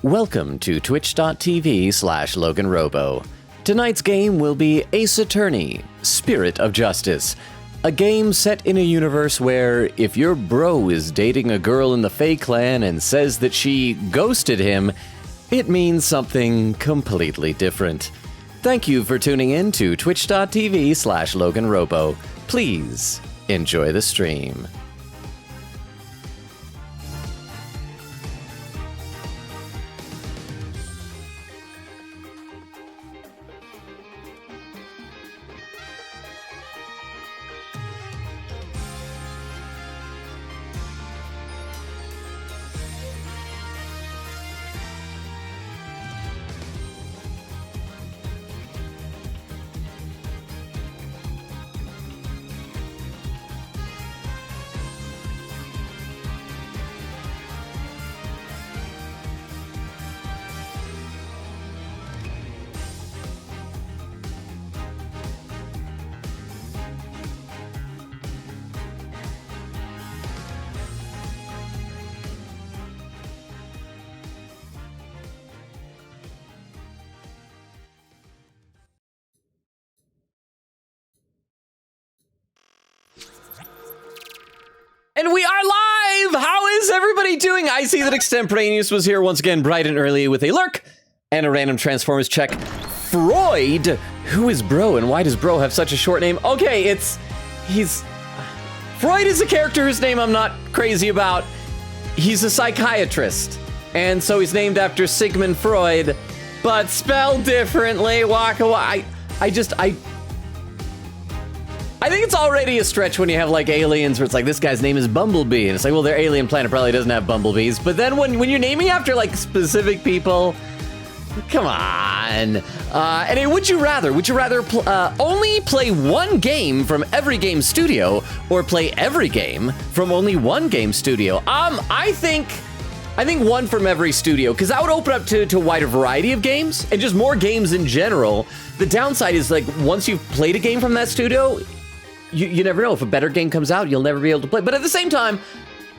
Welcome to twitch.tv/LoganRobo. Tonight's game will be Ace Attorney, Spirit of Justice. A game set in a universe where if your bro is dating a girl in the Fae clan and says that she ghosted him, it means something completely different. Thank you for tuning in to twitch.tv/LoganRobo. Please enjoy the stream. And we are live! How is everybody doing? I see that Extemporaneous was here once again bright and early with a lurk and a random Transformers check. Freud? Who is Bro and why does Bro have such a short name? Okay, Freud is a character whose name I'm not crazy about. He's a psychiatrist, and so he's named after Sigmund Freud, but spelled differently. I think it's already a stretch when you have like aliens where it's like, this guy's name is Bumblebee, and it's like, well, their alien planet probably doesn't have bumblebees. But then when you're naming after like specific people, come on. Anyway, would you rather only play one game from every game studio or play every game from only one game studio? I think one from every studio, because that would open up to a wider variety of games and just more games in general. The downside is like once you've played a game from that studio, you never know. If a better game comes out, you'll never be able to play. But at the same time,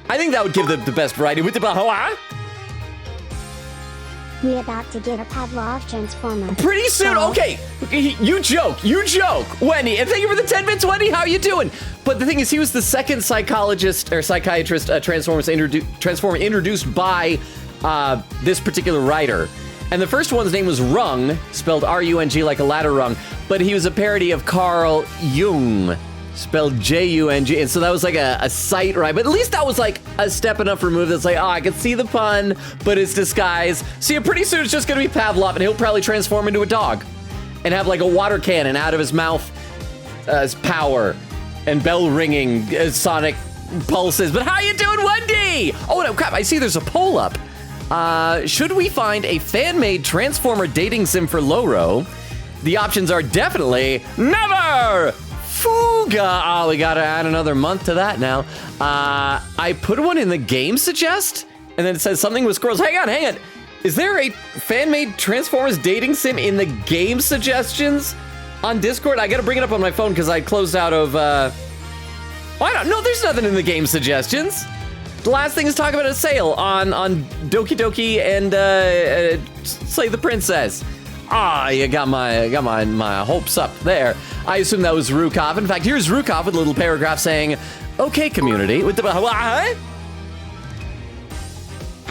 I think that would give the best variety. We about to get a Pavlov transformer. Pretty soon, okay. You joke. Wendy, and thank you for the 10 bits, Wendy. How you doing? But the thing is, he was the second psychiatrist Transformer introduced by this particular writer. And the first one's name was Rung, spelled R-U-N-G like a ladder rung, but he was a parody of Carl Jung, spelled J-U-N-G, and so that was like a sight rhyme, but at least that was like a step enough removed that's like, oh, I can see the pun, but it's disguised. See, pretty soon it's just gonna be Pavlov, and he'll probably transform into a dog and have like a water cannon out of his mouth as power and bell ringing as sonic pulses. But how you doing, Wendy? Oh no, crap, I see there's a poll up. Should we find a fan-made Transformer dating sim for Loro? The options are definitely never! Fuga! Oh, we gotta add another month to that now. I put one in the game suggest, and then it says something with squirrels. Hang on. Is there a fan-made Transformers dating sim in the game suggestions on Discord? I gotta bring it up on my phone because I closed out of, no, there's nothing in the game suggestions. The last thing is talking about a sale on Doki Doki and Slay the Princess. You got my hopes up there. I assume that was Rukov. In fact, here's Rukov with a little paragraph saying, "Okay, community." With the I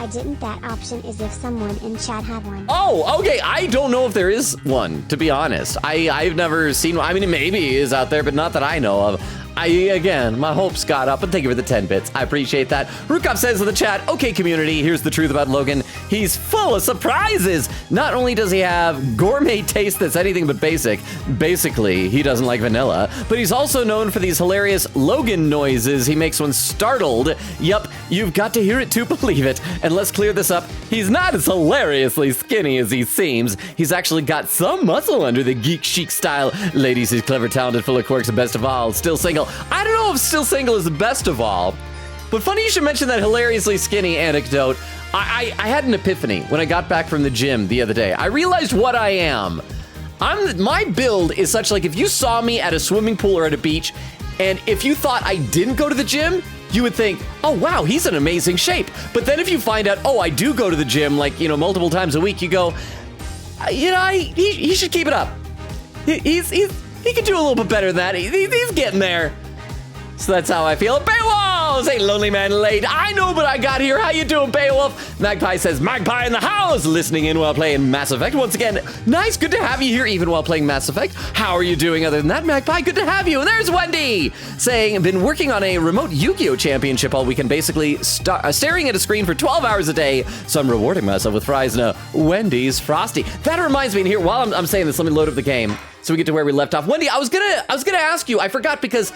didn't. That option is if someone in chat had one. Oh, okay. I don't know if there is one, to be honest. I've never seen one. I mean, maybe he is out there, but not that I know of. Again, my hopes got up, and thank you for the 10 bits. I appreciate that. Rukov says in the chat, okay, community, here's the truth about Logan. He's full of surprises. Not only does he have gourmet taste that's anything but basic, basically, he doesn't like vanilla, but he's also known for these hilarious Logan noises he makes when startled. Yup, you've got to hear it to believe it. And let's clear this up. He's not as hilariously skinny as he seems. He's actually got some muscle under the geek chic style. Ladies, he's clever, talented, full of quirks, and best of all, still single. I don't know if still single is the best of all, but funny you should mention that hilariously skinny anecdote. I had an epiphany when I got back from the gym the other day. I realized what I am. My build is such, like, if you saw me at a swimming pool or at a beach, and if you thought I didn't go to the gym, you would think, oh, wow, he's in amazing shape. But then if you find out, oh, I do go to the gym, like, multiple times a week, you go, he should keep it up. He could do a little bit better than that. He's getting there. So that's how I feel. Beowulf, say lonely man late. I know, but I got here. How you doing, Beowulf? Magpie says, Magpie in the house, listening in while playing Mass Effect. Once again, nice, good to have you here, even while playing Mass Effect. How are you doing other than that, Magpie? Good to have you. And there's Wendy, saying, been working on a remote Yu-Gi-Oh! Championship all weekend, basically staring at a screen for 12 hours a day, so I'm rewarding myself with fries and a Wendy's Frosty. That reminds me, and here, while I'm saying this, let me load up the game so we get to where we left off. Wendy, I was gonna ask you, I forgot because,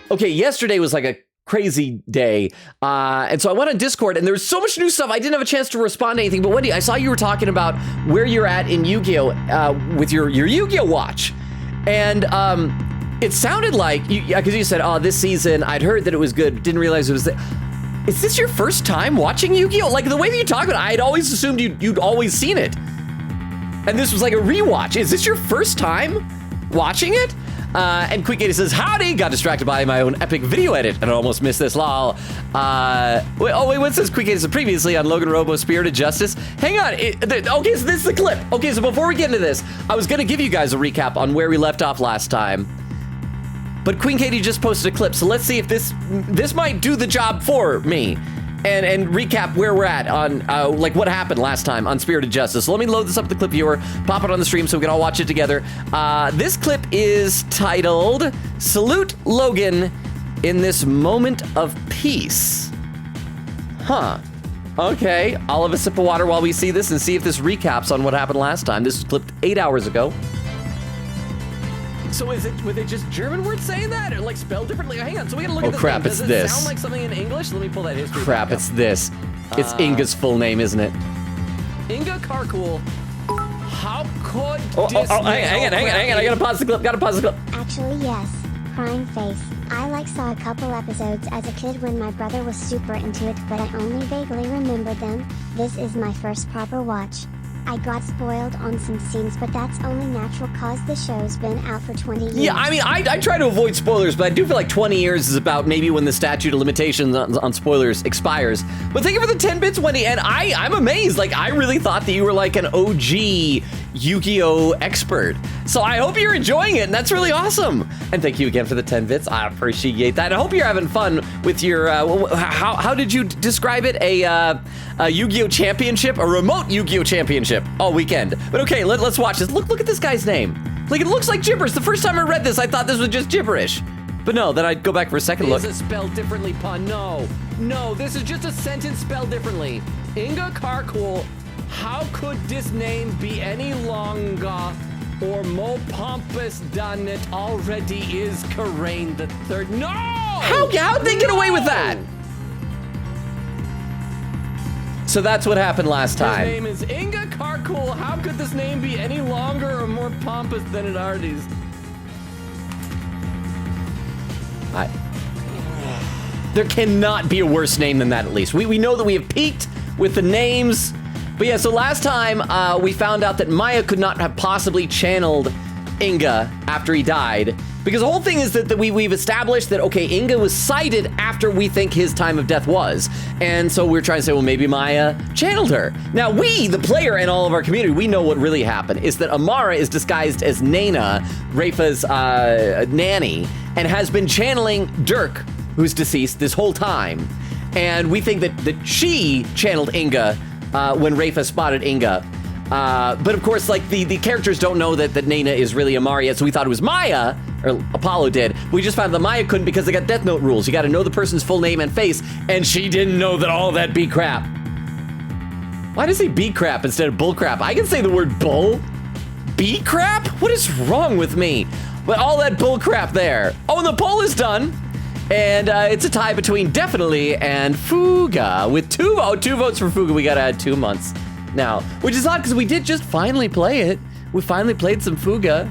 okay, yesterday was like a crazy day, and so I went on Discord, and there was so much new stuff, I didn't have a chance to respond to anything, but Wendy, I saw you were talking about where you're at in Yu-Gi-Oh! With your Yu-Gi-Oh! Watch, and it sounded like, because you said, oh, this season, I'd heard that it was good, didn't realize it was is this your first time watching Yu-Gi-Oh? Like, the way that you talk about it, I'd always assumed you'd always seen it, and this was like a rewatch. Is this your first time watching it? And Quick 80 says, howdy, got distracted by my own epic video edit and I almost missed this, lol. What says Quick 80 says previously on Logan Robo Spirited Justice? Hang on, okay, so this is the clip. Okay, so before we get into this, I was gonna give you guys a recap on where we left off last time, but Queen Katie just posted a clip, so let's see if this might do the job for me. And recap where we're at on like what happened last time on Spirited Justice. So let me load this up with the clip viewer, pop it on the stream so we can all watch it together. This clip is titled Salute Logan in This Moment of Peace. Huh. Okay, I'll have a sip of water while we see this and see if this recaps on what happened last time. This was clipped 8 hours ago. So were they just German words saying that, or like spelled differently? Hang on, so we gotta look at this. Oh crap, it's this. Does it sound like something in English? Let me pull that history. Crap, it's this. It's Inga's full name, isn't it? Inga Carcool. How could hang on, I gotta pause the clip, Actually, yes. Crying face. I saw a couple episodes as a kid when my brother was super into it, but I only vaguely remember them. This is my first proper watch. I got spoiled on some scenes, but that's only natural cause the show's been out for 20 years. Yeah, I mean, I try to avoid spoilers, but I do feel like 20 years is about maybe when the statute of limitations on spoilers expires. But thank you for the 10 bits, Wendy, and I'm amazed. Like, I really thought that you were like an OG Yu-Gi-Oh! Expert. So I hope you're enjoying it, and that's really awesome. And thank you again for the 10 bits. I appreciate that. I hope you're having fun with your, how did you describe it? A Yu-Gi-Oh! Championship? A remote Yu-Gi-Oh! Championship all weekend. But okay, let's watch this. Look at this guy's name. Like, it looks like gibberish. The first time I read this, I thought this was just gibberish. But no, then I'd go back for a second look. This is spelled differently, pun. No, this is just a sentence spelled differently. Inga Carcool, how could this name be any longer or more pompous than it already is, Karain the Third? No! How'd they get away with that? So that's what happened last time. His name is Inga Carcool. How could this name be any longer or more pompous than it already is? There cannot be a worse name than that, at least. We know that we have peaked with the names. But yeah, so last time we found out that Maya could not have possibly channeled Inga after he died. Because the whole thing is that we've established that, okay, Inga was sighted after we think his time of death was. And so we're trying to say, well, maybe Maya channeled her. Now, we, the player and all of our community, we know what really happened, is that Amara is disguised as Nana, Rafa's nanny, and has been channeling Dirk, who's deceased, this whole time. And we think that she channeled Inga when Rafa spotted Inga. But of course, like, the characters don't know that Nana is really Amara yet, so we thought it was Maya, or Apollo did. We just found that Maya couldn't because they got Death Note rules. You gotta know the person's full name and face, and she didn't know that all that be crap. Why does he be crap instead of bull crap? I can say the word bull. Be crap? What is wrong with me? But all that bull crap there. Oh, and the poll is done. And it's a tie between Definitely and Fuga with two votes for Fuga. We gotta add 2 months now, which is odd because we did just finally play it. We finally played some Fuga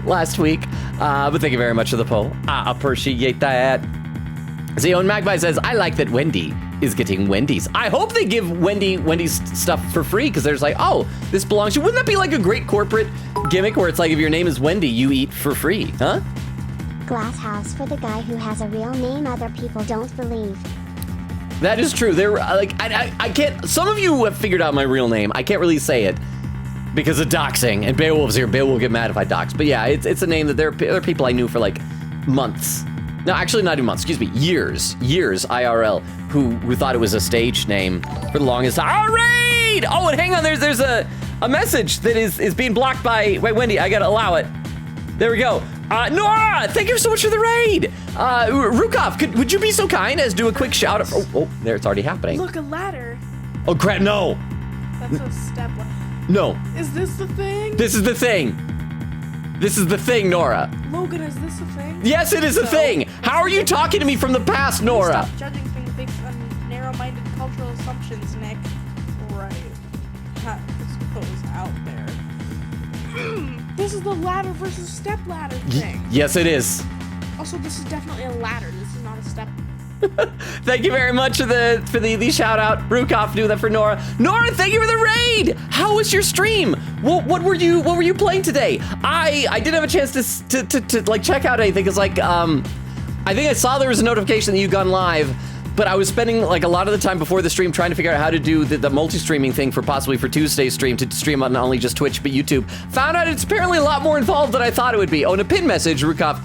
last week, but thank you very much for the poll. I appreciate that. Zio and Magpie says, I like that Wendy is getting Wendy's. I hope they give Wendy's stuff for free because there's like, oh, this belongs to you. Wouldn't that be like a great corporate gimmick where it's like, if your name is Wendy, you eat for free, huh? Glass house for the guy who has a real name other people don't believe. That is true. There, like, I can't. Some of you have figured out my real name. I can't really say it because of doxing. And Beowulf's here. Beowulf will get mad if I dox. But yeah, it's a name that there are people I knew for like months. No, actually, not even months. Excuse me, years IRL who thought it was a stage name for the longest time. All right. Oh, and hang on. There's a message that is being blocked by. Wait, Wendy, I gotta allow it. There we go. Nora, thank you so much for the raid. Rukov, would you be so kind as do a quick shout out? Oh, there, it's already happening. Look, a ladder. Oh, crap, no. That's a step ladder. No. Is this the thing? This is the thing. This is the thing, Nora. Logan, is this a thing? Yes, it is a thing. How are you talking to me from the past, Nora? Stop judging things based on narrow-minded cultural assumptions, Nick. Right. This goes out there. This is the ladder versus step ladder thing. Yes, it is. Also, this is definitely a ladder. This is not a step. Thank you very much for the shout out. Rukov, do that for Nora. Nora, thank you for the raid. How was your stream? What were you playing today? I didn't have a chance to like check out anything because like I think I saw there was a notification that you'd gone live, but I was spending like a lot of the time before the stream trying to figure out how to do the multi-streaming thing for Tuesday's stream to stream on not only just Twitch but YouTube. Found out it's apparently a lot more involved than I thought it would be. Oh, and a pin message Rukov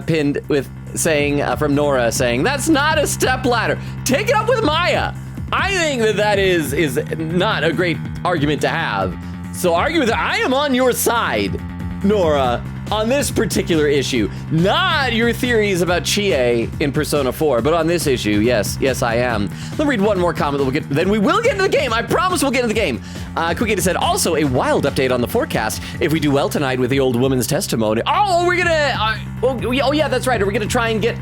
pinned with saying from Nora saying that's not a step ladder. Take it up with Maya. I think that is not a great argument to have. So argue with her. I am on your side, Nora, on this particular issue. Not your theories about Chie in Persona 4, but on this issue, yes, I am. Let me read one more comment that then we will get into the game. I promise we'll get into the game. Quick said, also a wild update on the forecast. If we do well tonight with the old woman's testimony. Oh, we're gonna, oh yeah, that's right. Are we gonna try and get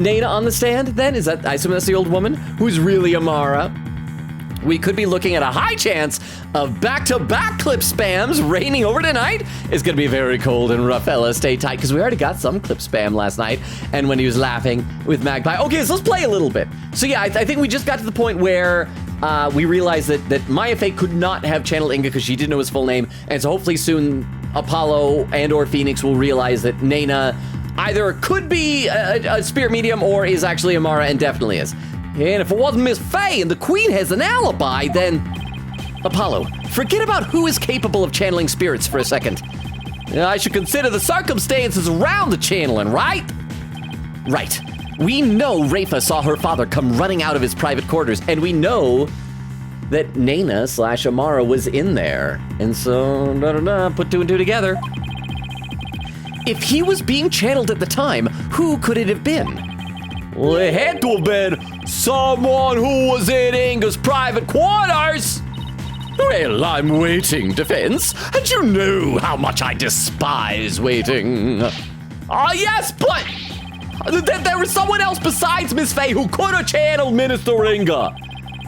Nana on the stand then? Is that, I assume that's the old woman who's really Amara. We could be looking at a high chance of back-to-back clip spams raining over tonight. It's gonna be very cold and rough, fellas. Stay tight, because we already got some clip spam last night, and when he was laughing with Magpie. Okay, so let's play a little bit. So yeah, I think we just got to the point where we realized that Maya Fey could not have channeled Inga because she didn't know his full name, and so hopefully soon Apollo and or Phoenix will realize that Nana either could be a spirit medium or is actually Amara, and definitely is. And if it wasn't Miss Faye and the Queen has an alibi, then Apollo, forget about who is capable of channeling spirits for a second. I should consider the circumstances around the channeling, right? Right. We know Rafa saw her father come running out of his private quarters, and we know that Nana/Amara was in there. And so, put two and two together. If he was being channeled at the time, who could it have been? Well, it had to have been someone who was in Inga's private quarters. Well, I'm waiting, Defense, and you know how much I despise waiting. Yes, but there was someone else besides Miss Faye who could have channeled Minister Inga.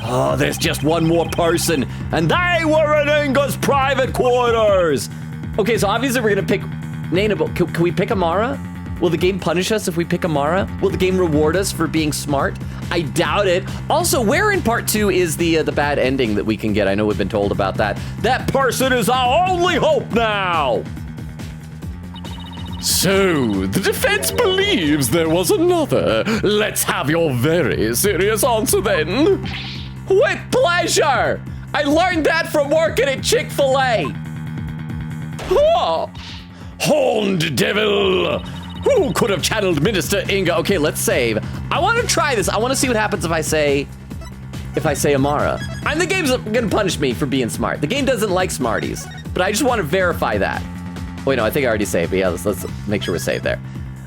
Oh, there's just one more person, and they were in Inga's private quarters. Okay, so obviously we're gonna pick Nana, but can we pick Amara? Will the game punish us if we pick Amara? Will the game reward us for being smart? I doubt it. Also, where in part 2 is the bad ending that we can get? I know we've been told about that. That person is our only hope now! So, the defense believes there was another. Let's have your very serious answer then. With pleasure! I learned that from working at Chick-fil-A. Oh, horned devil! Who could have channeled Minister Inga? Okay, let's save. I want to try this. I want to see what happens if I say Amara. And the game's gonna punish me for being smart. The game doesn't like smarties, but I just want to verify that. Wait, no, I think I already saved, but yeah, let's make sure we're saved there.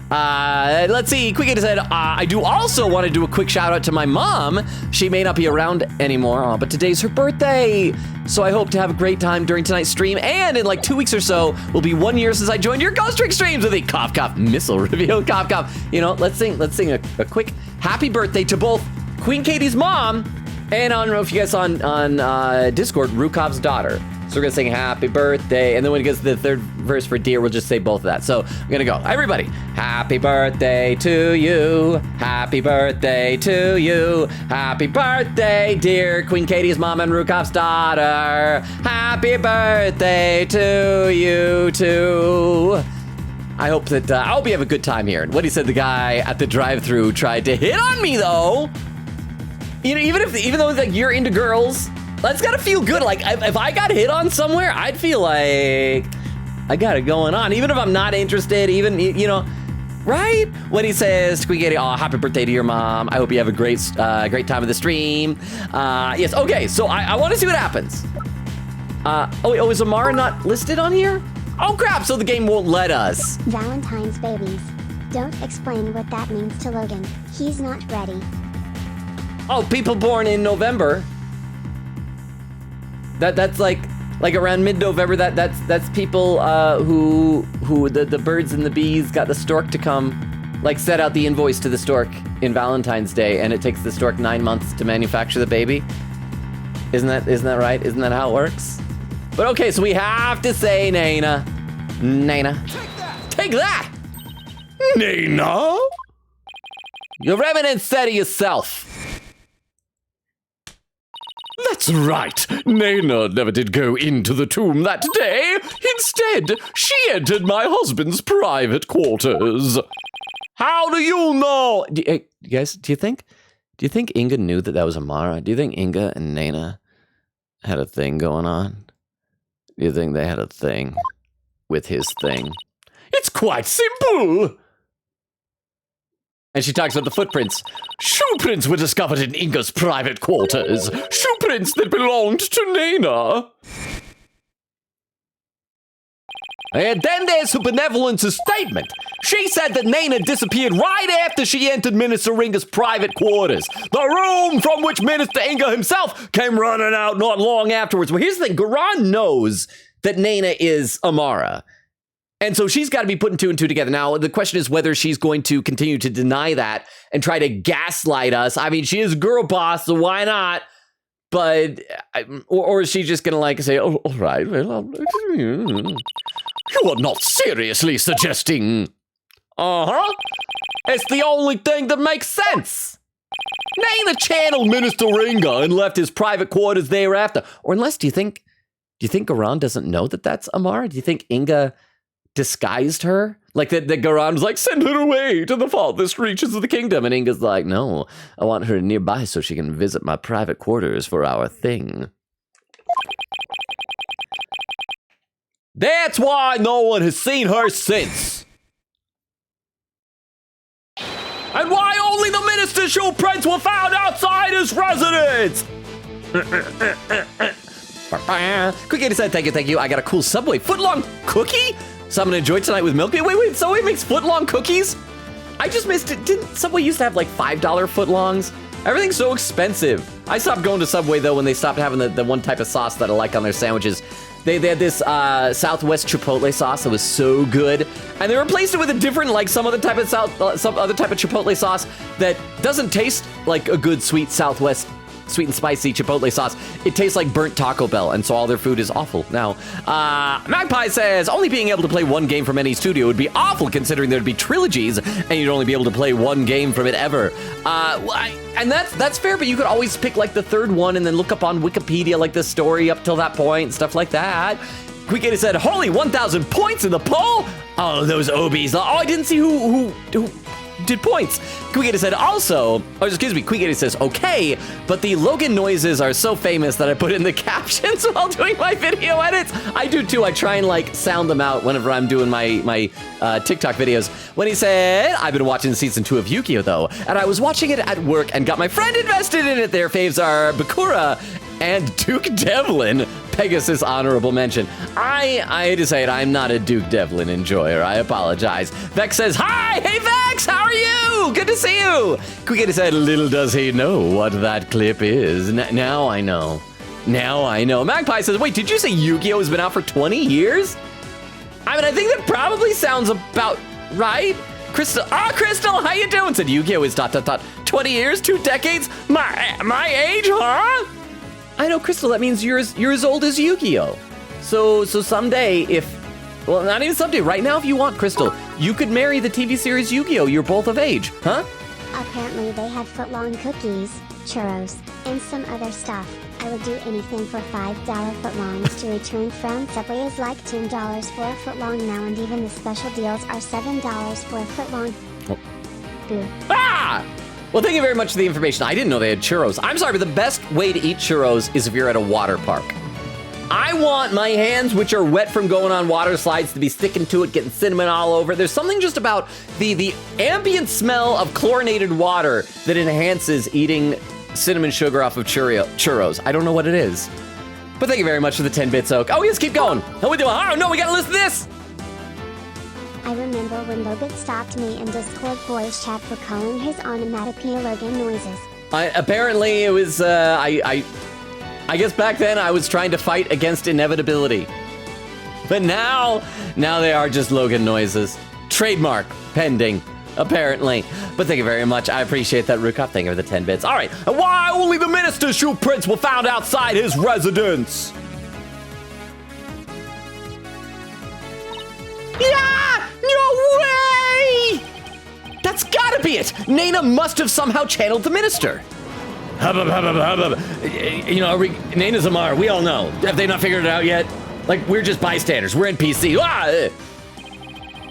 Let's see, Quick said, I do also want to do a quick shout out to my mom. She may not be around anymore, but today's her birthday. So I hope to have a great time during tonight's stream. And in like 2 weeks or so, will be 1 year since I joined your Ghost Trick streams with a cough cough missile reveal. Cough cough. You know, let's sing a quick happy birthday to both Queen Katie's mom and I don't know if you guys on Discord, Rukov's daughter. So we're gonna sing happy birthday, and then when it gets to the third verse for dear, we'll just say both of that. So I'm gonna go, everybody, happy birthday to you, happy birthday to you, happy birthday, dear Queen Katie's mom and Rukov's daughter, happy birthday to you too. I hope you have a good time here. And what he said, the guy at the drive-thru tried to hit on me though. You know, even though like you're into girls, that's gotta feel good. Like if I got hit on somewhere, I'd feel like I got it going on. Even if I'm not interested, even you know, right? When he says, Squiggy, oh, happy birthday to your mom. I hope you have a great time of the stream. Yes, okay, so I want to see what happens. Oh, is Amara not listed on here? Oh crap, so the game won't let us. Valentine's babies. Don't explain what that means to Logan. He's not ready. Oh, people born in November. That's like around mid-November. That's people who the birds and the bees got the stork to come, like set out the invoice to the stork in Valentine's Day, and it takes the stork 9 months to manufacture the baby. Isn't that right? Isn't that how it works? But okay, so we have to say Nana. Take that! Nana? Your remnant said it yourself. That's right. Nana never did go into the tomb that day. Instead, she entered my husband's private quarters. How do you know? Guys, do you think Inga knew that was Amara? Do you think Inga and Nana had a thing going on? Do you think they had a thing with his thing? It's quite simple. And she talks about the footprints. Shoe prints were discovered in Inga's private quarters. Shoe prints that belonged to Nana. And then there's her benevolence statement. She said that Nana disappeared right after she entered Minister Inga's private quarters. The room from which Minister Inga himself came running out not long afterwards. Well, here's the thing. Garan knows that Nana is Amara. And so she's got to be putting two and two together. Now, the question is whether she's going to continue to deny that and try to gaslight us. I mean, she is girl boss, so why not? But, or is she just going to like say, oh, all right, well, you are not seriously suggesting. Uh-huh. It's the only thing that makes sense. Nana channeled Minister Inga and left his private quarters thereafter. Or unless, do you think Garan doesn't know that that's Amara? Do you think Inga disguised her? Like that Garan's like, send her away to the farthest reaches of the kingdom. And Inga's like, no, I want her nearby so she can visit my private quarters for our thing. That's why no one has seen her since. And why only the minister's shoe prints were found outside his residence. Cookie said, thank you. I got a cool Subway footlong cookie. So I'm gonna enjoy tonight with Milky. Wait, Subway makes footlong cookies? I just missed it. Didn't Subway used to have like $5 footlongs? Everything's so expensive. I stopped going to Subway though when they stopped having the one type of sauce that I like on their sandwiches. They had this Southwest Chipotle sauce that was so good, and they replaced it with a different, like some other type of Chipotle sauce that doesn't taste like a good sweet Southwest sweet and spicy Chipotle sauce. It tastes like burnt Taco Bell, and so all their food is awful now. Magpie says, only being able to play one game from any studio would be awful considering there'd be trilogies, and you'd only be able to play one game from it ever. And that's fair, but you could always pick like the third one and then look up on Wikipedia like the story up till that point and stuff like that. Quick said, holy 1,000 points in the poll! Oh, those OBs. Oh, I didn't see who did points. Quick said also, Quick says, okay, but the Logan noises are so famous that I put in the captions while doing my video edits. I do too. I try and like sound them out whenever I'm doing my TikTok videos. When he said, I've been watching season 2 of Yu-Gi-Oh though, and I was watching it at work and got my friend invested in it. Their faves are Bakura and Duke Devlin. Pegasus honorable mention. I had to say it, I'm not a Duke Devlin enjoyer. I apologize. Vex says, hi! Hey Vex, how are you? Good to see you. Quick said, little does he know what that clip is. Now I know. Magpie says, wait, did you say Yu-Gi-Oh has been out for 20 years? I mean, I think that probably sounds about right. Crystal, how you doing? Said Yu-Gi-Oh is ... 20 years, 2 decades? My age, huh? I know, Crystal, that means you're as old as Yu-Gi-Oh! So someday, well, not even someday, right now if you want, Crystal, you could marry the TV series Yu-Gi-Oh! You're both of age, huh? Apparently they had footlong cookies, churros, and some other stuff. I would do anything for $5 footlongs to return from Subway is like $10 for a footlong now, and even the special deals are $7 for a footlong. Oh. Boo. Ah! Well, thank you very much for the information. I didn't know they had churros. I'm sorry, but the best way to eat churros is if you're at a water park. I want my hands, which are wet from going on water slides, to be sticking to it, getting cinnamon all over. There's something just about the ambient smell of chlorinated water that enhances eating cinnamon sugar off of churros. I don't know what it is. But thank you very much for the 10 bits, Oak. Oh, yes, keep going. How we doing? Oh, no, we gotta listen to this. I remember when Logan stopped me in Discord voice chat for calling his onomatopoeia Logan noises. Apparently, it was, I guess back then I was trying to fight against inevitability. But now they are just Logan noises. Trademark pending, apparently. But thank you very much. I appreciate that, Rukop. Thank you for the 10 bits. All right, and why only the minister shoot Prince were found outside his residence? Yeah! No way! That's gotta be it! Nana must have somehow channeled the minister. Hubbub, hubbub, hubbub. You know, Nana's Amar, we all know. Have they not figured it out yet? Like, we're just bystanders. We're NPC.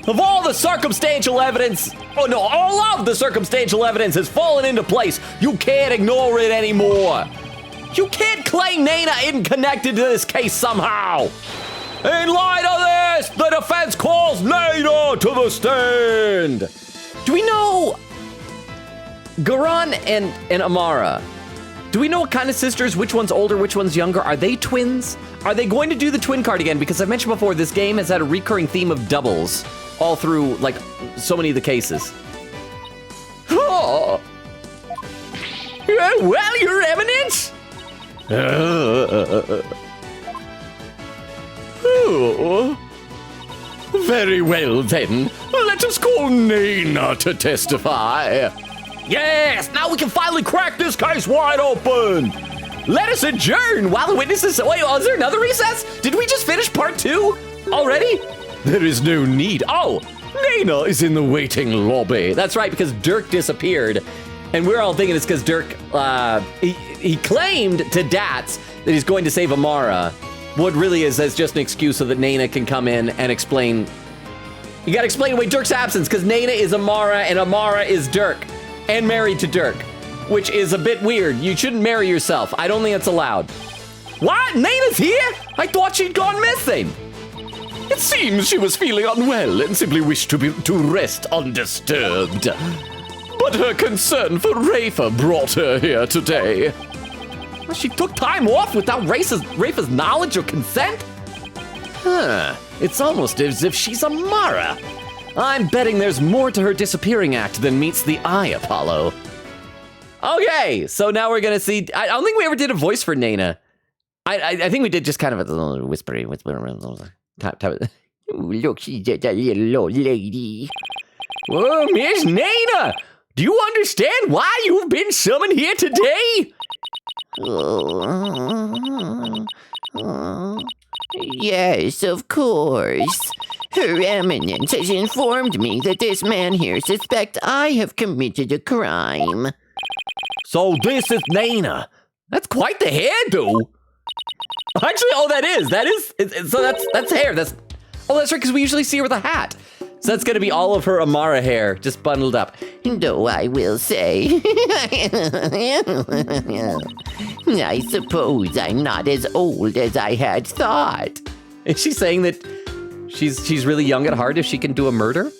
Of all the circumstantial evidence, all of the circumstantial evidence has fallen into place. You can't ignore it anymore. You can't claim Nana isn't connected to this case somehow. In light of this, the defense calls Nana to the stand. Do we know Garan and Amara? Do we know what kind of sisters? Which one's older, which one's younger? Are they twins? Are they going to do the twin card again? Because I've mentioned before, this game has had a recurring theme of doubles all through, like, so many of the cases. Oh. Well, Your Eminence. Oh. Very well, then. Let us call Nana to testify. Yes, now we can finally crack this case wide open. Let us adjourn while the witnesses... Wait, was there another recess? Did we just finish part 2 already? There is no need. Oh, Nana is in the waiting lobby. That's right, because Dirk disappeared. And we're all thinking it's because Dirk, he claimed to Dats that he's going to save Amara. What really is just an excuse so that Nana can come in and explain. You gotta explain away Dirk's absence, because Nana is Amara and Amara is Dirk. And married to Dirk, which is a bit weird. You shouldn't marry yourself. I don't think that's allowed. What? Nana's here? I thought she'd gone missing. It seems she was feeling unwell and simply wished to rest undisturbed. But her concern for Rafa brought her here today. Well, she took time off without Rafa's knowledge or consent? Huh. It's almost as if she's Amara. I'm betting there's more to her disappearing act than meets the eye, Apollo. Okay, so now we're gonna see. I don't think we ever did a voice for Nana. I think we did just kind of a whispery type of. Look, she's just a little old lady. Oh, Miss Nana, do you understand why you've been summoned here today? Yes, of course. Her Eminence has informed me that this man here suspects I have committed a crime. So this is Nana. That's quite the hairdo. Actually, so that's hair. That's right, because we usually see her with a hat. So that's gonna be all of her Amara hair, just bundled up. Though I will say, I suppose I'm not as old as I had thought. Is she saying that she's really young at heart if she can do a murder?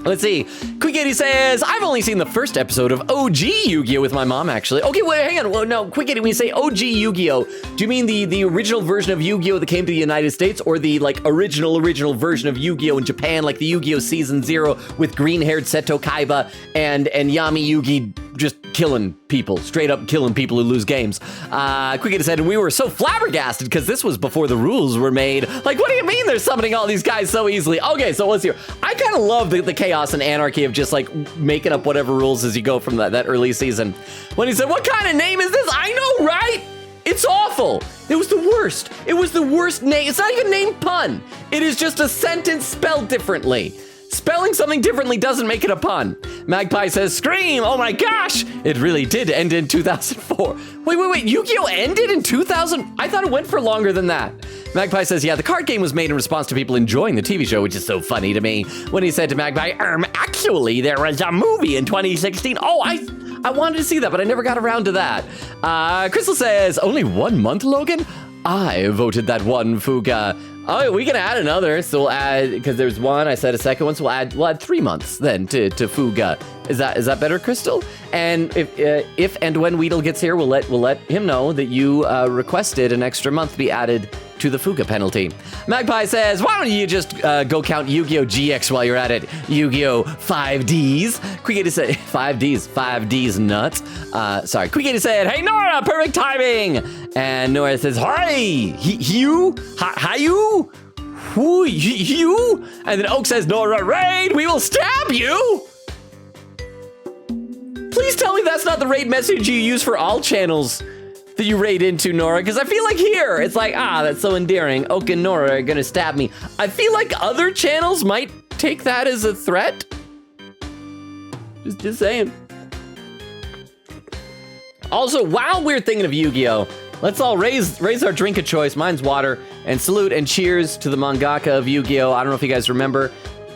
Let's see. Quick Eddie says, I've only seen the first episode of OG Yu-Gi-Oh! With my mom, actually. Okay, wait, hang on. Well, no, Quick Eddie, when you say OG Yu-Gi-Oh!, do you mean the original version of Yu-Gi-Oh! That came to the United States, or the, like, original version of Yu-Gi-Oh! In Japan, like the Yu-Gi-Oh! Season 0 with green-haired Seto Kaiba and Yami Yugi just killing people, straight up killing people who lose games? Quick Eddie said, and we were so flabbergasted because this was before the rules were made. Like, what do you mean they're summoning all these guys so easily? Okay, so let's hear. I kind of love the chaos and anarchy of just like making up whatever rules as you go from that early season. When he said, what kind of name is this? I know, right? It's awful. It was the worst. It was the worst name. It's not even name pun. It is just a sentence spelled differently. Spelling something differently doesn't make it a pun. Magpie says, scream, oh my gosh. It really did end in 2004. Wait, Yu-Gi-Oh! Ended in 2000? I thought it went for longer than that. Magpie says, yeah, the card game was made in response to people enjoying the TV show, which is so funny to me. When he said to Magpie, actually, there was a movie in 2016. Oh, I wanted to see that, but I never got around to that. Crystal says, only 1 month, Logan? I voted that one, Fuga. Oh, we can add another, so we'll add, because there's one, I said a second one, so we'll add 3 months then to Fuga. Is that better, Crystal? And if and when Weedle gets here, we'll let him know that you requested an extra month be added to the Fuga penalty. Magpie says, why don't you just go count Yu-Gi-Oh! GX while you're at it? Yu-Gi-Oh! 5Ds. Quigator said, 5Ds nuts. Sorry. Quigator said, hey, Nora, perfect timing. And Nora says, hi, you? Hi, you? Who, you? And then Oak says, Nora, raid, we will stab you. Please tell me that's not the raid message you use for all channels that you raid into, Nora, because I feel like here, it's like, that's so endearing. Oak and Nora are gonna stab me. I feel like other channels might take that as a threat. Just saying. Also, while we're thinking of Yu-Gi-Oh!, let's all raise our drink of choice. Mine's water. And salute and cheers to the mangaka of Yu-Gi-Oh! I don't know if you guys remember.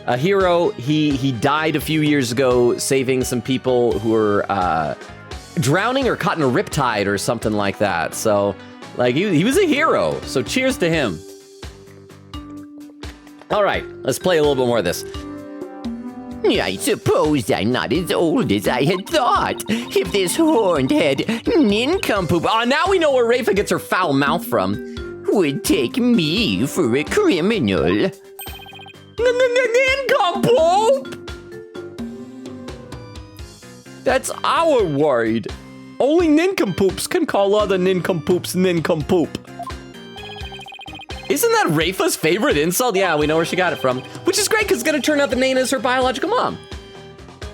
A hero, he died a few years ago saving some people who were drowning or caught in a riptide or something like that. So, like, he was a hero. So cheers to him. All right, let's play a little bit more of this. I suppose I'm not as old as I had thought. If this horned head nincompoop, Now we know where Rafa gets her foul mouth from. would take me for a criminal. Nincompoop! That's our word. Only nincompoops can call other nincompoops nincompoop. Isn't that Rafa's favorite insult? Yeah, we know where she got it from. Which is great, because it's going to turn out that Nana is her biological mom.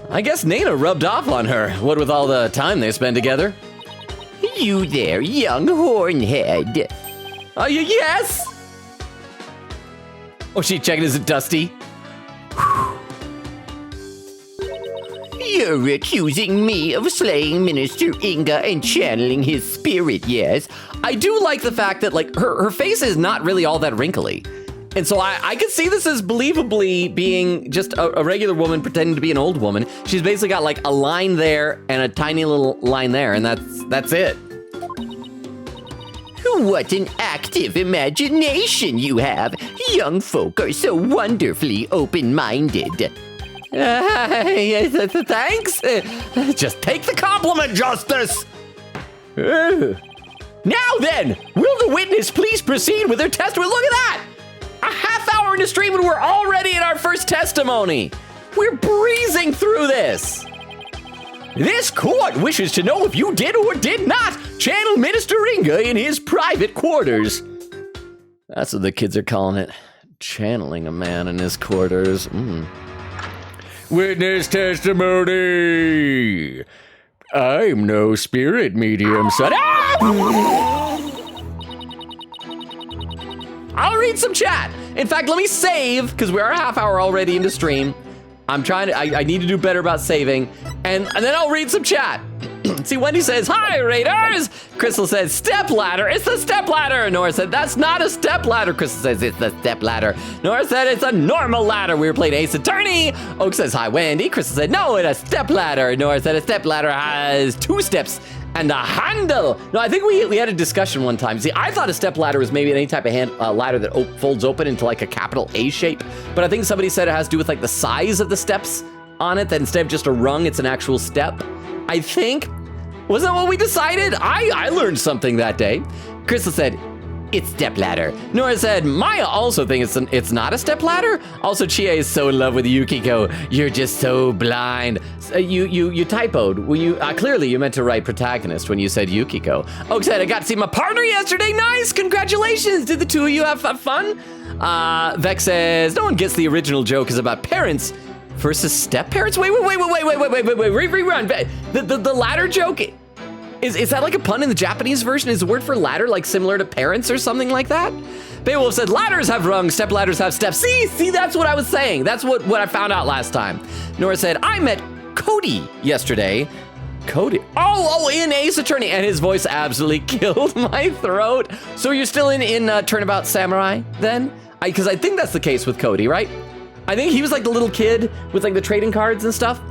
I guess Nana rubbed off on her, what with all the time they spend together. You there, young hornhead. Yes? Oh, she checking, is it dusty? You're accusing me of slaying Minister Inga and channeling his spirit, yes? I do like the fact that, like, her face is not really all that wrinkly. And so I could see this as believably being just a regular woman pretending to be an old woman. She's basically got, like, a line there and a tiny little line there, and that's it. What an active imagination you have. Young folk are so wonderfully open-minded. Thanks. Just take the compliment, Justice. Now then, will the witness please proceed with their testimony? Look at that! A half hour into stream and we're already in our first testimony. We're breezing through this. This court wishes to know if you did or did not channel Minister Inga in his private quarters. That's what the kids are calling it. Channeling a man in his quarters. Witness testimony. I'm no spirit medium, son. I'll read some chat. In fact, let me save, because we are a half hour already into stream. I'm trying to, I need to do better about saving. And then I'll read some chat. See, Wendy says, hi, Raiders. Crystal says, step ladder. It's the step ladder. Nora said, that's not a step ladder. Crystal says, it's the step ladder. Nora said, it's a normal ladder. We were playing Ace Attorney. Oak says, hi, Wendy. Crystal said, no, it's a step ladder. Nora said, a step ladder has 2 steps and a handle. No, I think we had a discussion one time. See, I thought a step ladder was maybe any type of ladder that folds open into like a capital A shape. But I think somebody said it has to do with like the size of the steps on it, that instead of just a rung, it's an actual step. I think. Was that what we decided? I learned something that day. Crystal said, it's step ladder. Nora said, Maya also thinks it's not a step ladder. Also, Chia is so in love with Yukiko. You're just so blind. You typoed. Well, clearly you meant to write protagonist when you said Yukiko. Oak said, I got to see my partner yesterday. Nice, congratulations. Did the two of you have fun? Vex says, no one gets the original joke is about parents versus step parents. Wait, rerun. The ladder joke. Is that like a pun in the Japanese version? Is the word for ladder like similar to parents or something like that? Beowulf said, ladders have rungs, step ladders have steps. See, that's what I was saying. That's what I found out last time. Nora said, I met Cody yesterday. Cody? Oh, in Ace Attorney. And his voice absolutely killed my throat. So you're still in Turnabout Samurai then? Because I think that's the case with Cody, right? I think he was like the little kid with like the trading cards and stuff.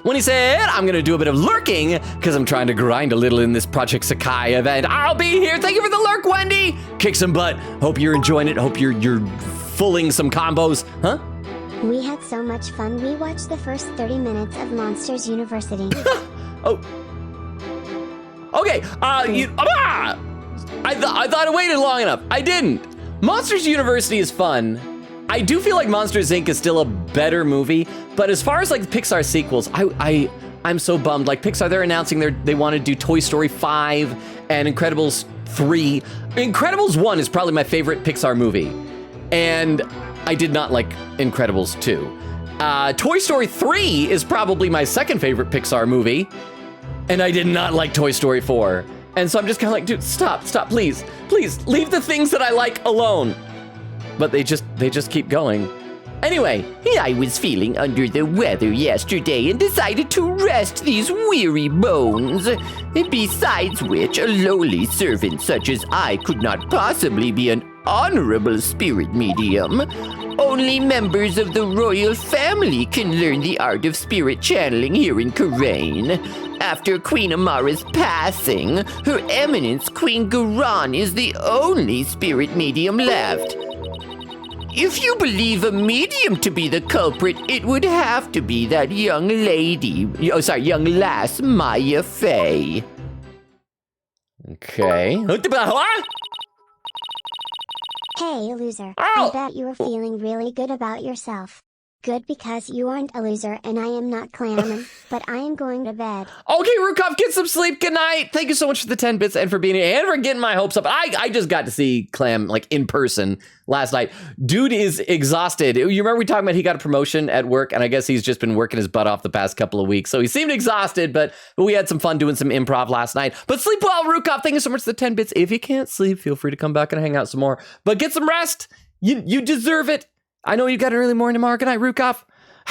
when he said, I'm going to do a bit of lurking because I'm trying to grind a little in this Project Sakai event. I'll be here. Thank you for the lurk, Wendy. Kick some butt. Hope you're enjoying it. Hope you're fulling some combos. Huh? We had so much fun. We watched the first 30 minutes of Monsters University. Oh. Okay. I thought I waited long enough. I didn't. Monsters University is fun. I do feel like Monsters Inc. is still a better movie, but as far as like Pixar sequels, I'm so bummed. Like Pixar, they're announcing they want to do Toy Story 5 and Incredibles 3. Incredibles 1 is probably my favorite Pixar movie, and I did not like Incredibles 2. Toy Story 3 is probably my second favorite Pixar movie, and I did not like Toy Story 4. And so I'm just kind of like, dude, stop, please, leave the things that I like alone. But they just keep going. Anyway, I was feeling under the weather yesterday and decided to rest these weary bones. Besides which, a lowly servant such as I could not possibly be an honorable spirit medium. Only members of the royal family can learn the art of spirit channeling here in Karain. After Queen Amara's passing, Her Eminence Queen Garan is the only spirit medium left. If you believe a medium to be the culprit, it would have to be that young lass, Maya Fey. okay. Hey, loser. Ow! I bet you are feeling really good about yourself. Good, because you aren't a loser and I am not clamming, but I am going to bed. Okay, Rukov, get some sleep. Good night. Thank you so much for the 10 bits and for being here and for getting my hopes up. I just got to see Clam like in person last night. Dude is exhausted. You remember we talking about he got a promotion at work, and I guess he's just been working his butt off the past couple of weeks. So he seemed exhausted, but we had some fun doing some improv last night. But sleep well, Rukov. Thank you so much for the 10 bits. If you can't sleep, feel free to come back and hang out some more. But get some rest. You deserve it. I know you got an early morning tomorrow. Good night, Rukov.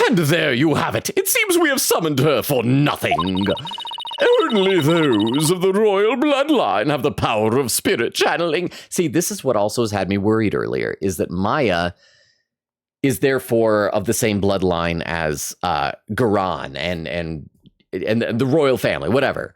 And there you have it. It seems we have summoned her for nothing. Only those of the royal bloodline have the power of spirit channeling. See, this is what also has had me worried earlier, is that Maya is therefore of the same bloodline as Garan and the royal family, whatever.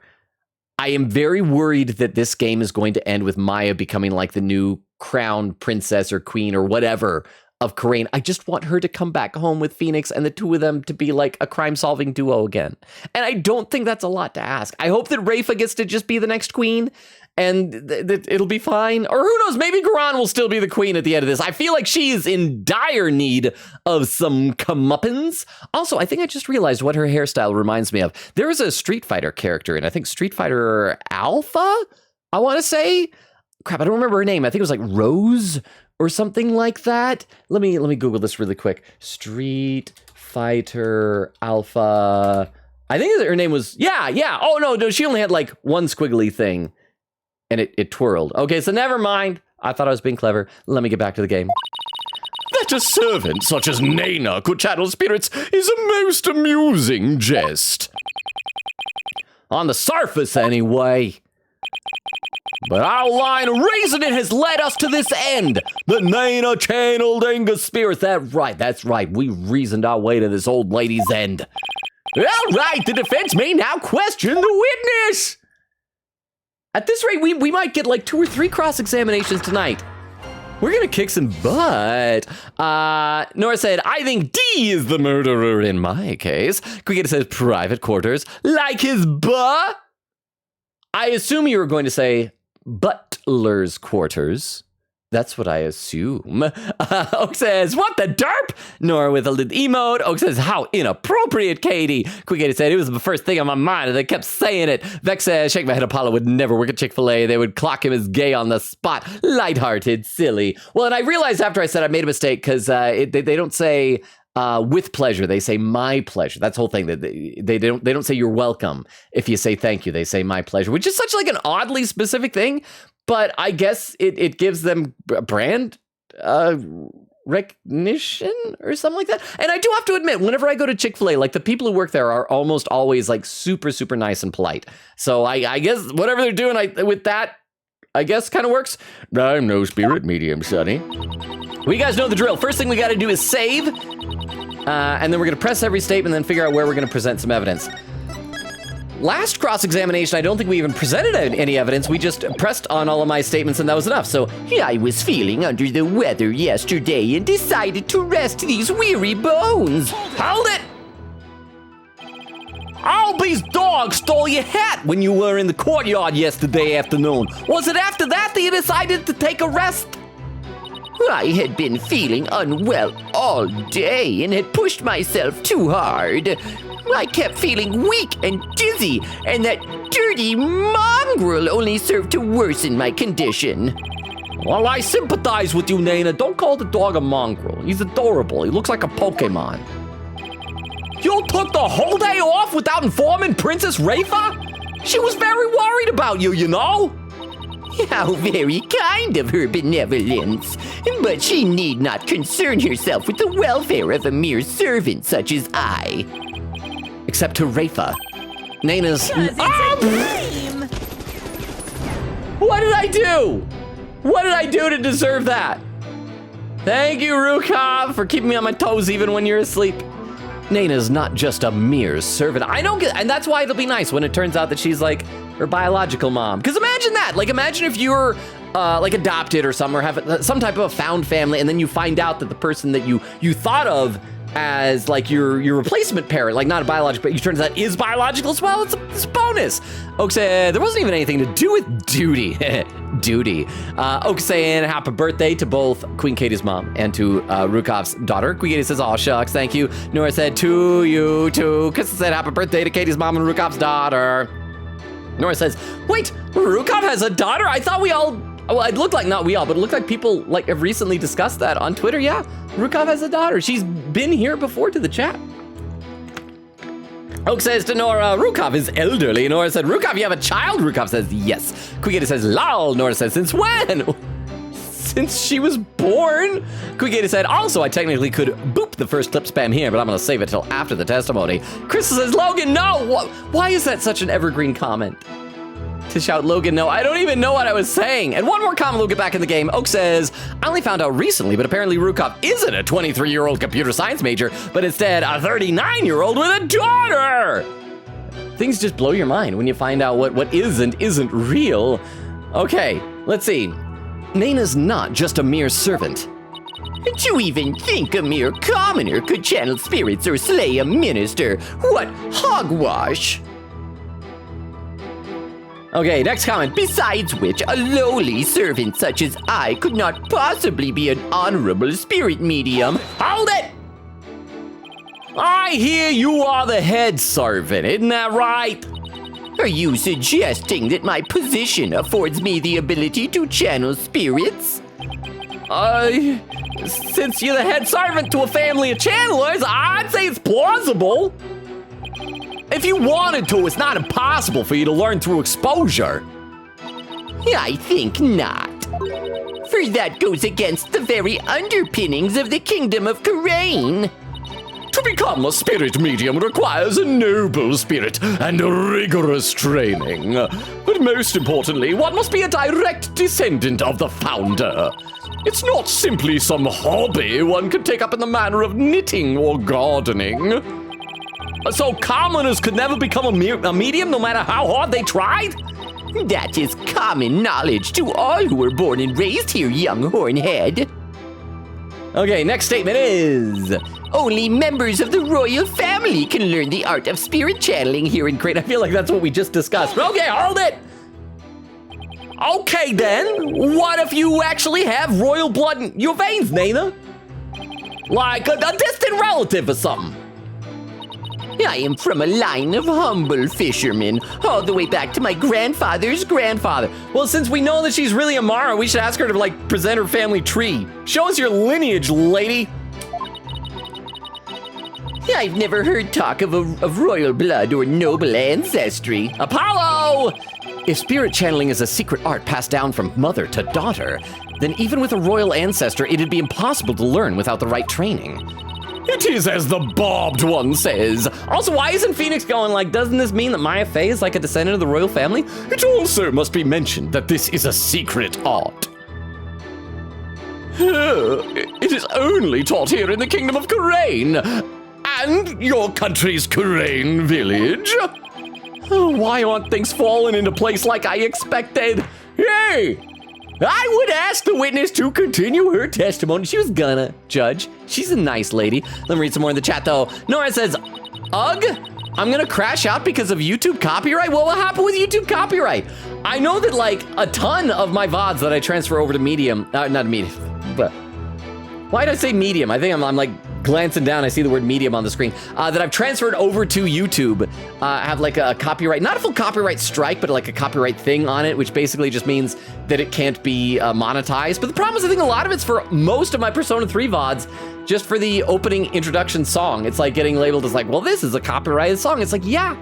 I am very worried that this game is going to end with Maya becoming like the new crown princess or queen or whatever of Karain. I just want her to come back home with Phoenix and the two of them to be like a crime-solving duo again. And I don't think that's a lot to ask. I hope that Rafa gets to just be the next queen and that it'll be fine. Or who knows, maybe Garan will still be the queen at the end of this. I feel like she's in dire need of some comeuppance. Also, I think I just realized what her hairstyle reminds me of. There was a Street Fighter character in, I think, Street Fighter Alpha, I want to say. Crap, I don't remember her name. I think it was like Rose or something like that. Let me Google this really quick. Street Fighter Alpha. I think her name was, yeah. Oh, no, she only had like one squiggly thing, and it twirled. Okay, so never mind. I thought I was being clever. Let me get back to the game. That a servant such as Naina could channel spirits is a most amusing jest. On the surface, anyway. But our line of reasoning has led us to this end. The Naina channeled Angus spirits. That's right. We reasoned our way to this old lady's end. All right, the defense may now question the witness. At this rate, we might get like 2 or 3 cross-examinations tonight. We're gonna kick some butt. Nora said, I think D is the murderer in my case. Cricket says private quarters, like his butt. I assume you were going to say butler's quarters. That's what I assume. Oak says, what the derp? Nora with a little emote. Oak says, how inappropriate, Katie. Quick said, it was the first thing on my mind, and they kept saying it. Vex says, shake my head, Apollo would never work at Chick-fil-A. They would clock him as gay on the spot. Lighthearted, silly. Well, and I realized after I said I made a mistake, because they don't say with pleasure. They say my pleasure. That's the whole thing. That they don't say you're welcome. If you say thank you, they say my pleasure, which is such like an oddly specific thing. But I guess it gives them brand recognition or something like that. And I do have to admit, whenever I go to Chick-fil-A, like the people who work there are almost always like super, super nice and polite. So I guess whatever they're doing with that, I guess kind of works. I'm no spirit medium, Sonny. Well, you guys know the drill. First thing we got to do is save. And then we're going to press every statement and then figure out where we're going to present some evidence. Last cross-examination, I don't think we even presented any evidence. We just pressed on all of my statements and that was enough. So I was feeling under the weather yesterday and decided to rest these weary bones. hold it! All these dogs stole your hat when you were in the courtyard yesterday afternoon. Was it after that you decided to take a rest? I had been feeling unwell all day and had pushed myself too hard. I kept feeling weak and dizzy, and that dirty mongrel only served to worsen my condition. Well, I sympathize with you, Nana. Don't call the dog a mongrel. He's adorable. He looks like a Pokemon. You took the whole day off without informing Princess Rafa? She was very worried about you, you know? How very kind of her benevolence. But she need not concern herself with the welfare of a mere servant such as I. Except to Rafa. Nana's... It's a dream. What did I do? What did I do to deserve that? Thank you, Rukov, for keeping me on my toes even when you're asleep. Nana's not just a mere servant. I don't get, and that's why it'll be nice when it turns out that she's like her biological mom. Because imagine that. Like, imagine if you're like adopted or something, or have some type of a found family, and then you find out that the person that you thought of as like your replacement parent, like not a biological, but you turns out is biological as well. It's a bonus. Oak said there wasn't even anything to do with duty. Duty. Oak saying happy birthday to both Queen Katie's mom and to Rukov's daughter. Queen Katie says, "Oh shucks, thank you." Nora said, "To you too." Krista said, "Happy birthday to Katie's mom and Rukov's daughter." Nora says, "Wait, Rukov has a daughter? I thought we all." Well, it looked like not we all, but it looked like people like have recently discussed that on Twitter. Yeah, Rukov has a daughter. She's been here before to the chat. Oak says to Nora, Rukov is elderly. Nora said, Rukov, you have a child? Rukov says, yes. Quigata says, lol. Nora says, since when? Since she was born. Quigata said, also, I technically could boop the first clip spam here, but I'm going to save it till after the testimony. Crystal says, Logan, no. Why is that such an evergreen comment? To shout Logan, no, I don't even know what I was saying. And one more comment, we'll get back in the game. Oak says, I only found out recently, but apparently Rukov isn't a 23-year-old computer science major, but instead a 39-year-old with a daughter. Things just blow your mind when you find out what isn't real. Okay, let's see. Nana's not just a mere servant. To even think a mere commoner could channel spirits or slay a minister. What hogwash! Okay, next comment. Besides which, a lowly servant such as I could not possibly be an honorable spirit medium. Hold it! I hear you are the head servant, isn't that right? Are you suggesting that my position affords me the ability to channel spirits? Since you're the head servant to a family of channelers, I'd say it's plausible. If you wanted to, it's not impossible for you to learn through exposure. I think not. For that goes against the very underpinnings of the kingdom of Karain. To become a spirit medium requires a noble spirit and a rigorous training. But most importantly, one must be a direct descendant of the founder. It's not simply some hobby one could take up in the manner of knitting or gardening. So commoners could never become a medium no matter how hard they tried? That is common knowledge to all who were born and raised here, young hornhead. Okay, next statement is... Only members of the royal family can learn the art of spirit channeling here in Crate. I feel like that's what we just discussed. Okay, hold it! Okay then, what if you actually have royal blood in your veins, Nana? Like a distant relative or something? I am from a line of humble fishermen, all the way back to my grandfather's grandfather. Well, since we know that she's really Amara, we should ask her to, like, present her family tree. Show us your lineage, lady. I've never heard talk of royal blood or noble ancestry. Apollo! If spirit channeling is a secret art passed down from mother to daughter, then even with a royal ancestor, it'd be impossible to learn without the right training. It is as the barbed one says. Also, why isn't Phoenix going like, doesn't this mean that Maya Fey is like a descendant of the royal family? It also must be mentioned that this is a secret art. It is only taught here in the kingdom of Karain. And your country's Karain village. Oh, why aren't things falling into place like I expected? Hey! I would ask the witness to continue her testimony. She was gonna, Judge. She's a nice lady. Let me read some more in the chat, though. Nora says, ugh, I'm gonna crash out because of YouTube copyright? Well, what happened with YouTube copyright? I know that, like, a ton of my VODs that I transfer over to Medium, not Medium, but why did I say Medium? I think I'm like glancing down, I see the word Medium on the screen, that I've transferred over to YouTube, have like a copyright, not a full copyright strike, but like a copyright thing on it, which basically just means that it can't be monetized. But the problem is I think a lot of it's for most of my Persona 3 VODs, just for the opening introduction song. It's like getting labeled as like, well, this is a copyrighted song. It's like, yeah,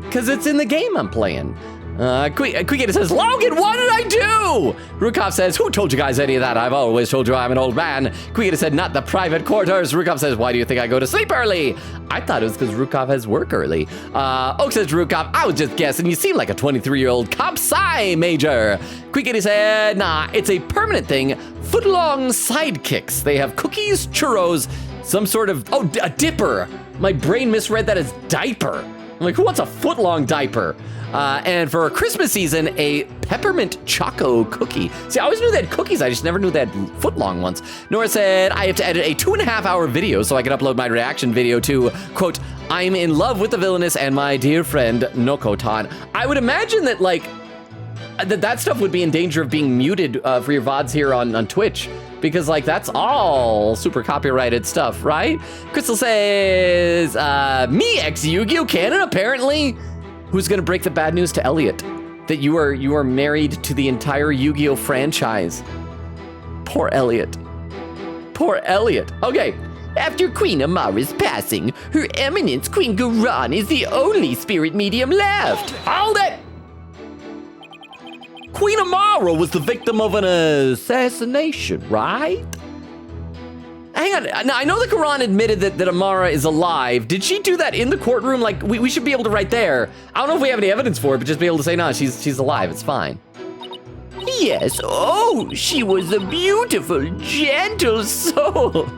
because it's in the game I'm playing. Quickita says, Logan, what did I do? Rukov says, who told you guys any of that? I've always told you I'm an old man. Quickita said, not the private quarters. Rukov says, why do you think I go to sleep early? I thought it was because Rukov has work early. Oak says, Rukov, I was just guessing. You seem like a 23-year-old comp sci major. Quickita said, nah, it's a permanent thing. Footlong sidekicks. They have cookies, churros, some sort of, a dipper. My brain misread that as diaper. I'm like, who wants a foot-long diaper? And for Christmas season, a peppermint choco cookie. See, I always knew they had cookies. I just never knew they had foot-long ones. Nora said, I have to edit a 2.5-hour video so I can upload my reaction video to, quote, I'm in love with the villainess and my dear friend, Nokotan. I would imagine that, like, that stuff would be in danger of being muted for your VODs here on Twitch. Because, like, that's all super copyrighted stuff, right? Crystal says, me, ex-Yu-Gi-Oh! Canon, apparently. Who's gonna break the bad news to Elliot? That you are married to the entire Yu-Gi-Oh! Franchise. Poor Elliot. Poor Elliot. Okay. After Queen Amara's passing, Her Eminence Queen Garan is the only spirit medium left. Hold it! Queen Amara was the victim of an assassination, right? Hang on, now I know that Karan admitted that Amara is alive. Did she do that in the courtroom? Like, we should be able to write there. I don't know if we have any evidence for it, but just be able to say, no, she's alive, it's fine. Yes, oh, she was a beautiful, gentle soul.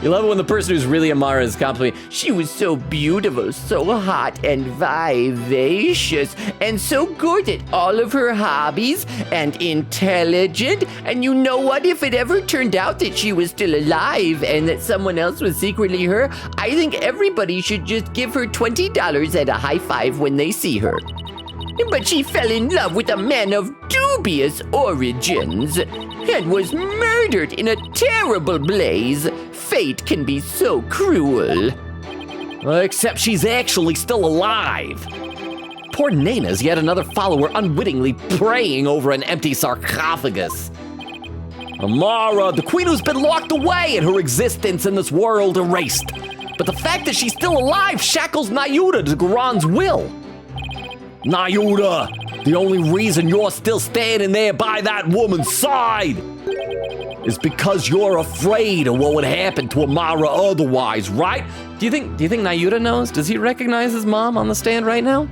You love it when the person who's really Amara is complimenting. She was so beautiful, so hot and vivacious, and so good at all of her hobbies, and intelligent. And you know what? If it ever turned out that she was still alive and that someone else was secretly her, I think everybody should just give her $20 and a high five when they see her. But she fell in love with a man of dubious origins and was murdered in a terrible blaze. Fate can be so cruel. Except she's actually still alive. Poor Nana's yet another follower unwittingly praying over an empty sarcophagus. Amara, the queen who's been locked away and her existence in this world erased. But the fact that she's still alive shackles Nayuta to Garan's will. Nayuta, the only reason you're still standing there by that woman's side is because you're afraid of what would happen to Amara otherwise, right? Do you think Nayuta knows? Does he recognize his mom on the stand right now?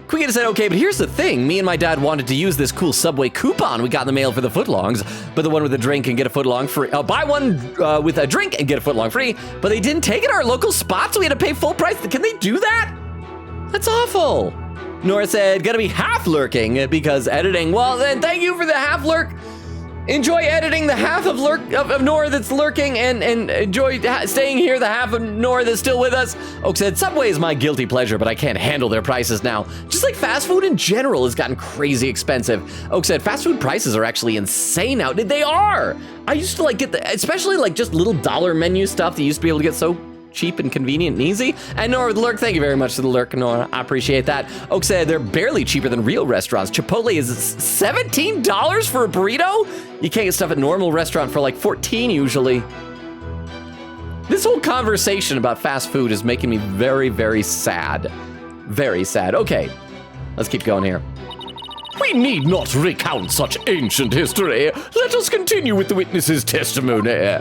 Quickita said, okay, but here's the thing. Me and my dad wanted to use this cool Subway coupon we got in the mail for the footlongs, but the one with a drink and get a footlong free. Buy one with a drink and get a footlong free, but they didn't take it at our local spot, so we had to pay full price. Can they do that? That's awful. Nora said, gotta be half lurking because editing. Well, then thank you for the half lurk. Enjoy editing the half of Nora that's lurking and enjoy staying here, the half of Nora that's still with us. Oak said, Subway is my guilty pleasure, but I can't handle their prices now. Just like fast food in general has gotten crazy expensive. Oak said, fast food prices are actually insane now. They are. I used to like get especially like just little dollar menu stuff that used to be able to get so cheap and convenient and easy. And Nora with the lurk, thank you very much for the lurk, Nora. I appreciate that. Oak said they're barely cheaper than real restaurants. Chipotle is $17 for a burrito? You can't get stuff at normal restaurant for like $14 usually. This whole conversation about fast food is making me very, very sad. Very sad. Okay, let's keep going here. We need not recount such ancient history. Let us continue with the witness's testimony.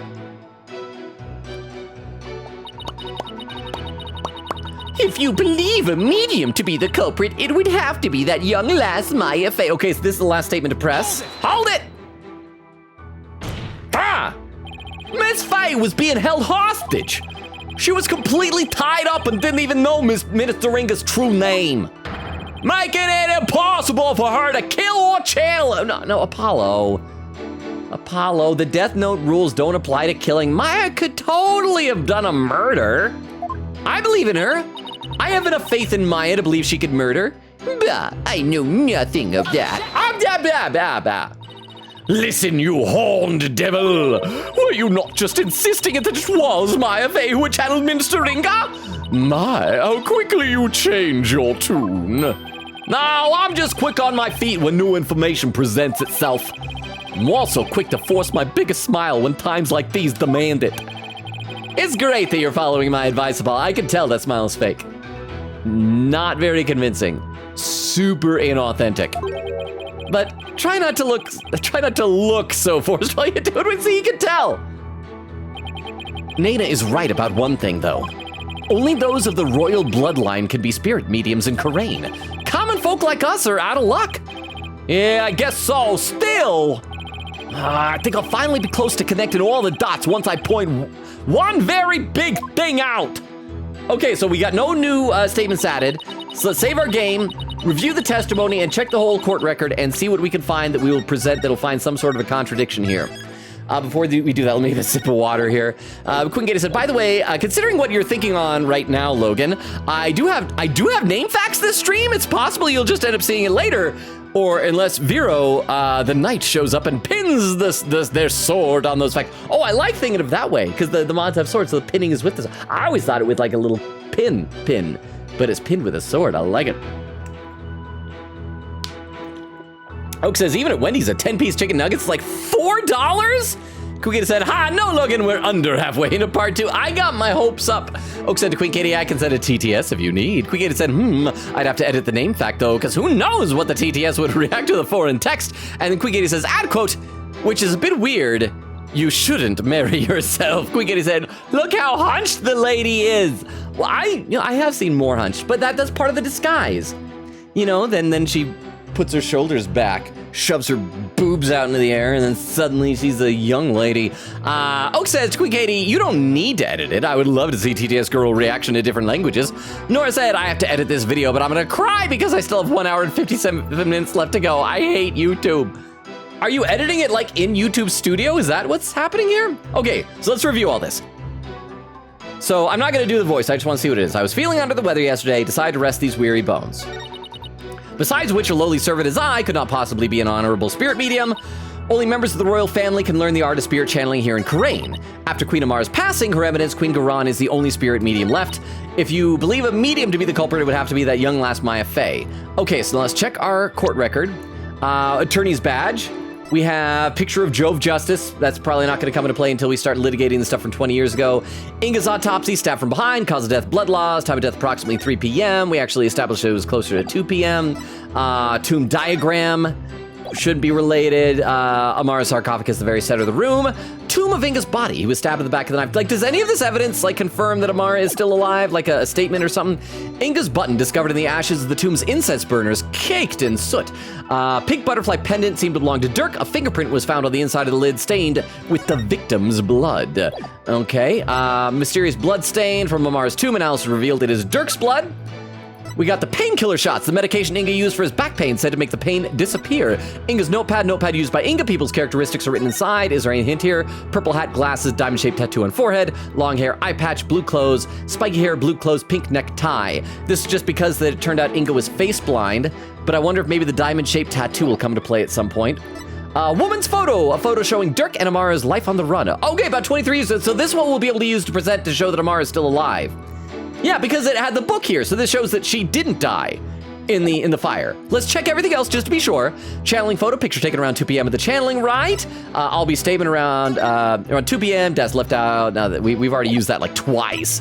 If you believe a medium to be the culprit, it would have to be that young lass Maya Faye. Okay, so this is the last statement to press. Hold it! MIA was being held hostage. She was completely tied up and didn't even know Minister Ringa's true name. Making it impossible for her to kill or channel. No, Apollo. Apollo, the Death Note rules don't apply to killing. Maya could totally have done a murder. I believe in her. I have enough faith in Maya to believe she could murder. Bah, I know nothing of that. Listen, you horned devil! Were you not just insisting that it was Maya Fey who had channeled Minister Ringa? My, how quickly you change your tune. Now, I'm just quick on my feet when new information presents itself. I'm also quick to force my biggest smile when times like these demand it. It's great that you're following my advice, Paul. I can tell that smile is fake. Not very convincing. Super inauthentic. But try not to look so forced while you do it, so you can tell. Nana is right about one thing, though. Only those of the royal bloodline can be spirit mediums in Karain. Common folk like us are out of luck. Yeah, I guess so. Still, I think I'll finally be close to connecting all the dots once I point one very big thing out. Okay, so we got no new statements added. So let's save our game, review the testimony, and check the whole court record and see what we can find that we will present that'll find some sort of a contradiction here. Before we do that, let me get a sip of water here. Queen Gator said, by the way, considering what you're thinking on right now, Logan, I do have name facts this stream. It's possible you'll just end up seeing it later. Or unless Vero, the knight, shows up and pins their sword on those facts. Oh, I like thinking of it that way, because the mods have swords, so the pinning is with this. I always thought it with like a little pin, but it's pinned with a sword. I like it. Oak says, even at Wendy's, a 10-piece chicken nugget's like $4? Queen said, ha, no, Logan, we're under halfway into part 2. I got my hopes up. Oak said to Queen Katie, I can send a TTS if you need. Queen Katie said, I'd have to edit the name fact, though, because who knows what the TTS would react to the foreign text. And then Queen Katie says, add quote, which is a bit weird. You shouldn't marry yourself. Queen Katie said, look how hunched the lady is. Well, I have seen more hunched, but that's part of the disguise. You know, then she puts her shoulders back, shoves her boobs out into the air, and then suddenly she's a young lady. Oak says, Queen Katie, you don't need to edit it. I would love to see TTS Girl reaction to different languages. Nora said, I have to edit this video, but I'm gonna cry because I still have 1 hour and 57 minutes left to go. I hate YouTube. Are you editing it like in YouTube Studio? Is that what's happening here? Okay, so let's review all this. So I'm not gonna do the voice, I just wanna see what it is. I was feeling under the weather yesterday, decided to rest these weary bones. Besides which, a lowly servant as I could not possibly be an honorable spirit medium. Only members of the royal family can learn the art of spirit channeling here in Karain. After Queen Amar's passing, Her Eminence Queen Garan is the only spirit medium left. If you believe a medium to be the culprit, it would have to be that young lass Maya Fey. Okay, so let's check our court record. Attorney's badge. We have picture of Jove Justice. That's probably not going to come into play until we start litigating the stuff from 20 years ago. Inga's autopsy, stabbed from behind, cause of death, blood loss, time of death approximately 3 p.m. We actually established it was closer to 2 p.m. Tomb diagram shouldn't be related. Amara's sarcophagus, the very center of the room. Tomb of Inga's body. He was stabbed in the back of the knife. Like, does any of this evidence like confirm that Amara is still alive? Like a statement or something? Inga's button discovered in the ashes of the tomb's incense burners, caked in soot. Pink butterfly pendant seemed to belong to Dirk. A fingerprint was found on the inside of the lid, stained with the victim's blood. Okay. Mysterious blood stain from Amara's tomb analysis revealed it is Dirk's blood. We got the painkiller shots, the medication Inga used for his back pain, said to make the pain disappear. Inga's notepad used by Inga. People's characteristics are written inside. Is there any hint here? Purple hat, glasses, diamond-shaped tattoo on forehead, long hair, eye patch, blue clothes, spiky hair, blue clothes, pink necktie. This is just because that it turned out Inga was face blind, but I wonder if maybe the diamond-shaped tattoo will come into play at some point. Woman's photo, a photo showing Dirk and Amara's life on the run. Okay, about 23 years, so this one we'll be able to use to present to show that Amara is still alive. Yeah, because it had the book here, so this shows that she didn't die in the fire. Let's check everything else just to be sure. Channeling photo, picture taken around 2 p.m. at the channeling rite. I'll be statement around 2 p.m. Death left out. Now that we've already used that like twice.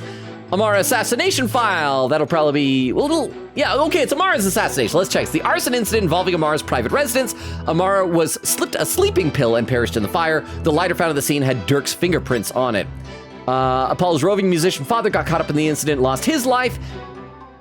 Amara assassination file. That'll probably be a little. Yeah, okay, it's Amara's assassination. Let's check. It's the arson incident involving Amara's private residence. Amara was slipped a sleeping pill and perished in the fire. The lighter found at the scene had Dirk's fingerprints on it. Apollo's roving musician father got caught up in the incident, lost his life.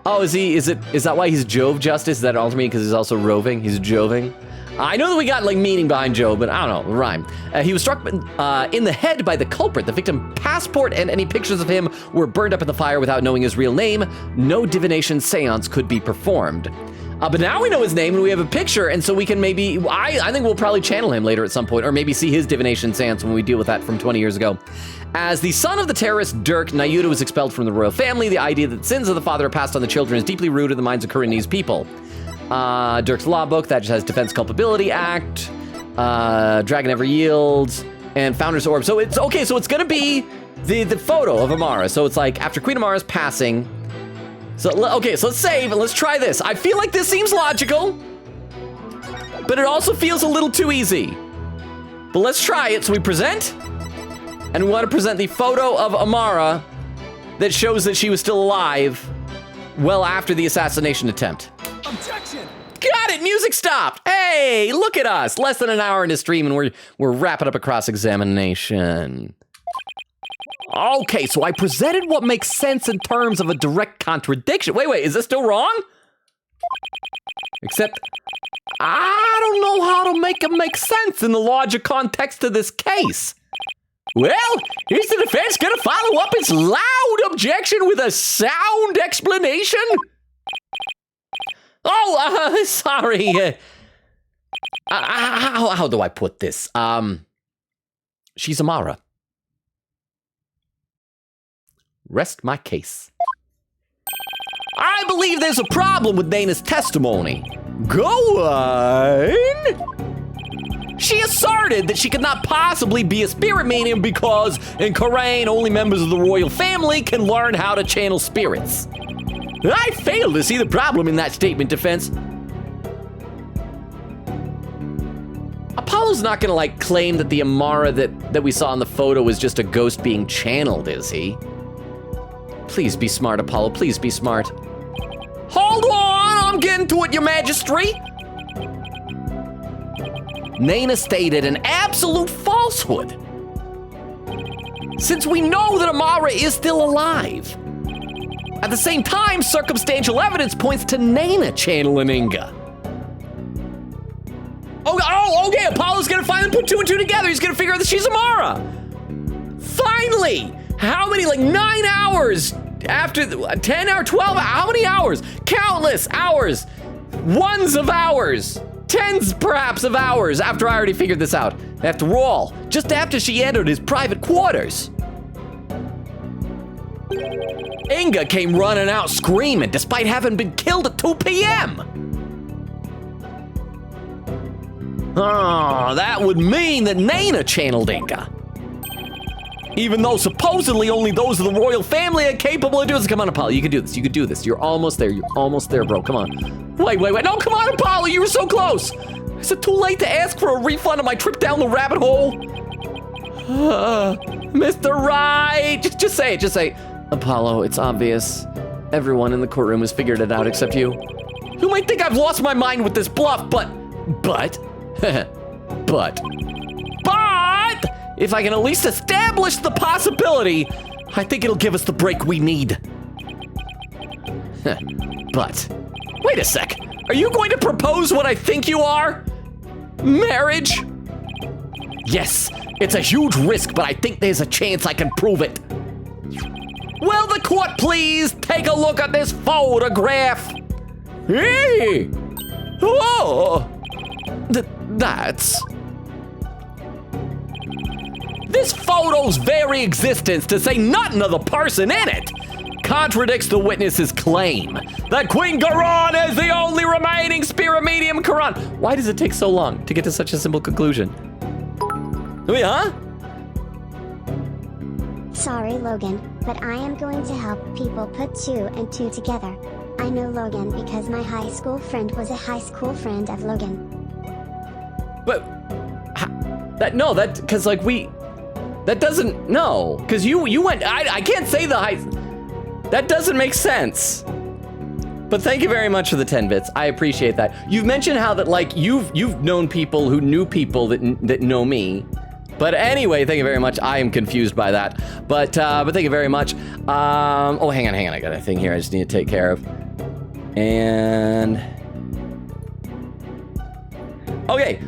Oh, is that why he's Jove Justice? Is that alternate because he's also roving? He's joving. I know that we got like meaning behind Joe, but I don't know, rhyme. He was struck in the head by the culprit. The victim's passport and any pictures of him were burned up in the fire without knowing his real name. No divination seance could be performed. But now we know his name and we have a picture, and so we can maybe, I think we'll probably channel him later at some point, or maybe see his divination seance when we deal with that from 20 years ago. As the son of the terrorist Dirk, Nayuda was expelled from the royal family. The idea that sins of the father are passed on the children is deeply rooted in the minds of Kuranese people. Dirk's law book, that just has Defense Culpability Act, Dragon Never Yields, and Founder's Orb. So it's, okay, so it's gonna be the photo of Amara. So it's like, after Queen Amara's passing, so, okay, so let's save and let's try this. I feel like this seems logical, but it also feels a little too easy. But let's try it. So we present, and we want to present the photo of Amara that shows that she was still alive well after the assassination attempt. Objection! Got it, music stopped. Hey, look at us. Less than an hour into stream and we're wrapping up a cross-examination. Okay, so I presented what makes sense in terms of a direct contradiction. Wait, is this still wrong? Except, I don't know how to make it make sense in the larger context of this case. Well, is the defense gonna follow up its loud objection with a sound explanation? Oh, sorry. How do I put this? She's Amara. Rest my case. I believe there's a problem with Dana's testimony. Go on. She asserted that she could not possibly be a spirit medium because in Korean, only members of the royal family can learn how to channel spirits. I fail to see the problem in that statement, defense. Apollo's not gonna like claim that the Amara that we saw in the photo was just a ghost being channeled, is he? Please be smart, Apollo, please be smart. Hold on, I'm getting to it, your majesty. Nana stated an absolute falsehood. Since we know that Amara is still alive. At the same time, circumstantial evidence points to Nana channeling Inga. Oh, okay, Apollo's gonna finally put two and two together. He's gonna figure out that she's Amara. Finally! How many, like 9 hours after, 10 hours, 12, how many hours? Countless hours, ones of hours, tens perhaps of hours after I already figured this out. After all, just after she entered his private quarters. Inga came running out screaming despite having been killed at 2 p.m. Oh, that would mean that Nana channeled Inga. Even though supposedly only those of the royal family are capable of doing this. Come on, Apollo, you can do this, you can do this. You're almost there, bro, come on. Wait, no, come on, Apollo, you were so close. Is it too late to ask for a refund of my trip down the rabbit hole? Mr. Right, just say it, Apollo, it's obvious. Everyone in the courtroom has figured it out except you. You might think I've lost my mind with this bluff, but, if I can at least establish the possibility, I think it'll give us the break we need. But, wait a sec. Are you going to propose what I think you are? Marriage? Yes, it's a huge risk, but I think there's a chance I can prove it. Will the court please take a look at this photograph? Hey! Oh! That's... This photo's very existence, to say nothing of the person in it, contradicts the witness's claim that Queen Garon is the only remaining spirit medium Quran. Why does it take so long to get to such a simple conclusion? Wait, huh? Sorry, Logan, but I am going to help people put 2 and 2 together. I know Logan because my high school friend was a high school friend of Logan. But, because like that doesn't, no, because you went, I can't say the high, that doesn't make sense. But thank you very much for the 10 bits. I appreciate that. You've mentioned how that like you've known people who knew people that know me. But anyway, thank you very much. I am confused by that. But thank you very much. Oh, hang on. I got a thing here I just need to take care of. And Okay,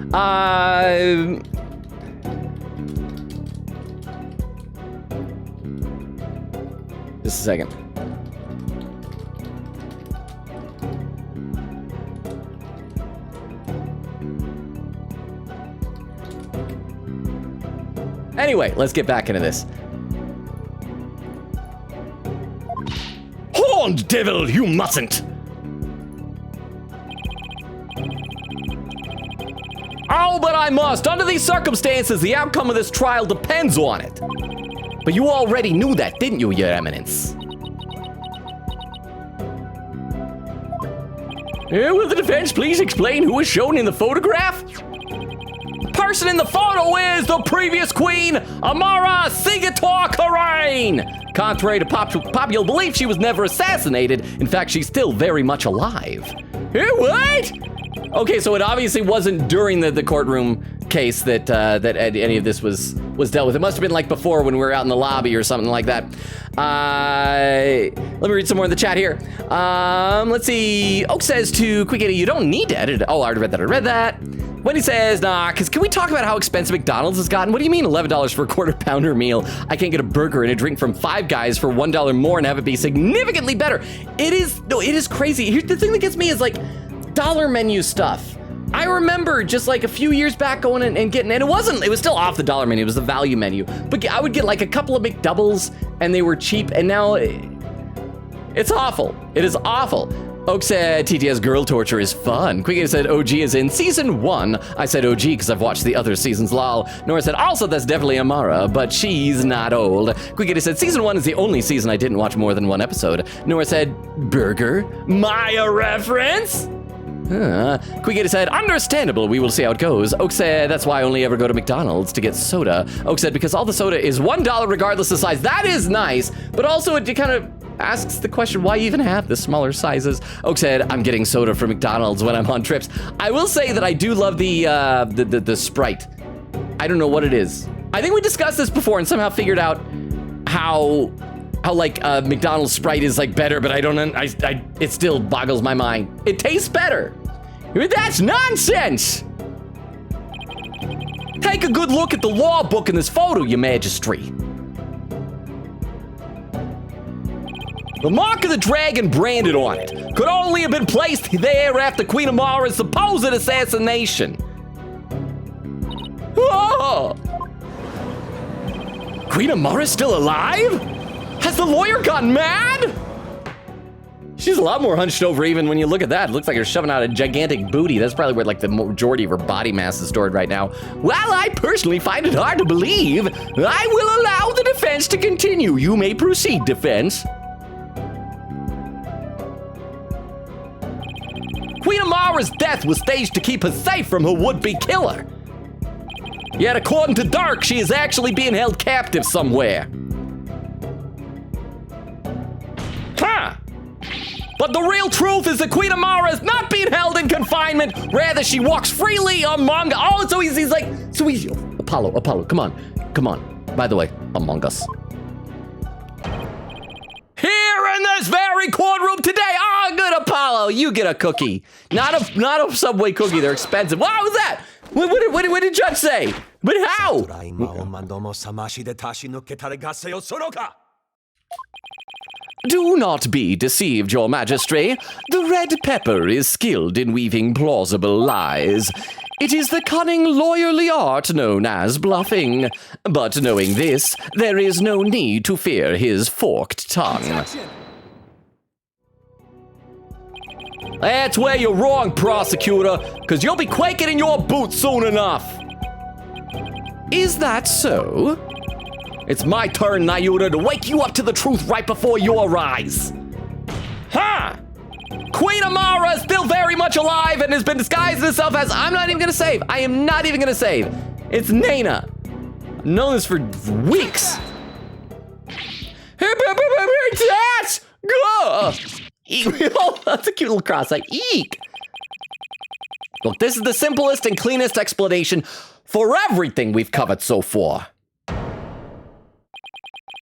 just a second. Anyway, let's get back into this. Horned devil, you mustn't! Oh, but I must! Under these circumstances, the outcome of this trial depends on it. But you already knew that, didn't you, Your Eminence? Will the defense please explain who is shown in the photograph? The person in the photo is the previous queen, Amara Sigator Karain! Contrary to popular belief, she was never assassinated. In fact, she's still very much alive. What? Okay, so it obviously wasn't during the courtroom case that that any of this was dealt with. It must have been like before when we were out in the lobby or something like that. Let me read some more in the chat here. Let's see. Oak says to Quickity, you don't need to edit it. Oh, I already read that. Wendy says, nah, because can we talk about how expensive McDonald's has gotten? What do you mean $11 for a quarter pounder meal? I can't get a burger and a drink from Five Guys for $1 more and have it be significantly better. It is crazy. Here's the thing that gets me is like dollar menu stuff. I remember just like a few years back going and getting, and it was still off the dollar menu, it was the value menu. But I would get like a couple of McDoubles and they were cheap, and now it's awful. It is awful. Oak said TTS girl torture is fun. Quickie said OG is in season 1. I said OG because I've watched the other seasons, lol. Nora said also that's definitely Amara, but she's not old. Quickie said season 1 is the only season I didn't watch more than one episode. Nora said burger? Maya reference? Quickie said, understandable, we will see how it goes. Oak said, that's why I only ever go to McDonald's to get soda. Oak said, because all the soda is $1 regardless of size. That is nice, but also it kind of asks the question, why even have the smaller sizes? Oak said, I'm getting soda from McDonald's when I'm on trips. I will say that I do love the Sprite. I don't know what it is. I think we discussed this before and somehow figured out how like McDonald's Sprite is like better, but it still boggles my mind. It tastes better. That's nonsense. Take a good look at the law book in this photo, Your Majesty. The mark of the dragon branded on it could only have been placed there after Queen Amara's supposed assassination. Oh! Queen Amara's still alive? Has the lawyer gone mad? She's a lot more hunched over even when you look at that. It looks like you're shoving out a gigantic booty. That's probably where like the majority of her body mass is stored right now. Well, I personally find it hard to believe. I will allow the defense to continue. You may proceed, defense. Queen Amara's death was staged to keep her safe from her would-be killer. Yet according to Dark, she is actually being held captive somewhere. Huh! But the real truth is that Queen Amara is not being held in confinement. Rather, she walks freely among... Oh, so he's like... So he's... Apollo, come on. By the way, Among Us. Here in this very courtroom today, oh, good Apollo, you get a cookie. Not a Subway cookie, they're expensive. What was that? What did Judge say? But how? Do not be deceived, Your Majesty. The red pepper is skilled in weaving plausible lies. It is the cunning, lawyerly art known as bluffing. But knowing this, there is no need to fear his forked tongue. That's where you're wrong, prosecutor, because you'll be quaking in your boots soon enough. Is that so? It's my turn, Nyuta, to wake you up to the truth right before your eyes. Huh? Queen Amara is still very much alive and has been disguising herself as... I'm not even gonna save. I am not even gonna save. It's Nana. I've known this for weeks. That's a cute little cross. Like, eek. Look, this is the simplest and cleanest explanation for everything we've covered so far.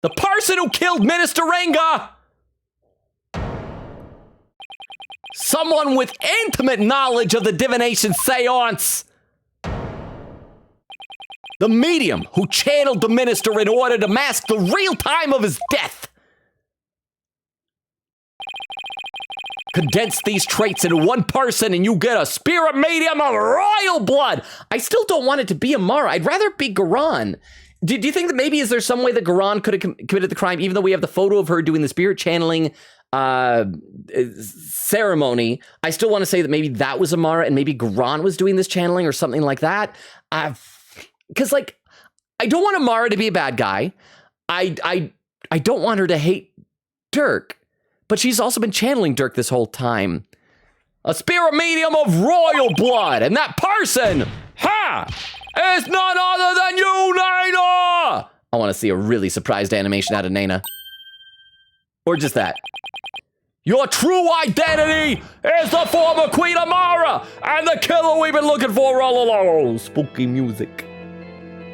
The person who killed Minister Renga! Someone with intimate knowledge of the divination seance! The medium who channeled the minister in order to mask the real time of his death. Condense these traits into one person and you get a spirit medium of royal blood. I still don't want it to be Amara. I'd rather it be Garan. Do you think that maybe is there some way that Garan could have committed the crime, even though we have the photo of her doing the spirit channeling ceremony? I still want to say that maybe that was Amara and maybe Garan was doing this channeling or something like that. Because, like, I don't want Amara to be a bad guy. I don't want her to hate Dirk. But she's also been channeling Dirk this whole time. A spirit medium of royal blood. And that person, is none other than you, Naina! I want to see a really surprised animation out of Naina. Or just that. Your true identity is the former Queen Amara and the killer we've been looking for all along. Spooky music.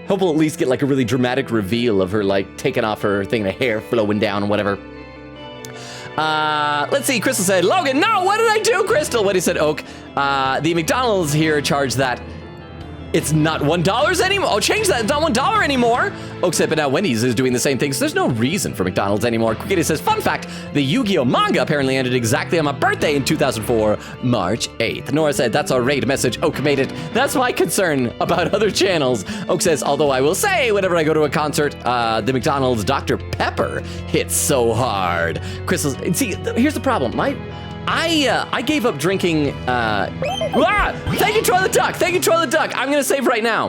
Hope we'll at least get like a really dramatic reveal of her like taking off her thing, the hair flowing down and whatever. Let's see, Crystal said, Logan, no, what did I do, Crystal? What he said, Oak. The McDonald's here charged that it's not $1 anymore. Oh, change that, it's not $1 anymore. Oak said, but now Wendy's is doing the same thing, so there's no reason for McDonald's anymore. Quickity says, fun fact, the Yu-Gi-Oh manga apparently ended exactly on my birthday in 2004, March 8th. Nora said, that's our raid message. Oak made it. That's my concern about other channels. Oak says, although I will say, whenever I go to a concert, the McDonald's Dr. Pepper hits so hard. Crystal, see, here's the problem. I gave up drinking, thank you, Toilet Duck. Thank you, Toilet Duck. I'm gonna save right now.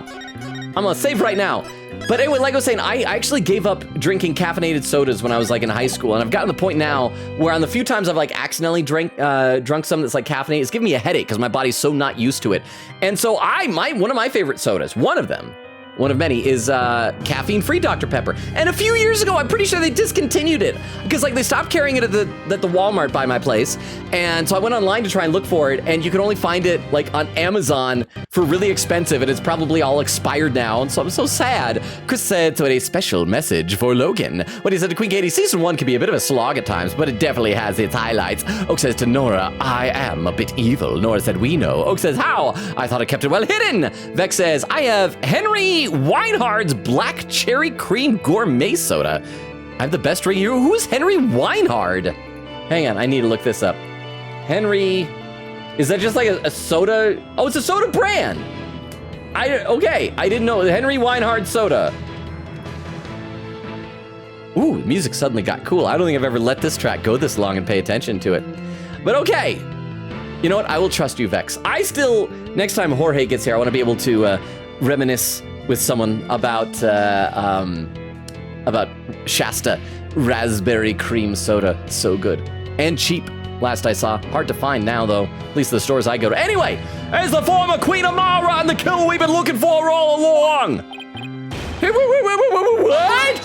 But anyway, like I was saying, I actually gave up drinking caffeinated sodas when I was like in high school, and I've gotten to the point now where on the few times I've like accidentally drunk something that's like caffeinated, it's giving me a headache because my body's so not used to it. And so one of my favorite sodas, one of many, is caffeine-free Dr. Pepper. And a few years ago, I'm pretty sure they discontinued it because like they stopped carrying it at the Walmart by my place. And so I went online to try and look for it, and you can only find it like on Amazon for really expensive, and it's probably all expired now. And so I'm so sad. Chris said, so a special message for Logan. What he said to Queen Katie, season 1 can be a bit of a slog at times, but it definitely has its highlights. Oak says to Nora, I am a bit evil. Nora said, we know. Oak says, how? I thought I kept it well hidden. Vex says, I have Henry Weinhard's Black Cherry Cream Gourmet Soda. I have the best drink here. Who is Henry Weinhard? Hang on, I need to look this up. Henry, is that just like a soda? Oh, it's a soda brand. Okay, I didn't know. Henry Weinhard soda. Ooh, music suddenly got cool. I don't think I've ever let this track go this long and pay attention to it. But okay. You know what? I will trust you, Vex. Next time Jorge gets here, I want to be able to reminisce with someone about Shasta raspberry cream soda. So good. And cheap, last I saw. Hard to find now, though. At least the stores I go to. Anyway, as the former Queen Amara and the kill we've been looking for all along. What?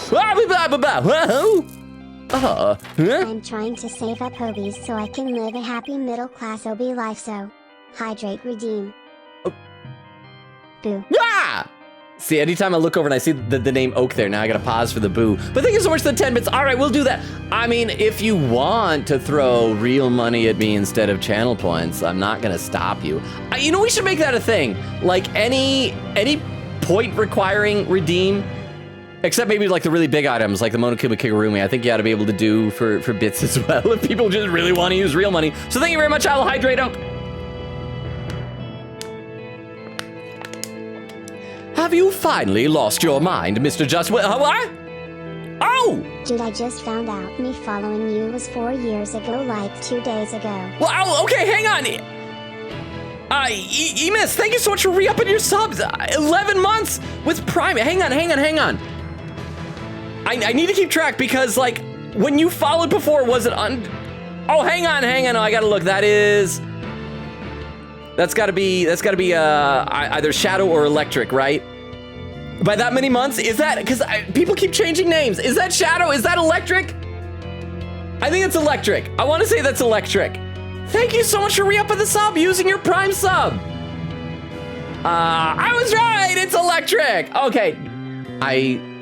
I'm trying to save up Obies so I can live a happy middle-class Obi life, so hydrate, redeem. Boo. Ah! See, anytime I look over and I see the name Oak there, now I gotta pause for the boo. But thank you so much for the 10 bits. All right, we'll do that. I mean, if you want to throw real money at me instead of channel points, I'm not gonna stop you. You know, we should make that a thing. Like any point requiring redeem, except maybe like the really big items, like the Monokuma Kigurumi, I think you ought to be able to do for bits as well if people just really want to use real money. So thank you very much, I will hydrate Oak. Have you finally lost your mind, Mr. Just... What? Oh! Dude, I just found out me following you was 4 years ago, like 2 days ago. Well, oh, okay, hang on. Emis, thank you so much for re-upping your subs. 11 months with Prime. Hang on. I need to keep track because, like, when you followed before, was it on... Oh, hang on. Oh, I gotta look. That's gotta be either Shadow or Electric, right? By that many months? Is that, because people keep changing names. Is that Shadow? Is that Electric? I think it's Electric. I want to say that's Electric. Thank you so much for re-upping the sub using your Prime sub. I was right, it's Electric. Okay,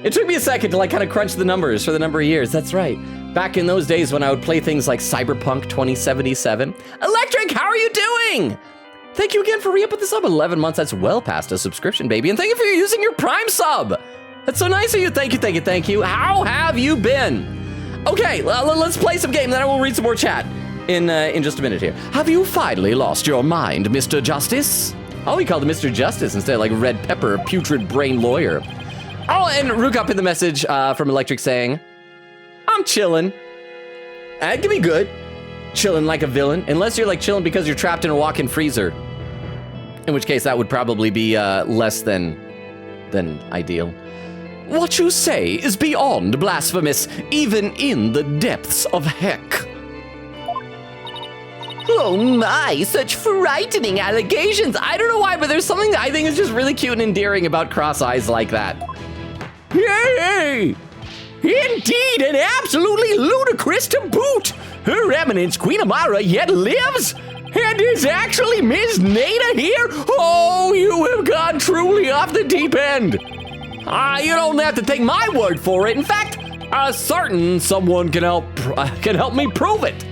it took me a second to like kind of crunch the numbers for the number of years. That's right. Back in those days when I would play things like Cyberpunk 2077. Electric, how are you doing? Thank you again for re-up with the sub. 11 months, that's well past a subscription, baby. And thank you for using your Prime sub. That's so nice of you. Thank you, thank you, thank you. How have you been? Okay, let's play some game, then I will read some more chat in just a minute here. Have you finally lost your mind, Mr. Justice? Oh, he called him Mr. Justice instead of like Red Pepper, putrid brain lawyer. Oh, and Rook up in the message from Electric saying, I'm chilling. That can be good. Chilling like a villain, unless you're like chilling because you're trapped in a walk-in freezer. In which case that would probably be less than ideal. What you say is beyond blasphemous, even in the depths of heck. Oh my, such frightening allegations. I don't know why, but there's something that I think is just really cute and endearing about cross eyes like that. Yay! Indeed, and absolutely ludicrous to boot. Her Eminence Queen Amara yet lives? And is actually Ms. Nada here? Oh, you have gone truly off the deep end. You don't have to take my word for it. In fact, a certain someone can help me prove it.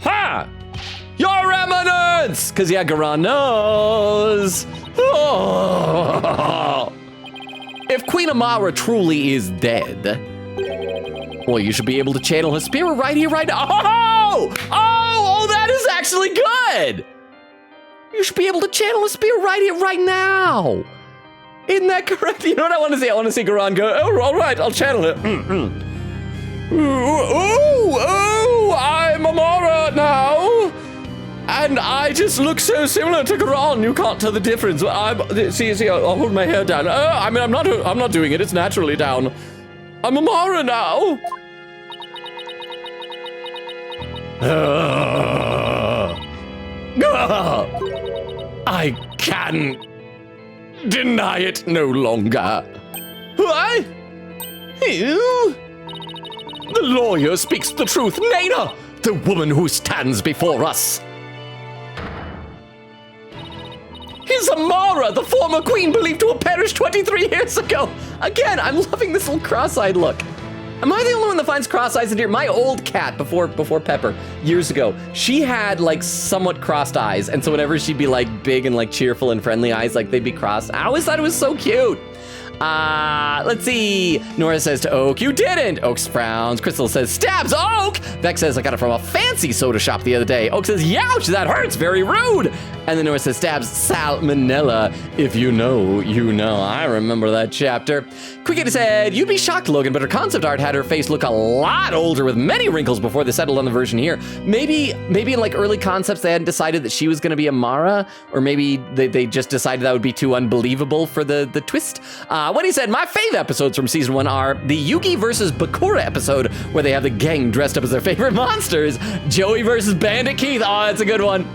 Ha! Your Eminence! Because, yeah, Garan knows. Oh. If Queen Amara truly is dead, well, you should be able to channel her spirit right here, right now. Oh, that is actually good. You should be able to channel a spirit right here, right now. Isn't that correct? You know what I want to see? I want to see Garan go, oh, all right, I'll channel it. Oh, I'm Amara now. And I just look so similar to Garan, you can't tell the difference. See, I'll hold my hair down. I'm not doing it, it's naturally down. I'm Amara now. I can deny it no longer. What? The lawyer speaks the truth. Nada, the woman who stands before us, is Amara, the former queen believed to have perished 23 years ago. Again, I'm loving this little cross-eyed look. Am I the only one that finds cross eyes in here? My old cat, before Pepper, years ago, she had like somewhat crossed eyes, and so whenever she'd be like big and like cheerful and friendly eyes, like they'd be crossed. I always thought it was so cute. Let's see. Nora says to Oak, you didn't. Oak frowns. Crystal says, stabs Oak. Beck says, I got it from a fancy soda shop the other day. Oak says, youch, that hurts, very rude. And then Nora says, stabs salmonella. If you know, you know. I remember that chapter. Quickity said, you'd be shocked, Logan, but her concept art had her face look a lot older with many wrinkles before they settled on the version here. Maybe in like early concepts, they hadn't decided that she was going to be Amara, or maybe they just decided that would be too unbelievable for the twist. What he said, my fave episodes from season 1 are the Yugi versus Bakura episode, where they have the gang dressed up as their favorite monsters, Joey versus Bandit Keith, oh, that's a good one,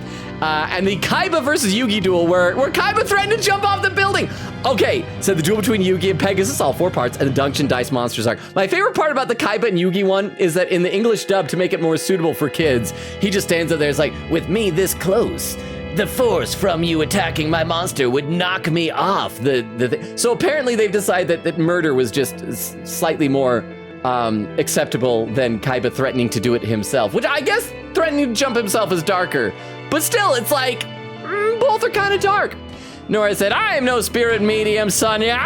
and the Kaiba versus Yugi duel, where Kaiba threatened to jump off the building. Okay, so the duel between Yugi and Pegasus, all 4 parts, and the Dungeon Dice Monsters arc. My favorite part about the Kaiba and Yugi one is that in the English dub, to make it more suitable for kids, he just stands up there, it's like, with me this close, the force from you attacking my monster would knock me off. So apparently they've decided that murder was just slightly more acceptable than Kaiba threatening to do it himself, which I guess threatening to jump himself is darker. But still, it's like, both are kind of dark. Nora said, I am no spirit medium, Sonya.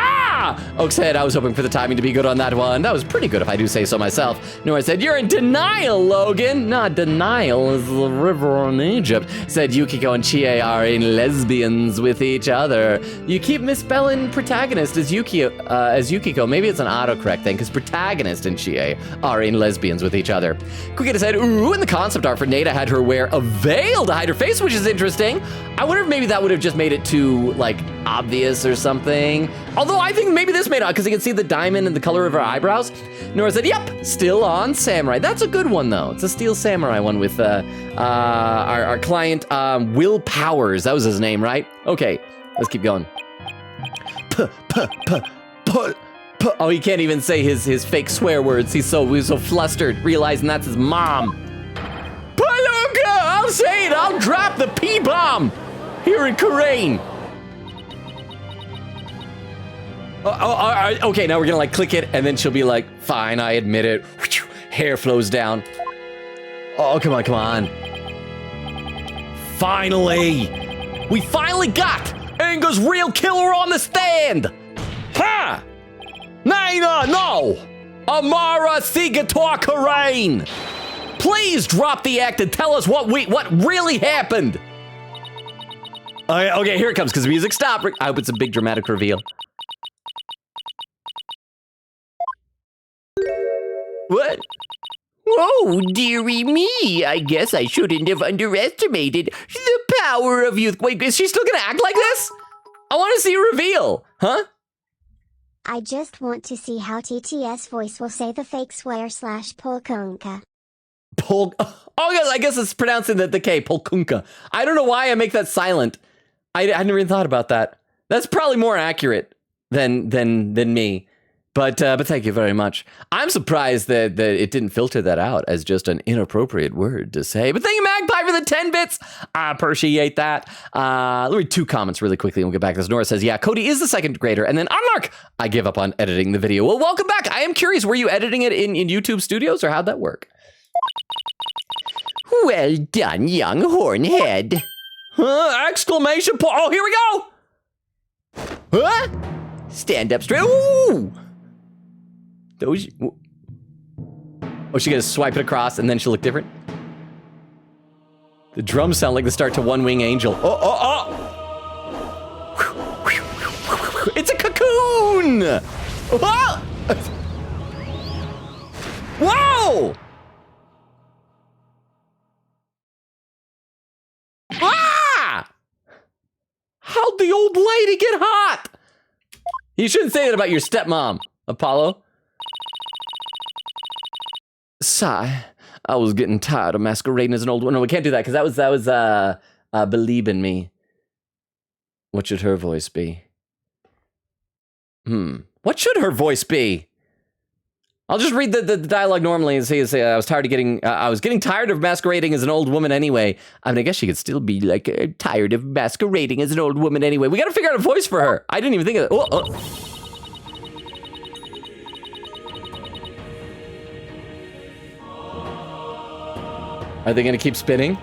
Oak said, I was hoping for the timing to be good on that one. That was pretty good if I do say so myself. Nora said, you're in denial, Logan. Not denial is the river in Egypt. Said Yukiko and Chie are in lesbians with each other. You keep misspelling protagonist as Yukiko. Maybe it's an autocorrect thing, because protagonist and Chie are in lesbians with each other. Quickita said, ooh, and the concept art for Nada had her wear a veil to hide her face, which is interesting. I wonder if maybe that would have just made it too, like, obvious or something. Although I think maybe this made it, because you can see the diamond and the color of her eyebrows. Nora said, yep, still on Samurai. That's a good one, though. It's a Steel Samurai one with our client, Will Powers. That was his name, right? Okay, let's keep going. Oh, he can't even say his fake swear words. He's so flustered, realizing that's his mom. Palooka! I'll say it! I'll drop the P-bomb here in Karain. Okay, now we're gonna like click it, and then she'll be like, fine, I admit it. Hair flows down. Oh, come on. Finally! We finally got Anger's real killer on the stand! Ha! Nina, no! Amara Sigator Karain! Please drop the act and tell us what really happened! Okay, here it comes, because the music stopped. I hope it's a big dramatic reveal. What? Oh, dearie me. I guess I shouldn't have underestimated the power of youth. Wait, is she still gonna act like this? I want to see a reveal. Huh? I just want to see how TTS voice will say the fake swear / polkonka. Oh, yes, I guess it's pronouncing the K, polkunka. I don't know why I make that silent. I never even thought about that. That's probably more accurate than me. But thank you very much. I'm surprised that it didn't filter that out as just an inappropriate word to say. But thank you, Magpie, for the 10 bits. I appreciate that. Let me read 2 comments really quickly and we'll get back to this. Nora says, yeah, Cody is the second grader. And then Unlark, I give up on editing the video. Well, welcome back. I am curious, were you editing it in YouTube Studios or how'd that work? Well done, young hornhead. Exclamation point. Oh, here we go. Huh? Stand up straight. Ooh! Those. Oh, she gonna swipe it across and then she'll look different? The drums sound like the start to One Wing Angel. Oh! It's a cocoon! Oh! Whoa! Ah! How'd the old lady get hot? You shouldn't say that about your stepmom, Apollo. Sigh. I was getting tired of masquerading as an old one. No, we can't do that because that was Believe in Me. What should her voice be? What should her voice be? I'll just read the dialogue normally and say I was getting tired of masquerading as an old woman anyway. I mean, I guess she could still be like tired of masquerading as an old woman anyway. We got to figure out a voice for her. I didn't even think of it. Are they going to keep spinning?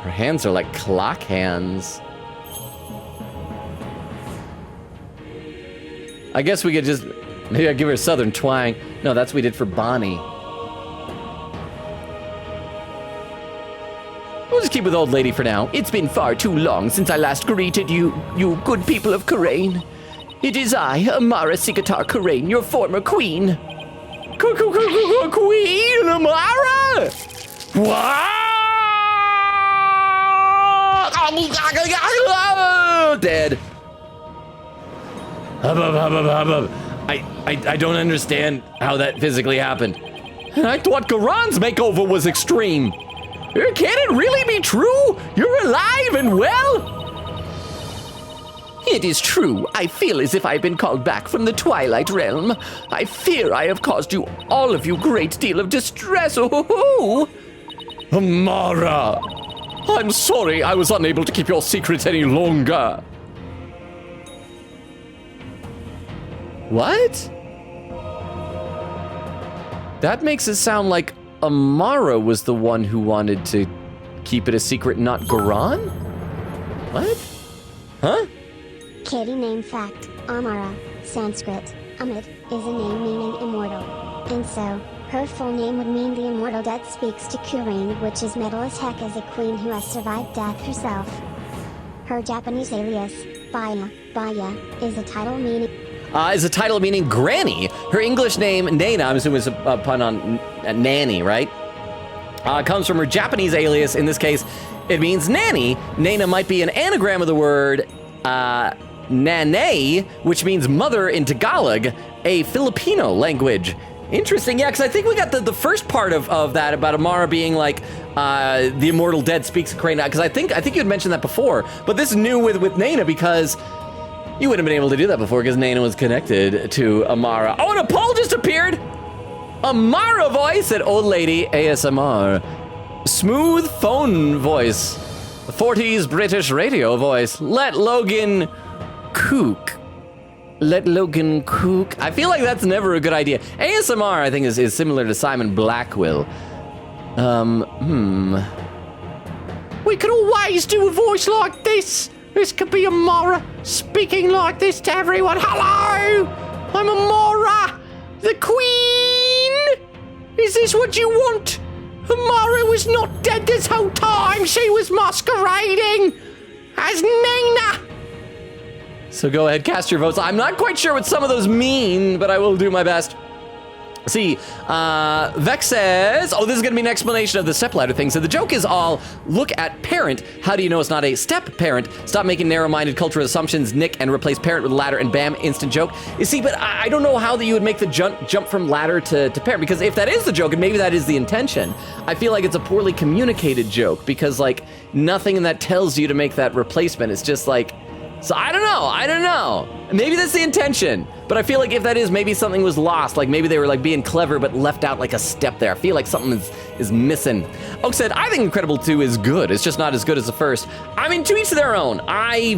Her hands are like clock hands. I guess we could just... Maybe I'd give her a southern twang. No, that's what we did for Bonnie. We'll just keep with old lady for now. It's been far too long since I last greeted you good people of Karain. It is I, Amara Sigatar Karain, your former queen. Queen Amara! What? Dead. I don't understand how that physically happened. I thought Garon's makeover was extreme. Can it really be true? You're alive and well? It is true. I feel as if I've been called back from the Twilight Realm. I fear I have caused you, all of you, great deal of distress. Oh, Amara, I'm sorry I was unable to keep your secret any longer. What? That makes it sound like Amara was the one who wanted to keep it a secret, not Garon? What? Huh? Kitty name fact, Amara, Sanskrit, Amit, is a name meaning immortal. And so, her full name would mean the immortal dead speaks to Kurain, which is metal as heck as a queen who has survived death herself. Her Japanese alias, Baya, is a title meaning Granny. Her English name, Nana, I'm assuming is a pun on nanny, right? Comes from her Japanese alias. In this case, it means nanny. Nana might be an anagram of the word Nane, which means mother in Tagalog, a Filipino language. Interesting, yeah, because I think we got the first part of that about Amara being like the immortal dead speaks of Karain. Because I think you had mentioned that before, but this is new with Nana because you wouldn't have been able to do that before because Nana was connected to Amara. Oh, and a poll just appeared. Amara voice at old lady ASMR. Smooth phone voice. 40s British radio voice. Let Logan kook. I feel like that's never a good idea. ASMR, I think, is similar to Simon Blackwell. we could always do a voice like this. This could be Amara speaking like this to everyone. Hello, I'm Amara, the Queen. Is this what you want? Amara was not dead this whole time. She was masquerading as Nina. So go ahead, cast your votes. I'm not quite sure what some of those mean, but I will do my best. See, Vex says, oh, this is going to be an explanation of the stepladder thing. So the joke is all, look at parent. How do you know it's not a step parent? Stop making narrow-minded cultural assumptions, Nick, and replace parent with ladder, and bam, instant joke. You see, but I don't know how that you would make the jump from ladder to parent, because if that is the joke, and maybe that is the intention, I feel like it's a poorly communicated joke, because, like, nothing in that tells you to make that replacement. It's just like, so I don't know. Maybe that's the intention, but I feel like if that is, maybe something was lost. Like maybe they were like being clever, but left out like a step there. I feel like something is missing. Oak said, I think Incredible 2 is good. It's just not as good as the first. I mean, to each their own. I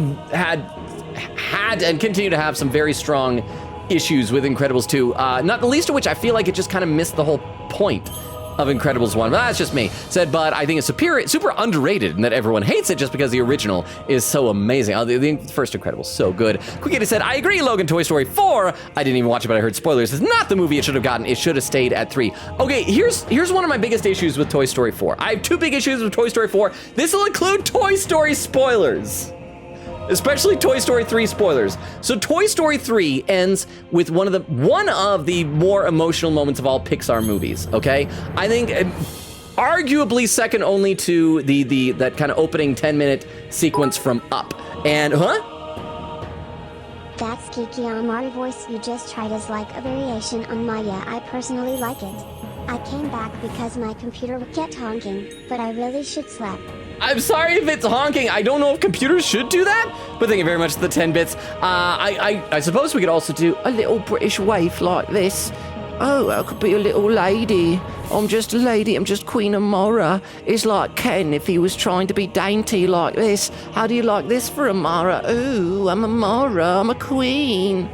had and continue to have some very strong issues with Incredibles 2. Not the least of which I feel like it just kind of missed the whole point of Incredibles 1, but that's just me. Said, but I think it's super underrated and that everyone hates it just because the original is so amazing. The first Incredibles, so good. Quickity said, I agree, Logan, Toy Story 4. I didn't even watch it, but I heard spoilers. It's not the movie it should have gotten. It should have stayed at 3. Okay, here's one of my biggest issues with Toy Story 4. I have 2 big issues with Toy Story 4. This will include Toy Story spoilers. Especially Toy Story 3 spoilers. So Toy Story 3 ends with one of the more emotional moments of all Pixar movies, okay? I think arguably second only to that kind of opening 10-minute sequence from Up. And, That's Kiki Amari voice you just tried is like a variation on Maya. I personally like it. I came back because my computer kept honking, but I really should slap. I'm sorry if it's honking. I don't know if computers should do that, but thank you very much for the 10 bits. I suppose we could also do a little British wave like this. Oh, I could be a little lady. I'm just a lady. I'm just Queen Amara. It's like Ken if he was trying to be dainty like this. How do you like this for Amara? Ooh, I'm Amara. I'm a queen.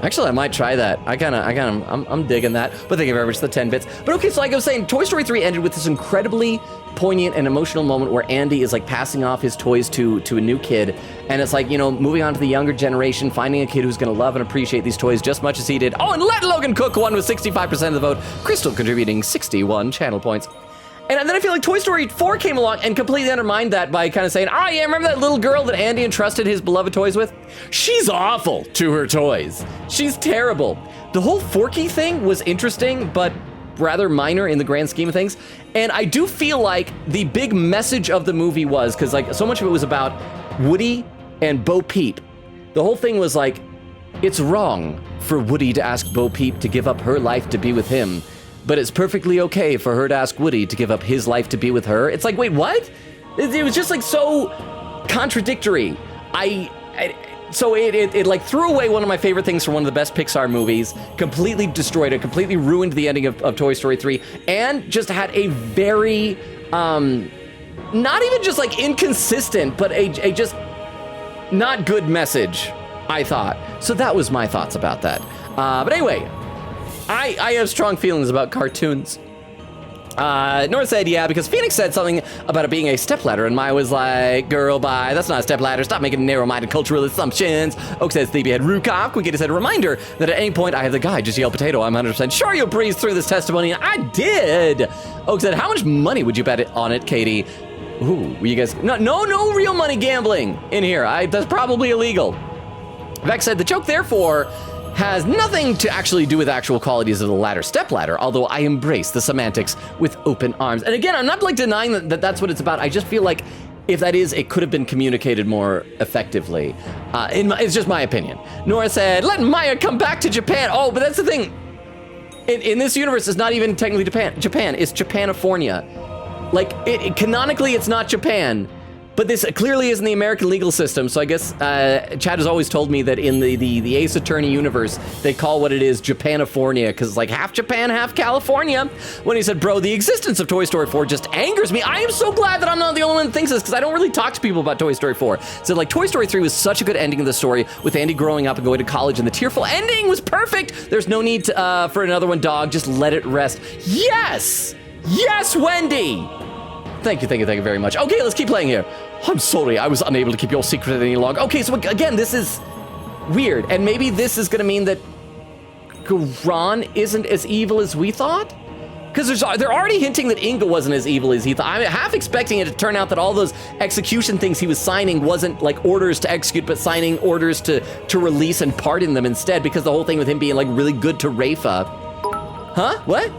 Actually, I might try that. I'm digging that. But thank you very much for the 10 bits. But okay, so like I was saying, Toy Story 3 ended with this incredibly poignant and emotional moment where Andy is like passing off his toys to a new kid. And it's like, you know, moving on to the younger generation, finding a kid who's going to love and appreciate these toys just much as he did. Oh, and Let Logan Cook won with 65% of the vote. Crystal contributing 61 channel points. And then I feel like Toy Story 4 came along and completely undermined that by kind of saying, oh yeah, remember that little girl that Andy entrusted his beloved toys with? She's awful to her toys. She's terrible. The whole Forky thing was interesting, but rather minor in the grand scheme of things. And I do feel like the big message of the movie was, because like so much of it was about Woody and Bo Peep. The whole thing was like, it's wrong for Woody to ask Bo Peep to give up her life to be with him, but it's perfectly okay for her to ask Woody to give up his life to be with her. It's like, wait, what? It was just like so contradictory. So it like threw away one of my favorite things from one of the best Pixar movies, completely destroyed it, completely ruined the ending of Toy Story 3, and just had a very, not even just like inconsistent, but a just not good message, I thought. So that was my thoughts about that. But anyway, I have strong feelings about cartoons. Nora said, yeah, because Phoenix said something about it being a stepladder, and Maya was like, girl, bye, that's not a stepladder, stop making narrow-minded cultural assumptions. Oak says, Sleepyhead Rukov. Quickity said, reminder that at any point I have the guy, just yell potato, I'm 100% sure you'll breeze through this testimony, and I did. Oak said, how much money would you bet on it, Katie? Ooh, you guys, no real money gambling in here. That's probably illegal. Vex said, the joke, therefore, has nothing to actually do with actual qualities of the ladder stepladder, although I embrace the semantics with open arms. And again, I'm not like denying that that's what it's about. I just feel like if that is, it could have been communicated more effectively. It's just my opinion. Nora said, let Maya come back to Japan. Oh, but that's the thing. In this universe, it's not even technically Japan. It's Japanifornia. Like, canonically, it's not Japan. But this clearly isn't the American legal system, so I guess Chad has always told me that in the Ace Attorney universe, they call what it is Japanifornia, because it's like half Japan, half California. When he said, bro, the existence of Toy Story 4 just angers me. I am so glad that I'm not the only one that thinks this, because I don't really talk to people about Toy Story 4. So like, Toy Story 3 was such a good ending of the story, with Andy growing up and going to college, and the tearful ending was perfect. There's no need for another one, dog. Just let it rest. Yes! Yes, Wendy! Thank you very much. Okay, let's keep playing here. I'm sorry, I was unable to keep your secret any longer. Okay, so again, this is weird, and maybe this is gonna mean that Garan isn't as evil as we thought? Because they're already hinting that Inga wasn't as evil as he thought. I'm half expecting it to turn out that all those execution things he was signing wasn't like orders to execute, but signing orders to release and pardon them instead, because the whole thing with him being like really good to Rafa. Huh? What?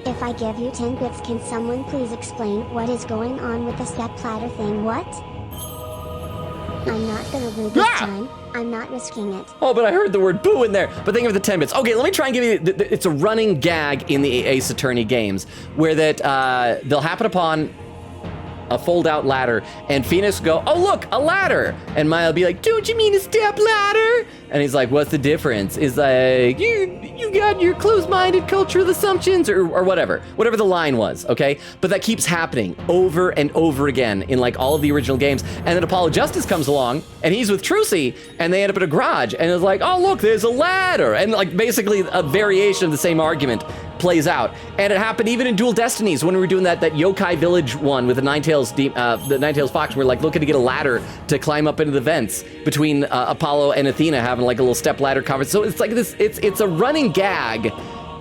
If I give you 10 bits, can someone please explain what is going on with the stepladder thing? What? I'm not gonna boo this time. I'm not risking it. Oh, but I heard the word boo in there. But think of the 10 bits. Okay, let me try and give you, it's a running gag in the Ace Attorney games where that they'll happen upon a fold-out ladder, and Phoenix will go, oh, look, a ladder. And Maya will be like, don't you mean a step ladder? And he's like, what's the difference? Is like, you got your closed-minded cultural assumptions, or whatever the line was, okay? But that keeps happening over and over again in like all of the original games. And then Apollo Justice comes along, and he's with Trucy, and they end up in a garage, and it's like, oh, look, there's a ladder. And like basically a variation of the same argument plays out. And it happened even in Dual Destinies when we were doing that Yokai Village one with the Ninetales Fox. We're like looking to get a ladder to climb up into the vents between Apollo and Athena, having like a little step ladder conference. So it's like this, it's a running gag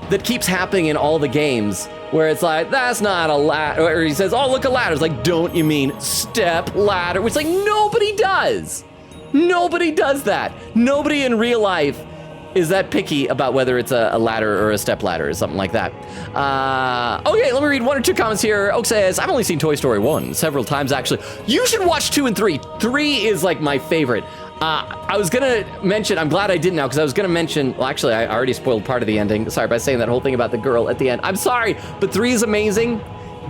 that keeps happening in all the games where it's like, that's not a ladder. Or he says, oh, look, a ladder. It's like, don't you mean step ladder? Which like nobody does. Nobody does that. Nobody in real life is that picky about whether it's a ladder or a step ladder or something like that. Okay, let me read one or two comments here. Oak says, I've only seen Toy Story 1 several times, actually. You should watch 2 and 3. 3 is like my favorite. I was gonna mention, I'm glad I didn't now, because I was gonna mention, well, actually, I already spoiled part of the ending. Sorry, by saying that whole thing about the girl at the end. I'm sorry, but 3 is amazing.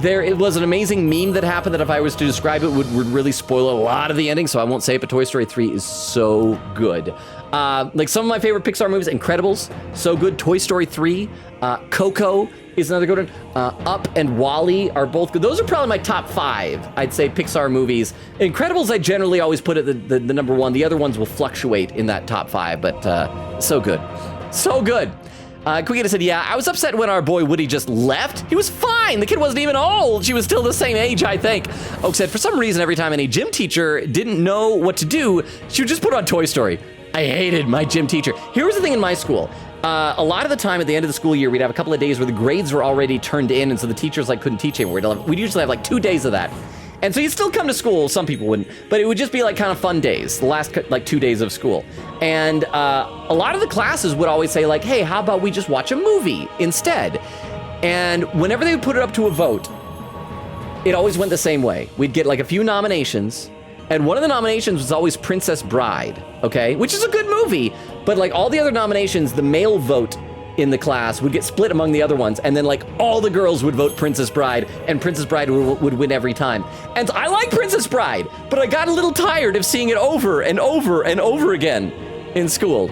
It was an amazing meme that happened that if I was to describe it would really spoil a lot of the ending, so I won't say it, but Toy Story 3 is so good. Like some of my favorite Pixar movies, Incredibles, so good. Toy Story 3, Coco is another good one. Up and WALL-E are both good. Those are probably my top 5, I'd say, Pixar movies. Incredibles, I generally always put at the number 1. The other ones will fluctuate in that top 5, but so good. So good. Quiggita said, yeah, I was upset when our boy Woody just left. He was fine. The kid wasn't even old. She was still the same age, I think. Oak said, for some reason, every time any gym teacher didn't know what to do, she would just put on Toy Story. I hated my gym teacher. Here was the thing in my school. A lot of the time at the end of the school year, we'd have a couple of days where the grades were already turned in, and so the teachers like couldn't teach anymore. We'd usually have like 2 days of that. And so you'd still come to school, some people wouldn't, but it would just be like kind of fun days, the last like 2 days of school. And a lot of the classes would always say like, hey, how about we just watch a movie instead? And whenever they would put it up to a vote, it always went the same way. We'd get like a few nominations, and one of the nominations was always Princess Bride, okay? Which is a good movie, but like all the other nominations, the male vote in the class would get split among the other ones, and then like all the girls would vote Princess Bride, and Princess Bride would win every time. And I like Princess Bride, but I got a little tired of seeing it over and over and over again in school.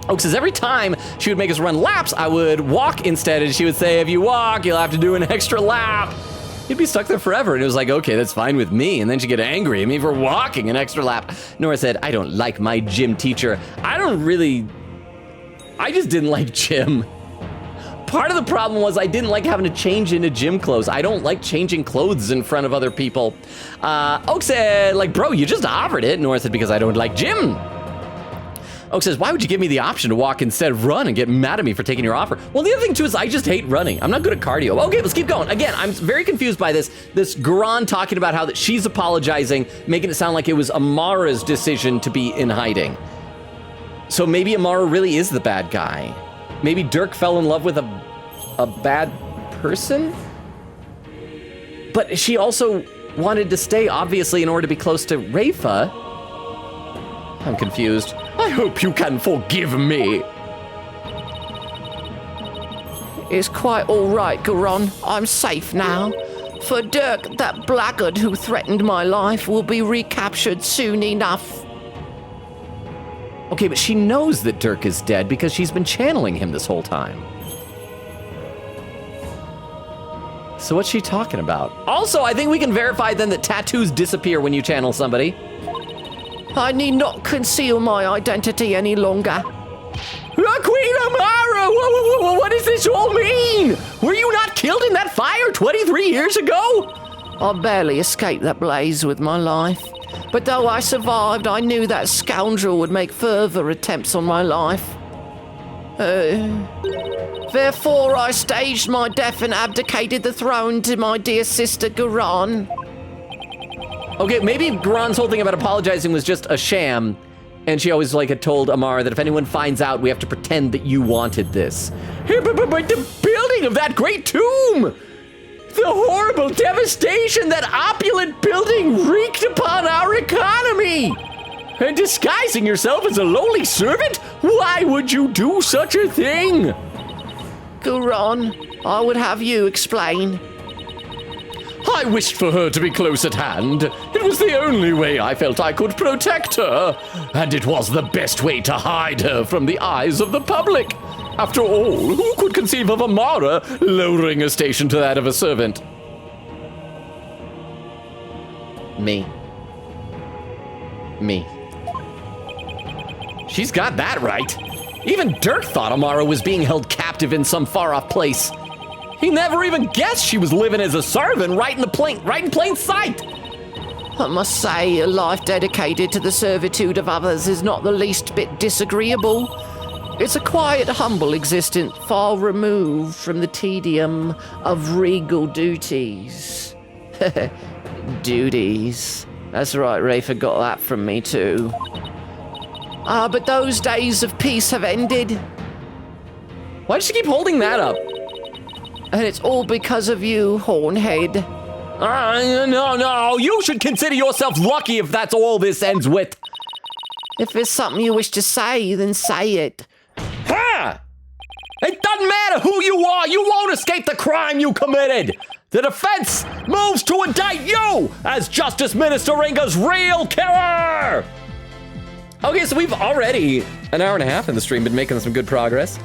Oak says every time she would make us run laps, I would walk instead, and she would say, if you walk, you'll have to do an extra lap. You'd be stuck there forever, and it was like, okay, that's fine with me. And then she'd get angry at me for walking an extra lap. Nora said, I don't like my gym teacher. I just didn't like gym. Part of the problem was I didn't like having to change into gym clothes. I don't like changing clothes in front of other people. Oak said, like, bro, you just offered it. Nora said, because I don't like gym. Oak says, why would you give me the option to walk instead of run and get mad at me for taking your offer? Well, the other thing, too, is I just hate running. I'm not good at cardio. Okay, let's keep going. Again, I'm very confused by this Garan talking about how that she's apologizing, making it sound like it was Amara's decision to be in hiding. So maybe Amara really is the bad guy. Maybe Dirk fell in love with a bad person? But she also wanted to stay, obviously, in order to be close to Rafa. I'm confused. I hope you can forgive me. It's quite all right, Garon. I'm safe now. For Dirk, that blackguard who threatened my life will be recaptured soon enough. Okay, but she knows that Dirk is dead because she's been channeling him this whole time. So what's she talking about? Also, I think we can verify then that tattoos disappear when you channel somebody. I need not conceal my identity any longer. Queen Amara What does this all mean? Were you not killed in that fire 23 years ago? I barely escaped that blaze with my life. But though I survived, I knew that scoundrel would make further attempts on my life. Therefore, I staged my death and abdicated the throne to my dear sister Garan. Okay, maybe Garan's whole thing about apologizing was just a sham, and she always had told Amara that if anyone finds out, we have to pretend that you wanted this. Hey, but the building of that great tomb! The horrible devastation that opulent building wreaked upon our economy! And disguising yourself as a lowly servant? Why would you do such a thing? Garan, I would have you explain. I wished for her to be close at hand. It was the only way I felt I could protect her. And it was the best way to hide her from the eyes of the public. After all, who could conceive of Amara lowering a station to that of a servant? Me. She's got that right. Even Dirk thought Amara was being held captive in some far-off place. He never even guessed she was living as a servant right in plain sight. I must say, a life dedicated to the servitude of others is not the least bit disagreeable. It's a quiet, humble existence, far removed from the tedium of regal duties. Duties. That's right, Rafa got that from me too. But those days of peace have ended. Why does she keep holding that up? And it's all because of you, Hornhead. No, you should consider yourself lucky if that's all this ends with. If there's something you wish to say, then say it. Ha! It doesn't matter who you are, you won't escape the crime you committed. The defense moves to indict you as Justice Minister Ringa's real killer. Okay, so we've already, an hour and a half in the stream, been making some good progress.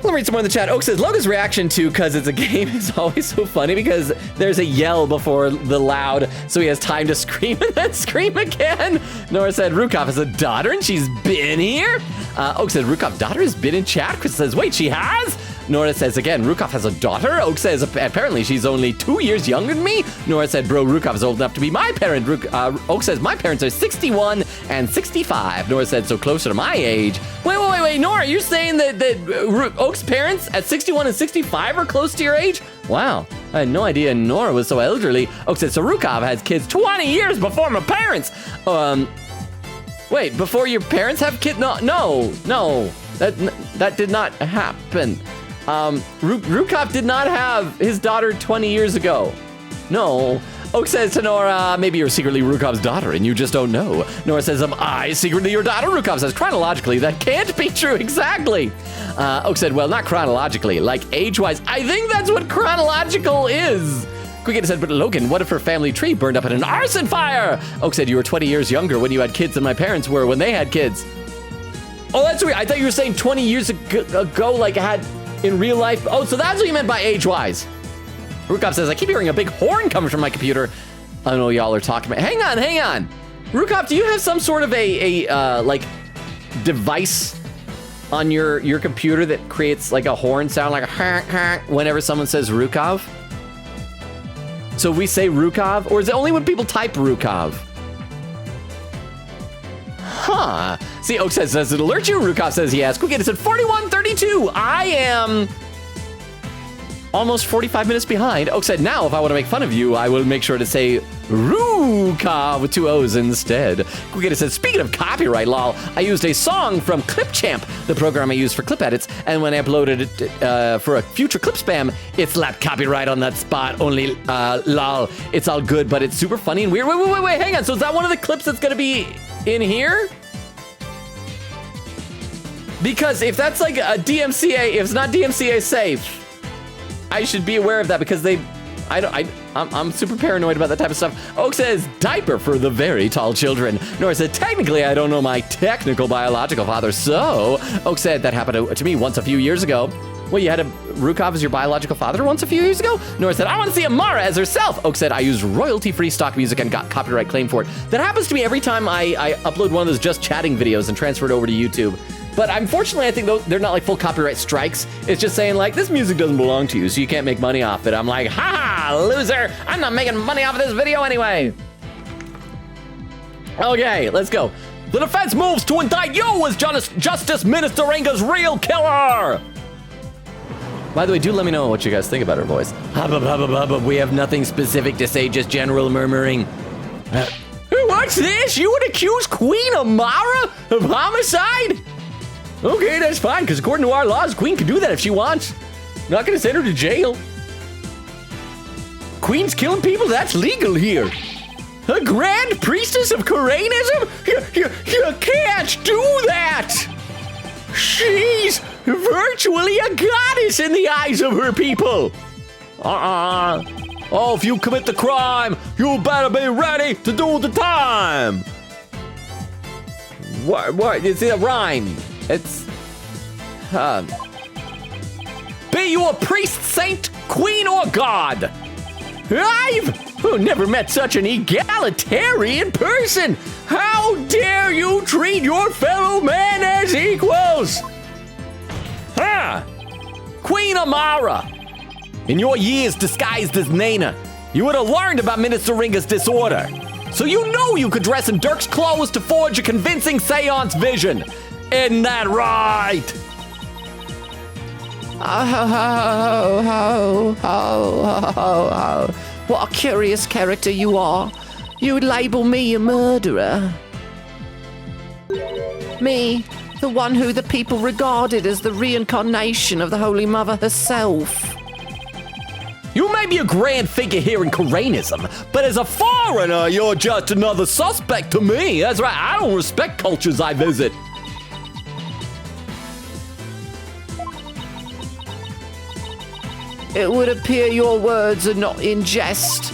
Let me read some more in the chat. Oak says, Logan's reaction to "cause it's a game" is always so funny because there's a yell before the loud, so he has time to scream and then scream again. Nora said, Rukov has a daughter and she's been here. Oak said, Rukov's daughter has been in chat. Chris says, wait, she has? Nora says, again, Rukov has a daughter. Oak says, apparently she's only 2 years younger than me. Nora said, bro, Rukov is old enough to be my parent. Oak says, my parents are 61 and 65. Nora said, so closer to my age. Wait, Nora, you're saying that Oak's parents at 61 and 65 are close to your age? Wow, I had no idea Nora was so elderly. Oak said, so Rukov has kids 20 years before my parents. Wait, before your parents have kids? No, that did not happen. Rukov did not have his daughter 20 years ago. No. Oak says to Nora, maybe you're secretly Rukov's daughter and you just don't know. Nora says, am I secretly your daughter? Rukov says, chronologically, that can't be true exactly. Oak said, well, not chronologically, like age-wise. I think that's what chronological is. Quickett said, but Logan, what if her family tree burned up in an arson fire? Oak said, you were 20 years younger when you had kids than my parents were when they had kids. Oh, that's weird. I thought you were saying 20 years ago, like had in real life. Oh, so that's what you meant by age-wise. Rukov says, I keep hearing a big horn coming from my computer. I don't know what y'all are talking about. Hang on. Rukov, do you have some sort of a like device on your computer that creates like a horn sound, like a honk whenever someone says Rukov? So we say Rukov, or is it only when people type Rukov? Huh. See, Oak says, does it alert you? Rukov says yes. Quick, it said 41:32. I am almost 45 minutes behind. Oak said, now if I want to make fun of you, I will make sure to say Rukov with 2 O's instead. Quick, it said, speaking of copyright, lol, I used a song from Clipchamp, the program I use for clip edits, and when I uploaded it for a future clip spam, it slapped copyright on that spot, only lol. It's all good, but it's super funny and weird. Wait, hang on. So is that one of the clips that's going to be in here? Because if that's like a DMCA, if it's not DMCA safe, I should be aware of that because I'm super paranoid about that type of stuff. Oak says, diaper for the very tall children. Nora said, technically, I don't know my technical biological father, so. Oak said, that happened to me once a few years ago. Well, you had Rukov as your biological father once a few years ago? Nora said, I want to see Amara as herself. Oak said, I used royalty-free stock music and got copyright claim for it. That happens to me every time I upload one of those just chatting videos and transfer it over to YouTube. But unfortunately, I think they're not like full copyright strikes. It's just saying like, this music doesn't belong to you, so you can't make money off it. I'm like, ha, loser. I'm not making money off of this video anyway. Okay, let's go. The defense moves to indict you as Justice Minister Inga's real killer. By the way, do let me know what you guys think about her voice. We have nothing specific to say, just general murmuring. What's this? You would accuse Queen Amara of homicide? Okay, that's fine, because according to our laws, Queen can do that if she wants. Not gonna send her to jail. Queen's killing people? That's legal here. A grand priestess of Koreanism? You can't do that! She's virtually a goddess in the eyes of her people. Oh, if you commit the crime, you better be ready to do the time. What? It's a rhyme. It's, be you a priest, saint, queen, or god? I've never met such an egalitarian person. How dare you treat your fellow man as equals? Queen Amara, in your years disguised as Nana, you would have learned about Minister Ringa's disorder. So you know you could dress in Dirk's clothes to forge a convincing seance vision. Isn't that right? What a curious character you are. You would label me a murderer. Me, the one who the people regarded as the reincarnation of the Holy Mother herself. You may be a grand figure here in Koreanism, but as a foreigner, you're just another suspect to me. That's right, I don't respect cultures I visit. It would appear your words are not in jest.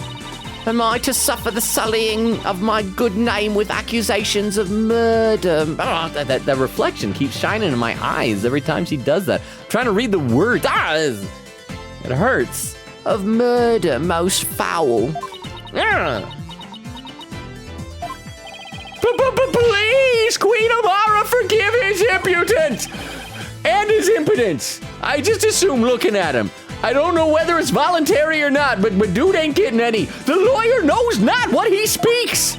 Am I to suffer the sullying of my good name with accusations of murder? Oh, that reflection keeps shining in my eyes every time she does that. I'm trying to read the words. It hurts. Of murder most foul. Please, Queen Amara, forgive his impudence and his impotence. I just assume looking at him. I don't know whether it's voluntary or not, but dude ain't getting any. The lawyer knows not what he speaks.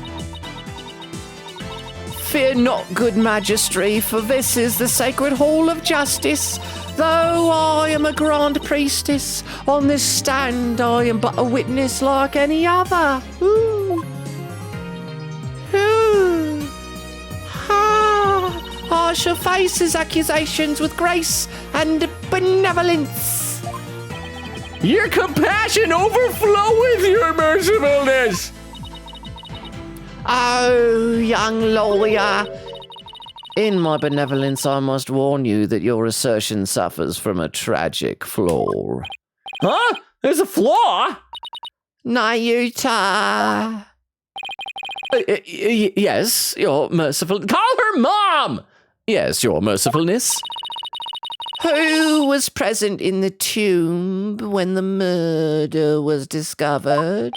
Fear not, good majesty, for this is the sacred hall of justice. Though I am a grand priestess, on this stand I am but a witness like any other. Ooh. Ooh. I shall face his accusations with grace and benevolence. Your compassion overflow with your mercifulness. Oh, young lawyer. In my benevolence, I must warn you that your assertion suffers from a tragic flaw. Huh? There's a flaw? Nayuta. Yes, your merciful... Call her Mom! Yes, your mercifulness. Who was present in the tomb when the murder was discovered?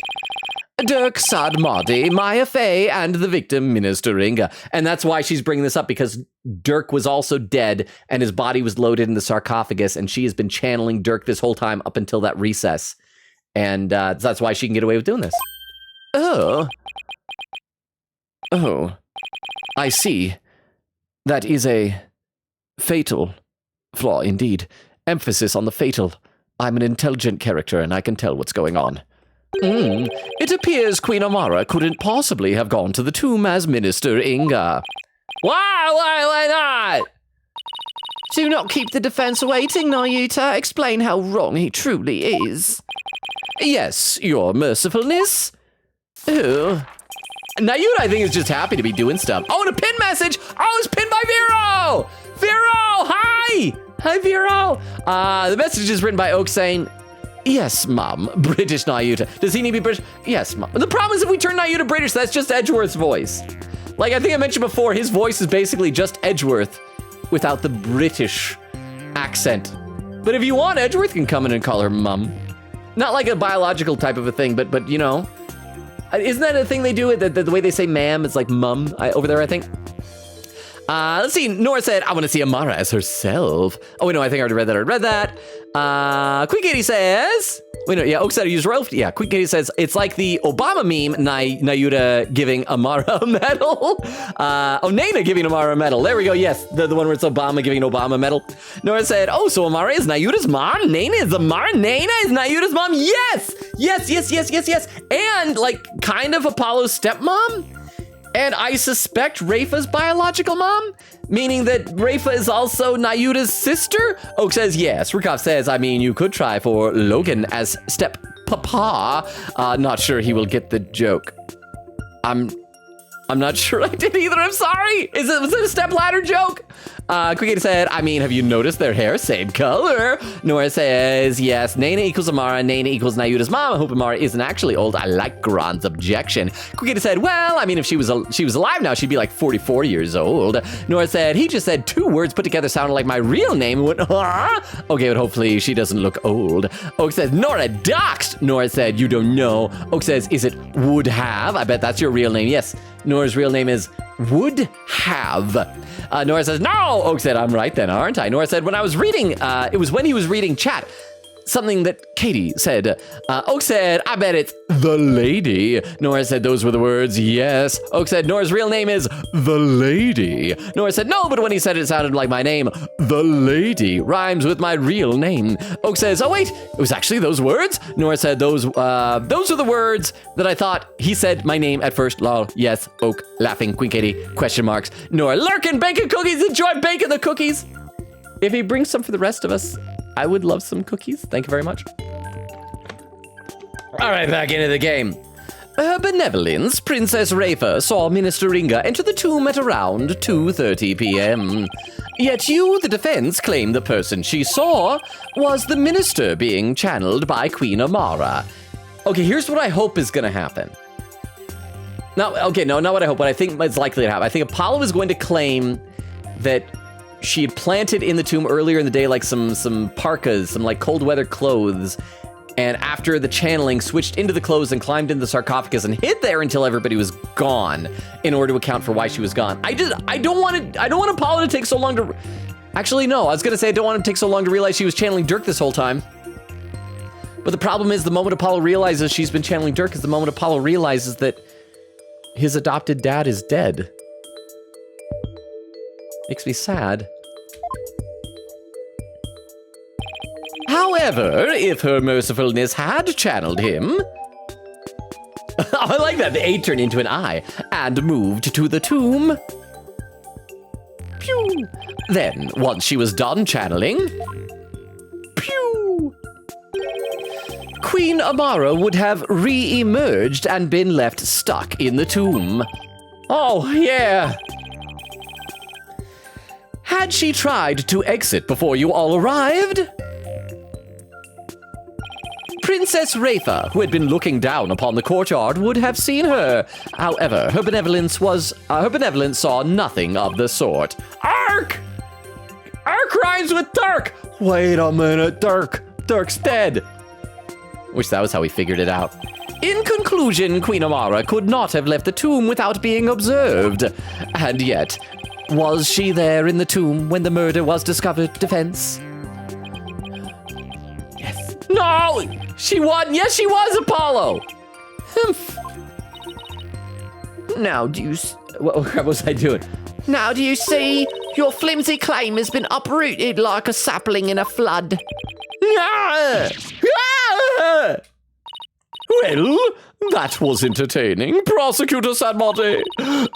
Dirk Sadmadi, Maya Fey, and the victim, Minister Inga. And that's why she's bringing this up, because Dirk was also dead, and his body was loaded in the sarcophagus, and she has been channeling Dirk this whole time up until that recess. And that's why she can get away with doing this. Oh, I see. That is a fatal flaw indeed. Emphasis on the fatal. I'm an intelligent character and I can tell what's going on. It appears Queen Amara couldn't possibly have gone to the tomb as Minister Inga. Why not? Do not keep the defense waiting, Nayuta. Explain how wrong he truly is. Yes, your mercifulness. Oh. Nayuta, I think, is just happy to be doing stuff. Oh, and a pin message! Oh, it's pinned by Vero! Vero, hi! Hi, Vero. The message is written by Oak saying, yes, Mom, British Nayuta. Does he need to be British? Yes, Mom. The problem is if we turn Nayuta British, that's just Edgeworth's voice. Like I think I mentioned before, his voice is basically just Edgeworth without the British accent. But if you want, Edgeworth can come in and call her Mom. Not like a biological type of a thing, but you know. Isn't that a thing they do? The way they say ma'am is like mum over there, I think. Let's see. Nora said, I want to see Amara as herself. Oh, wait, no, I think I already read that. Quick Katie says, wait, no, yeah, Oak said I use Ralph. Yeah, Quick Katie says, it's like the Obama meme, Nayuta giving Amara a medal. Naina giving Amara a medal. There we go. Yes, the one where it's Obama giving Obama a medal. Nora said, oh, so Amara is Nayuta's mom? Naina is Amara? Naina is Nayuta's mom? Yes! Yes. And, like, kind of Apollo's stepmom? And I suspect Rafa's biological mom, meaning that Rafa is also Nayuta's sister? Oak says yes. Rukov says, I mean, you could try for Logan as step papa. Not sure he will get the joke. I'm not sure I did either. I'm sorry. Was it a step ladder joke? Quick said, I mean, have you noticed their hair? Same color. Nora says, yes, Naina equals Amara, Naina equals Nayuta's mom. I hope Amara isn't actually old. I like Gron's objection. Quick said, well, I mean, if she was alive now, she'd be like 44 years old. Nora said, he just said 2 words put together sounded like my real name. And went, huh? Okay, but hopefully she doesn't look old. Oak says, Nora doxed. Nora said, you don't know. Oak says, is it would have? I bet that's your real name. Yes, Nora's real name is would have. Nora says, no! Oak said, I'm right then, aren't I? Nora said, when I was reading, it was when he was reading chat, something that Katie said. Oak said, I bet it's the lady. Nora said, those were the words, yes. Oak said, Nora's real name is the lady. Nora said, no, but when he said it sounded like my name, the lady, rhymes with my real name. Oak says, oh wait, it was actually those words? Nora said, those are the words that I thought he said my name at first. Lol, yes, Oak, laughing, Queen Katie, question marks. Nora, lurking, baking cookies, enjoy baking the cookies. If he brings some for the rest of us, I would love some cookies. Thank you very much. All right, back into the game. Her Benevolence, Princess Rafa, saw Minister Ringa enter the tomb at around 2:30 p.m. Yet you, the defense, claim the person she saw was the minister being channeled by Queen Amara. Okay, here's what I hope is going to happen. No, not what I hope. What I think is likely to happen. I think Apollo is going to claim that she had planted in the tomb earlier in the day, like some parkas, some like cold weather clothes. And after the channeling, switched into the clothes and climbed into the sarcophagus and hid there until everybody was gone in order to account for why she was gone. I don't want Apollo to take so long to... Actually, no, I was going to say I don't want him to take so long to realize she was channeling Dirk this whole time. But the problem is the moment Apollo realizes she's been channeling Dirk is the moment Apollo realizes that his adopted dad is dead. Makes me sad. However, if her mercifulness had channeled him... I like that, the A turned into an I, and moved to the tomb. Pew! Then, once she was done channeling... Pew! Queen Amara would have re-emerged and been left stuck in the tomb. Oh, yeah. Had she tried to exit before you all arrived? Princess Rafa, who had been looking down upon the courtyard, would have seen her. However, her benevolence saw nothing of the sort. Ark! Ark rhymes with Dirk! Wait a minute, Dirk's dead. Wish that was how we figured it out. In conclusion, Queen Amara could not have left the tomb without being observed. And yet, was she there in the tomb when the murder was discovered, defense? Yes. No! She won! Yes, she was, Apollo! Now do you... What was I doing? Now do you see? Your flimsy claim has been uprooted like a sapling in a flood. Ah! Ah! Well, that was entertaining. Prosecutor Sadmonte,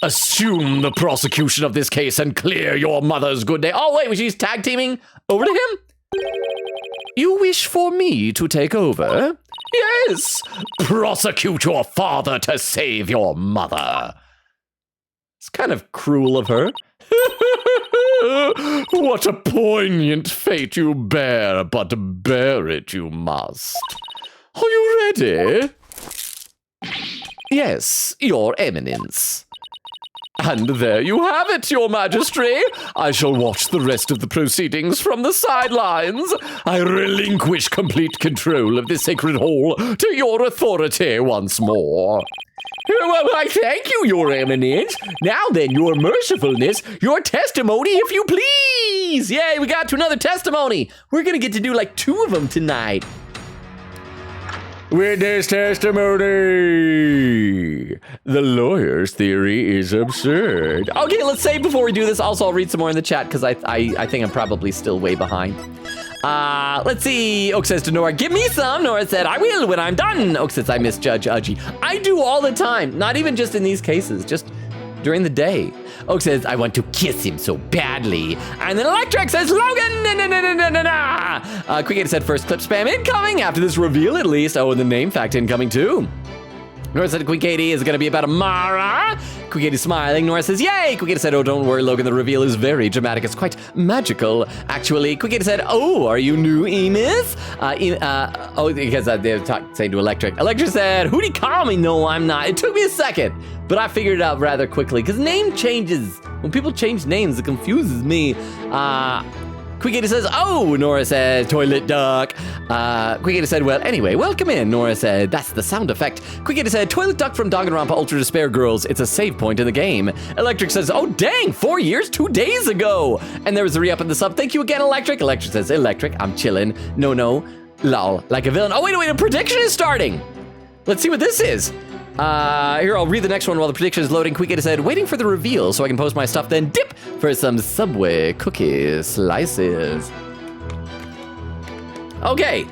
assume the prosecution of this case and clear your mother's good name. Oh, wait, she's tag teaming over to him? You wish for me to take over? Yes! Prosecute your father to save your mother. It's kind of cruel of her. What a poignant fate you bear, but bear it you must. Are you ready? Yes, Your Eminence. And there you have it, Your Majesty. I shall watch the rest of the proceedings from the sidelines. I relinquish complete control of this sacred hall to your authority once more. Well, I thank you, Your Eminence. Now then, your mercifulness, your testimony, if you please. Yay, we got to another testimony. We're going to get to do like 2 of them tonight. Witness testimony. The lawyer's theory is absurd. Okay, let's save before we do this. Also, I'll read some more in the chat because I think I'm probably still way behind. Let's see. Oak says to Nora, give me some. Nora said, I will when I'm done. Oak says, I misjudge Udgy. I do all the time. Not even just in these cases, just during the day. Oak says, I want to kiss him so badly. And then Electric says, Logan, Quick said, first clip spam incoming. After this reveal, at least. Oh, and the name fact incoming too. Nora said Quick Katie is going to be about Amara. Quick Katie's smiling. Nora says, yay. Quick Katie said, oh, don't worry, Logan. The reveal is very dramatic. It's quite magical, actually. Quick Katie said, oh, are you new, Emis? Because they're saying to Electric. Electric said, who do you call me? No, I'm not. It took me a second, but I figured it out rather quickly because name changes. When people change names, it confuses me. Quick Katie says, oh, Nora says, toilet duck. Quick Katie said, well, anyway, welcome in. Nora said, that's the sound effect. Quick Katie said, toilet duck from Danganronpa Ultra Despair Girls. It's a save point in the game. Electric says, oh, dang, 4 years, 2 days ago. And there was a re-up in the sub. Thank you again, Electric. Electric says, Electric, I'm chillin'. No, lol, like a villain. Oh, wait, a prediction is starting. Let's see what this is. Here, I'll read the next one while the prediction is loading. Quick said, waiting for the reveal so I can post my stuff, then dip for some Subway cookie slices. Okay,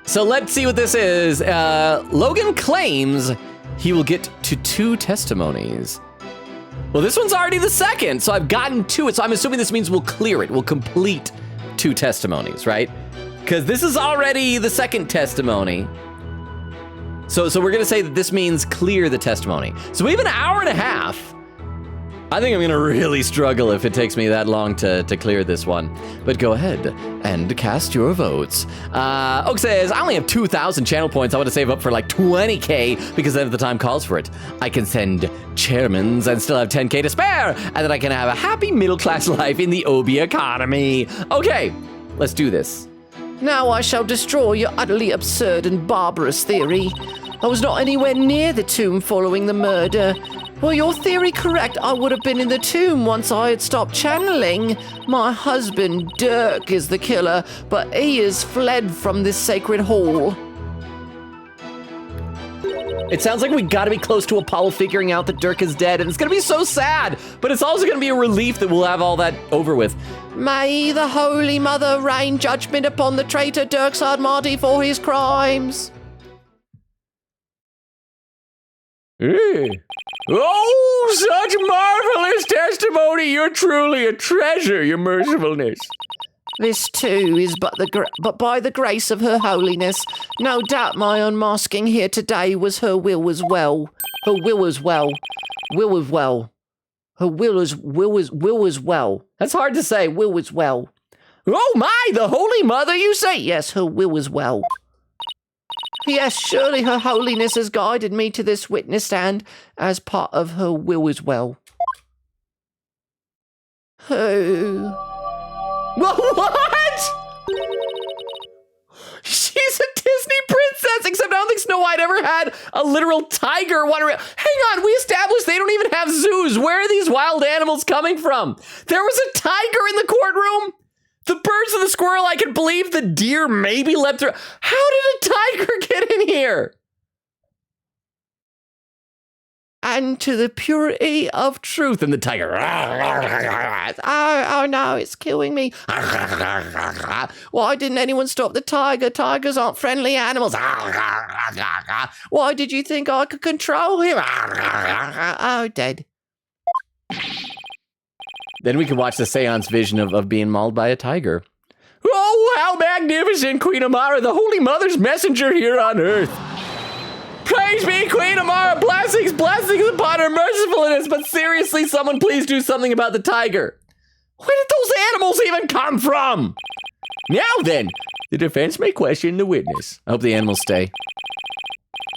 so let's see what this is. Logan claims he will get to 2 testimonies. Well, this one's already the second, so I've gotten 2. So I'm assuming this means we'll clear it. We'll complete 2 testimonies, right? Because this is already the second testimony. So we're going to say that this means clear the testimony. So we have an hour and a half. I think I'm going to really struggle if it takes me that long to clear this one. But go ahead and cast your votes. Oak says, I only have 2,000 channel points. I want to save up for like 20K because then if the time calls for it, I can send chairmans and still have 10K to spare. And then I can have a happy middle-class life in the OB economy. Okay, let's do this. Now I shall destroy your utterly absurd and barbarous theory. I was not anywhere near the tomb following the murder. Were your theory correct, I would have been in the tomb once I had stopped channeling. My husband, Dirk, is the killer, but he has fled from this sacred hall. It sounds like we gotta be close to Apollo figuring out that Dirk is dead, and it's gonna be so sad, but it's also gonna be a relief that we'll have all that over with. May the Holy Mother rain judgment upon the traitor Dirk Sardmarty for his crimes. Oh, such marvelous testimony! You're truly a treasure, your mercifulness. This too is but by the grace of her holiness. No doubt my unmasking here today was her will as well. Her will as well. Will as well. Her will as well. That's hard to say. Will as well. Oh my, the Holy Mother, you say? Yes, her will as well. Yes, surely her holiness has guided me to this witness stand as part of her will as well. Who? What? She's a Disney princess, except I don't think Snow White ever had a literal tiger. Hang on, we established they don't even have zoos. Where are these wild animals coming from? There was a tiger in the courtroom. The birds and the squirrel, I can believe. The deer maybe leapt through. How did a tiger get in here? And to the purity of truth. And the tiger. Oh no, it's killing me. Why didn't anyone stop the tiger? Tigers aren't friendly animals. Why did you think I could control him? Oh, dead. Then we can watch the seance vision of being mauled by a tiger. Oh, how magnificent, Queen Amara, the Holy Mother's messenger here on earth. Praise be, Queen Amara, blessings upon her mercifulness. But seriously, someone please do something about the tiger. Where did those animals even come from? Now then, the defense may question the witness. I hope the animals stay.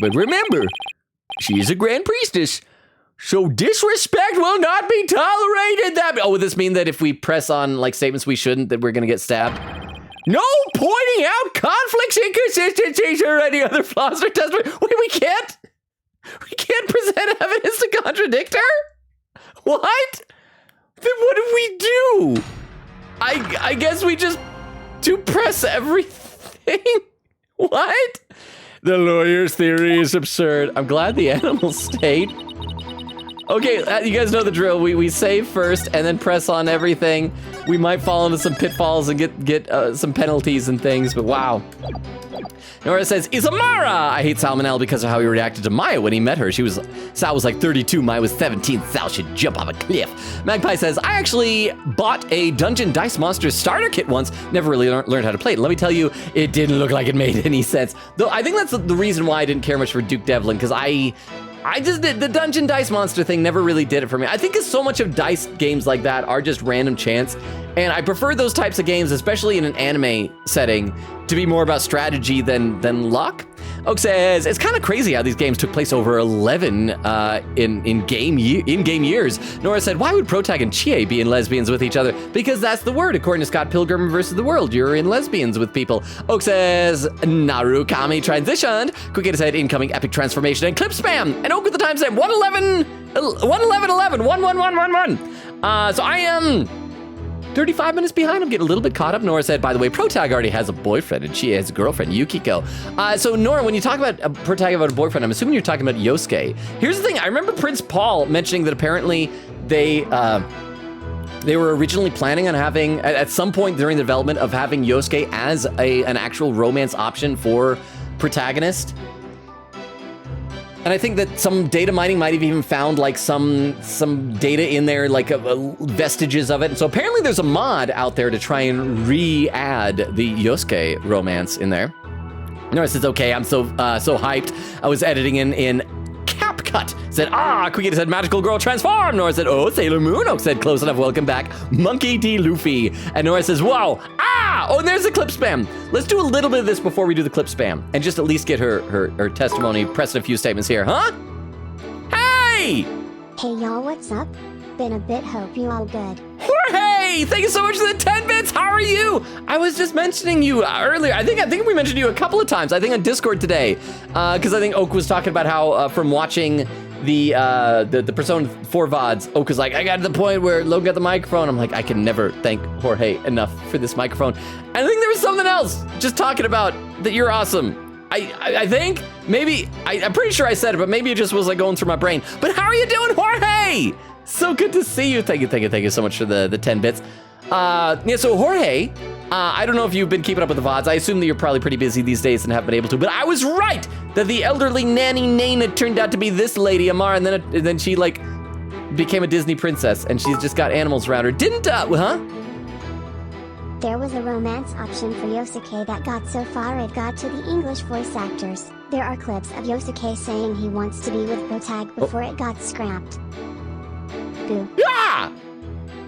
But remember, she is a grand priestess. So disrespect will not be tolerated. Would this mean that if we press on like statements we shouldn't, that we're gonna get stabbed? No pointing out conflicts, inconsistencies, or any other flaws or testimony. Wait, we can't? We can't present evidence to contradict her? What? Then what do we do? I guess we just do press everything? What? The lawyer's theory is absurd. I'm glad the animals stayed. Okay, you guys know the drill. We save first and then press on everything. We might fall into some pitfalls and get some penalties and things, but wow. Nora says, Isamara! I hate Salmonella because of how he reacted to Maya when he met her. Sal was like 32, Maya was 17. Sal should jump off a cliff. Magpie says, I actually bought a Dungeon Dice Monsters starter kit once. Never really learned how to play it. Let me tell you, it didn't look like it made any sense. Though I think that's the reason why I didn't care much for Duke Devlin, because I just did the Dungeon Dice Monster thing never really did it for me. I think so much of dice games like that are just random chance. And I prefer those types of games, especially in an anime setting, to be more about strategy than luck. Oak says, it's kind of crazy how these games took place over 11 in-game years. Nora said, why would Protag and Chie be in lesbians with each other? Because that's the word, according to Scott Pilgrim versus the World. You're in lesbians with people. Oak says, Narukami transitioned. Quick said, incoming epic transformation and clip spam. And Oak with the time said, 111, so I am 35 minutes behind. I'm getting a little bit caught up. Nora said, by the way, Protag already has a boyfriend and she has a girlfriend, Yukiko. So Nora, when you talk about Protag about a boyfriend, I'm assuming you're talking about Yosuke. Here's the thing. I remember Prince Paul mentioning that apparently they were originally planning on having, at some point during the development, of having Yosuke as an actual romance option for protagonist. And I think that some data mining might have even found like some data in there, like vestiges of it. And so apparently there's a mod out there to try and re-add the Yosuke romance in there. Nora says, okay, I'm so hyped. I was editing in CapCut. Said, Quick said, magical girl transform. Nora said, oh, Sailor Moon. Oak said, close enough, welcome back. Monkey D. Luffy. And Nora says, whoa, oh, and there's the clip spam. Let's do a little bit of this before we do the clip spam. And just at least get her testimony, pressing a few statements here, huh? Hey! Hey y'all, what's up? Been a bit, hope you all good. Jorge, thank you so much for the 10 bits. How are you? I was just mentioning you earlier. I think we mentioned you a couple of times. I think on Discord today, because I think Oak was talking about how from watching the Persona 4 VODs, Oak was like, I got to the point where Logan got the microphone. I'm like, I can never thank Jorge enough for this microphone. And I think there was something else just talking about that you're awesome. I think maybe I'm pretty sure I said it, but maybe it just was like going through my brain. But how are you doing, Jorge? So good to see you. Thank you so much for the 10 bits. Yeah, so Jorge, I don't know if you've been keeping up with the VODs. I assume that you're probably pretty busy these days and haven't been able to, but I was right that the elderly nanny Nana turned out to be this lady, Amara, and then she like became a Disney princess and she's just got animals around her. Didn't, huh? There was a romance option for Yosuke that got so far it got to the English voice actors. There are clips of Yosuke saying he wants to be with Protag before it got scrapped. Boo. Yeah!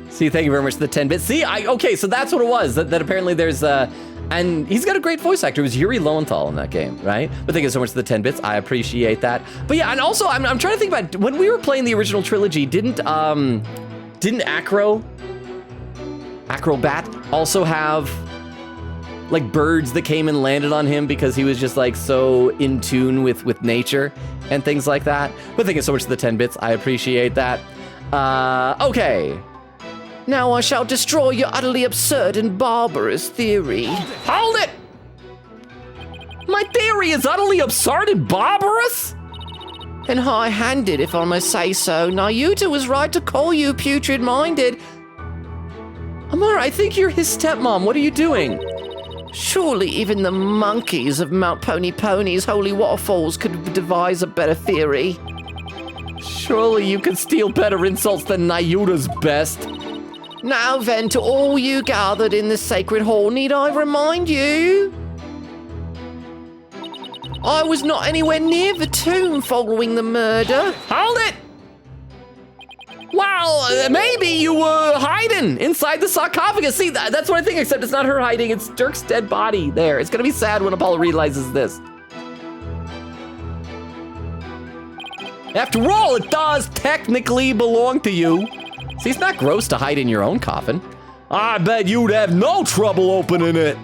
See, thank you very much for the 10 bits. See, okay, so that's what it was. That apparently there's, and he's got a great voice actor. It was Yuri Lowenthal in that game, right? But thank you so much for the 10 bits. I appreciate that. But yeah, and also I'm trying to think about when we were playing the original trilogy, didn't Acrobat also have like birds that came and landed on him because he was just like so in tune with nature and things like that? But thank you so much for the 10 bits. I appreciate that. Okay. Now I shall destroy your utterly absurd and barbarous theory. Hold it! My theory is utterly absurd and barbarous? And high-handed, if I may say so. Nayuta was right to call you putrid-minded. Amara, I think you're his stepmom. What are you doing? Surely even the monkeys of Mount Pony Pony's holy waterfalls could devise a better theory. Surely you can steal better insults than Nayuta's best. Now then, to all you gathered in this sacred hall, need I remind you? I was not anywhere near the tomb following the murder. Hold it! Well, maybe you were hiding inside the sarcophagus. See, that's what I think, except it's not her hiding. It's Dirk's dead body there. It's going to be sad when Apollo realizes this. After all, it does technically belong to you. See, it's not gross to hide in your own coffin. I bet you'd have no trouble opening it.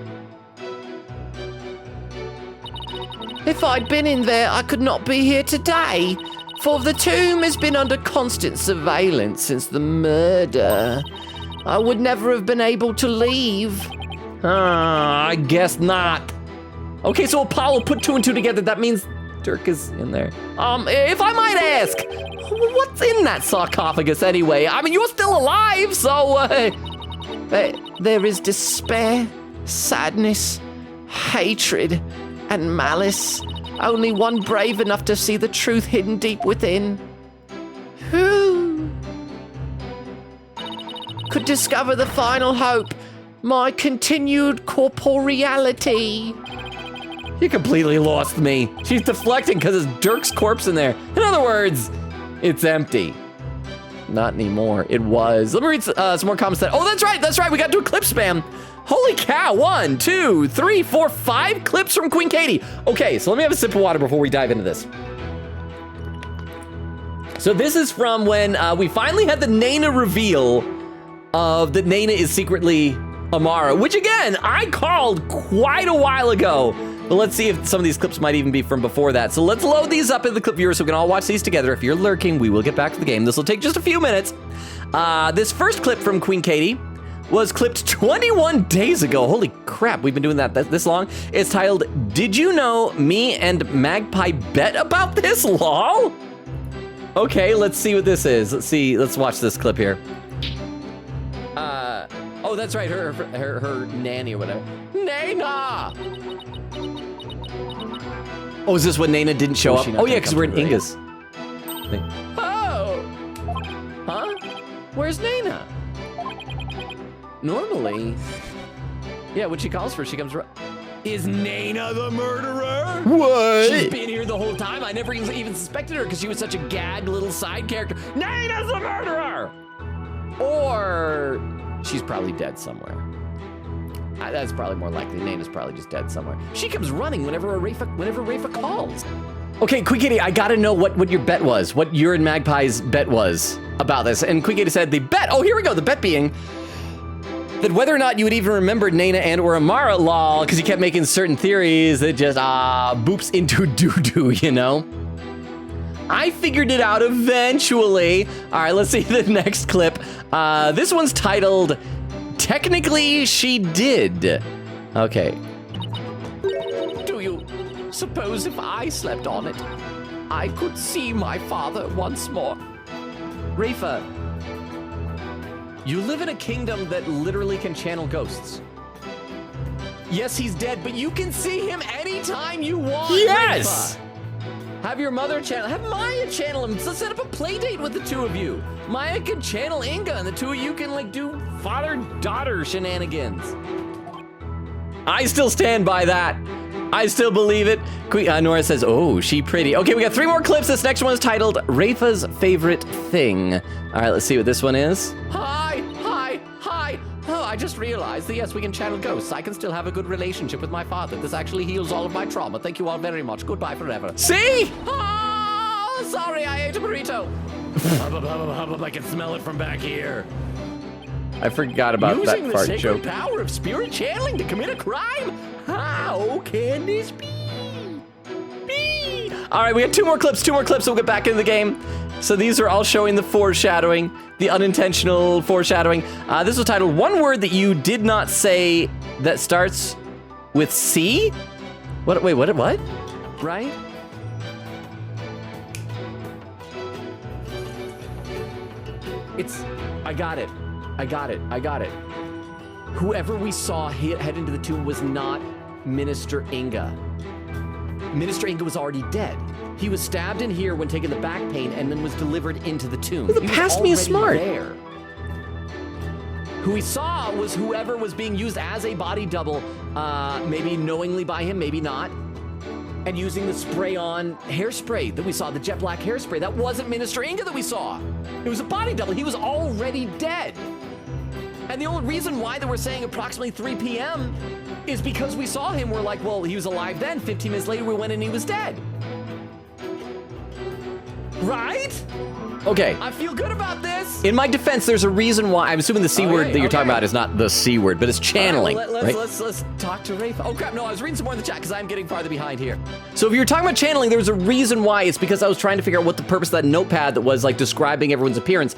if I'd been in there, I could not be here today. For the tomb has been under constant surveillance since the murder. I would never have been able to leave. I guess not. Okay, so Apollo put 2 and 2 together. That means Dirk is in there. If I might ask, what's in that sarcophagus anyway? I mean, you're still alive, so, There is despair, sadness, hatred, and malice. Only one brave enough to see the truth hidden deep within. Who could discover the final hope, my continued corporeality? You completely lost me. She's deflecting because it's Dirk's corpse in there. In other words, it's empty. Not anymore. It was. Let me read some more comments. Oh, that's right. We got to do a clip spam. Holy cow. 1, 2, 3, 4, 5 clips from Queen Katie. Okay, so let me have a sip of water before we dive into this. So this is from when we finally had the Naina reveal of that Naina is secretly Amara, which again, I called quite a while ago. But let's see if some of these clips might even be from before that. So let's load these up in the clip viewer so we can all watch these together. If you're lurking, we will get back to the game. This will take just a few minutes. This first clip from Queen Katie was clipped 21 days ago. Holy crap, we've been doing that this long. It's titled, Did You Know Me and Magpie Bet About This, lol? Okay, let's see what this is. Let's watch this clip here. Oh, that's right, her nanny or whatever. Naina! Oh, is this when Naina didn't show up? Oh yeah, because we're in Inga's thing. Oh! Huh? Where's Naina? Normally, yeah, when she calls for her, she comes right. Is Naina the murderer? What? She's been here the whole time. I never even suspected her because she was such a gag little side character. Naina's the murderer! Or she's probably dead somewhere. That's probably more likely. Naina's probably just dead somewhere. She comes running whenever Rafa calls. Okay, Queen Katie, I gotta know what your bet was. What your and Magpie's bet was about this. And Queen Katie said the bet, oh, here we go. The bet being that whether or not you would even remember Naina and or Amara, lol, because you kept making certain theories that just, boops into doo-doo, you know? I figured it out eventually. All right, let's see the next clip. This one's titled, Technically She Did. Okay. Do you suppose if I slept on it, I could see my father once more? Rafa, you live in a kingdom that literally can channel ghosts. Yes, he's dead, but you can see him anytime you want. Yes! Rafa. Have your mother channel, have Maya channel him. Let's set up a play date with the two of you. Maya can channel Inga, and the two of you can like do father-daughter shenanigans. I still stand by that. I still believe it. Nora says, oh, she pretty. Okay, we got 3 more clips. This next one is titled Rafa's Favorite Thing. All right, let's see what this one is. Hi. Oh, I just realized that yes, we can channel ghosts. I can still have a good relationship with my father. This actually heals all of my trauma. Thank you all very much. Goodbye forever. See? Oh, sorry, I ate a burrito. I can smell it from back here. I forgot about that Using fart the joke. sacred power of spirit channeling to commit a crime? How can this be? All right, we got 2 more clips. We'll get back into the game. So these are all showing the foreshadowing, the unintentional foreshadowing. This was titled One Word That You Did Not Say That Starts with C? What? Wait, what? Right? I got it. Whoever we saw head into the tomb was not Minister Inga. Minister Inga was already dead. He was stabbed in here when taking the back pain and then was delivered into the tomb. Who the past me is smart. There. Who we saw was whoever was being used as a body double, maybe knowingly by him, maybe not, and using the spray-on hairspray that we saw, the jet black hairspray. That wasn't Minister Inga that we saw. It was a body double. He was already dead. And the only reason why that we're saying approximately 3 p.m. is because we saw him. We're like, well, he was alive then. 15 minutes later, we went and he was dead. Right? Okay. I feel good about this. In my defense, there's a reason why. I'm assuming the C word that you're talking about is not the C word, but it's channeling. All right, right? let's talk to Rafe. Oh crap! No, I was reading some more in the chat because I'm getting farther behind here. So if you're talking about channeling, there's a reason why. It's because I was trying to figure out what the purpose of that notepad that was like describing everyone's appearance.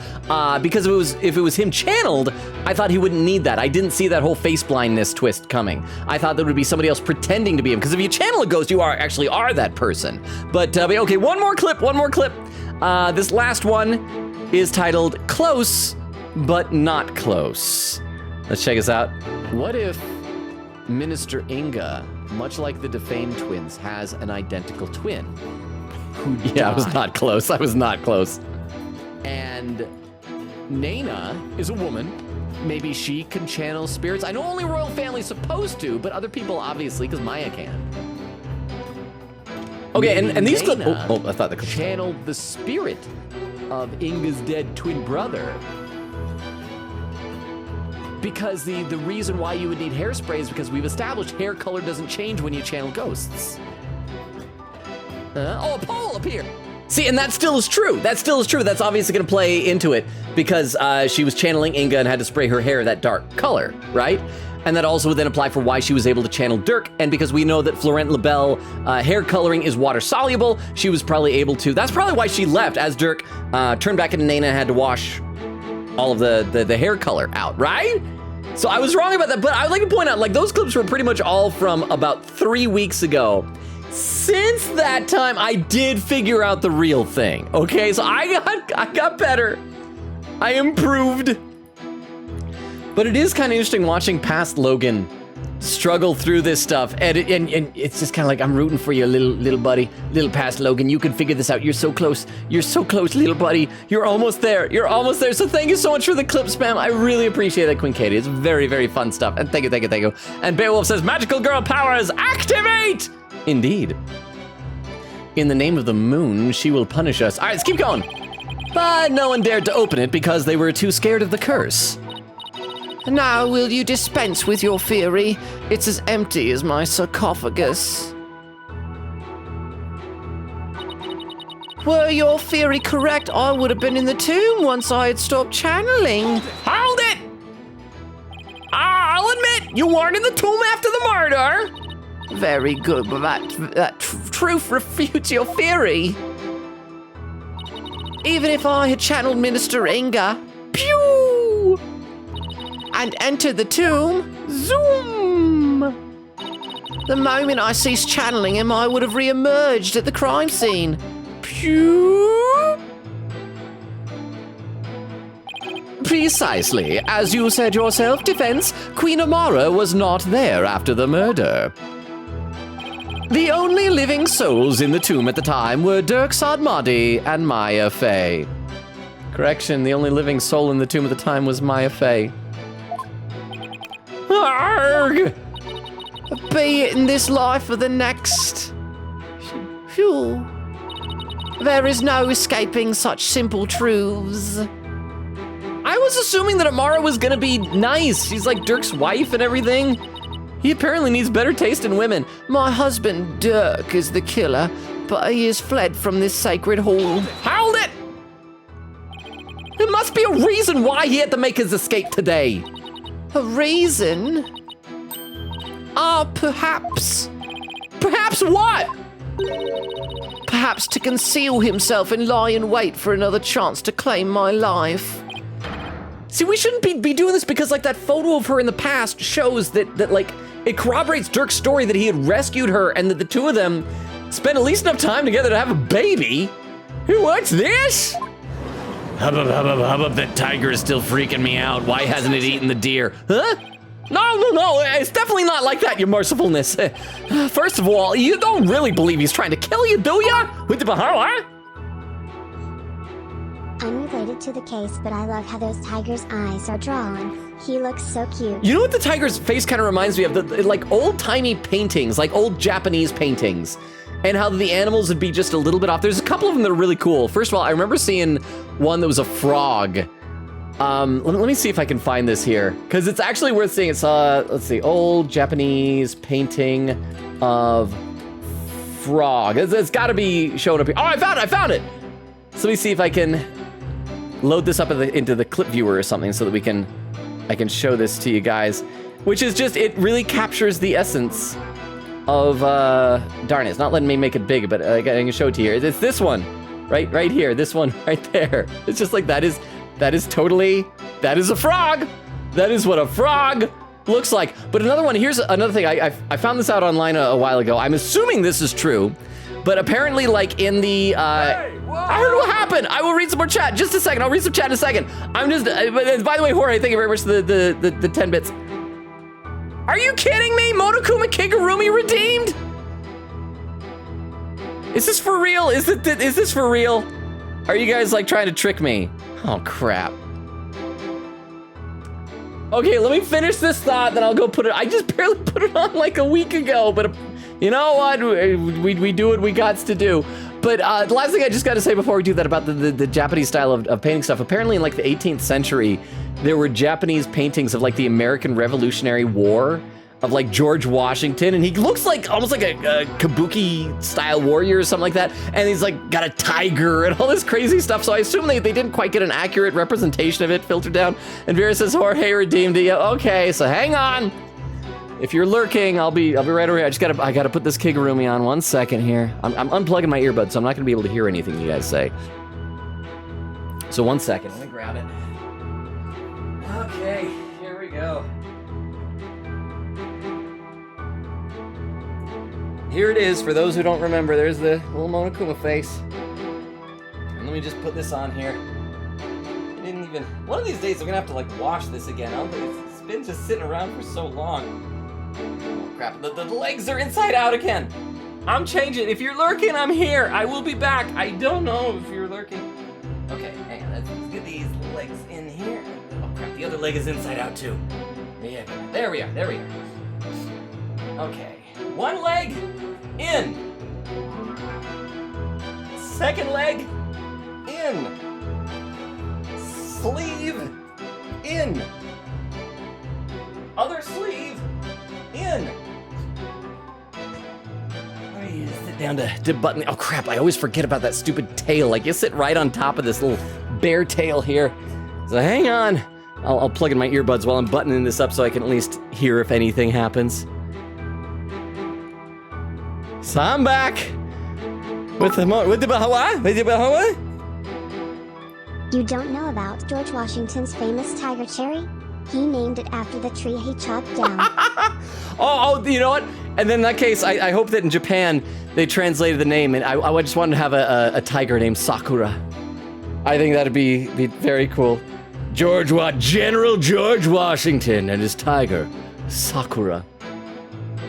Because if it was him channeled, I thought he wouldn't need that. I didn't see that whole face blindness twist coming. I thought there would be somebody else pretending to be him. Because if you channel a ghost, you actually are that person. But okay, one more clip. This last one is titled Close, but Not Close. Let's check this out. What if Minister Inga, much like the defamed twins, has an identical twin? Who I was not close. And Nana is a woman. Maybe she can channel spirits. I know only royal family's supposed to, but other people obviously, because Maya can. Okay, and these clips. Oh, I thought the clip channeled the spirit of Inga's dead twin brother. Because the reason why you would need hairspray is because we've established hair color doesn't change when you channel ghosts. A pole up here. See, and that still is true. That's obviously going to play into it because she was channeling Inga and had to spray her hair that dark color, right? And that also would then apply for why she was able to channel Dirk. And because we know that Florent LaBelle hair coloring is water soluble, she was probably able to. That's probably why she left as Dirk turned back into Nana and had to wash all of the hair color out, right? So I was wrong about that, but I would like to point out, like, those clips were pretty much all from about 3 weeks ago. Since that time, I did figure out the real thing, okay? So I got better. I improved. But it is kind of interesting watching past Logan struggle through this stuff, and it's just kind of like, I'm rooting for you, little buddy, little past Logan. You can figure this out. You're so close, little buddy. You're almost there. So thank you so much for the clip spam. I really appreciate that, Queen Katie. It's very, very fun stuff. And thank you. And Beowulf says, magical girl powers activate. Indeed. In the name of the moon, she will punish us. All right, let's keep going. But no one dared to open it because they were too scared of the curse. Now will you dispense with your fury? It's as empty as my sarcophagus. Were your theory correct, I would have been in the tomb once I had stopped channeling. Hold it! I'll admit, you weren't in the tomb after the murder. Very good, but that truth refutes your theory. Even if I had channeled Minister Inga, pew! And entered the tomb, zoom! The moment I ceased channeling him, I would have re-emerged at the crime scene. Pew! Precisely. As you said yourself, defense, Queen Amara was not there after the murder. The only living souls in the tomb at the time were Dirk Sadmadi and Maya Fey. Correction, the only living soul in the tomb at the time was Maya Fey. Arrgh! Be it in this life or the next. Phew. There is no escaping such simple truths. I was assuming that Amara was gonna be nice. She's like Dirk's wife and everything. He apparently needs better taste in women. My husband Dirk is the killer, but he has fled from this sacred hall. Hold it! There must be a reason why he had to make his escape today. A reason? Perhaps. Perhaps what? Perhaps to conceal himself and lie in wait for another chance to claim my life. See, we shouldn't be doing this because, like, that photo of her in the past shows that like, it corroborates Dirk's story that he had rescued her and that the two of them spent at least enough time together to have a baby. What's this? Hubbub, that tiger is still freaking me out. Why hasn't it eaten the deer? Huh? No, it's definitely not like that, your mercifulness. First of all, you don't really believe he's trying to kill you, do ya? Unrelated to the case, but I love how those tigers' eyes are drawn. He looks so cute. You know what the tiger's face kind of reminds me of? Like old-timey paintings, like old Japanese paintings. And how the animals would be just a little bit off. There's a couple of them that are really cool. First of all, I remember seeing one that was a frog. Let me see if I can find this here, because it's actually worth seeing. It's let's see, old Japanese painting of frog. It's got to be showing up here. Oh, I found it. So let me see if I can load this up into the clip viewer or something so that I can show this to you guys, which is just, it really captures the essence of, darn it, it's not letting me make it big, but I can show it to you. It's this one, right here, this one right there. It's just like, that is a frog. That is what a frog looks like. But another one, here's another thing, I found this out online a while ago. I'm assuming this is true, but apparently like in the, I don't know what happened. I will read some more chat. Just a second, I'll read some chat in a second. I'm just, by the way, Jorge, thank you very much for the 10 bits. Are you kidding me? Monokuma Kigurumi redeemed? Is this for real? Is this for real? Are you guys like trying to trick me? Oh crap. Okay, let me finish this thought, then I'll go put it. I just barely put it on like a week ago, but you know what? We do what we got to do. But the last thing I just got to say before we do that about the Japanese style of painting stuff, apparently in like the 18th century, there were Japanese paintings of like the American Revolutionary War, of like George Washington, and he looks like almost like a kabuki style warrior or something like that, and he's like got a tiger and all this crazy stuff. So I assume they didn't quite get an accurate representation of it filtered down. And Vera says Jorge redeemed it. Yeah, okay, so hang on. If you're lurking, I'll be right over here. I gotta put this Kigurumi on 1 second here. I'm unplugging my earbuds, so I'm not gonna be able to hear anything you guys say. So 1 second, let me grab it. Okay, here we go. Here it is, for those who don't remember, there's the little Monokuma face. And let me just put this on here. I didn't even, one of these days I'm gonna have to like wash this again. I don't think it's been just sitting around for so long. Oh crap, the legs are inside out again. I'm changing, if you're lurking, I'm here. I will be back. I don't know if you're lurking. Okay, hang on, let's get these legs in here. Oh crap, the other leg is inside out too. Yeah, there we are. Okay. One leg in. Second leg in. Sleeve in. Other sleeve in. Let me sit down to button. Oh crap, I always forget about that stupid tail. Like you sit right on top of this little bear tail here. So hang on. I'll plug in my earbuds while I'm buttoning this up so I can at least hear if anything happens. So I'm back with the Bahawa. You don't know about George Washington's famous tiger cherry? He named it after the tree he chopped down. oh, you know what? And then in that case, I hope that in Japan they translated the name, and I just wanted to have a tiger named Sakura. I think that'd be very cool. General George Washington and his tiger, Sakura.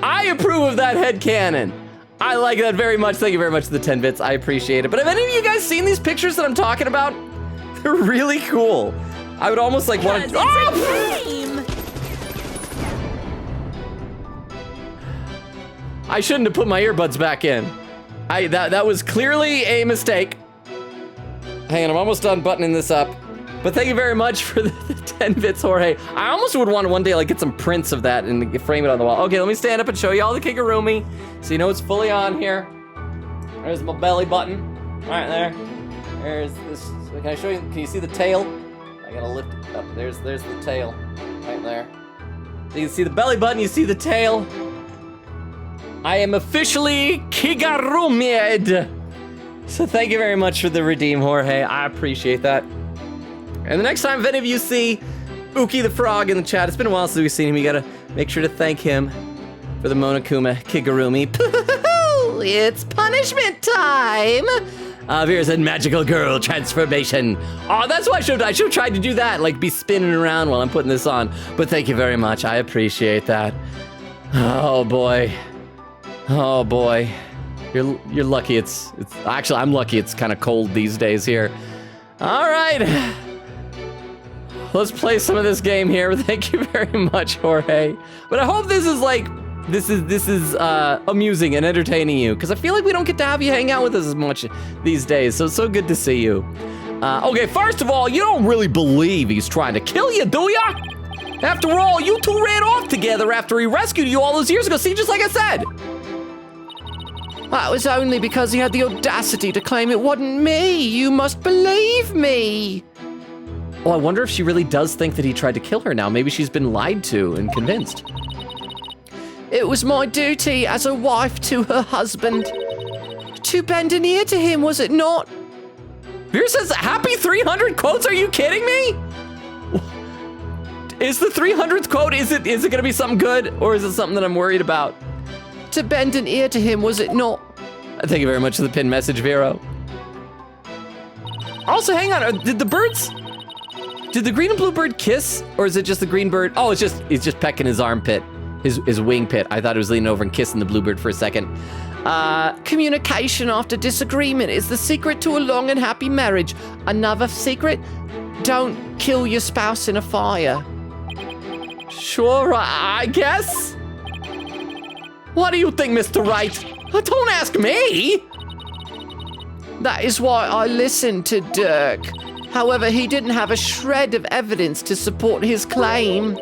I approve of that headcanon. I like that very much. Thank you very much for the 10 bits. I appreciate it. But have any of you guys seen these pictures that I'm talking about? They're really cool. I would almost like want to. It's a game. I shouldn't have put my earbuds back in. That was clearly a mistake. Hang on, I'm almost done buttoning this up. But thank you very much for the 10 bits, Jorge. I almost would want to one day like get some prints of that and frame it on the wall. Okay, let me stand up and show you all the Kigurumi so you know it's fully on here. There's my belly button, right there. There's this. Can I show you? Can you see the tail? I gotta lift it up. There's the tail, right there. So you can see the belly button. You see the tail. I am officially Kigurumied. So thank you very much for the redeem, Jorge. I appreciate that. And the next time, if any of you see Uki the Frog in the chat, it's been a while since we've seen him, you gotta make sure to thank him for the Monokuma Kigurumi. It's punishment time! Vera said magical girl transformation. Oh, that's what I should have tried to do that, like be spinning around while I'm putting this on. But thank you very much, I appreciate that. Oh boy. Oh boy. You're lucky it's actually, I'm lucky it's kind of cold these days here. All right. Let's play some of this game here. Thank you very much, Jorge. But I hope this is like, this is amusing and entertaining you, because I feel like we don't get to have you hang out with us as much these days. So it's so good to see you. Okay, first of all, you don't really believe he's trying to kill you, do ya? After all, you two ran off together after he rescued you all those years ago. See, just like I said. That was only because he had the audacity to claim it wasn't me. You must believe me. Oh, I wonder if she really does think that he tried to kill her now. Maybe she's been lied to and convinced. It was my duty as a wife to her husband to bend an ear to him, was it not? Vera says, happy 300 quotes? Are you kidding me? Is the 300th quote, is it going to be something good? Or is it something that I'm worried about? To bend an ear to him, was it not? Thank you very much for the pin message, Vero. Also, hang on, did the green and blue bird kiss? Or is it just the green bird? Oh, it's just pecking his armpit, his wing pit. I thought it was leaning over and kissing the bluebird for a second. Communication after disagreement is the secret to a long and happy marriage. Another secret, don't kill your spouse in a fire. Sure, I guess. What do you think, Mr. Wright? Don't ask me. That is why I listened to Dirk. However, he didn't have a shred of evidence to support his claim.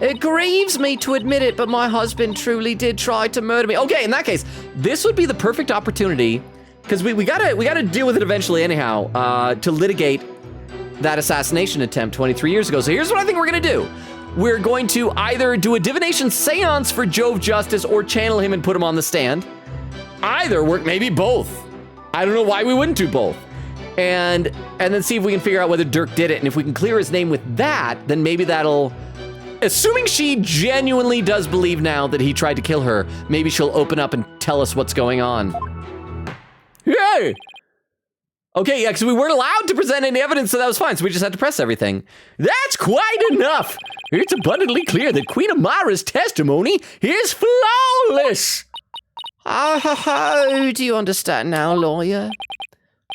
It grieves me to admit it, but my husband truly did try to murder me. Okay, in that case, this would be the perfect opportunity, because we gotta deal with it eventually anyhow, to litigate that assassination attempt 23 years ago. So here's what I think we're gonna do. We're going to either do a divination seance for Jove Justice or channel him and put him on the stand. Either work, maybe both. I don't know why we wouldn't do both. And then see if we can figure out whether Dirk did it. And if we can clear his name with that, then maybe that'll... Assuming she genuinely does believe now that he tried to kill her, maybe she'll open up and tell us what's going on. Yay! Okay, yeah, because we weren't allowed to present any evidence, so that was fine. So we just had to press everything. That's quite enough. It's abundantly clear that Queen Amara's testimony is flawless. Oh, do you understand now, lawyer?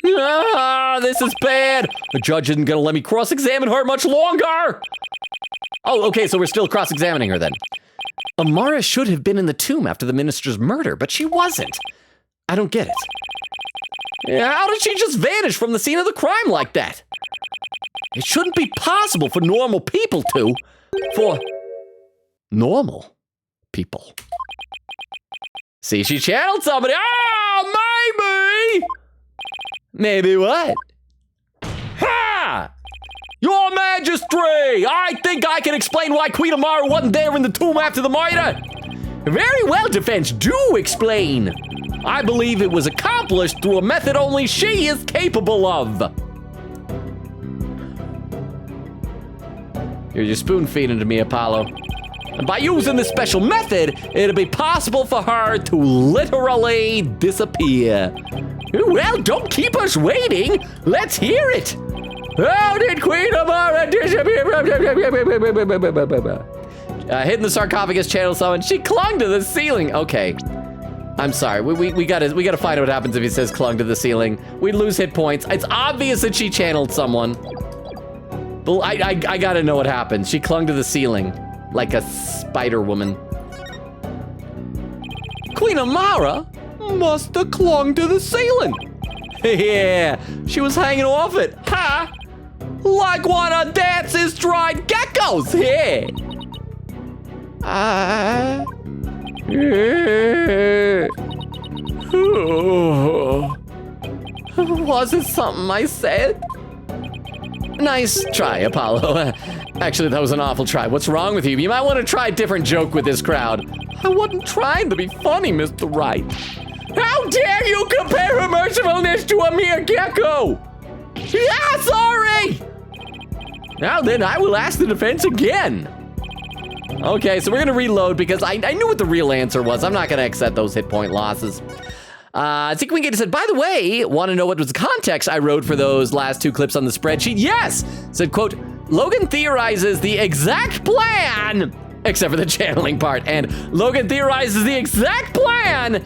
Ah, this is bad. The judge isn't gonna let me cross-examine her much longer. Oh, okay, so we're still cross-examining her then. Amara should have been in the tomb after the minister's murder, but she wasn't. I don't get it. How did she just vanish from the scene of the crime like that? It shouldn't be possible for normal people to. For normal people. See, she channeled somebody. Oh, maybe. Maybe what? Ha! Your Majesty! I think I can explain why Queen Amara wasn't there in the tomb after the murder. Very well, defense. Do explain. I believe it was accomplished through a method only she is capable of. You're spoon feeding to me, Apollo. And by using this special method, it'll be possible for her to literally disappear. Well, don't keep us waiting. Let's hear it. How did Queen Amara disappear? Hidden the sarcophagus channel summon. She clung to the ceiling. Okay. I'm sorry. We gotta find out what happens if he says clung to the ceiling. We lose hit points. It's obvious that she channeled someone. But I gotta know what happened. She clung to the ceiling like a spider woman. Queen Amara must have clung to the ceiling. Yeah, she was hanging off it. Ha! Like one of Dance's dried geckos. Yeah. Was it something I said? Nice try, Apollo. Actually, that was an awful try. What's wrong with you? You might want to try a different joke with this crowd. I wasn't trying to be funny, Mr. Wright. How dare you compare her mercifulness to a mere gecko? Yeah, sorry! Now then, I will ask the defense again. Okay, so we're gonna reload because I knew what the real answer was. I'm not gonna accept those hit point losses. Sequingator said, by the way, want to know what was the context I wrote for those last two clips on the spreadsheet? Yes! Said, quote, Logan theorizes the exact plan, except for the channeling part, and Logan theorizes the exact plan,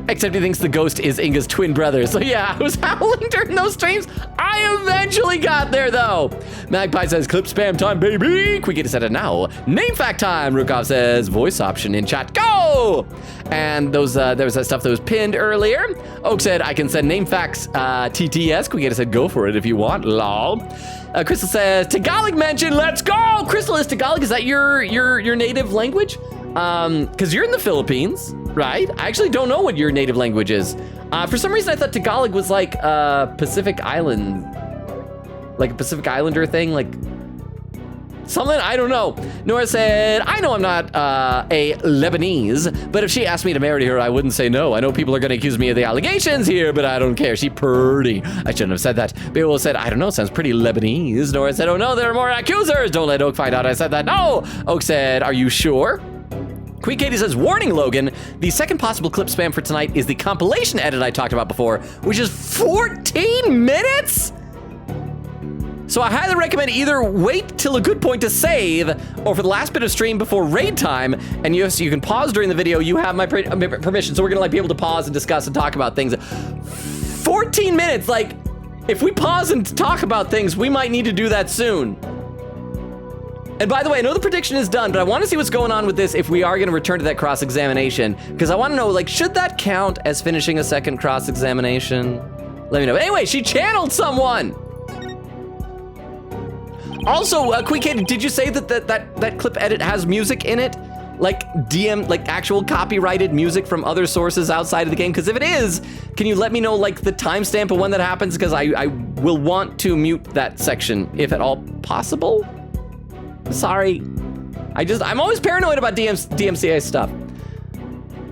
except he thinks the ghost is Inga's twin brother. So yeah, I was howling during those streams. I eventually got there though. Magpie says clip spam time, baby. Quickity said it now. Name fact time. Rukov says voice option in chat. Go! And those there was that stuff that was pinned earlier. Oak said I can send name facts TTS. Quickity said go for it if you want. Lol. Crystal says Tagalog mention. Let's go. Crystal, is Tagalog, is that your native language? Because you're in the Philippines, right? I actually don't know what your native language is. For some reason, I thought Tagalog was like Pacific Island, like a Pacific Islander thing, like Something? I don't know. Nora said, I know I'm not a Lebanese, but if she asked me to marry her, I wouldn't say no. I know people are going to accuse me of the allegations here, but I don't care. She pretty. I shouldn't have said that. People said, I don't know, sounds pretty Lebanese. Nora said, oh no, there are more accusers. Don't let Oak find out I said that. No. Oak said, are you sure? Queen Katie says, warning, Logan. The second possible clip spam for tonight is the compilation edit I talked about before, which is 14 minutes? So I highly recommend either wait till a good point to save, or for the last bit of stream before raid time, and you can pause during the video. You have my permission, so we're gonna like be able to pause and discuss and talk about things. 14 minutes, like, if we pause and talk about things, we might need to do that soon. And by the way, I know the prediction is done, but I want to see what's going on with this if we are going to return to that cross-examination, because I want to know, like, should that count as finishing a second cross-examination? Let me know. Anyway, she channeled someone! Also, Queen Katie, did you say that clip edit has music in it? Like actual copyrighted music from other sources outside of the game? Because if it is, can you let me know, like, the timestamp of when that happens? Because I will want to mute that section, if at all possible. Sorry. I'm always paranoid about DMCA stuff.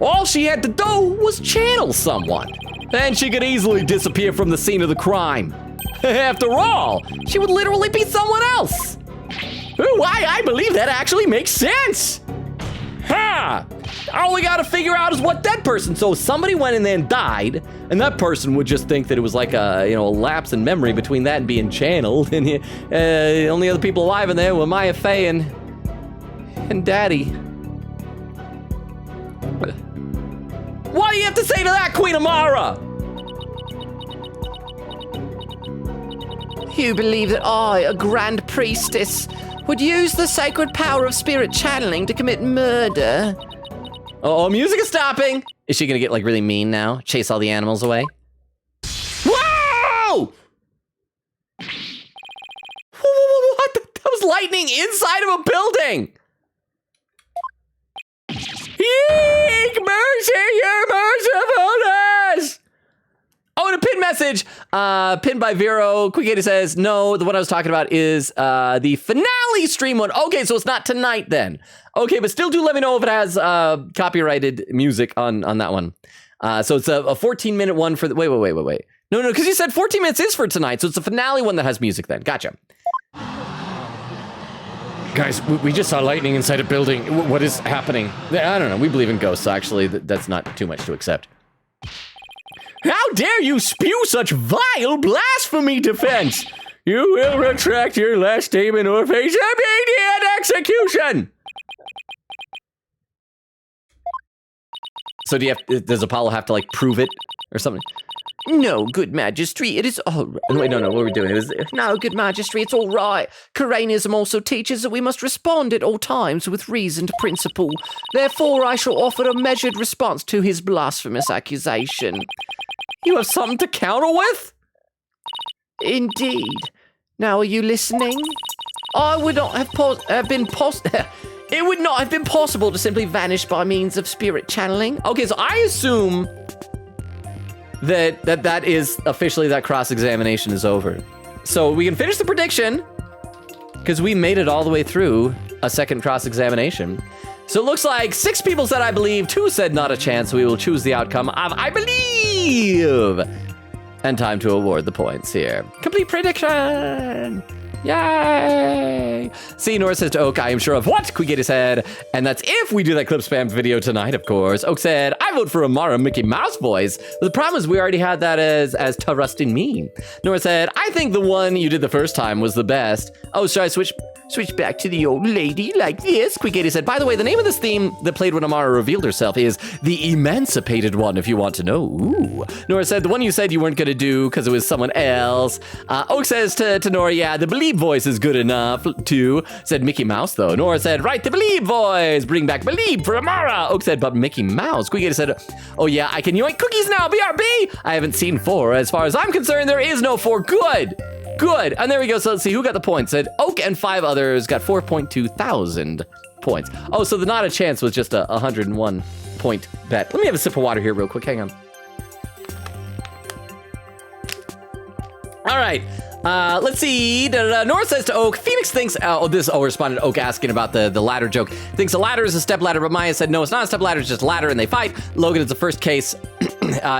All she had to do was channel someone. Then she could easily disappear from the scene of the crime. After all, she would literally be someone else. Why, I believe that actually makes sense. Ha! All we gotta figure out is what that person, so somebody went in there and died, and that person would just think that it was like a lapse in memory between that and being channeled, and the only other people alive in there were Maya Fey and Daddy. What do you have to say to that, Queen Amara? You believe that I, a grand priestess, would use the sacred power of spirit channeling to commit murder? Oh, music is stopping. Is she gonna get like really mean now? Chase all the animals away? Whoa! What? That was lightning inside of a building. Eek, mercy, your mercifulness. Oh, and a pin message. Pinned by Vero. Quick Katie says, no, the one I was talking about is the finale stream one. Okay, so it's not tonight then. Okay, but still do let me know if it has copyrighted music on that one. So it's a 14-minute one for the... Wait. No, because you said 14 minutes is for tonight, so it's the finale one that has music then. Gotcha. Guys, we just saw lightning inside a building. What is happening? I don't know. We believe in ghosts, so actually. That's not too much to accept. How dare you spew such vile blasphemy defense? You will retract your last statement or face immediate execution. So does Apollo have to like prove it or something? No, good majesty, it is all right. Wait, no, what are we doing? No, good majesty, it's all right. Coranianism also teaches that we must respond at all times with reasoned principle. Therefore, I shall offer a measured response to his blasphemous accusation. You have something to counter with? Indeed. Now, are you listening? I would not have it would not have been possible to simply vanish by means of spirit channeling. Okay, so I assume that is officially that cross-examination is over. So we can finish the prediction because we made it all the way through a second cross-examination. So it looks like 6 people said I believe, 2 said not a chance. We will choose the outcome of I believe. And time to award the points here. Complete prediction. Yay! See, Nora says to Oak, I am sure of what Quigita said. And that's if we do that clip spam video tonight, of course. Oak said, I vote for Amara Mickey Mouse voice. But the problem is we already had that as Trusting Me. Nora said, I think the one you did the first time was the best. Oh, should I switch back to the old lady like this? Quigita said, by the way, the name of this theme that played when Amara revealed herself is the Emancipated One, if you want to know. Ooh. Nora said, the one you said you weren't going to do because it was someone else. Oak says to Nora, yeah, the Believe voice is good enough, too. Said Mickey Mouse, though. Nora said, right, the Believe voice. Bring back Believe for Amara. Oak said, but Mickey Mouse. Quigita said, oh, yeah, I can yoink cookies now, BRB. I haven't seen 4. As far as I'm concerned, there is no 4. Good. And there we go. So let's see who got the points. Said Oak and 5 others got 4.2 thousand points. Oh, so the not a chance was just a 101 point bet. Let me have a sip of water here real quick. Hang on. All right. Let's see. Nora says to Oak, Phoenix thinks, responded to Oak asking about the ladder joke. Thinks a ladder is a step ladder, but Maya said, no, it's not a step ladder, it's just a ladder, and they fight. Logan is the first case.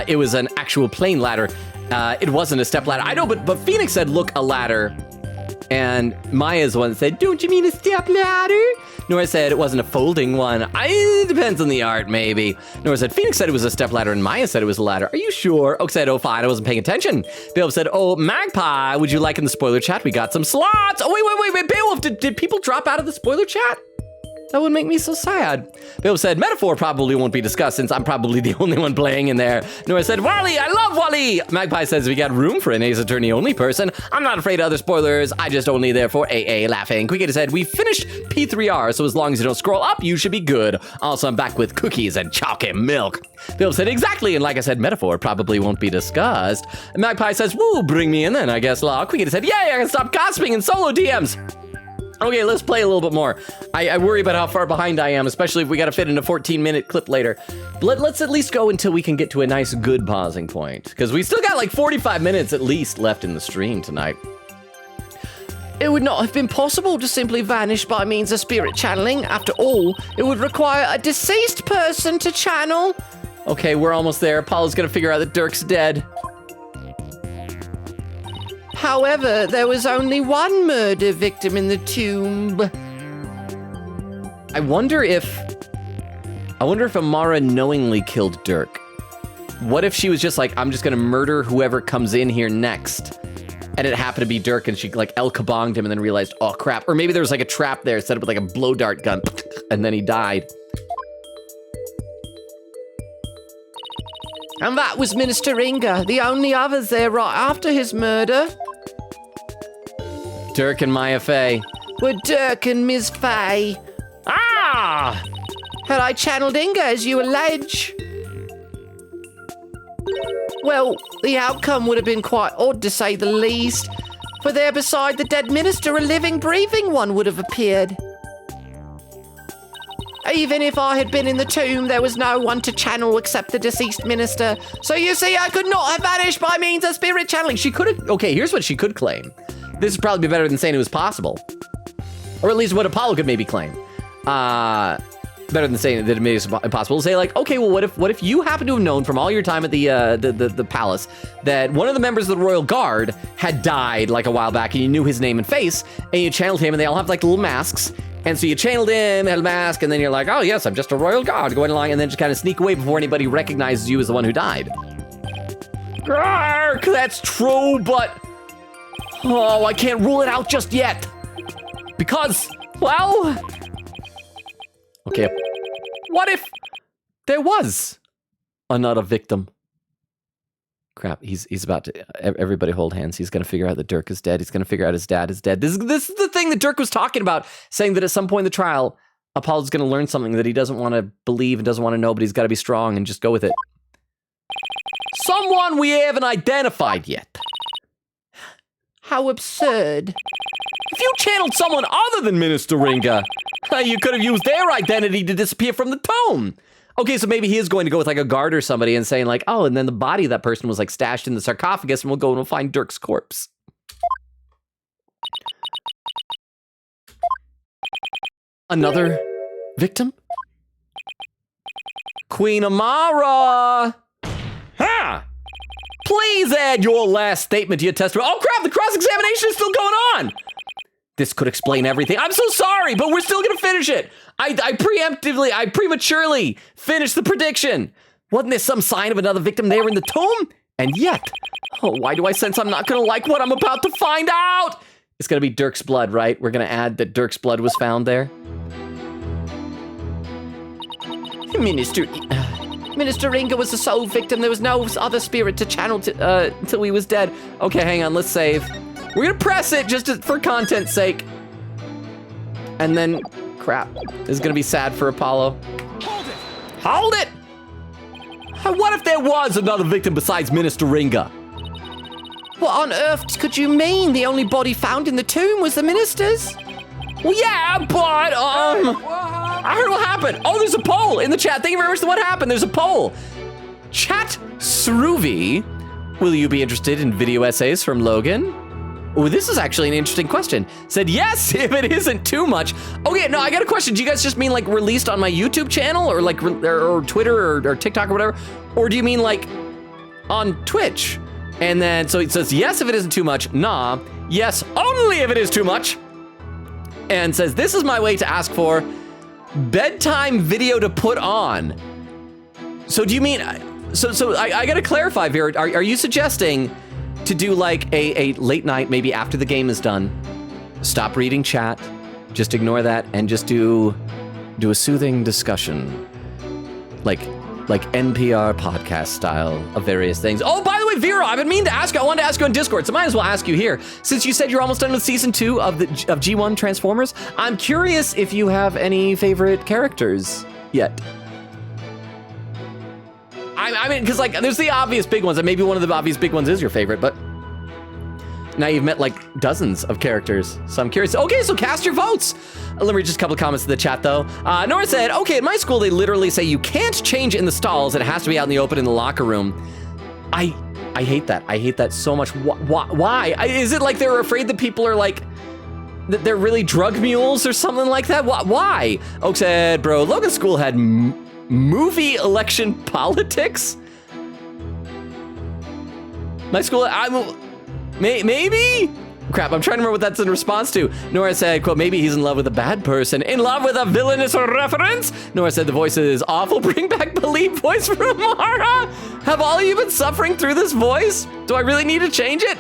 It was an actual plain ladder. It wasn't a step ladder. I know, but Phoenix said, look, a ladder. And Maya's the one that said, don't you mean a step ladder? Nora said it wasn't a folding one. It depends on the art, maybe. Nora said, Phoenix said it was a step ladder, and Maya said it was a ladder. Are you sure? Oak said, oh, fine, I wasn't paying attention. Beowulf said, oh, Magpie, would you like in the spoiler chat? We got some slots. Oh, wait, Beowulf, did people drop out of the spoiler chat? That would make me so sad. Beowulf said, metaphor probably won't be discussed since I'm probably the only one playing in there. Nora said, Wally, I love Wally. Magpie says, we got room for an Ace Attorney only person. I'm not afraid of other spoilers. I just only there for AA laughing. Quickity said, we finished P3R, so as long as you don't scroll up, you should be good. Also, I'm back with cookies and chalky milk. Beowulf said, exactly, and like I said, metaphor probably won't be discussed. And Magpie says, woo, bring me in then, I guess, Law. Quickity said, yay, I can stop gossiping in solo DMs. Okay, let's play a little bit more. I worry about how far behind I am, especially if we got to fit in a 14-minute clip later. Let's at least go until we can get to a nice, good pausing point, because we still got like 45 minutes at least left in the stream tonight. It would not have been possible to simply vanish by means of spirit channeling. After all, it would require a deceased person to channel. Okay, we're almost there. Apollo's gonna figure out that Dirk's dead. However, there was only one murder victim in the tomb. I wonder if Amara knowingly killed Dirk. What if she was just like, I'm just gonna murder whoever comes in here next, and it happened to be Dirk, and she like El Kabonged him and then realized, oh crap. Or maybe there was like a trap there set up with like a blow dart gun, and then he died. And that was Minister Inga, the only others there right after his murder. Dirk and Maya Fey. Were Dirk and Ms. Fey. Ah! Had I channeled Inga as you allege? Well, the outcome would have been quite odd to say the least. For there beside the dead minister, a living, breathing one would have appeared. Even if I had been in the tomb, there was no one to channel except the deceased minister. So you see, I could not have vanished by means of spirit channeling. She could have, okay, here's what she could claim. This would probably be better than saying it was possible. Or at least what Apollo could maybe claim. Better than saying that it made it impossible. Say like, okay, well, what if you happen to have known from all your time at the palace that one of the members of the royal guard had died like a while back, and you knew his name and face, and you channeled him, and they all have like little masks, and so you channeled him, had a mask, and then you're like, oh yes, I'm just a royal guard going along, and then just kind of sneak away before anybody recognizes you as the one who died. Grrr, that's true, but oh, I can't rule it out just yet. Because, well, okay, what if there was another victim? Crap, he's about to, everybody hold hands. He's going to figure out that Dirk is dead. He's going to figure out his dad is dead. This is the thing that Dirk was talking about, saying that at some point in the trial, Apollo's going to learn something that he doesn't want to believe and doesn't want to know, but he's got to be strong and just go with it. Someone we haven't identified yet. How absurd. If you channeled someone other than Minister Ringa, you could have used their identity to disappear from the tomb. Okay, so maybe he is going to go with like a guard or somebody and saying like, oh, and then the body of that person was like stashed in the sarcophagus, and we'll go and we'll find Dirk's corpse. Another victim? Queen Amara! Ha! Please add your last statement to your testimony. Oh crap, the cross-examination is still going on! This could explain everything. I'm so sorry, but we're still gonna finish it. I prematurely finished the prediction. Wasn't there some sign of another victim there in the tomb? And yet, oh, why do I sense I'm not gonna like what I'm about to find out? It's gonna be Dirk's blood, right? We're gonna add that Dirk's blood was found there. Minister Inga was the sole victim. There was no other spirit to channel until he was dead. Okay, hang on, let's save. We're gonna press it just for content's sake. And then, crap, this is gonna be sad for Apollo. Hold it! Hold it! What if there was another victim besides Minister Ringa? What on earth could you mean? The only body found in the tomb was the minister's? Well, yeah, but, I heard what happened. Oh, there's a poll in the chat. Thank you very much for what happened. There's a poll. Chat Sruvi, will you be interested in video essays from Logan? Oh, this is actually an interesting question. Said yes if it isn't too much. Okay, no, I got a question. Do you guys just mean like released on my YouTube channel or like or Twitter or TikTok or whatever? Or do you mean like on Twitch? And then, so it says yes if it isn't too much. Nah, yes only if it is too much. And says this is my way to ask for bedtime video to put on. So do you mean, so I gotta clarify, Vera, are you suggesting to do like a late night, maybe after the game is done, stop reading chat, just ignore that, and just do a soothing discussion, like NPR podcast style of various things. Oh, by the way, Vera, I've been meaning to ask you. I wanted to ask you on Discord, so might as well ask you here. Since you said you're almost done with season 2 of G1 Transformers, I'm curious if you have any favorite characters yet. I mean, because like, there's the obvious big ones, and maybe one of the obvious big ones is your favorite, but now you've met like dozens of characters, so I'm curious. Okay, so cast your votes. Let me read just a couple of comments in the chat though. Nora said, okay, at my school, they literally say you can't change in the stalls. It has to be out in the open in the locker room. I hate that. I hate that so much. Why? Is it like they're afraid that people are like, that they're really drug mules or something like that? Why? Oak said, bro, Logan School had movie election politics? My school, maybe? Crap, I'm trying to remember what that's in response to. Nora said, quote, maybe he's in love with a bad person. In love with a villainous reference? Nora said, the voice is awful. Bring back Believe voice from Mara. Have all of you been suffering through this voice? Do I really need to change it?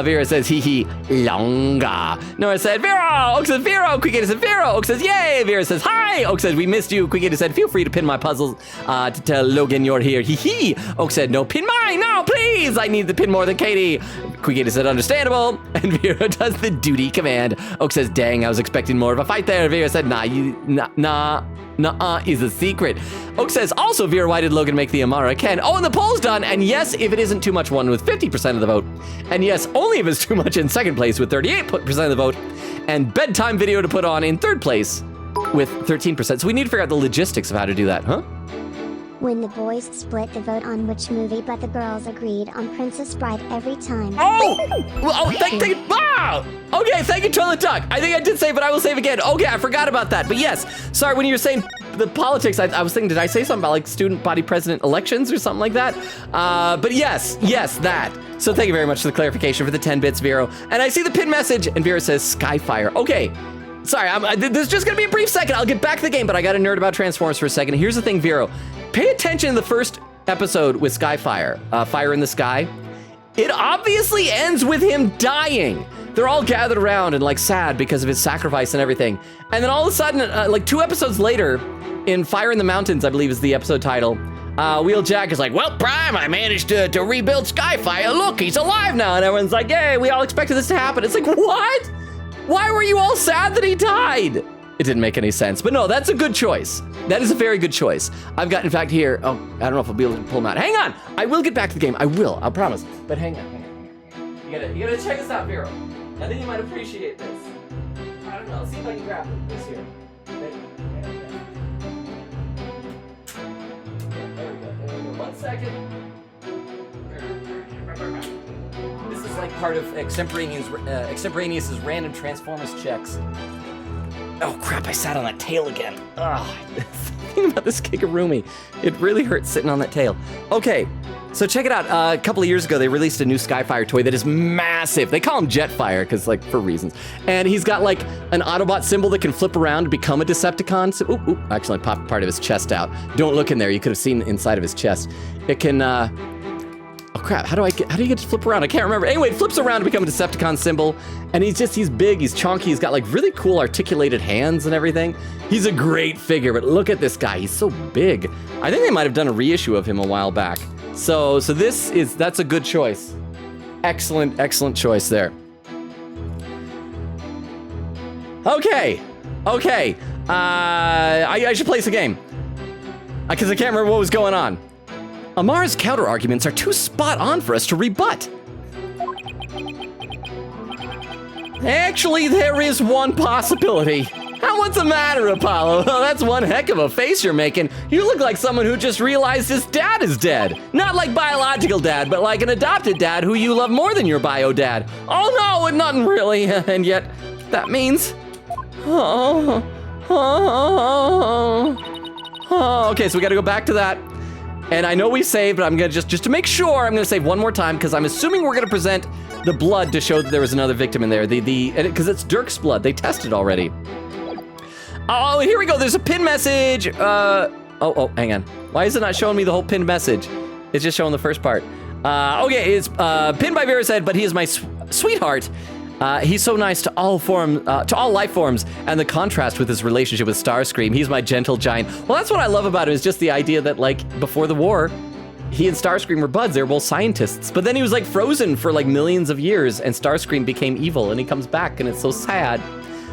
Vera says, hee longa. Nora said, Vera. Oak says, Vera. Quigator said, Vera. Oak says, yay. Vera says, hi. Oak says, we missed you. Quigator said, feel free to pin my puzzles to tell Logan you're here. Hee. Oak said, no, pin mine. No, please. I need the pin more than Katie. Quigator said, understandable. And Vera does the duty command. Oak says, dang, I was expecting more of a fight there. Vera said, nah, is a secret. Oak says, also, Vera, why did Logan make the Amara Ken? Oh, and the poll's done. And yes, if it isn't too much, won with 50% of the vote. And yes, only if it's too much in second place with 38% of the vote. And bedtime video to put on in third place with 13%. So we need to figure out the logistics of how to do that, huh? When the boys split the vote on which movie, but the girls agreed on Princess Bride every time. Wow! Okay, thank you, Toilet Duck. I think I did say, but I will save again. Okay, I forgot about that. But yes, sorry, when you were saying the politics, I was thinking, did I say something about like student body president elections or something like that? But yes, that. So thank you very much for the clarification for the 10 bits, Vero. And I see the pin message, and Vera says Skyfire. Okay. Sorry, this is just gonna be a brief second. I'll get back to the game, but I gotta nerd about Transformers for a second. Here's the thing, Vero. Pay attention to the first episode with Skyfire, Fire in the Sky. It obviously ends with him dying. They're all gathered around and like sad because of his sacrifice and everything. And then all of a sudden, like 2 episodes later, in Fire in the Mountains, I believe is the episode title, Wheeljack is like, well, Prime, I managed to rebuild Skyfire. Look, he's alive now. And everyone's like, yay, we all expected this to happen. It's like, what? Why were you all sad that he died? It didn't make any sense, but no, that's a good choice. That is a very good choice. I've got, in fact, here, oh, I don't know if I'll be able to pull him out. Hang on, I will get back to the game. I will, I'll promise. But hang on. You gotta check this out, Vero. I think you might appreciate this. I don't know, see if I can grab this here. There we go. 1 second. This is like part of Extemporaneous's random Transformers checks. Oh crap, I sat on that tail again. Ugh. The thing about this Kigurumi, it really hurts sitting on that tail. Okay, so check it out. A couple of years ago, they released a new Skyfire toy that is massive. They call him Jetfire, because like, for reasons. And he's got like an Autobot symbol that can flip around to become a Decepticon. So, actually I popped part of his chest out. Don't look in there, you could have seen inside of his chest. It can, oh crap, how do you get to flip around? I can't remember. Anyway, it flips around to become a Decepticon symbol. And he's big, he's chunky, he's got like really cool articulated hands and everything. He's a great figure, but look at this guy, he's so big. I think they might have done a reissue of him a while back. So that's a good choice. Excellent choice there. Okay. I should place a game. Because I can't remember what was going on. Amara's counter-arguments are too spot-on for us to rebut. Actually, there is one possibility. What's the matter, Apollo? Well, that's one heck of a face you're making. You look like someone who just realized his dad is dead. Not like biological dad, but like an adopted dad who you love more than your bio dad. Oh no, nothing really. And yet, that means... Okay, so we gotta go back to that. And I know we saved, but I'm gonna just to make sure, I'm gonna save one more time, because I'm assuming we're gonna present the blood to show that there was another victim in there. Because it's Dirk's blood. They tested already. Oh, here we go. There's a pin message. Hang on. Why is it not showing me the whole pin message? It's just showing the first part. Okay, it's pinned by Vera said, but he is my sweetheart. He's so nice to all life forms, and the contrast with his relationship with Starscream. He's my gentle giant. Well, that's what I love about it, is just the idea that, like, before the war, he and Starscream were buds. They were both scientists. But then he was, like, frozen for, like, millions of years, and Starscream became evil, and he comes back, and it's so sad.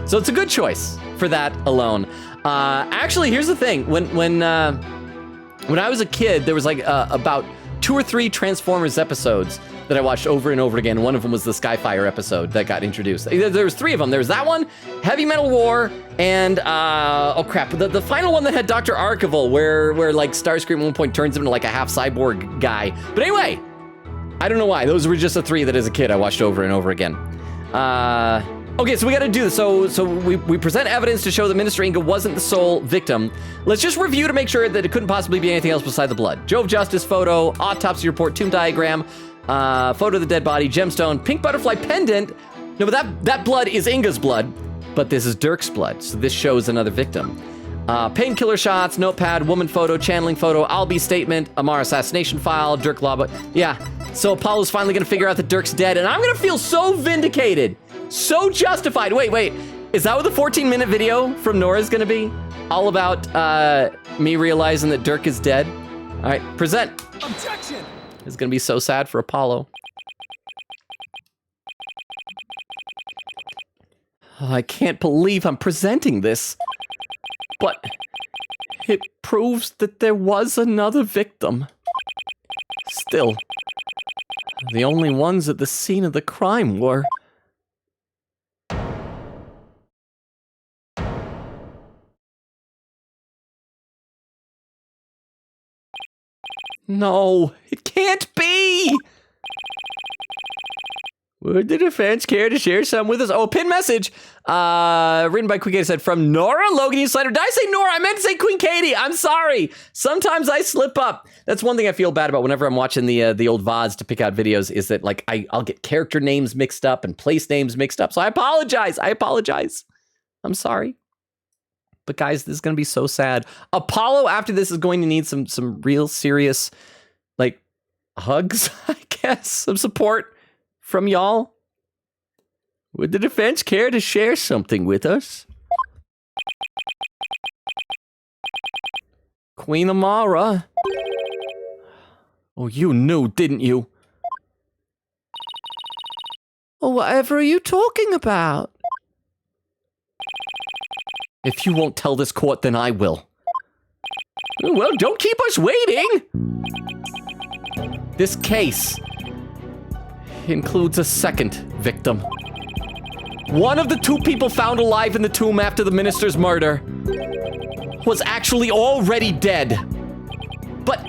So it's a good choice for that alone. Actually, here's the thing. When I was a kid, there was, like, about 2 or 3 Transformers episodes that I watched over and over again. One of them was the Skyfire episode that got introduced. There was 3 of them. There was that one, Heavy Metal War, and oh crap, the final one that had Dr. Archival, where like Starscream at one point turns him into like a half cyborg guy. But anyway, I don't know why. Those were just the 3 that as a kid I watched over and over again. Okay, so we gotta do this. So we present evidence to show that Minister Inga wasn't the sole victim. Let's just review to make sure that it couldn't possibly be anything else beside the blood. Jove Justice photo, autopsy report, tomb diagram, photo of the dead body, gemstone, pink butterfly pendant. No, but that blood is Inga's blood, but this is Dirk's blood, so this shows another victim. Painkiller shots, notepad, woman photo, channeling photo, Albie statement, Amar assassination file, Dirk Lava. Yeah, so Apollo's finally gonna figure out that Dirk's dead, and I'm gonna feel so vindicated. So justified. Wait. Is that what the 14-minute video from Nora is gonna be? All about me realizing that Dirk is dead? All right, present. Objection! It's gonna be so sad for Apollo. Oh, I can't believe I'm presenting this. But it proves that there was another victim. Still, the only ones at the scene of the crime were... No, it can't be! Would the defense care to share some with us? Oh, pin message! Written by Queen Katie said, from Nora Logan E. Slider. Did I say Nora? I meant to say Queen Katie. I'm sorry. Sometimes I slip up. That's one thing I feel bad about whenever I'm watching the old VODs to pick out videos, is that like I'll get character names mixed up and place names mixed up. So I apologize. I'm sorry. But guys, this is gonna be so sad. Apollo after this is going to need some real serious, like, hugs, I guess, some support from y'all. Would the defense care to share something with us? Queen Amara. Oh, you knew, didn't you? Oh, whatever are you talking about? If you won't tell this court, then I will. Well, don't keep us waiting! This case includes a second victim. One of the 2 people found alive in the tomb after the minister's murder was actually already dead. But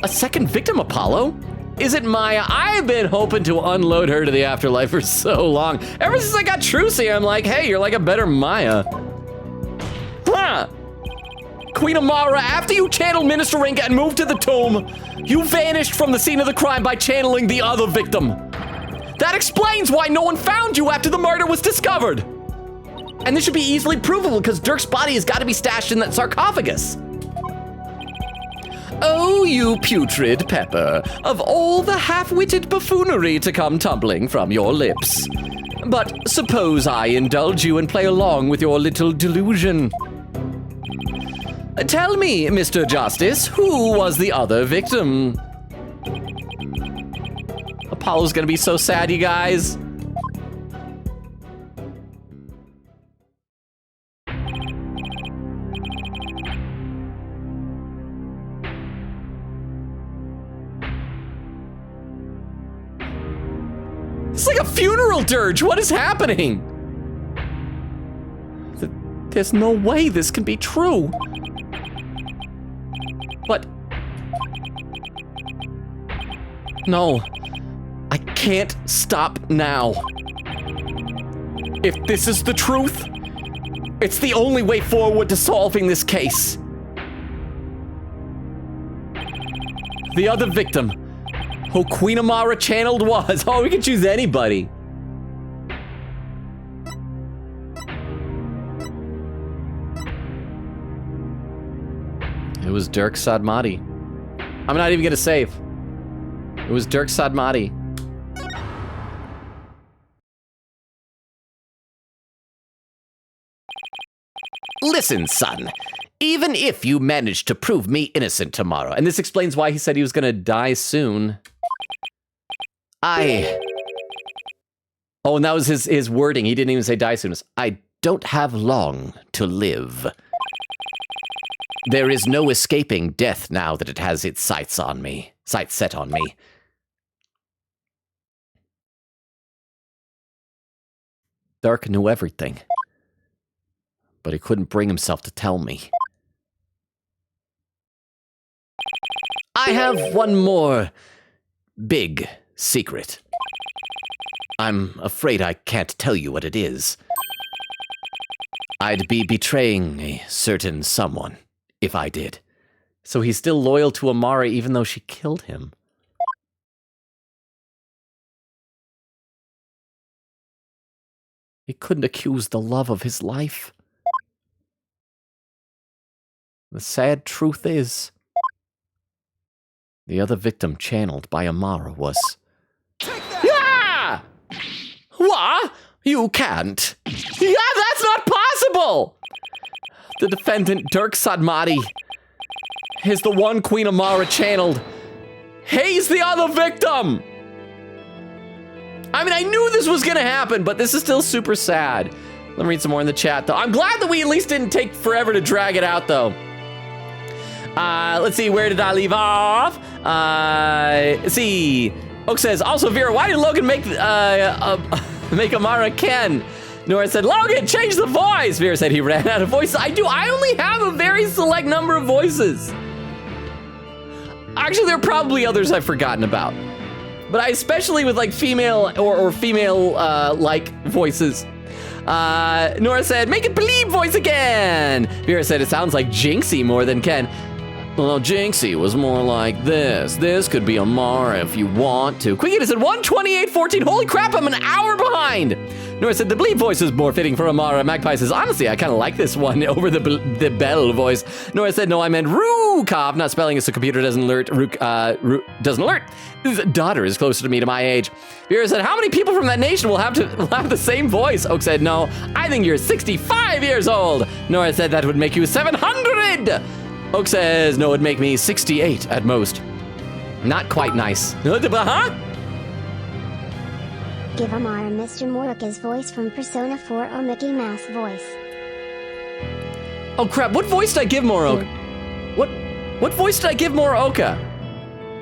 a second victim, Apollo? Is it Maya? I've been hoping to unload her to the afterlife for so long. Ever since I got Trucy, I'm like, hey, you're like a better Maya. Huh. Queen Amara, after you channeled Minister Inga and moved to the tomb, you vanished from the scene of the crime by channeling the other victim. That explains why no one found you after the murder was discovered. And this should be easily provable because Dirk's body has got to be stashed in that sarcophagus. Oh, you putrid Pepper, of all the half-witted buffoonery to come tumbling from your lips. But suppose I indulge you and play along with your little delusion. Tell me, Mr. Justice, who was the other victim? Apollo's gonna be so sad, you guys. It's like a funeral dirge. What is happening? There's no way this can be true. But... No. I can't stop now. If this is the truth, it's the only way forward to solving this case. The other victim, who Queen Amara channeled was. Oh, we can choose anybody. It was Dirk Sadmati. I'm not even gonna save. It was Dirk Sadmati. Listen, son. Even if you manage to prove me innocent tomorrow, And this explains why he said he was gonna die soon. I Oh, and that was his wording. He didn't even say die soon. don't have long to live. There is no escaping death now that it has its sights set on me. Dirk knew everything. But he couldn't bring himself to tell me. I have one more big secret. I'm afraid I can't tell you what it is. I'd be betraying a certain someone if I did. So he's still loyal to Amara even though she killed him. He couldn't accuse the love of his life. The sad truth is, the other victim channeled by Amara was... Yeah! What? You can't. Yeah, that's not possible! The defendant, Dirk Sadmati, is the one Queen Amara channeled. He's the other victim! I mean, I knew this was gonna happen, but this is still super sad. Let me read some more in the chat, though. I'm glad that we at least didn't take forever to drag it out, though. Let's see, where did I leave off? Let's see. Oak says, also, Vera, why did Logan make Amara Ken? Nora said, Logan, change the voice. Vera said he ran out of voices. I only have a very select number of voices. Actually, there are probably others I've forgotten about. But I especially with like female or female like voices. Nora said, make it Believe voice again. Vera said, it sounds like Jinxie more than Ken. Well, Jinxie was more like this. This could be Amara if you want to. Quiggy said 128.14. Holy crap, I'm an hour behind. Nora said the Bleep voice is more fitting for Amara. Magpie says, honestly, I kind of like this one over the Bell voice. Nora said, no, I meant Rukov. Not spelling it so computer doesn't alert. Doesn't alert. His daughter is closer to me to my age. Vera said, how many people from that nation will have the same voice? Oak said, no, I think you're 65 years old. Nora said that would make you 700. Oak says, no, it'd make me 68 at most. Not quite nice. Huh? Give Amara Mr. Moroka's voice from Persona 4 or Mickey Mouse voice. Oh crap, what voice did I give Moroka? What voice did I give Moroka?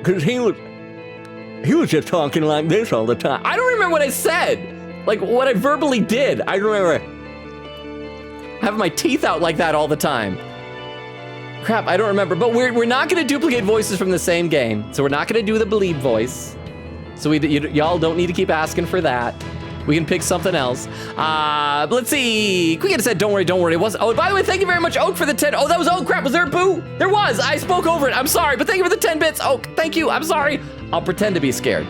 Cause he was just talking like this all the time. I don't remember what I said. Like what I verbally did. I remember having my teeth out like that all the time. Crap, I don't remember. But we're not gonna duplicate voices from the same game. So we're not gonna do the Believe voice. So y'all don't need to keep asking for that. We can pick something else. Let's see. Quick said, don't worry. It was. Oh, by the way, thank you very much, Oak, for the 10. Oh, that was Oak. Crap, was there a boo? There was. I spoke over it. I'm sorry, but thank you for the 10 bits, Oak. Thank you. I'm sorry. I'll pretend to be scared.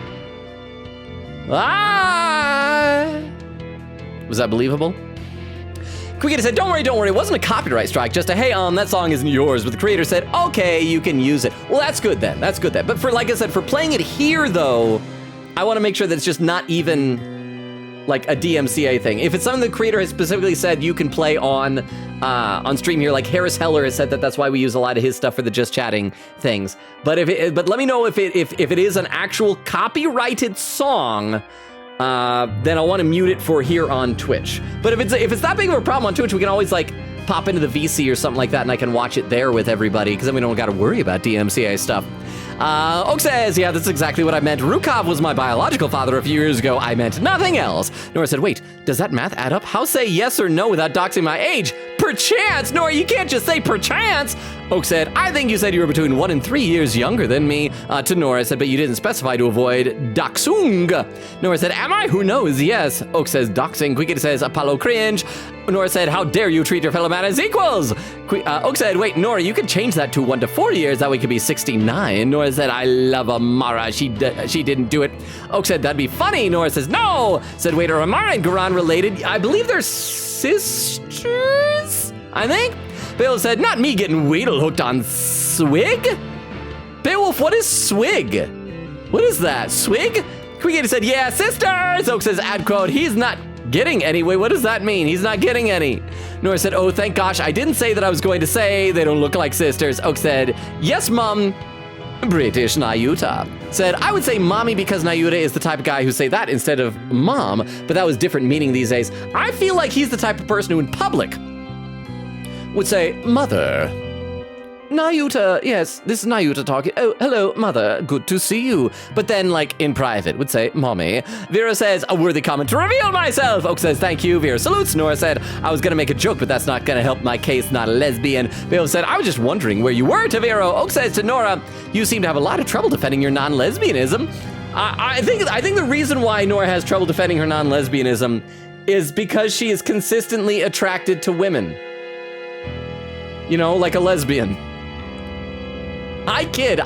Was that believable? Quick said, don't worry. It wasn't a copyright strike. Just a, hey, that song isn't yours. But the creator said, okay, you can use it. Well, that's good then. But for, like I said, for playing it here, though, I want to make sure that it's just not even like a DMCA thing. If it's something the creator has specifically said you can play on stream here, like Harris Heller has said that's why we use a lot of his stuff for the just chatting things. But but let me know if it is an actual copyrighted song. Then I want to mute it for here on Twitch. But if it's that big of a problem on Twitch, we can always like pop into the VC or something like that, and I can watch it there with everybody, because then we don't got to worry about DMCA stuff. Oak says, yeah, that's exactly what I meant. Rukov was my biological father a few years ago. I meant nothing else. Nora said, wait, does that math add up? How say yes or no without doxing my age? Perchance? Nora, you can't just say perchance. Oak said, I think you said you were between 1 and 3 years younger than me. To Nora said, but you didn't specify to avoid doxung. Nora said, am I? Who knows? Yes. Oak says, doxing. Quickity says, Apollo cringe. Nora said, how dare you treat your fellow man as equals? Oak said, wait, Nora, you could change that to 1 to 4 years. That way it could be 69. Nora said, I love Amara. She didn't do it. Oak said, that'd be funny. Nora says, no. Said, wait, are Amara and Garan related? I believe they're sisters, I think. Beowulf said, not me getting Weedle hooked on swig? Beowulf, what is swig? What is that, swig? Quickity said, yeah, sisters. Oak says, ad quote, he's not getting any. Wait, what does that mean? He's not getting any. Nora said, oh, thank gosh, I didn't say that I was going to say they don't look like sisters. Oak said, yes, mom. British Nayuta said, I would say mommy because Nayuta is the type of guy who say that instead of mom, but that was different meaning these days. I feel like he's the type of person who in public would say, mother. Nayuta, yes, this is Nayuta talking. Oh, hello, mother, good to see you. But then, like, in private, would say, mommy. Vera says, a worthy comment to reveal myself. Oak says, thank you. Vera salutes. Nora said, I was gonna make a joke, but that's not gonna help my case, not a lesbian. Beowulf said, I was just wondering where you were, to Vera. Oak says to Nora, you seem to have a lot of trouble defending your non-lesbianism. I think the reason why Nora has trouble defending her non-lesbianism is because she is consistently attracted to women. You know, like a lesbian. I kid.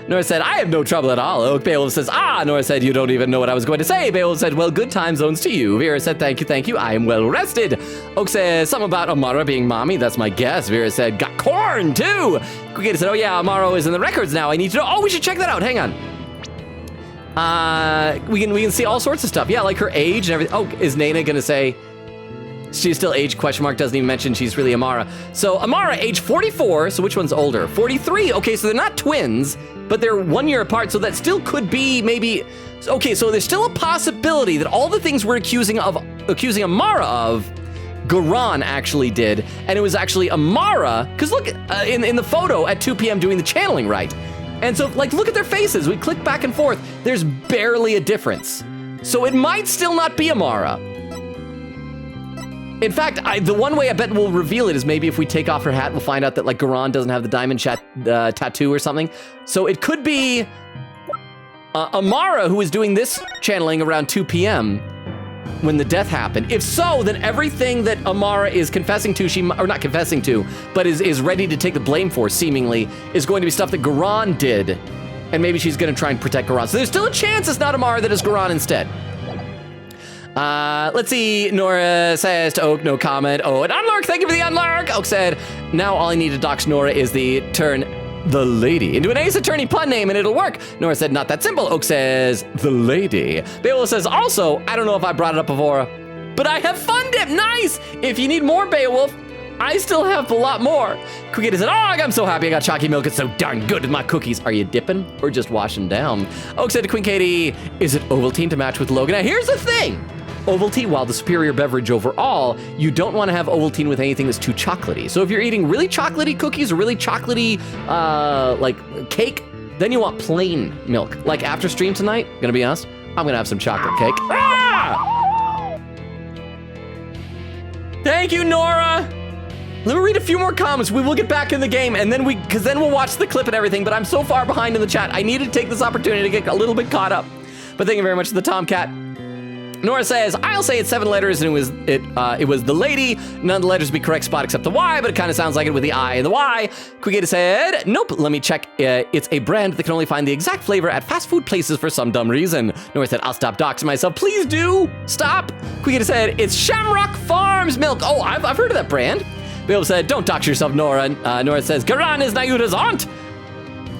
Nora said, I have no trouble at all. Oak Beowulf says, Nora said, you don't even know what I was going to say. Beowulf said, well, good time zones to you. Vera said, thank you, I am well rested. Oak says, something about Amara being mommy, that's my guess. Vera said, got corn too. Quickity said, oh yeah, Amara is in the records now. I need to know, we should check that out, hang on. We can see all sorts of stuff. Yeah, like her age and everything. Oh, is Nana gonna say, she's still age, question mark, doesn't even mention she's really Amara. So Amara, age 44, so which one's older? 43, okay, so they're not twins, but they're 1 year apart, so that still could be maybe, okay, so there's still a possibility that all the things we're accusing Amara of, Garan actually did, and it was actually Amara, because look, in the photo at 2 p.m. doing the channeling right. And so, like, look at their faces, we click back and forth, there's barely a difference. So it might still not be Amara. In fact, the one way I bet we'll reveal it is maybe if we take off her hat, we'll find out that like Garan doesn't have the diamond tattoo or something. So it could be Amara who is doing this channeling around 2 p.m. when the death happened. If so, then everything that Amara is confessing to, or not confessing to, but is ready to take the blame for, seemingly, is going to be stuff that Garan did. And maybe she's gonna try and protect Garan. So there's still a chance it's not Amara that is Garan instead. Let's see, Nora says to Oak, no comment. Oh, an unlark, thank you for the unlark. Oak said, now all I need to dox Nora is the turn the lady into an Ace Attorney pun name and it'll work. Nora said, not that simple. Oak says, the lady. Beowulf says, also, I don't know if I brought it up before, but I have fun dip, nice. If you need more Beowulf, I still have a lot more. Quickity said, oh, I'm so happy I got chalky milk. It's so darn good with my cookies. Are you dipping or just washing down? Oak said to Queen Katie, is it Ovaltine to match with Logan? Now here's the thing. Ovaltine, while the superior beverage overall, you don't want to have Ovaltine with anything that's too chocolatey. So if you're eating really chocolatey cookies or really chocolatey, like cake, then you want plain milk. Like after stream tonight, gonna be honest, I'm gonna have some chocolate cake. Ah! Thank you, Nora. Let me read a few more comments. We will get back in the game and then we'll watch the clip and everything, but I'm so far behind in the chat. I need to take this opportunity to get a little bit caught up. But thank you very much to the Tomcat. Nora says, I'll say it's 7 letters and it was the lady. None of the letters would be correct spot except the Y, but it kind of sounds like it with the I and the Y. Quickita said, nope, let me check. It's a brand that can only find the exact flavor at fast food places for some dumb reason. Nora said, I'll stop doxing myself. Please do stop. Quickita said, it's Shamrock Farms milk. Oh, I've heard of that brand. Beowulf said, don't dox yourself, Nora. Nora says, Garan is Nayuta's aunt.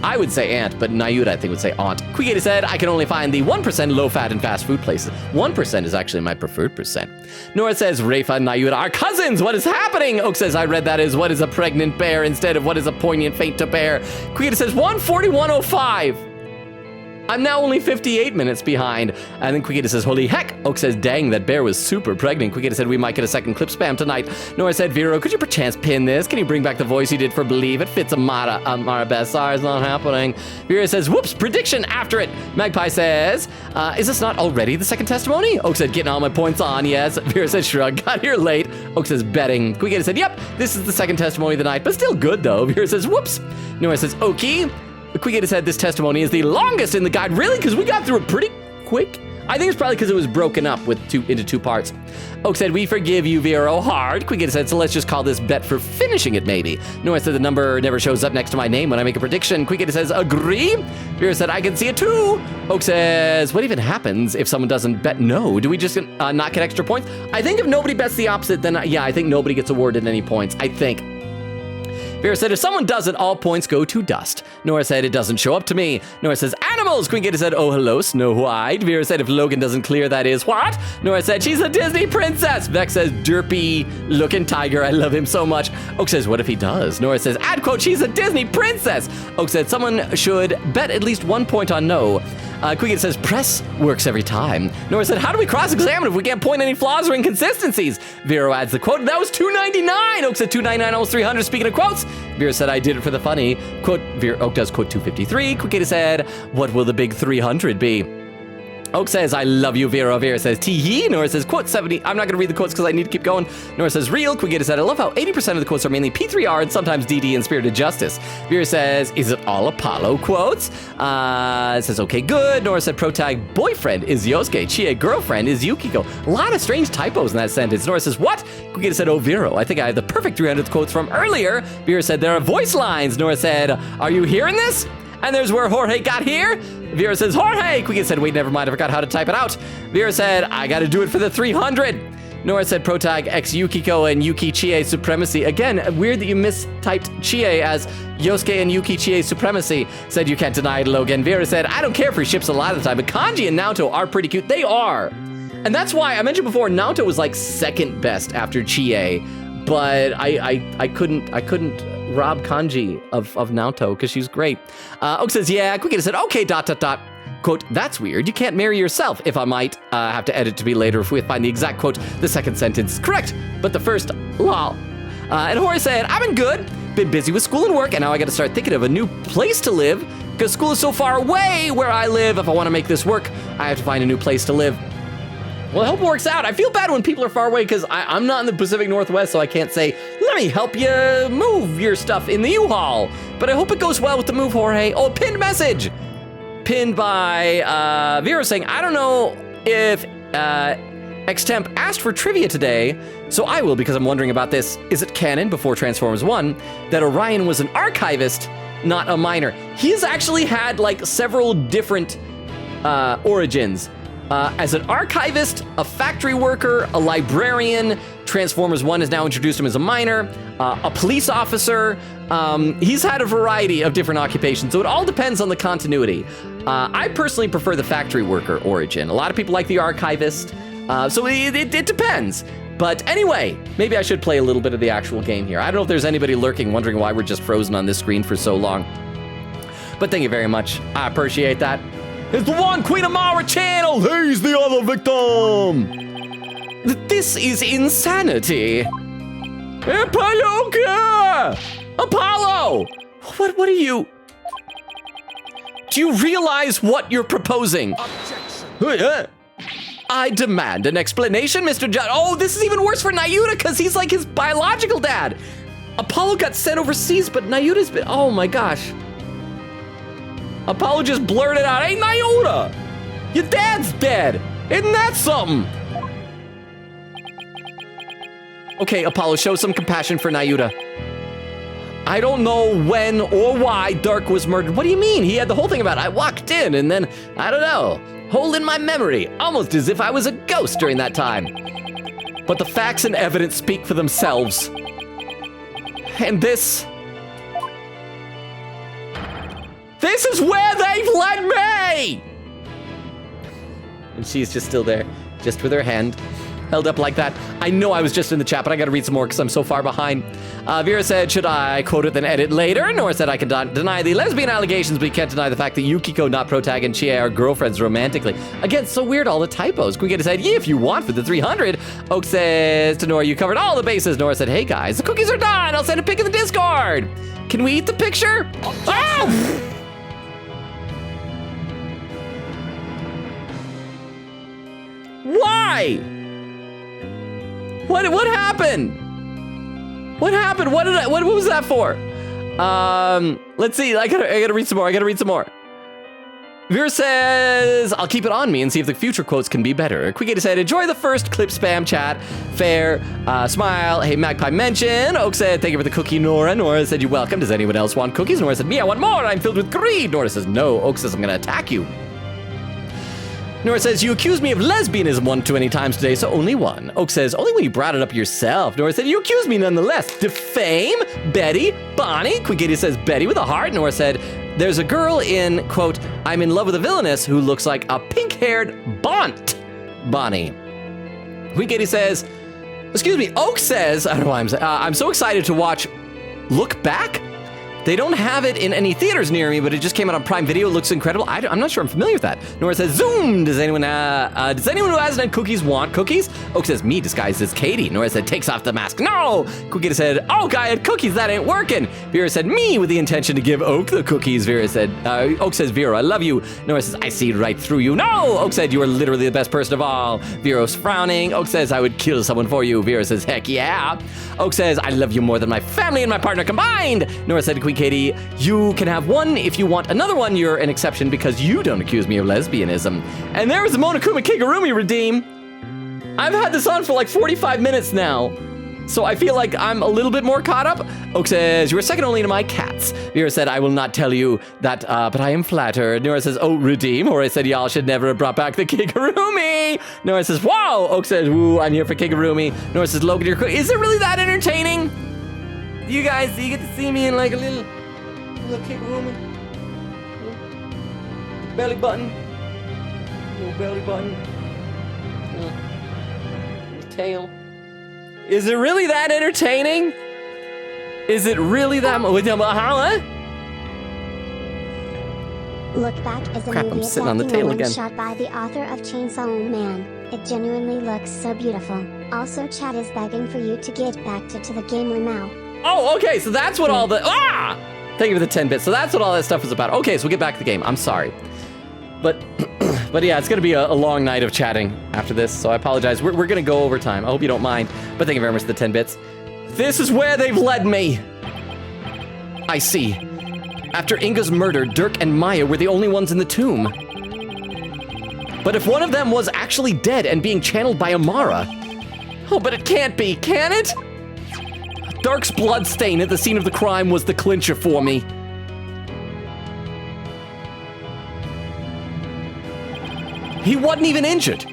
I would say aunt, but Nayuta I think would say aunt. Quickity said, I can only find the 1% low-fat in fast food places. 1% is actually my preferred percent. Nora says, Rafa and Nayuta are cousins. What is happening? Oak says, I read that as what is a pregnant bear instead of what is a poignant fate to bear. Quickity says, 141.05. I'm now only 58 minutes behind. And then Quickita says, holy heck. Oak says, dang, that bear was super pregnant. Quickita said, we might get a second clip spam tonight. Nora said, Vero, could you perchance pin this? Can you bring back the voice you did for Believe? It fits Amara best. Sorry, it's not happening. Vera says, whoops, prediction after it. Magpie says, is this not already the second testimony? Oak said, getting all my points on, yes. Vera said, shrug, got here late. Oak says, betting. Quickita said, yep, this is the second testimony of the night, but still good though. Vera says, whoops. Nora says, Okie. Quickita said this testimony is the longest in the guide. Really? Because we got through it pretty quick. I think it's probably because it was broken up into two parts. Oak said, we forgive you, Vero, hard. Quickita said, so let's just call this bet for finishing it, maybe. Nora said, the number never shows up next to my name when I make a prediction. Quickita says, agree. Vera said, I can see it too. Oak says, what even happens if someone doesn't bet no? Do we just not get extra points? I think if nobody bets the opposite, then yeah, I think nobody gets awarded any points, I think. Vera said, if someone doesn't, all points go to dust. Nora said, it doesn't show up to me. Nora says, animals. Quickita said, oh, hello, Snow White. Vera said, if Logan doesn't clear, that is what? Nora said, she's a Disney princess. Vex says, derpy looking tiger. I love him so much. Oak says, what if he does? Nora says, ad quote, she's a Disney princess. Oak said, someone should bet at least 1 point on no. Quickita says, press works every time. Nora said, how do we cross-examine if we can't point any flaws or inconsistencies? Vero adds the quote, that was $2.99. Oak said, $2.99, almost 300. Speaking of quotes, Vera said, I did it for the funny. Quote, Oak does quote 253. Quickita said, what will the big 300 be? Oak says, I love you, Vera. Vera says, tee-hee. Nora says, quote 70. I'm not going to read the quotes because I need to keep going. Nora says, real. Quickita said, I love how 80% of the quotes are mainly P3R and sometimes DD and Spirited Justice. Vera says, is it all Apollo quotes? It says, okay, good. Nora said, protag boyfriend is Yosuke. Chie girlfriend is Yukiko. A lot of strange typos in that sentence. Nora says, what? Quickita said, oh, Vero, I think I have the perfect 300th quotes from earlier. Vera said, there are voice lines. Nora said, are you hearing this? And there's where Jorge got here. Vera says, Jorge. Quickita said, wait, never mind. I forgot how to type it out. Vera said, I got to do it for the 300. Nora said, protag X Yukiko and Yuki Chie supremacy. Again, weird that you mistyped Chie as Yosuke and Yuki Chie supremacy. Said, you can't deny it, Logan. Vera said, I don't care for ships a lot of the time, but Kanji and Naoto are pretty cute. They are. And that's why I mentioned before, Naoto was like second best after Chie, but I couldn't rob Kanji of Naoto because she's great. Oak says, yeah. Quickita said, okay, ... Quote, that's weird. You can't marry yourself. If I might have to edit to be later if we find the exact quote. The second sentence is correct, but the first, lol. And Jorge said, I've been good. Been busy with school and work, and now I got to start thinking of a new place to live because school is so far away where I live. If I want to make this work, I have to find a new place to live. Well, I hope it works out. I feel bad when people are far away because I'm not in the Pacific Northwest, so I can't say, let me help you move your stuff in the U-Haul. But I hope it goes well with the move, Jorge. Oh, pinned message. Pinned by Vera saying, I don't know if Xtemp asked for trivia today, so I will because I'm wondering about this. Is it canon before Transformers 1 that Orion was an archivist, not a miner? He's actually had like several different origins. As an archivist, a factory worker, a librarian. Transformers 1 has now introduced him as a miner, a police officer. He's had a variety of different occupations, so it all depends on the continuity. I personally prefer the factory worker origin. A lot of people like the archivist, so it depends. But anyway, maybe I should play a little bit of the actual game here. I don't know if there's anybody lurking wondering why we're just frozen on this screen for so long. But thank you very much. I appreciate that. It's the one Queen Amara channel. He's the other victim. This is insanity. Apollo! What are you? Do you realize what you're proposing? Objection. I demand an explanation, Mr. Judge. Oh, this is even worse for Nayuta because he's like his biological dad. Apollo got sent overseas, but Nayuta's been, oh my gosh. Apollo just blurted out, hey, Nayuta, your dad's dead. Isn't that something? Okay, Apollo, show some compassion for Nayuta. I don't know when or why Dark was murdered. What do you mean? He had the whole thing about I walked in and then, I don't know, hole in my memory, almost as if I was a ghost during that time. But the facts and evidence speak for themselves. And this is where they've led me! And she's just still there, just with her hand held up like that. I know I was just in the chat, but I gotta read some more because I'm so far behind. Vera said, should I quote it then edit later? Nora said, I can deny the lesbian allegations, but you can't deny the fact that Yukiko, not protag, and Chie are girlfriends romantically. Again, so weird, all the typos. Queen said, yeah, if you want for the 300. Oak says to Nora, you covered all the bases. Nora said, hey guys, the cookies are done. I'll send a pic in the Discord. Can we eat the picture? Oh! Why? What happened? What happened? What was that for? Let's see. I gotta read some more. Vera says, I'll keep it on me and see if the future quotes can be better. Quickgator said, enjoy the first clip spam chat. Fair. Smile. Hey, Magpie mention. Oak said, thank you for the cookie, Nora. Nora said, you're welcome. Does anyone else want cookies? Nora said, me, I want more. I'm filled with greed. Nora says, no. Oak says, I'm gonna attack you. Nora says, you accused me of lesbianism one too many times today, so only one. Oak says, only when you brought it up yourself. Nora said, you accused me nonetheless. Defame? Betty? Bonnie? Quickgator says, Betty with a heart. Nora said, there's a girl in, quote, I'm in love with a villainess who looks like a pink-haired Bont. Bonnie. Quickgator says, excuse me, Oak says, I don't know why I'm so excited to watch Look Back. They don't have it in any theaters near me, but it just came out on Prime Video. It looks incredible. I'm not sure I'm familiar with that. Nora says, Zoom! Does anyone who hasn't cookies want cookies? Oak says, me disguised as Katie. Nora said, takes off the mask. No! Quickgator said, Oak, I had cookies. That ain't working. Vera said, me with the intention to give Oak the cookies. Vera said, Oak says, Vera, I love you. Nora says, I see right through you. No! Oak said, you are literally the best person of all. Vera's frowning. Oak says, I would kill someone for you. Vera says, heck yeah. Oak says, I love you more than my family and my partner combined. Nora said, Queen Katie, you can have one. If you want another one, you're an exception because you don't accuse me of lesbianism. And there was the Monokuma Kigurumi redeem. I've had this on for like 45 minutes now, so I feel like I'm a little bit more caught up. Oak says, you are second only to my cats. Vera said, I will not tell you that, but I am flattered. Nora says, oh, redeem. Or I said, y'all should never have brought back the Kigurumi. Nora says, wow. Oak says, woo, I'm here for Kigurumi. Nora says, Logan, you're is it really that entertaining? You guys, you get to see me in like a little Kigurumi. Belly button. Little belly button. Tail. Is it really that entertaining? Is it really that much? Look Back is a Crap, movie I'm sitting on the adapting a tail one again. shot by the author of Chainsaw Man. It genuinely looks so beautiful. Also, chat is begging for you to get back to the gamer now. Oh, okay, so that's what all the... Thank you for the 10 bits. So that's what all that stuff is about. Okay, so we'll get back to the game. I'm sorry. But yeah, it's going to be a long night of chatting after this, so I apologize. We're going to go over time. I hope you don't mind. But thank you very much for the 10 bits. This is where they've led me. I see. After Inga's murder, Dirk and Maya were the only ones in the tomb. But if one of them was actually dead and being channeled by Amara... Oh, but it can't be, can it? Dirk's blood stain at the scene of the crime was the clincher for me. He wasn't even injured.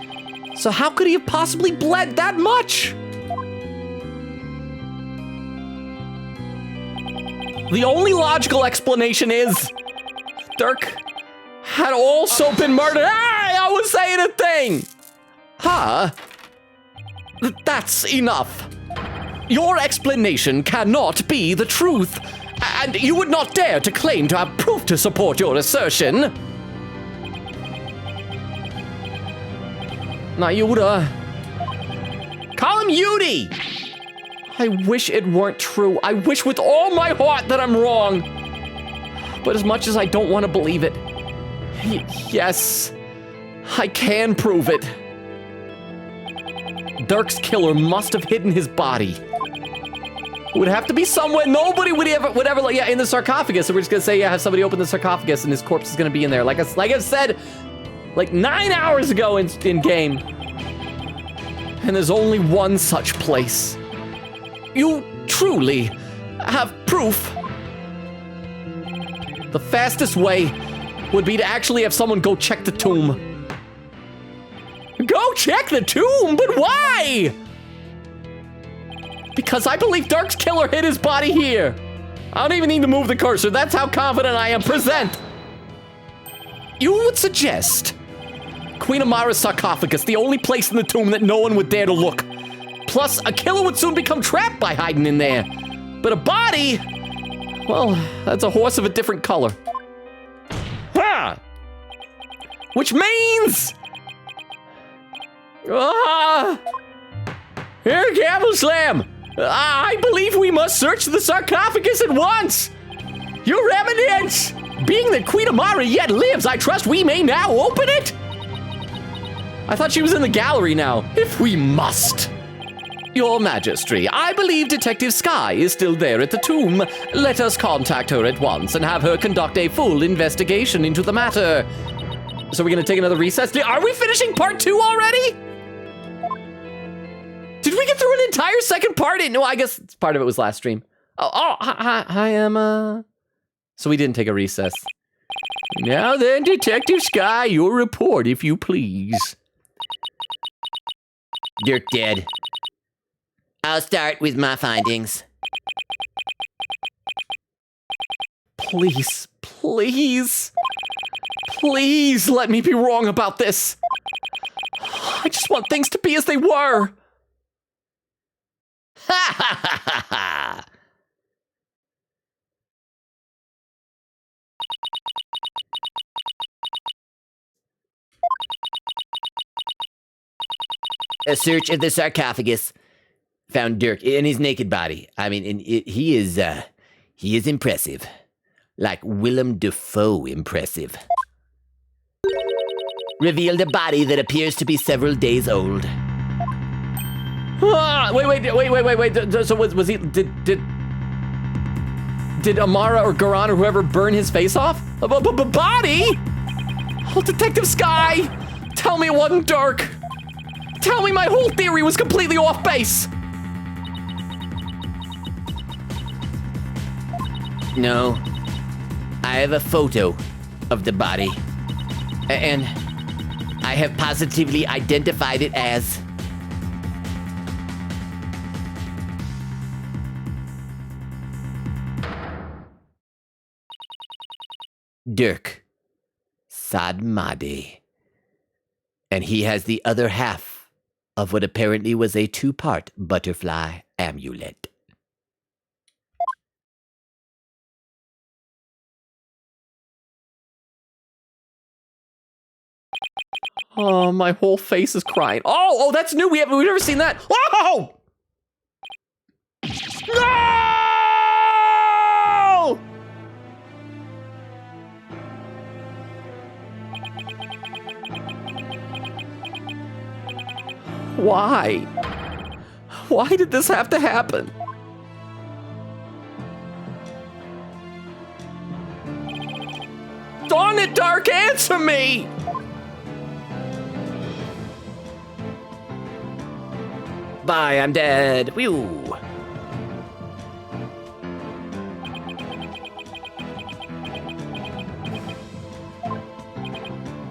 So how could he have possibly bled that much? The only logical explanation is Dirk had also been murdered. Hey, I was saying a thing. Huh? That's enough. Your explanation cannot be the truth, and you would not dare to claim to have proof to support your assertion. Not Yuda. Call him Yudi! I wish it weren't true. I wish with all my heart that I'm wrong. But as much as I don't want to believe it, yes, I can prove it. Dirk's killer must have hidden his body. It would have to be somewhere. Nobody would ever like, yeah, in the sarcophagus. So we're just gonna say, yeah, have somebody open the sarcophagus and his corpse is gonna be in there. Like I've said, like 9 hours ago in game. And there's only one such place. You truly have proof. The fastest way would be to actually have someone go check the tomb. Go check the tomb? But why? Because I believe Dirk's killer hid his body here. I don't even need to move the cursor. That's how confident I am. Present. You would suggest Queen Amara's sarcophagus, the only place in the tomb that no one would dare to look. Plus, a killer would soon become trapped by hiding in there. But a body, well, that's a horse of a different color. Ha! Which means... Here, Camel Slam! I believe we must search the sarcophagus at once! Your Eminence! Being that Queen Amara yet lives, I trust we may now open it? I thought she was in the gallery now. If we must. Your Majesty, I believe Detective Sky is still there at the tomb. Let us contact her at once and have her conduct a full investigation into the matter. So we're gonna take another recess? Are we finishing part 2 already? Did we get through an entire second part? No, I guess part of it was last stream. Hi, Emma. So we didn't take a recess. Now then, Detective Sky, your report, if you please. Dirk dead. I'll start with my findings. Please, please, please let me be wrong about this. I just want things to be as they were. Ha ha ha ha ha! A search of the sarcophagus found Dirk in his naked body. I mean, he is impressive. Like Willem Dafoe impressive. Revealed a body that appears to be several days old. Wait. So was he, did Amara or Garan or whoever burn his face off? Body? Oh, Detective Sky, tell me it wasn't Dirk. Tell me my whole theory was completely off base. No, I have a photo of the body, and I have positively identified it as Dirk Sadmadi. And he has the other half of what apparently was a 2-part butterfly amulet. Oh, my whole face is crying. Oh, that's new. We've never seen that. Oh! No! Why? Why did this have to happen? Darn it, Dark, answer me! Bye, I'm dead. Whew.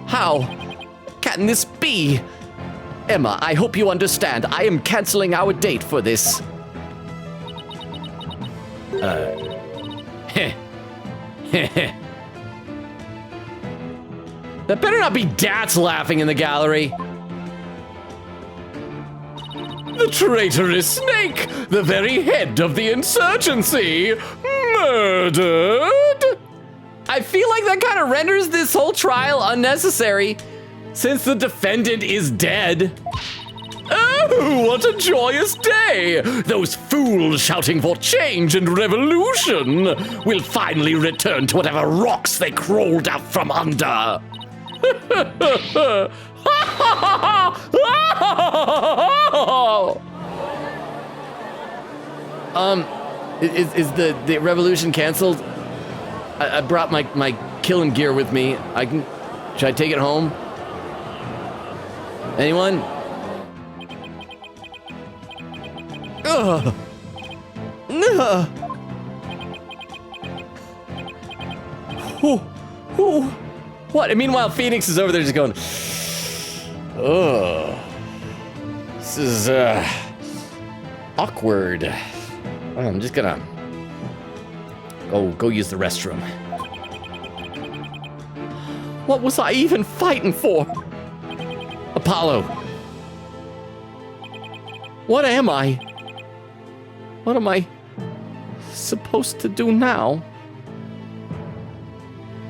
How can this be? Emma, I hope you understand. I am canceling our date for this. That better not be Dats laughing in the gallery. The traitorous snake, the very head of the insurgency, murdered. I feel like that kind of renders this whole trial unnecessary, since the defendant is dead. Oh, what a joyous day! Those fools shouting for change and revolution will finally return to whatever rocks they crawled out from under. Is the revolution canceled? I brought my killing gear with me. Should I take it home? Anyone? Ugh. Ugh. What? And meanwhile, Phoenix is over there just going, oh, this is awkward. I'm just gonna go use the restroom. What was I even fighting for? Apollo. What am I? What am I supposed to do now?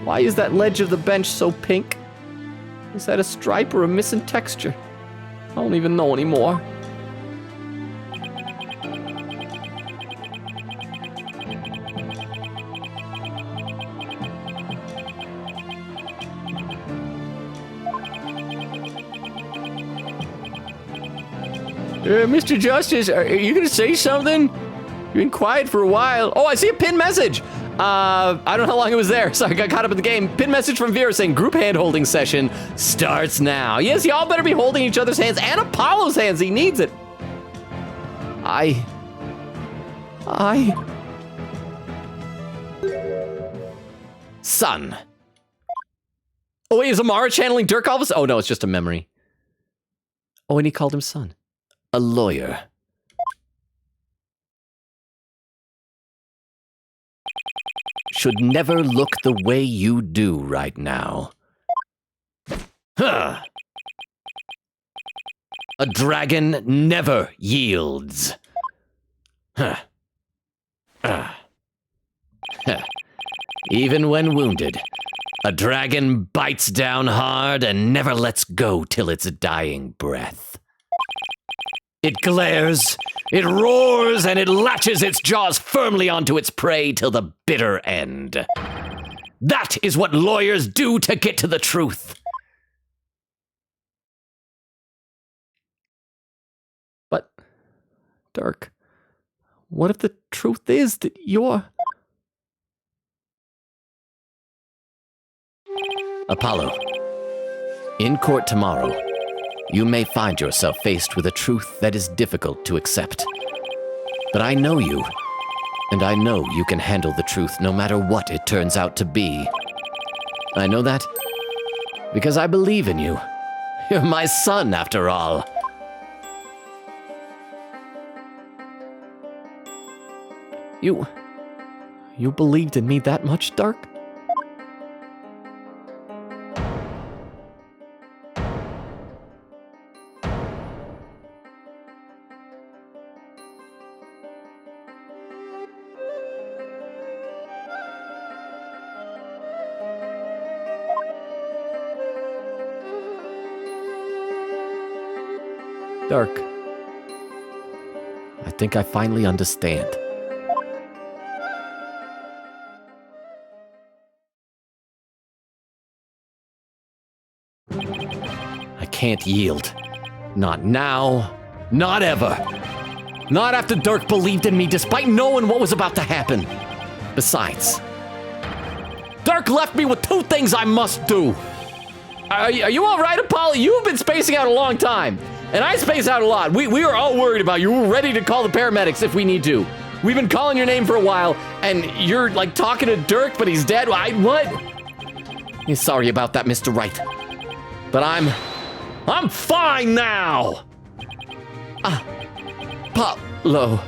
Why is that ledge of the bench so pink? Is that a stripe or a missing texture? I don't even know anymore. Mr. Justice, are you gonna say something? You've been quiet for a while. Oh, I see a pinned message. I don't know how long it was there, so I got caught up in the game. Pinned message from Vera saying group hand-holding session starts now. Yes, y'all better be holding each other's hands and Apollo's hands. He needs it. Son. Oh, wait, is Amara channeling Dirk all of a sudden? Oh, no, it's just a memory. Oh, and he called him son. A lawyer. Should never look the way you do right now. Huh. A dragon never yields. Huh. Huh. Even when wounded, a dragon bites down hard and never lets go till its dying breath. It glares, it roars, and it latches its jaws firmly onto its prey till the bitter end. That is what lawyers do to get to the truth. But, Dirk, what if the truth is that you're... Apollo, in court tomorrow, you may find yourself faced with a truth that is difficult to accept. But I know you, and I know you can handle the truth no matter what it turns out to be. I know that because I believe in you. You're my son, after all. You believed in me that much, Dirk? Dirk, I think I finally understand. I can't yield. Not now, not ever. Not after Dirk believed in me despite knowing what was about to happen. Besides, Dirk left me with two things I must do. Are you all right, Apollo? You've been spacing out a long time. And I space out a lot. We are all worried about you. We're ready to call the paramedics if we need to. We've been calling your name for a while, and you're like talking to Dirk, but he's dead. What? He's sorry about that, Mr. Wright. But I'm fine now. Apollo.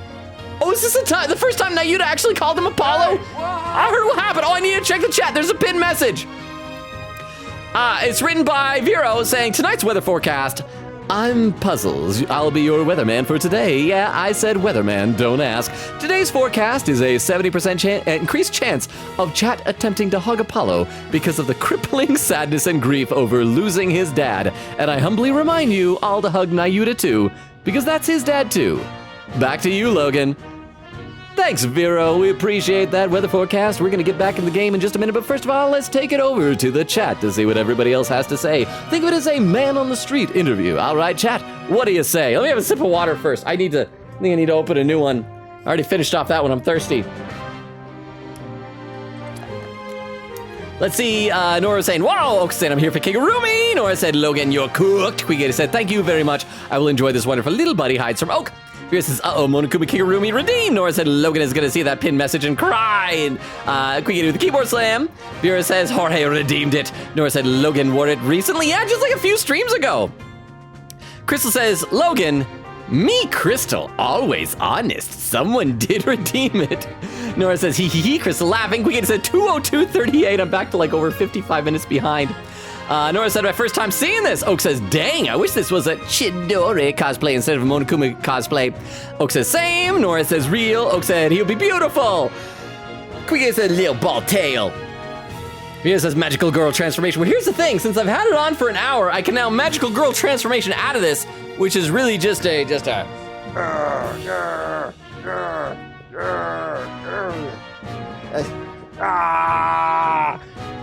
Oh, is this the first time Nayuta actually called him Apollo? I heard what happened. Oh, I need to check the chat. There's a pinned message. It's written by Vero saying, tonight's weather forecast. I'm puzzled. I'll be your weatherman for today. Yeah, I said weatherman, don't ask. Today's forecast is a 70% increased chance of Chat attempting to hug Apollo because of the crippling sadness and grief over losing his dad. And I humbly remind you all to hug Nayuta too, because that's his dad too. Back to you, Logan. Thanks, Vero. We appreciate that weather forecast. We're going to get back in the game in just a minute, but first of all, let's take it over to the chat to see what everybody else has to say. Think of it as a man-on-the-street interview. All right, chat, what do you say? Let me have a sip of water first. I think I need to open a new one. I already finished off that one. I'm thirsty. Let's see, Nora saying, wow, Oak said, I'm here for Kigurumi. Nora said, Logan, you're cooked. Quigata said, thank you very much. I will enjoy this wonderful little buddy hides from Oak. Vera says, uh-oh, Monokuma Kigurumi redeemed. Nora said, Logan is going to see that pinned message and cry. And Quigata with the keyboard slam. Vera says, Jorge redeemed it. Nora said, Logan wore it recently. Yeah, just like a few streams ago. Crystal says, Logan, me, Crystal, always honest. Someone did redeem it. Nora says, hee hee hee, Crystal laughing. Quigata said, 2:02:38. I'm back to like over 55 minutes behind. Nora said, my first time seeing this. Oak says, dang, I wish this was a Chidori cosplay instead of a Monokuma cosplay. Oak says, same. Nora says, real. Oak said, he'll be beautiful. Quique said, little ball tail. Vera says, magical girl transformation. Well, here's the thing. Since I've had it on for an hour, I can now magical girl transformation out of this, which is really just a...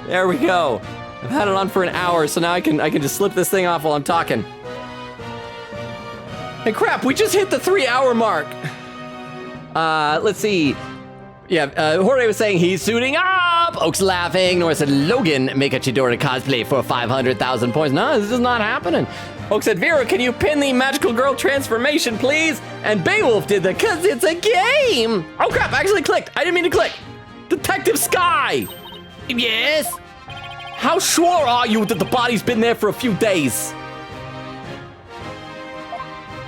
There we go. I've had it on for an hour, so now I can just slip this thing off while I'm talking. Hey, crap, we just hit the 3-hour mark. Let's see. Yeah, Jorge was saying he's suiting up. Oak's laughing. Nora said, Logan, make a Chidori cosplay for 500,000 points. No, this is not happening. Oak said, Vera, can you pin the magical girl transformation, please? And Beowulf did that because it's a game. Oh, crap, I actually clicked. I didn't mean to click. Detective Sky. Yes? How sure are you that the body's been there for a few days?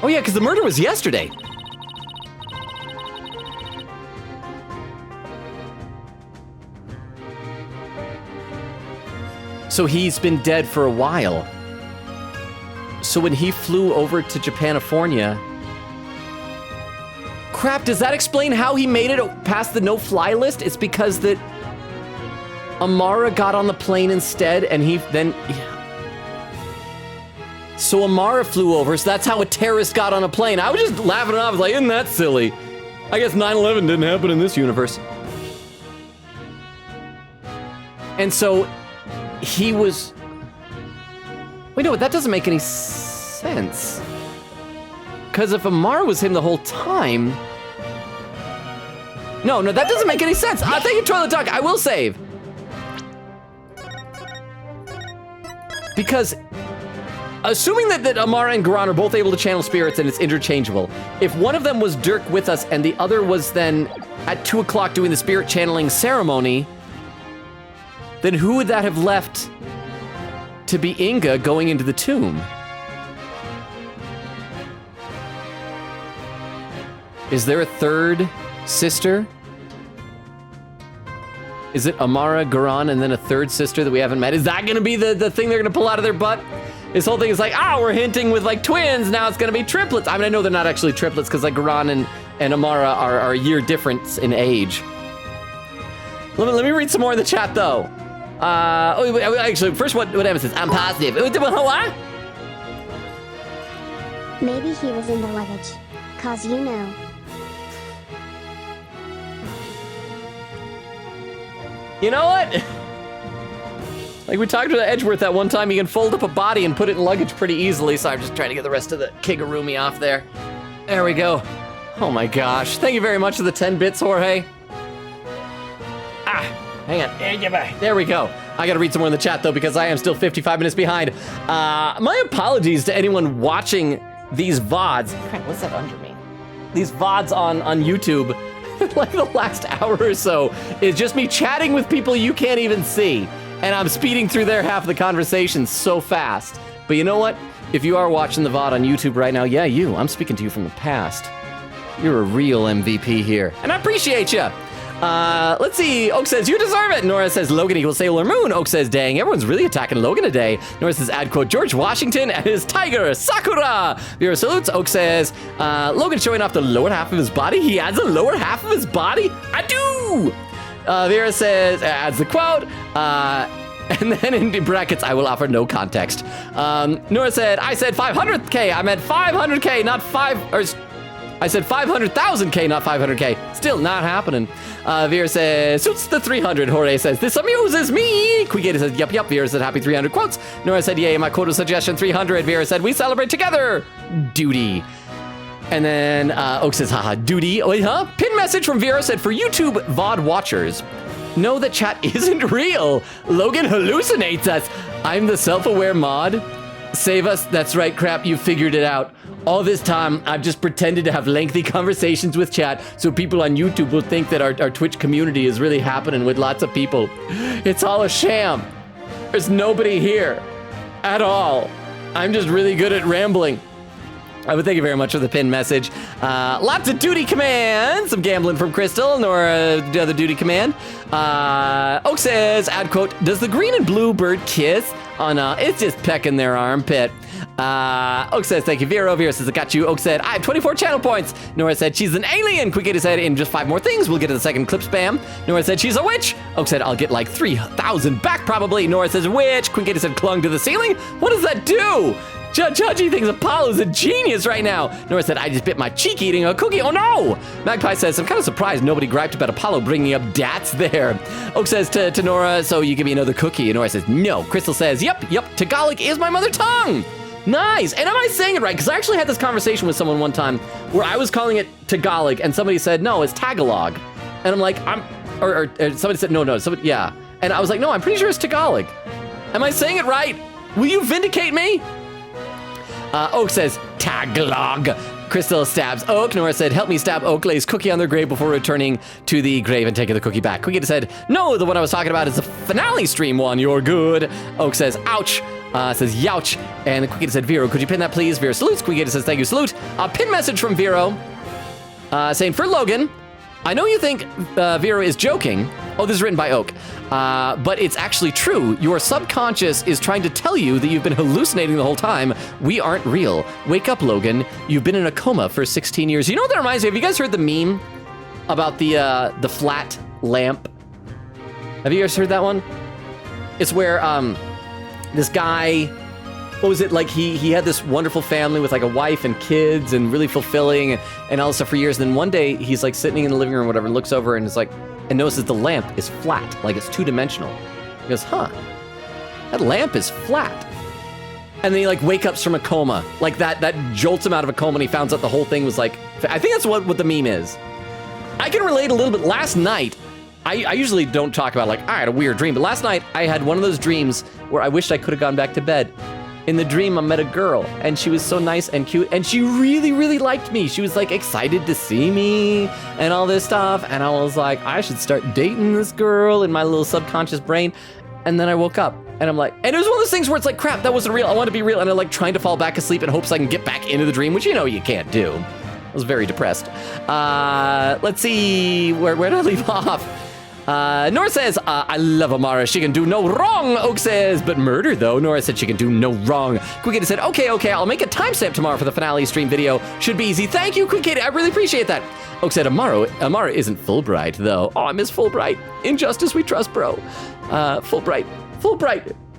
Oh, yeah, because the murder was yesterday. So he's been dead for a while. So when he flew over to Japanifornia... Crap, does that explain how he made it past the no-fly list? It's because that Amara got on the plane instead, and he then... Yeah. So Amara flew over, so that's how a terrorist got on a plane. I was just laughing it off, like, isn't that silly? I guess 9/11 didn't happen in this universe. And so he was... Wait, no, that doesn't make any sense. Because if Amara was him the whole time... No, that doesn't make any sense. Thank you, Toilet Duck. I will save. Because assuming that Amara and Garan are both able to channel spirits and it's interchangeable, if one of them was Dirk with us and the other was then at 2 o'clock doing the spirit channeling ceremony, then who would that have left to be Inga going into the tomb? Is there a third sister? Is it Amara, Garan, and then a third sister that we haven't met? Is that gonna be the thing they're gonna pull out of their butt? This whole thing is like, we're hinting with like twins, now it's gonna be triplets. I mean, I know they're not actually triplets because like Garan and Amara are a year difference in age. Let me read some more in the chat though. Actually, first what Emma says, I'm positive. What? Maybe he was in the luggage. Cause you know. You know what? Like we talked to Edgeworth that one time, you can fold up a body and put it in luggage pretty easily, so I'm just trying to get the rest of the Kigurumi off there. There we go. Oh my gosh. Thank you very much for the 10 bits, Jorge. Hang on. There we go. I gotta read some more in the chat though, because I am still 55 minutes behind. My apologies to anyone watching these VODs. Crap, what's that under me? These VODs on YouTube. Like the last hour or so is just me chatting with people you can't even see. And I'm speeding through their half of the conversation so fast. But you know what? If you are watching the VOD on YouTube right now, yeah, I'm speaking to you from the past. You're a real MVP here. And I appreciate you. Let's see. Oak says, you deserve it. Nora says, Logan equals Sailor Moon. Oak says, dang, everyone's really attacking Logan today. Nora says, add quote, George Washington and his tiger, Sakura. Vera salutes. Oak says, Logan showing off the lower half of his body. He adds a lower half of his body? I do. Vera says, adds the quote. And then in brackets, I will offer no context. Nora said, I said 500K. I meant 500K, not I said 500,000K, not 500K. Still not happening. Vera says, suits the 300. Jorge says, this amuses me. Quigata says, yup. Vera said, happy 300 quotes. Nora said, yay, my quota suggestion 300. Vera said, we celebrate together. Duty. And then Oak says, haha, duty. Wait, huh? Pin message from Vera said, for YouTube VOD watchers, know that chat isn't real. Logan hallucinates us. I'm the self-aware mod. Save us. That's right, crap. You figured it out. All this time, I've just pretended to have lengthy conversations with chat so people on YouTube will think that our Twitch community is really happening with lots of people. It's all a sham. There's nobody here at all. I'm just really good at rambling. But thank you very much for the pin message. Lots of duty commands. Some gambling from Crystal, Nora, the other duty command. Oak says, add quote, does the green and blue bird kiss? Oh no, it's just pecking their armpit. Oak says, thank you, Vero. Vero says, I got you. Oak said, I have 24 channel points. Nora said, she's an alien. Quick said, in just 5 more things, we'll get to the second clip spam. Nora said, she's a witch. Oak said, I'll get like 3,000 back probably. Nora says, witch. Quick said, clung to the ceiling. What does that do? Judgy thinks Apollo's a genius right now. Nora said, I just bit my cheek eating a cookie. Oh no! Magpie says, I'm kind of surprised nobody griped about Apollo bringing up dats there. Oak says to Nora, so you give me another cookie? And Nora says, no. Crystal says, yep, Tagalog is my mother tongue. Nice. And am I saying it right? Because I actually had this conversation with someone one time where I was calling it Tagalog and somebody said, no, it's Tagalog. And I'm like, or somebody said, no, somebody, yeah. And I was like, no, I'm pretty sure it's Tagalog. Am I saying it right? Will you vindicate me? Oak says, Tagalog. Crystal stabs Oak. Nora said, help me stab Oak, lays cookie on their grave before returning to the grave and taking the cookie back. Quickie said, no, the one I was talking about is the finale stream one. You're good. Oak says, ouch. Says, youch. And Quickie said, Vero, could you pin that, please? Vero salutes. Quickie says, thank you, salute. Pin message from Vero saying, for Logan, I know you think Vero is joking. Oh, this is written by Oak. But it's actually true. Your subconscious is trying to tell you that you've been hallucinating the whole time. We aren't real. Wake up, Logan. You've been in a coma for 16 years. You know what that reminds me of? Have you guys heard the meme about the flat lamp? Have you guys heard that one? It's where this guy, what was it, like he had this wonderful family with like a wife and kids and really fulfilling and all this stuff for years. And then one day he's like sitting in the living room or whatever and looks over and is like, and notices the lamp is flat, like it's 2-dimensional. He goes, huh, that lamp is flat. And then he like wake up from a coma, like that jolts him out of a coma and he finds out the whole thing was like, I think that's what the meme is. I can relate a little bit. Last night, I usually don't talk about like, I had a weird dream, but last night I had one of those dreams where I wished I could have gone back to bed. In the dream, I met a girl, and she was so nice and cute, and she really, really liked me. She was like excited to see me and all this stuff, and I was like, I should start dating this girl in my little subconscious brain. And then I woke up, and I'm like, and it was one of those things where it's like, crap, that wasn't real. I want to be real, and I'm like trying to fall back asleep in hopes I can get back into the dream, which you know you can't do. I was very depressed. Let's see, where did I leave off? Nora says, I love Amara. She can do no wrong. Oak says, but murder though. Nora said she can do no wrong. Quick said, okay, I'll make a timestamp tomorrow for the finale stream video. Should be easy. Thank you, Quick I really appreciate that. Oak said, Amara isn't Fulbright though. Oh, I miss Fulbright. Injustice we trust, bro. Fulbright.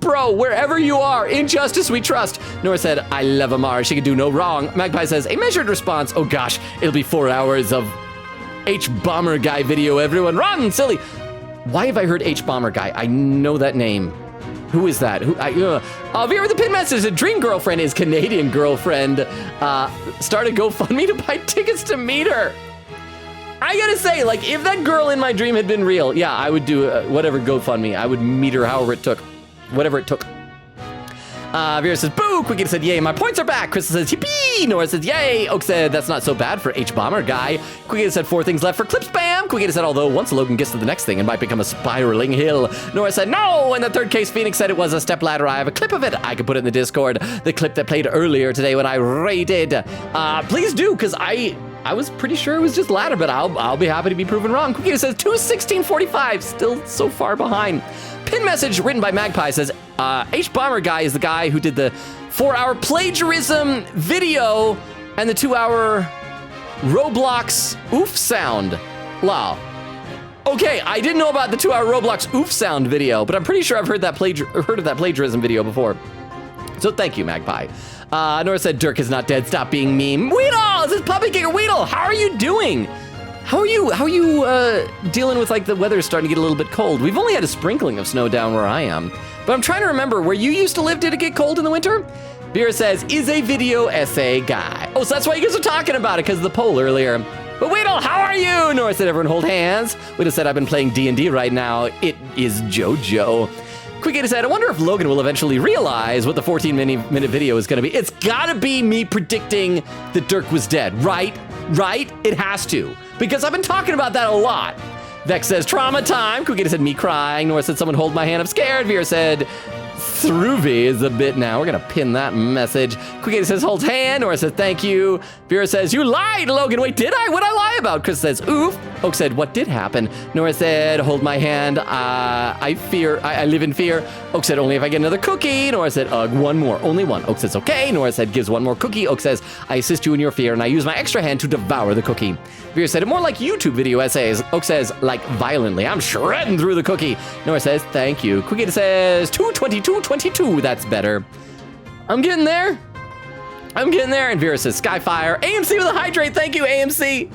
Bro, wherever you are, injustice we trust. Nora said, I love Amara. She can do no wrong. Magpie says, a measured response. Oh gosh, it'll be 4 hours of H-Bomber Guy video, everyone. Run, silly. Why have I heard H-Bomber Guy? I know that name. Who is that? Vero the pin message, a dream girlfriend is Canadian girlfriend. Started GoFundMe to buy tickets to meet her. I gotta say, like, if that girl in my dream had been real, yeah, I would do whatever GoFundMe. I would meet her however it took. Whatever it took. Vera says, boo! Quickie said, yay, my points are back. Crystal says, yippee! Nora says, yay! Oak said, that's not so bad for H-Bomber Guy. Quickie said, 4 things left for clip spam. Quickie said, although once Logan gets to the next thing, it might become a spiraling hill. Nora said, no! In the third case, Phoenix said it was a step ladder. I have a clip of it. I could put it in the Discord. The clip that played earlier today when I rated. Please do, because I was pretty sure it was just ladder, but I'll be happy to be proven wrong. Quickie says, 2:16:45, still so far behind. Pin message written by Magpie says, H-Bomber Guy is the guy who did the 4-hour plagiarism video and the 2-hour Roblox oof sound. Wow. Okay, I didn't know about the 2-hour Roblox oof sound video, but I'm pretty sure I've heard of that plagiarism video before. So thank you, Magpie. Nora said, Dirk is not dead. Stop being meme. Weedle! This is Puppy Kicker Weedle. How are you doing? How are you dealing with like the weather starting to get a little bit cold? We've only had a sprinkling of snow down where I am, but I'm trying to remember where you used to live. Did it get cold in the winter? Vera says, is a video essay guy. Oh, so that's why you guys are talking about it because of the poll earlier. But Weedle, how are you? Nora said, everyone hold hands. Weedle said, I've been playing D&D right now. It is JoJo. Quick said, I wonder if Logan will eventually realize what the 14-minute video is going to be. It's got to be me predicting that Dirk was dead, right? Right? It has to. Because I've been talking about that a lot. Vex says, trauma time. Quick said, me crying. Nora said, someone hold my hand. I'm scared. Vera said, Thruvi is a bit now. We're gonna pin that message. Quick says, holds hand. Nora says, thank you. Vera says, you lied, Logan. Wait, did I? What'd I lie about? Chris says, oof. Oak said, what did happen? Nora said, hold my hand. I live in fear. Oak said, only if I get another cookie. Nora said, ugh, one more, only one. Oak says, okay. Nora said, gives one more cookie. Oak says, I assist you in your fear, and I use my extra hand to devour the cookie. Vera said, more like YouTube video essays. Oak says, like violently. I'm shredding through the cookie. Nora says, thank you. Quick says, 22222. That's better. I'm getting there. And Vera says, Skyfire. AMC with a hydrate. Thank you, AMC.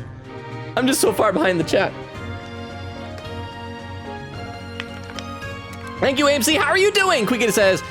I'm just so far behind the chat. Thank you, AMC. How are you doing? Quick says,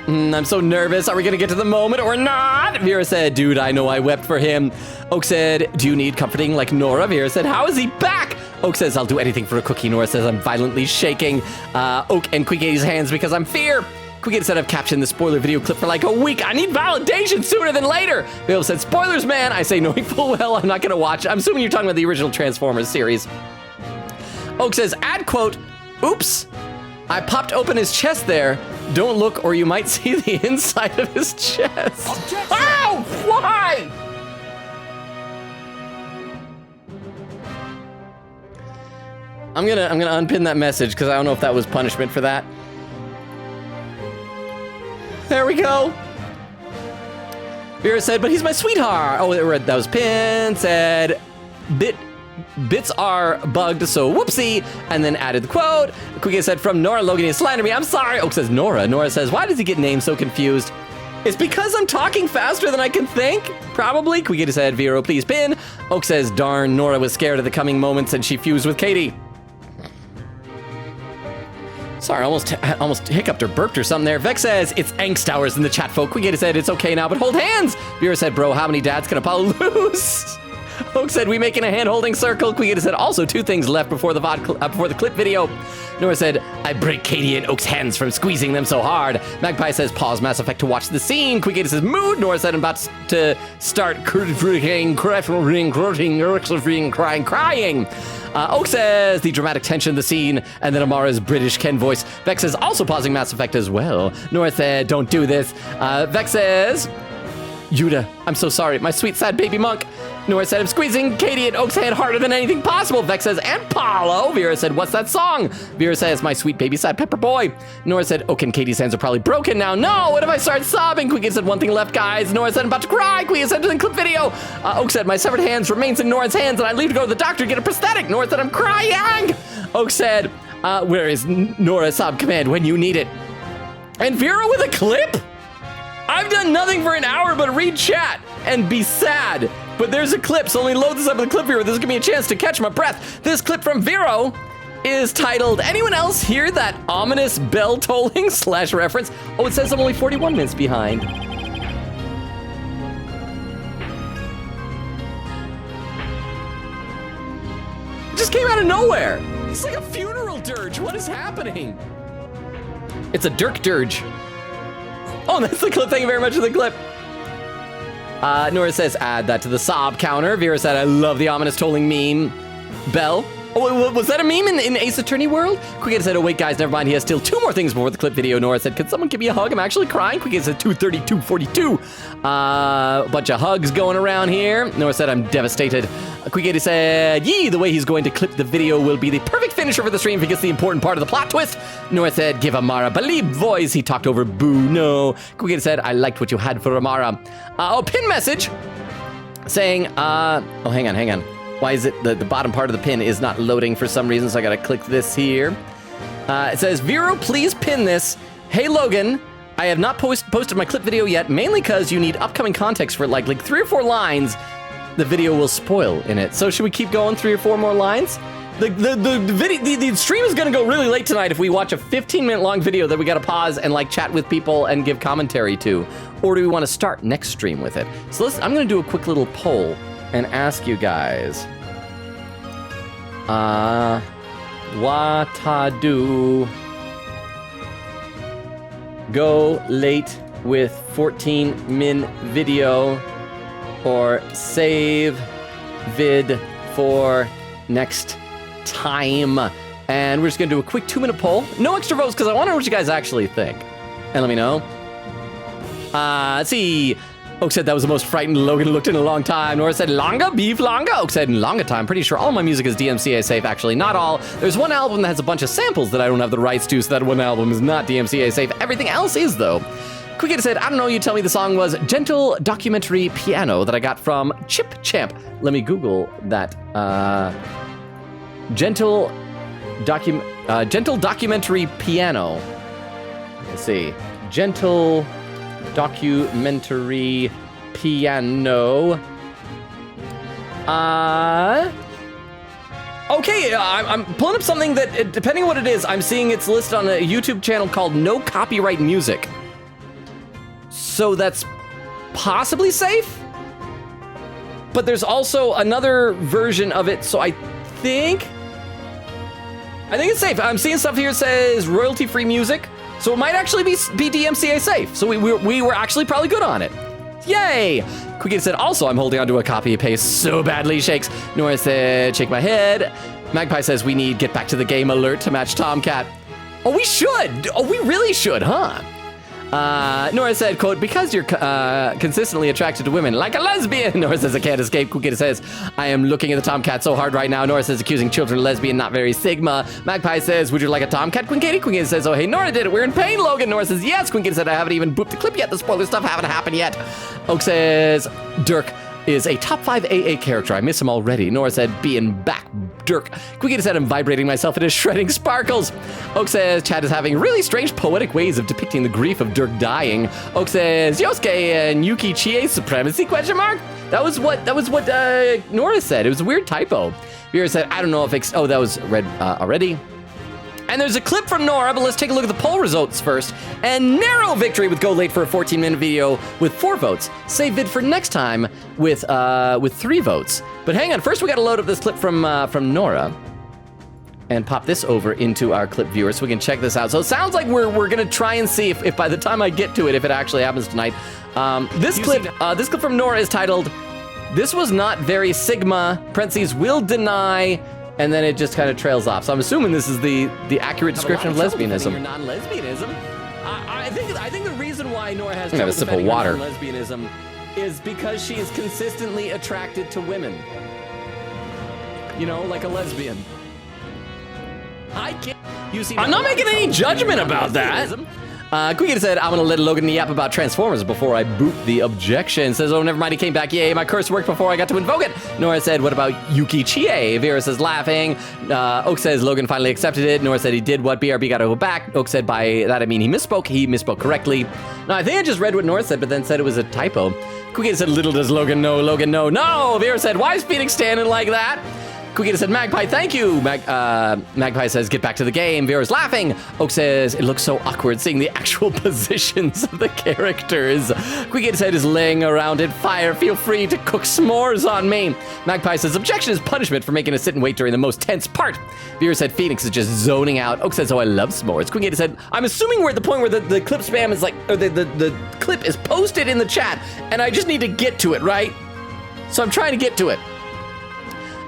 I'm so nervous. Are we going to get to the moment or not? Vera said, dude, I know I wept for him. Oak said, do you need comforting like Nora? Vera said, how is he back? Oak says, I'll do anything for a cookie. Nora says, I'm violently shaking Oak and Quick hands because I'm fear. Quick said, I've captioned the spoiler video clip for like a week. I need validation sooner than later. Bill said, spoilers, man. I say, knowing full well I'm not going to watch. I'm assuming you're talking about the original Transformers series. Oak says, add quote, oops. I popped open his chest there. Don't look or you might see the inside of his chest. Objection! Ow! Why? I'm gonna unpin that message because I don't know if that was punishment for that. There we go. Vera said, but he's my sweetheart. Oh, that was pinned. Said, bits are bugged, so whoopsie. And then added the quote. Quick said, from Nora, Logan, you slander me. I'm sorry. Oak says, Nora. Nora says, why does he get named so confused? It's because I'm talking faster than I can think. Probably. Quick said, Vero, please pin. Oak says, darn, Nora was scared of the coming moments and she fused with Katie. Sorry, almost hiccuped or burped or something there. Vex says, it's angst hours in the chat, folk. Quick said, it's okay now, but hold hands. Vera said, bro, how many dads can Apollo lose? Oak said, we making a hand-holding circle. Quick said, also 2 things left before the clip video. Nora said, I break Katie and Oak's hands from squeezing them so hard. Magpie says, pause Mass Effect to watch the scene. Quick says, mood. Nora said, I'm about to start crying. Oak says, the dramatic tension of the scene, and then Amara's British Ken voice. Vex says, also pausing Mass Effect as well. Nora said, don't do this. Vex says, Yuda, I'm so sorry, my sweet sad baby monk. Nora said, I'm squeezing Katie and Oak's hand harder than anything possible. Vex says, and Paulo. Vera said, what's that song? Vera says, my sweet baby sad pepper boy. Nora said, Oak and Katie's hands are probably broken now. No, what if I start sobbing? Quick said, one thing left, guys. Nora said, I'm about to cry. Quick said, to the clip video. Oak said, my severed hands remains in Nora's hands and I leave to go to the doctor to get a prosthetic. Nora said, I'm crying. Oak said, where is Nora sob command when you need it? And Vera with a clip? I've done nothing for an hour but read chat and be sad. But there's a clip, so let me load this up with a clip here. This will give me a chance to catch my breath. This clip from Vero is titled, anyone else hear that ominous bell tolling / reference? Oh, it says I'm only 41 minutes behind. It just came out of nowhere. It's like a funeral dirge. What is happening? It's a Dirk dirge. Oh, that's the clip. Thank you very much for the clip. Nora says, add that to the sob counter. Vera said, I love the ominous tolling meme. Bell. Oh, was that a meme in Ace Attorney world? Quick said, oh wait guys, never mind. He has still 2 more things before the clip video. Nora said, could someone give me a hug? I'm actually crying. Quick said, 232:42. A bunch of hugs going around here. Nora said, I'm devastated. Quick said, yee, the way he's going to clip the video will be the perfect finisher for the stream if he gets the important part of the plot twist. Nora said, give Amara believe voice. He talked over boo, no. Quick said, I liked what you had for Amara. Pin message saying, oh, hang on. Why is it the bottom part of the pin is not loading for some reason, so I gotta click this here. It says, Vero, please pin this. Hey, Logan, I have not posted my clip video yet, mainly because you need upcoming context for like 3 or 4 lines. The video will spoil in it. So should we keep going 3 or 4 more lines? The stream is gonna go really late tonight if we watch a 15-minute long video that we gotta pause and like chat with people and give commentary to. Or do we want to start next stream with it? So I'm gonna do a quick little poll and ask you guys. Watadu go late with 14-min video or save vid for next time. And we're just gonna do a quick 2-minute poll. No extra votes because I want to know what you guys actually think. and let me know. Let's see. Oak said that was the most frightened Logan looked in a long time. Nora said, longa, beef longa. Oak said, in longa time. Pretty sure all my music is DMCA safe. Actually, not all. There's one album that has a bunch of samples that I don't have the rights to, so that one album is not DMCA safe. Everything else is, though. Quickita said, I don't know, you tell me the song was Gentle Documentary Piano that I got from Chip Champ. Let me Google that. Gentle Documentary Piano. Let's see. Gentle Documentary Piano. Okay, I'm pulling up something that, depending on what it is, I'm seeing it's listed on a YouTube channel called No Copyright Music. So that's possibly safe? But there's also another version of it, so I think it's safe. I'm seeing stuff here that says royalty-free music, so it might actually be DMCA safe. So we were actually probably good on it. Yay! Quickita said, also, I'm holding onto a copy and paste so badly, shakes. Nora said, shake my head. Magpie says, we need get back to the game alert to match Tomcat. Oh, we should. Oh, we really should, huh? Nora said, quote, because you're consistently attracted to women like a lesbian. Nora says, I can't escape. Quickita says, I am looking at the Tomcat so hard right now. Nora says, accusing children of lesbian, not very Sigma. Magpie says, would you like a Tomcat, Quinkity? Quinkity says, oh, hey, Nora did it. We're in pain, Logan. Nora says, yes. Quinkity said, I haven't even booped the clip yet. The spoiler stuff haven't happened yet. Oak says, Dirk is a top 5 AA character. I miss him already. Nora said, being back, Dirk. Quickita said, I'm vibrating myself into shredding sparkles. Oak says, Chad is having really strange poetic ways of depicting the grief of Dirk dying. Oak says, Yosuke and Yuki Chie's supremacy, question mark? That was what Nora said. It was a weird typo. Vera said, I don't know if that was read already. And there's a clip from Nora, but let's take a look at the poll results first. And narrow victory with Go Late for a 14-minute video with 4 votes. Save vid for next time with 3 votes. But hang on, first we gotta load up this clip from Nora and pop this over into our clip viewer so we can check this out. So it sounds like we're gonna try and see if by the time I get to it, if it actually happens tonight. This clip from Nora is titled, This Was Not Very Sigma, parentheses, will deny, and then it just kind of trails off. So I'm assuming this is the accurate description of lesbianism. Your non-lesbianism. I think the reason why Nora has I'm gonna have a sip of water. lesbianism is because she is consistently attracted to women. You know, like a lesbian. I can't. I'm not making any judgment about that. Quickita said, I'm gonna let Logan yap about Transformers before I boot the objection. Says, oh, never mind, he came back. Yay, my curse worked before I got to invoke it. Nora said, what about Yuki Chie? Vera says, laughing. Oak says, Logan finally accepted it. Nora said he did what? BRB got to go back. Oak said, by that I mean he misspoke. He misspoke correctly. No, I think I just read what Nora said, but then said it was a typo. Quickita said, little does Logan know. Logan, no. No! Vera said, why is Phoenix standing like that? Quickita said, Magpie, thank you. Magpie says, get back to the game. Vera's laughing. Oak says, it looks so awkward seeing the actual positions of the characters. Quickita said, is laying around in fire. Feel free to cook s'mores on me. Magpie says, objection is punishment for making us sit and wait during the most tense part. Vera said, Phoenix is just zoning out. Oak says, oh, I love s'mores. Quickita said, I'm assuming we're at the point where the clip spam is like, or the clip is posted in the chat, and I just need to get to it, right? So I'm trying to get to it.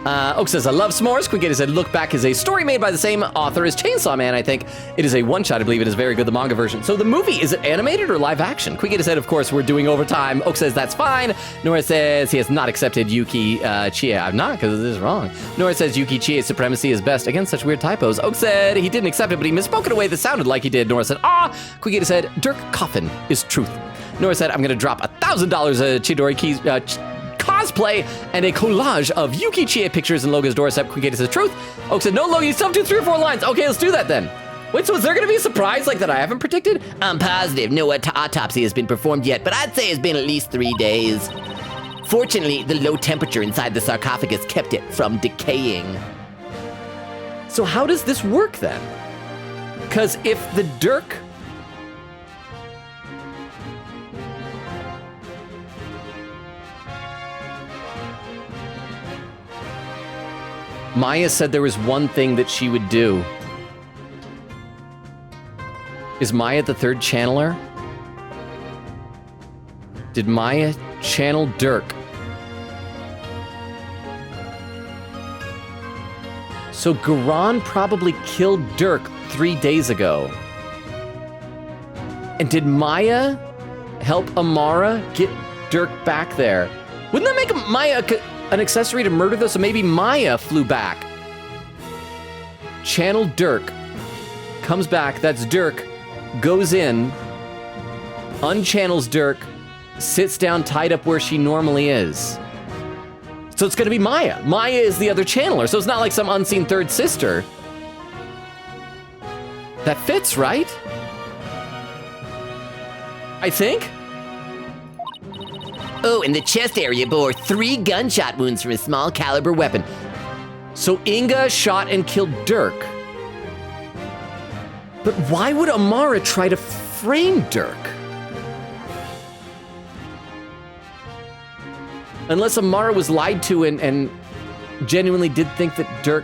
Oak says, I love s'mores. Quickita said, Look Back is a story made by the same author as Chainsaw Man, I think. It is a one-shot, I believe it is very good, the manga version. So the movie, is it animated or live action? Quickita said, of course, we're doing overtime. Oak says, that's fine. Nora says, he has not accepted Yuki Chie. I'm not, because this is wrong. Nora says, Yuki Chie's supremacy is best. Again, such weird typos. Oak said, he didn't accept it, but he misspoke in a way that sounded like he did. Nora said, Quickita said, Dirk Coffin is truth. Nora said, I'm going to drop $1,000 Chidori Keys... cosplay and a collage of Yuki Chie pictures in Logan's doorstep. Quickita says truth. Oak said, no, Logan, you still have to do 3 or 4 lines. Okay, let's do that then. Wait, so is there gonna be a surprise like that I haven't predicted? I'm positive no autopsy has been performed yet, but I'd say it's been at least 3 days. Fortunately, the low temperature inside the sarcophagus kept it from decaying. So how does this work then? Because if the Dirk... Maya said there was one thing that she would do. Is Maya the 3rd channeler? Did Maya channel Dirk? So Garan probably killed Dirk 3 days ago. And did Maya help Amara get Dirk back there? Wouldn't that make Maya an accessory to murder though? So maybe Maya flew back. Channel Dirk. Comes back, that's Dirk. Goes in. Unchannels Dirk. Sits down tied up where she normally is. So it's gonna be Maya. Maya is the other channeler, so it's not like some unseen third sister. That fits, right? I think. Oh, in the chest area bore 3 gunshot wounds from a small caliber weapon. So Inga shot and killed Dirk. But why would Amara try to frame Dirk? Unless Amara was lied to and genuinely did think that Dirk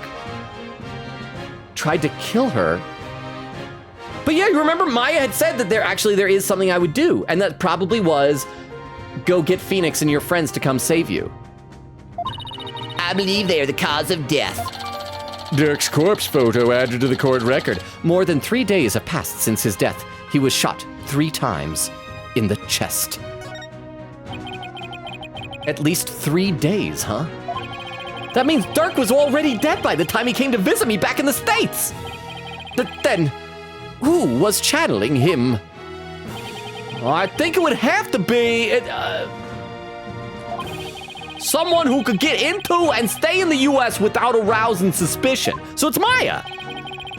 tried to kill her. But yeah, you remember Maya had said that there is something I would do, and that probably was go get Phoenix and your friends to come save you. I believe they are the cause of death. Dirk's corpse photo added to the court record. More than 3 days have passed since his death. He was shot 3 times in the chest. At least 3 days, huh? That means Dirk was already dead by the time he came to visit me back in the States. But then, who was channeling him? I think it would have to be someone who could get into and stay in the US without arousing suspicion. So it's Maya.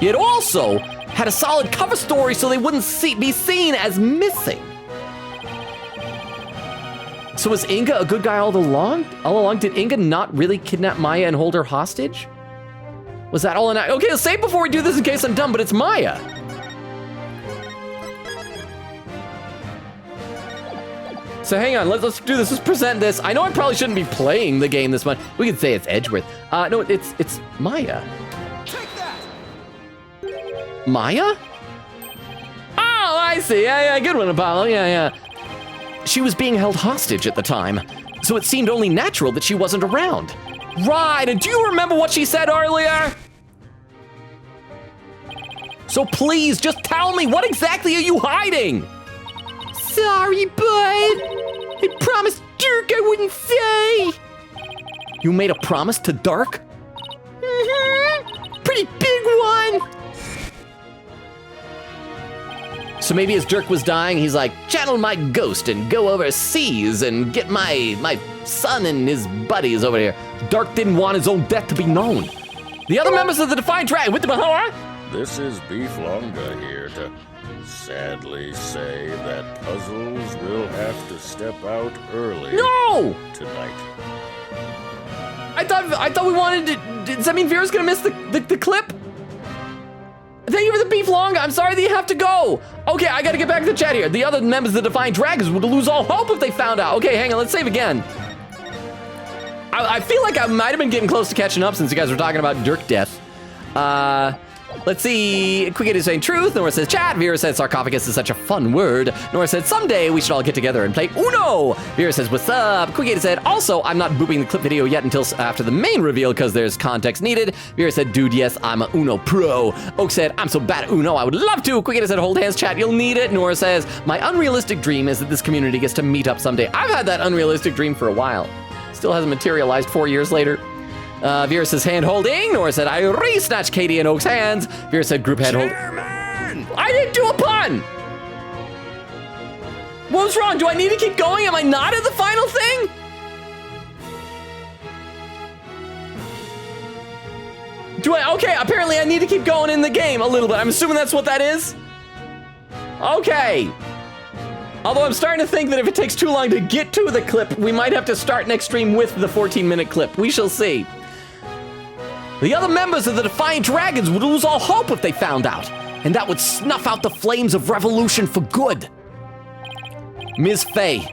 It also had a solid cover story so they wouldn't be seen as missing. So was Inga a good guy all along? All along, did Inga not really kidnap Maya and hold her hostage? Was that all okay, let's say it before we do this in case I'm dumb, but it's Maya. So hang on, let's do this, let's present this. I know I probably shouldn't be playing the game this much. We could say it's Edgeworth. No, it's Maya. Take that! Maya? Oh, I see, yeah, good one, Apollo, yeah. She was being held hostage at the time, so it seemed only natural that she wasn't around. Right, and do you remember what she said earlier? So please, just tell me, what exactly are you hiding? Sorry, bud. I promised Dirk I wouldn't say. You made a promise to Dirk? Mm-hmm. Pretty big one. So maybe as Dirk was dying, he's like, channel my ghost and go overseas and get my son and his buddies over here. Dirk didn't want his own death to be known. The other members of the Defiant Dragon with the Mahara? This is Beef Longa here to sadly say that Puzzles will have to step out early. No! Tonight. I thought we wanted to. Does that mean Vera's gonna miss the clip? Thank you for the beef long. I'm sorry that you have to go. Okay, I gotta get back to the chat here. The other members of the Defiant Dragons would lose all hope if they found out. Okay, hang on, let's save again. I feel like I might have been getting close to catching up since you guys were talking about Dirk death. Let's see. Quick is saying truth. Nora says chat. Vera says sarcophagus is such a fun word. Nora said someday we should all get together and play Uno. Vera says what's up. Quick said also I'm not booping the clip video yet until after the main reveal because there's context needed. Vera said dude yes I'm a Uno pro. Oak said I'm so bad at Uno I would love to. Quick said hold hands chat you'll need it. Nora says my unrealistic dream is that this community gets to meet up someday. I've had that unrealistic dream for a while. Still hasn't materialized 4 years later. Vera says hand holding. Nora said I re-snatched Katie and Oak's hands. Vera said group head hold. I didn't do a pun! What was wrong? Do I need to keep going? Am I not at the final thing? Okay, apparently I need to keep going in the game a little bit. I'm assuming that's what that is? Okay. Although I'm starting to think that if it takes too long to get to the clip, we might have to start next stream with the 14-minute clip. We shall see. The other members of the Defiant Dragons would lose all hope if they found out, and that would snuff out the flames of revolution for good. Ms. Faye.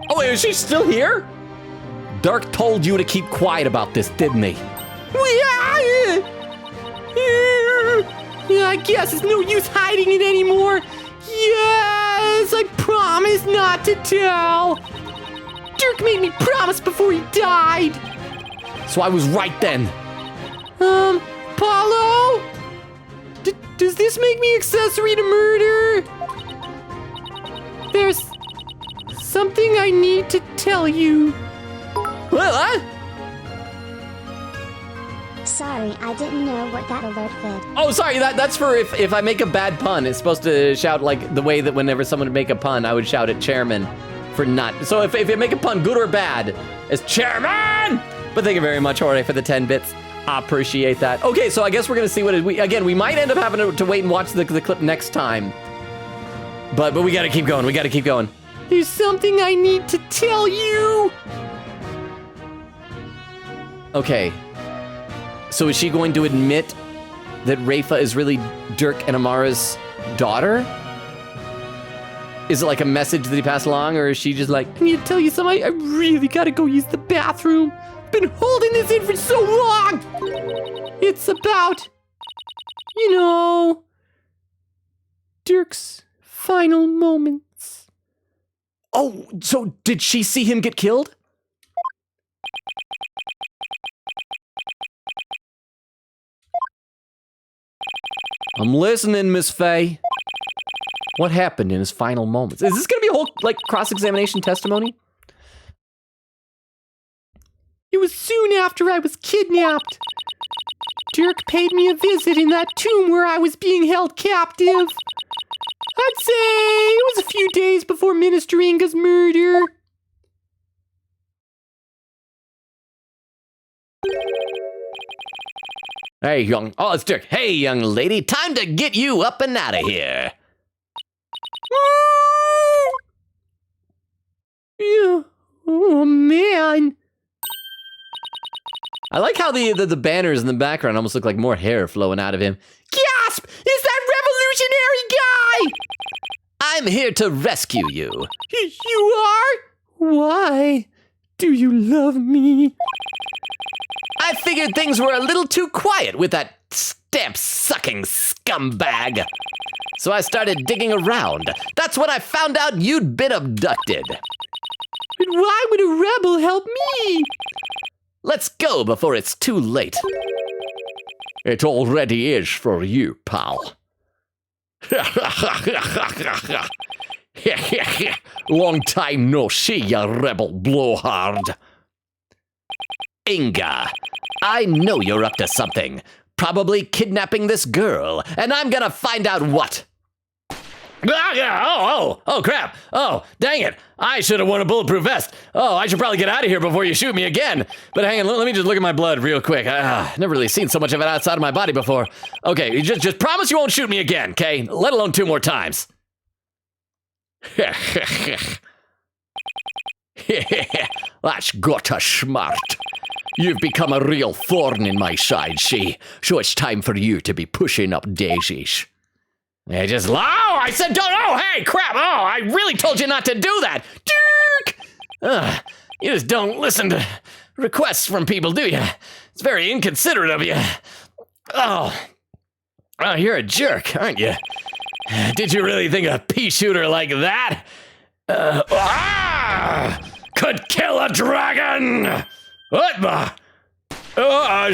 Oh, wait, is she still here? Dirk told you to keep quiet about this, didn't he? I guess it's no use hiding it anymore. Yes, I promise not to tell. Dirk made me promise before he died. So I was right then. Paulo? Does this make me accessory to murder? There's something I need to tell you. What? Sorry, I didn't know what that alert did. Oh, sorry, that's for if I make a bad pun. It's supposed to shout like the way that whenever someone would make a pun, I would shout at chairman for not. So if you make a pun, good or bad, it's chairman! But thank you very much, Jorge, for the 10 bits. I appreciate that. Okay, so I guess we're gonna see what it, we might end up having to wait and watch the clip next time. But we gotta keep going, There's something I need to tell you. Okay. So is she going to admit that Rafa is really Dirk and Amara's daughter? Is it like a message that he passed along, or is she just like, I need to tell you something. I really gotta go use the bathroom. Been holding this in for so long. It's about, Dirk's final moments. oh, so did she see him get killed? I'm listening, Miss Faye. What happened in his final moments? Is this gonna be a whole, like, cross-examination testimony? It was soon after I was kidnapped. Dirk paid me a visit in that tomb where I was being held captive. I'd say it was a few days before Minister Inga's murder. Hey, it's Dirk. Hey, young lady, time to get you up and out of here. Yeah. Oh, man. I like how the banners in the background almost look like more hair flowing out of him. Gasp! Is that revolutionary guy? I'm here to rescue you. You are? Why do you love me? I figured things were a little too quiet with that stamp-sucking scumbag. So I started digging around. That's when I found out you'd been abducted. But why would a rebel help me? Let's go before it's too late. It already is for you, pal. Long time no see, you rebel blowhard. Inga, I know you're up to something. Probably kidnapping this girl, and I'm gonna find out what. Oh, crap. Oh, dang it. I should have worn a bulletproof vest. Oh, I should probably get out of here before you shoot me again. But hang on, let me just look at my blood real quick. Never really seen so much of it outside of my body before. Okay, just promise you won't shoot me again, okay? Let alone 2 more times. That's gotta smart. You've become a real thorn in my side, see? So it's time for you to be pushing up daisies. I said don't, hey, crap, I really told you not to do that. Dirk! You just don't listen to requests from people, do you? It's very inconsiderate of you. Oh, you're a jerk, aren't you? Did you really think a pea shooter like that could kill a dragon? What?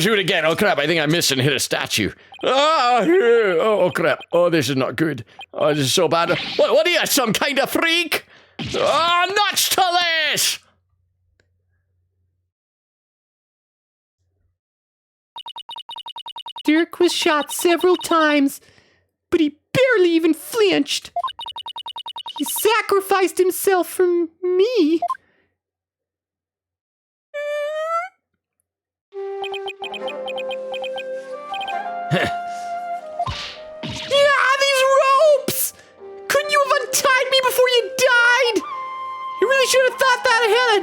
Shoot again. Oh, crap. I think I missed and hit a statue. Oh, crap. Oh, this is not good. Oh, this is so bad. What are you, some kind of freak? Oh, nuts to this! Dirk was shot several times, but he barely even flinched. He sacrificed himself for me. These ropes! Couldn't you have untied me before you died? You really should have thought that ahead.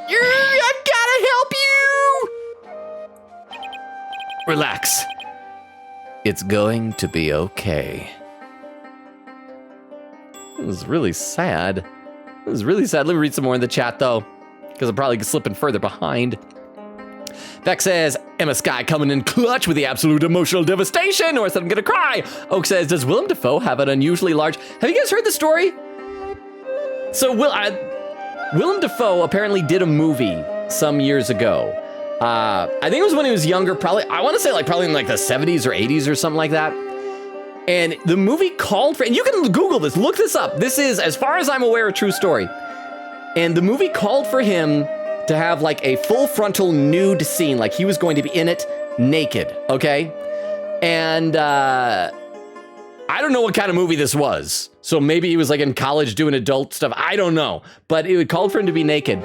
I gotta help you! Relax. It's going to be okay. It was really sad. Let me read some more in the chat, though, because I'm probably slipping further behind. Vex says, Emma Sky coming in clutch with the absolute emotional devastation, or said I'm gonna cry. Oak says, does Willem Dafoe have an unusually large... Have you guys heard the story? So Willem Dafoe apparently did a movie some years ago. I think it was when he was younger, probably, I want to say like probably in like the 70s or 80s or something like that. And the movie called for, and you can Google this, look this up. This is, as far as I'm aware, a true story. And the movie called for him to have like a full frontal nude scene, like he was going to be in it naked, okay? And I don't know what kind of movie this was. So maybe he was like in college doing adult stuff. I don't know. But it called for him to be naked.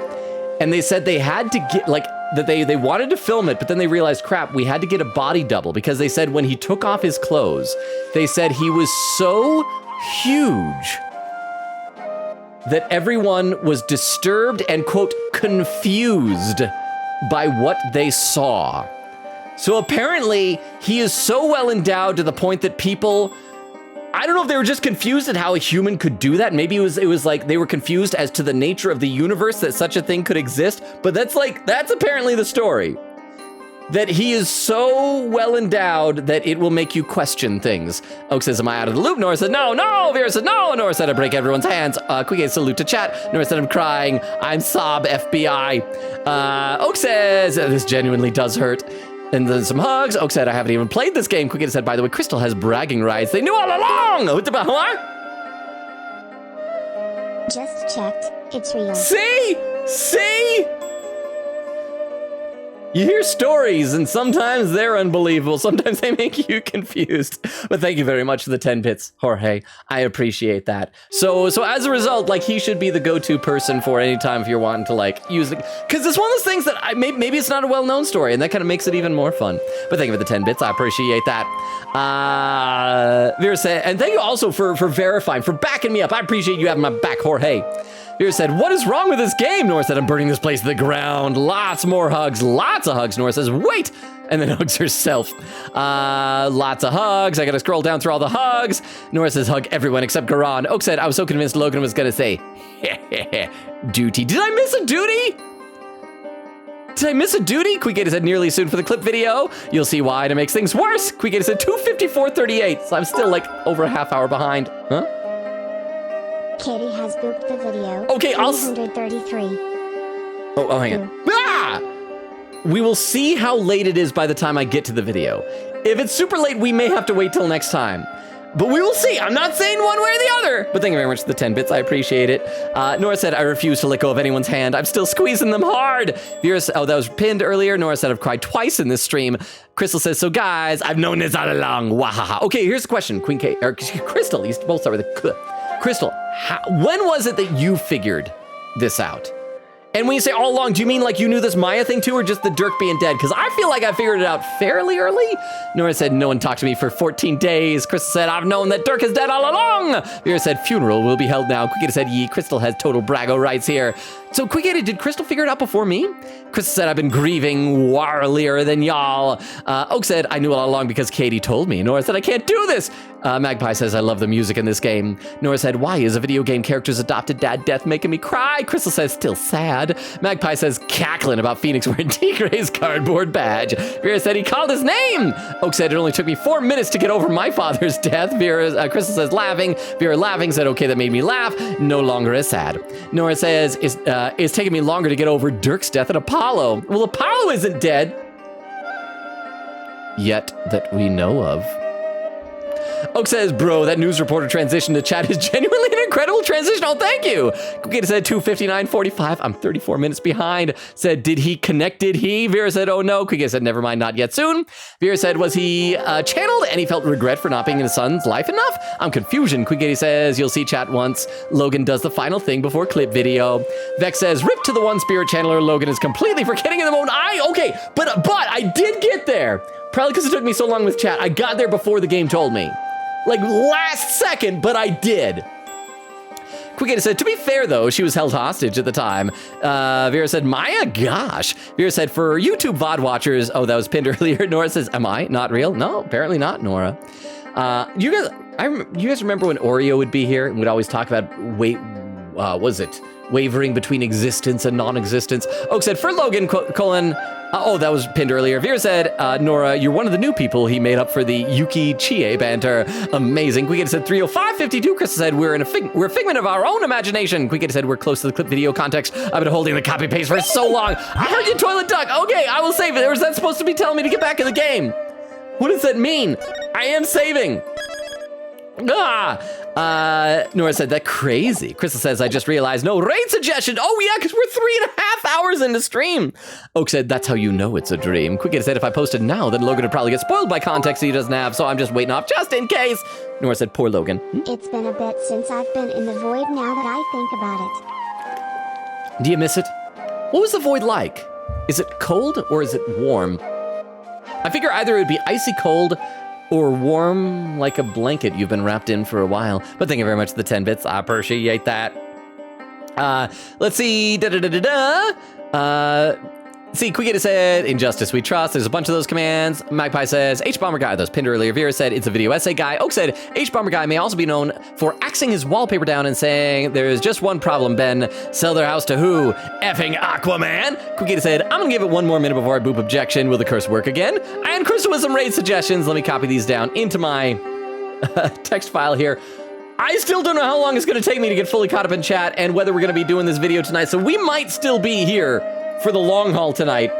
And they said they had to get like, that they wanted to film it, but then they realized, crap, we had to get a body double, because they said when he took off his clothes, they said he was so huge that everyone was disturbed and, quote, confused by what they saw. So apparently he is so well endowed to the point that people, I don't know if they were just confused at how a human could do that. Maybe it was like they were confused as to the nature of the universe that such a thing could exist. But that's apparently the story. That he is so well endowed that it will make you question things. Oak says, am I out of the loop? Nora says, no. Vera says, no. Nora said, I break everyone's hands. Quick salute to chat. Nora said, I'm crying. I'm sob FBI. Oak says, this genuinely does hurt. And then some hugs. Oak said, I haven't even played this game. Quick said, by the way, Crystal has bragging rights. They knew all along. Just checked. It's real. See? You hear stories, and sometimes they're unbelievable. Sometimes they make you confused. But thank you very much for the 10 bits, Jorge. I appreciate that. So as a result, like, he should be the go-to person for any time if you're wanting to, like, use it. Because it's one of those things that maybe it's not a well-known story, and that kind of makes it even more fun. But thank you for the 10 bits. I appreciate that. Vera said, and thank you also for verifying, for backing me up. I appreciate you having my back, Jorge. Vera said, what is wrong with this game? Nora said, I'm burning this place to the ground. Lots more hugs. Lots of hugs. Nora says, wait. And then hugs herself. Lots of hugs. I gotta scroll down through all the hugs. Nora says, hug everyone except Garan. Oak said, I was so convinced Logan was gonna say, duty. Did I miss a duty? Did I miss a duty? Queegator said, nearly soon for the clip video. You'll see why, and it makes things worse. Queegator said, 2:54:38. So I'm still like over a half hour behind. Huh? Katie has booped the video. Okay, 333. Oh, hang on. Ah! We will see how late it is by the time I get to the video. If it's super late, we may have to wait till next time. But we will see. I'm not saying one way or the other. But thank you very much for the 10 bits. I appreciate it. Nora said, I refuse to let go of anyone's hand. I'm still squeezing them hard. Vera said, oh, that was pinned earlier. Nora said, I've cried twice in this stream. Crystal says, so guys, I've known this all along. Wahaha. Okay, here's the question. Queen Kate, or Crystal, you both start with a Crystal, when was it that you figured this out? And when you say all along, do you mean like you knew this Maya thing too, or just the Dirk being dead? Because I feel like I figured it out fairly early. Nora said, no one talked to me for 14 days. Crystal said, I've known that Dirk is dead all along. Vera said, funeral will be held now. Quickita said, yee, Crystal has total braggo rights here. So Quickita, did Crystal figure it out before me? Crystal said, I've been grieving warlier than y'all. Oak said, I knew all along because Katie told me. Nora said, I can't do this. Magpie says, I love the music in this game. Nora said, why is a video game character's adopted dad death making me cry? Crystal says, still sad. Magpie says, cackling about Phoenix wearing T. Gray's cardboard badge. Vera said, he called his name. Oak said, it only took me 4 minutes to get over my father's death. Crystal says, laughing. Vera laughing said, okay, that made me laugh. No longer as sad. Nora says, it's taking me longer to get over Dirk's death than Apollo. Well, Apollo isn't dead. Yet that we know of. Oak says, bro, that news reporter transition to chat is genuinely an incredible transition. Oh, thank you. Quikita said 2:59:45. I'm 34 minutes behind. Said, did he connect? Did he? Vera said, oh no. Quikita said, never mind, not yet soon. Vera said, was he channeled and he felt regret for not being in his son's life enough? I'm confusion. Quikita says, you'll see chat once. Logan does the final thing before clip video. Vex says, rip to the one spirit channeler. Logan is completely forgetting in the moment. Okay, but I did get there. Probably because it took me so long with chat. I got there before the game told me. Like last second, but I did. Quikita said, to be fair though, she was held hostage at the time. Vera said, Maya, gosh. Vera said, for YouTube VOD watchers, oh, that was pinned earlier. Nora says, am I not real? No, apparently not, Nora. You guys remember when Oreo would be here and would always talk about, wavering between existence and non-existence? Oak said, for Logan, that was pinned earlier. Vera said, Nora, you're one of the new people he made up for the Yuki Chie banter. Amazing. Quikita said 3:05:52. Crystal said, we're a figment of our own imagination. Quikita said, we're close to the clip video context. I've been holding the copy paste for so long. I heard you, Toilet Duck. Okay, I will save it. Or is that supposed to be telling me to get back in the game? What does that mean? I am saving. Nora said, that crazy. Crystal says, I just realized, no raid suggestion. Oh yeah, because we're 3.5 hours into stream. Oak said, that's how you know it's a dream. Quickity said, if I posted now, then Logan would probably get spoiled by context he doesn't have, so I'm just waiting off just in case. Nora said, poor Logan. It's been a bit since I've been in the void now that I think about it. Do you miss it? What was the void like? Is it cold or is it warm? I figure either it would be icy cold or warm like a blanket you've been wrapped in for a while. But thank you very much for the 10 bits. I appreciate that. Let's see. See, Quickita said, Injustice we trust. There's a bunch of those commands. Magpie says, H-Bomber Guy, that was pinned earlier. Vera said, it's a video essay guy. Oak said, H-Bomber Guy may also be known for axing his wallpaper down and saying, there's just one problem, Ben. Sell their house to who? Effing Aquaman. Quickita said, I'm gonna give it one more minute before I boop objection. Will the curse work again? And Crystal with some raid suggestions. Let me copy these down into my text file here. I still don't know how long it's gonna take me to get fully caught up in chat and whether we're gonna be doing this video tonight. So we might still be here for the long haul tonight.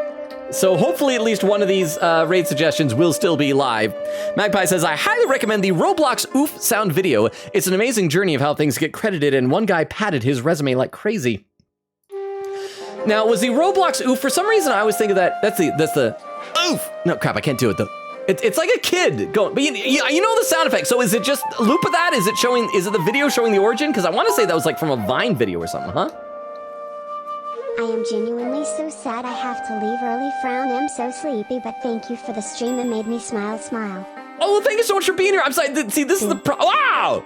So hopefully at least one of these raid suggestions will still be live. Magpie says, I highly recommend the Roblox Oof sound video. It's an amazing journey of how things get credited, and one guy padded his resume like crazy. Now, was the Roblox Oof, for some reason I always think of that, that's the oof. No, crap, I can't do it though. It's like a kid going, but you know the sound effect. So is it just a loop of that? Is it the video showing the origin? Because I want to say that was like from a Vine video or something, huh? I am genuinely so sad I have to leave early. Frown, I'm so sleepy, but thank you for the stream. It made me smile. Oh, well, thank you so much for being here. I'm sorry. See, this is the wow.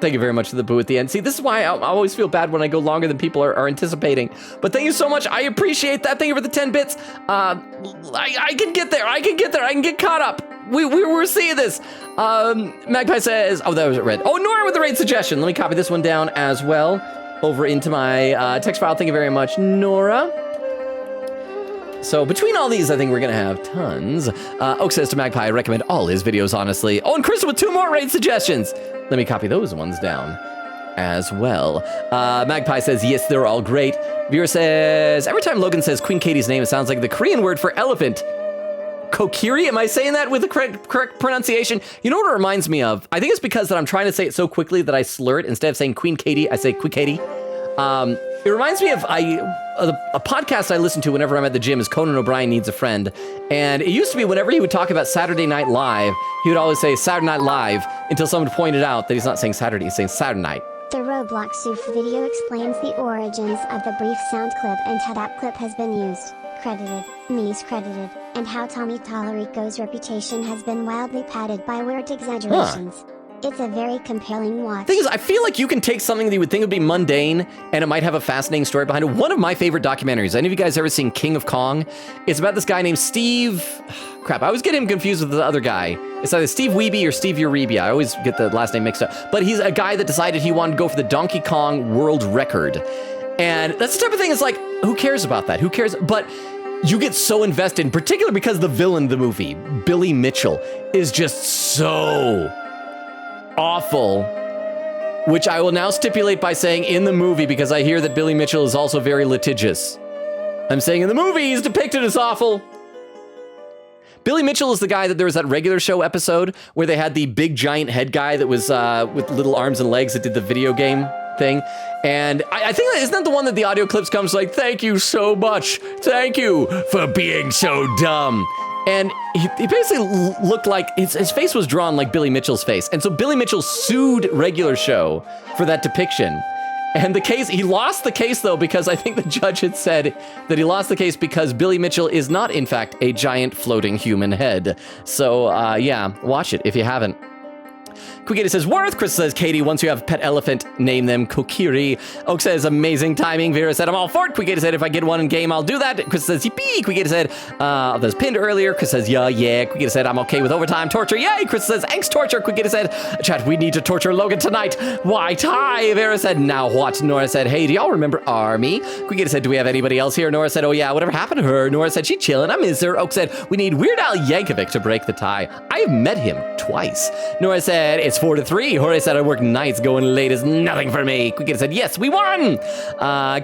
Thank you very much for the boo at the end. See, this is why I always feel bad when I go longer than people are anticipating. But thank you so much. I appreciate that. Thank you for the 10 bits. I can get there. I can get caught up. We're seeing this. Magpie says, oh, that was red. Oh, Nora with the raid suggestion. Let me copy this one down as well. Over into my text file. Thank you very much, Nora. So between all these, I think we're gonna have tons. Oak says to Magpie, I recommend all his videos, honestly. Oh, and Crystal with 2 more raid suggestions. Let me copy those ones down as well. Magpie says, yes, they're all great. Vera says, every time Logan says Queen Katie's name, it sounds like the Korean word for elephant. Kokiri, am I saying that with the correct pronunciation? You know what it reminds me of? I think it's because that I'm trying to say it so quickly that I slur it. Instead of saying Queen Katie, I say Quick Katie. It reminds me of a podcast I listen to whenever I'm at the gym is Conan O'Brien Needs a Friend. And it used to be whenever he would talk about Saturday Night Live, he would always say Saturday Night Live until someone pointed out that he's not saying Saturday, he's saying Saturday Night. The Roblox Oof video explains the origins of the brief sound clip and how that clip has been used, credited, miscredited, and how Tommy Tallarico's reputation has been wildly padded by weird exaggerations. It's a very compelling watch. Thing is, I feel like you can take something that you would think would be mundane and it might have a fascinating story behind it. One of my favorite documentaries, any of you guys ever seen King of Kong? It's about this guy named Steve... Crap, I always get him confused with the other guy. It's either Steve Wiebe or Steve Uribe. I always get the last name mixed up. But he's a guy that decided he wanted to go for the Donkey Kong world record. And that's the type of thing, it's like, who cares about that? Who cares? But you get so invested, in particular because the villain of the movie, Billy Mitchell, is just so awful, which I will now stipulate by saying in the movie, because I hear that Billy Mitchell is also very litigious. I'm saying in the movie he's depicted as awful. Billy Mitchell is the guy that there was that regular show episode where they had the big giant head guy that was with little arms and legs that did the video game thing. And I think isn't that the one that the audio clips comes like, thank you so much. Thank you for being so dumb. And he basically looked like, his face was drawn like Billy Mitchell's face. And so Billy Mitchell sued Regular Show for that depiction. And the case, he lost the case though, because I think the judge had said that he lost the case because Billy Mitchell is not, in fact, a giant floating human head. So yeah, watch it if you haven't. Quickity says, Worth. Chris says, Katie, once you have a pet elephant, name them Kokiri. Oak says, amazing timing. Vera said, I'm all for it. Quickity said, if I get one in game, I'll do that. Chris says, yippee. Quickity said, that was pinned earlier. Chris says, yeah. Quickity said, I'm okay with overtime torture. Yay. Chris says, angst torture. Quickity said, chat, we need to torture Logan tonight. Why tie? Vera said, now what? Nora said, hey, do y'all remember Army? Quickity said, do we have anybody else here? Nora said, oh yeah, whatever happened to her? Nora said, she chilling. I miss her. Oak said, we need Weird Al Yankovic to break the tie. I have met him twice. Nora said, said, it's 4-3. Jorge said, I work nights, going late is nothing for me. Quick said, yes, we won.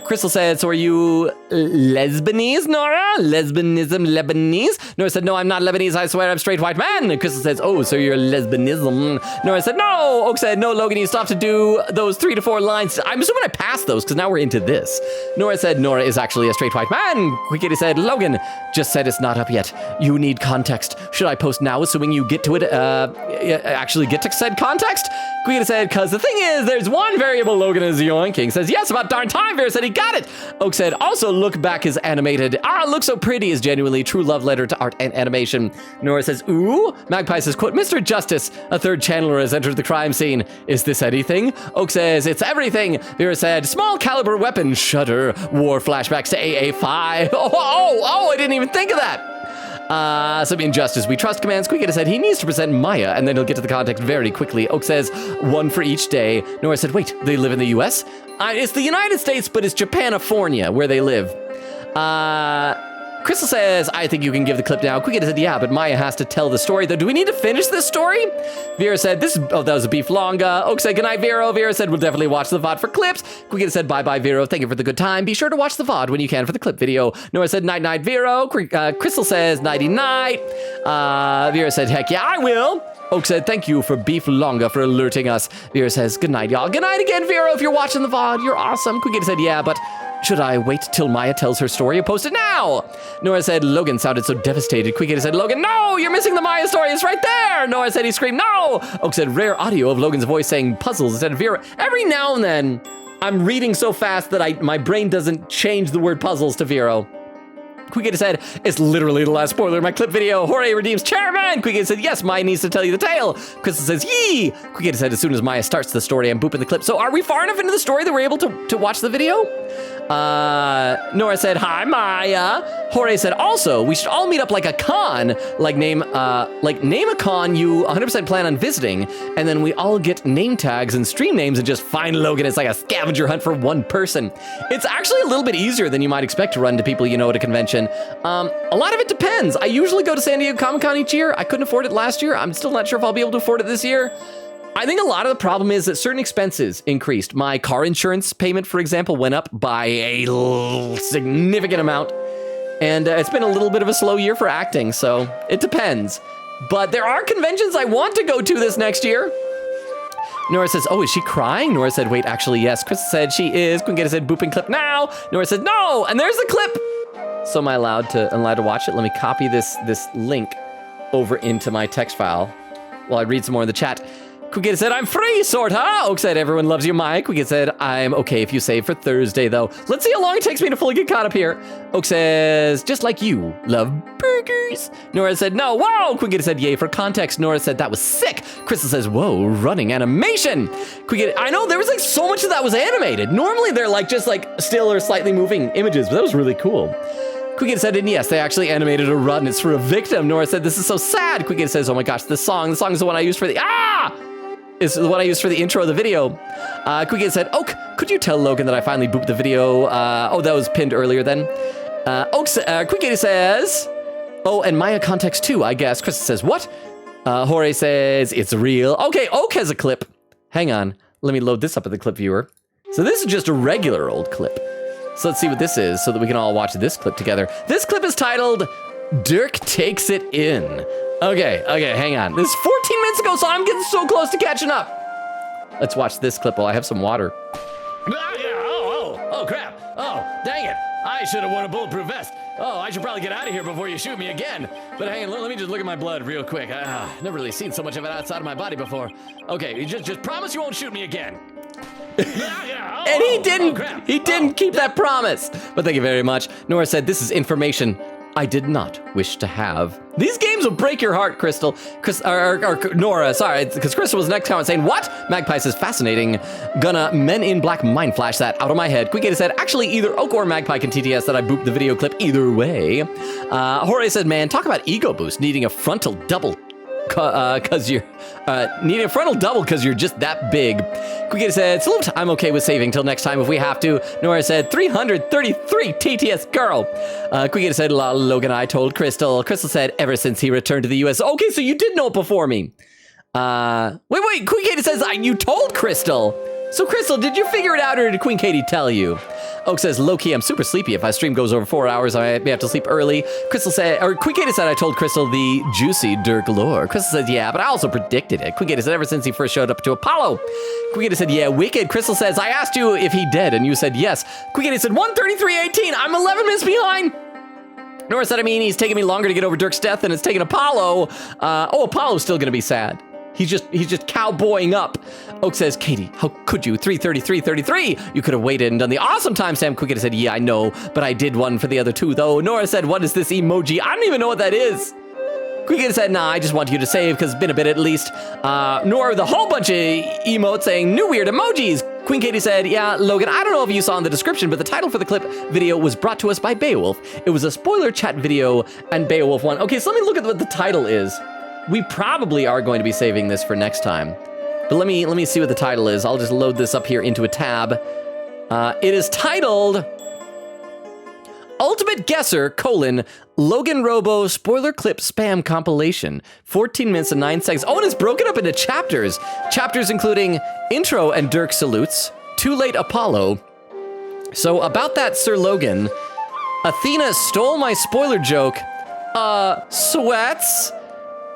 Crystal said, so are you Lesbanese, Nora? Lesbianism, Lebanese? Nora said, no, I'm not Lebanese. I swear I'm straight white man. And Crystal says, oh, so you're lesbianism. Nora said, no. Oak said, no, Logan, you still have to do those 3 to 4 lines. I'm assuming I passed those because now we're into this. Nora said, Nora is actually a straight white man. Quick said, Logan just said it's not up yet. You need context. Should I post now, assuming you get to it, actually get to said context? Quick said, because the thing is, there's one variable Logan is yoinking. Says, yes, about darn time. Vera said he got it. Oak said, also look back is animated. Look so pretty is genuinely true love letter to art and animation. Nora says, ooh. Magpie says, quote, Mr. Justice, a third channeler has entered the crime scene. Is this anything? Oak says, it's everything. Vera said, small caliber weapon, shudder, war flashbacks to AA5. Oh, I didn't even think of that. Some injustice. We trust commands. Quick said he needs to present Maya, and then he'll get to the context very quickly. Oak says, one for each day. Nora said, wait, they live in the US? It's the United States, but it's Japanifornia where they live. Crystal says, I think you can give the clip now. Quick said, yeah, but Maya has to tell the story, though. Do we need to finish this story? Vera said, that was a beef longa. Oak said, good night, Vero. Vera said, we'll definitely watch the VOD for clips. Quick said, bye-bye, Vero. Thank you for the good time. Be sure to watch the VOD when you can for the clip video. Nora said, night-night, Vero. Crystal says, nighty-night. Vera said, heck yeah, I will. Oak said, thank you for beef longa for alerting us. Vera says, good night, y'all. Good night again, Vero. If you're watching the VOD, you're awesome. Quick said, yeah, but should I wait till Maya tells her story or post it now? Nora said, Logan sounded so devastated. Quick said, Logan, no, you're missing the Maya story. It's right there. Nora said, he screamed, no. Oak said, rare audio of Logan's voice saying puzzles instead of Vera. Every now and then, I'm reading so fast that my brain doesn't change the word puzzles to Vero. Quick said, it's literally the last spoiler in my clip video. Jorge redeems chairman. Quick said, yes, Maya needs to tell you the tale. Crystal says, yee. Quick said, as soon as Maya starts the story, I'm booping the clip. So are we far enough into the story that we're able to watch the video? Nora said, hi, Maya. Jorge said, also, we should all meet up like a con, name a con you 100% plan on visiting, and then we all get name tags and stream names and just find Logan. It's like a scavenger hunt for one person. It's actually a little bit easier than you might expect to run to people you know at a convention. A lot of it depends. I usually go to San Diego Comic-Con each year. I couldn't afford it last year. I'm still not sure if I'll be able to afford it this year. I think a lot of the problem is that certain expenses increased. My car insurance payment, for example, went up by a significant amount. And it's been a little bit of a slow year for acting, so it depends. But there are conventions I want to go to this next year. Nora says, oh, is she crying? Nora said, wait, actually, yes. Chris said she is. Quingetta said, booping clip now. Nora said, no, and there's the clip. So am I allowed to watch it? Let me copy this link over into my text file while I read some more in the chat. Quigetta said, I'm free, sorta. Oak said, everyone loves you, Mike. Quigetta said, I'm okay if you save for Thursday, though. Let's see how long it takes me to fully get caught up here. Oak says, just like you, love burgers. Nora said, no, whoa. Quigetta said, yay for context. Nora said, that was sick. Crystal says, whoa, running animation. Quigetta, I know, there was so much of that was animated. Normally they're just still or slightly moving images, but that was really cool. Quigetta said, and yes, they actually animated a run. It's for a victim. Nora said, this is so sad. Quigetta says, oh my gosh, the song is the one I used for the, is what I used for the intro of the video. Quigetta said, Oak, could you tell Logan that I finally booped the video? That was pinned earlier then. Quigetta says, oh, and Maya context too, I guess. Krista says, what? Jorge says, it's real. Okay, Oak has a clip. Hang on, let me load this up at the clip viewer. So this is just a regular old clip. So let's see what this is so that we can all watch this clip together. This clip is titled, Dirk Takes It In. Okay, hang on. This is 14 minutes ago, so I'm getting so close to catching up. Let's watch this clip while I have some water. Oh, crap. Oh, dang it. I should have worn a bulletproof vest. Oh, I should probably get out of here before you shoot me again. But hang on, let me just look at my blood real quick. Never really seen so much of it outside of my body before. Okay, you just promise you won't shoot me again. And he didn't keep that promise. But thank you very much. Nora said, this is information I did not wish to have. These games will break your heart, Crystal. Nora, sorry, because Crystal was next comment saying, what? Magpie says, fascinating. Gonna Men in Black mind flash that out of my head. Quigetta said, actually, either Oak or Magpie can TTS that I booped the video clip either way. Jorge said, man, talk about ego boost, needing a frontal double. Because you're needing a frontal double because you're just that big. Quigetta said, salute, I'm okay with saving till next time if we have to. Nora said, 333 TTS girl. Quigetta said, Logan, I told Crystal. Crystal said, ever since he returned to the US. Okay, so you did know it before me. Wait, Queen Katie says, you told Crystal. So Crystal, did you figure it out or did Queen Katie tell you? Oak says, low-key, I'm super sleepy. If my stream goes over 4 hours, I may have to sleep early. Crystal said, or Queen Katie said I told Crystal the juicy Dirk lore. Crystal says, yeah, but I also predicted it. Queen Katie said, ever since he first showed up to Apollo. Queen Katie said, yeah, wicked. Crystal says, I asked you if he did, and you said yes. Queen Katie said, 1:33:18. I'm 11 minutes behind. Nora said, I mean, he's taking me longer to get over Dirk's death than it's taken Apollo. Apollo's still gonna be sad. He's just cowboying up. Oak says, Katie, how could you? 3:33:33. You could have waited and done the awesome timestamp. Queen Katie said, yeah, I know, but I did one for the other two, though. Nora said, what is this emoji? I don't even know what that is. Queen Katie said, nah, I just want you to save, because it's been a bit at least. Nora with a whole bunch of emotes saying, new weird emojis. Queen Katie said, yeah, Logan, I don't know if you saw in the description, but the title for the clip video was brought to us by Beowulf. It was a spoiler chat video, and Beowulf won. Okay, so let me look at what the title is. We probably are going to be saving this for next time. But let me see what the title is. I'll just load this up here into a tab. It is titled Ultimate Guesser, Logan Robo Spoiler Clip Spam Compilation. 14 minutes and 9 seconds. Oh, and it's broken up into chapters. Chapters including intro and Dirk salutes, Too Late Apollo. So about that, Sir Logan, Athena stole my spoiler joke. Sweats.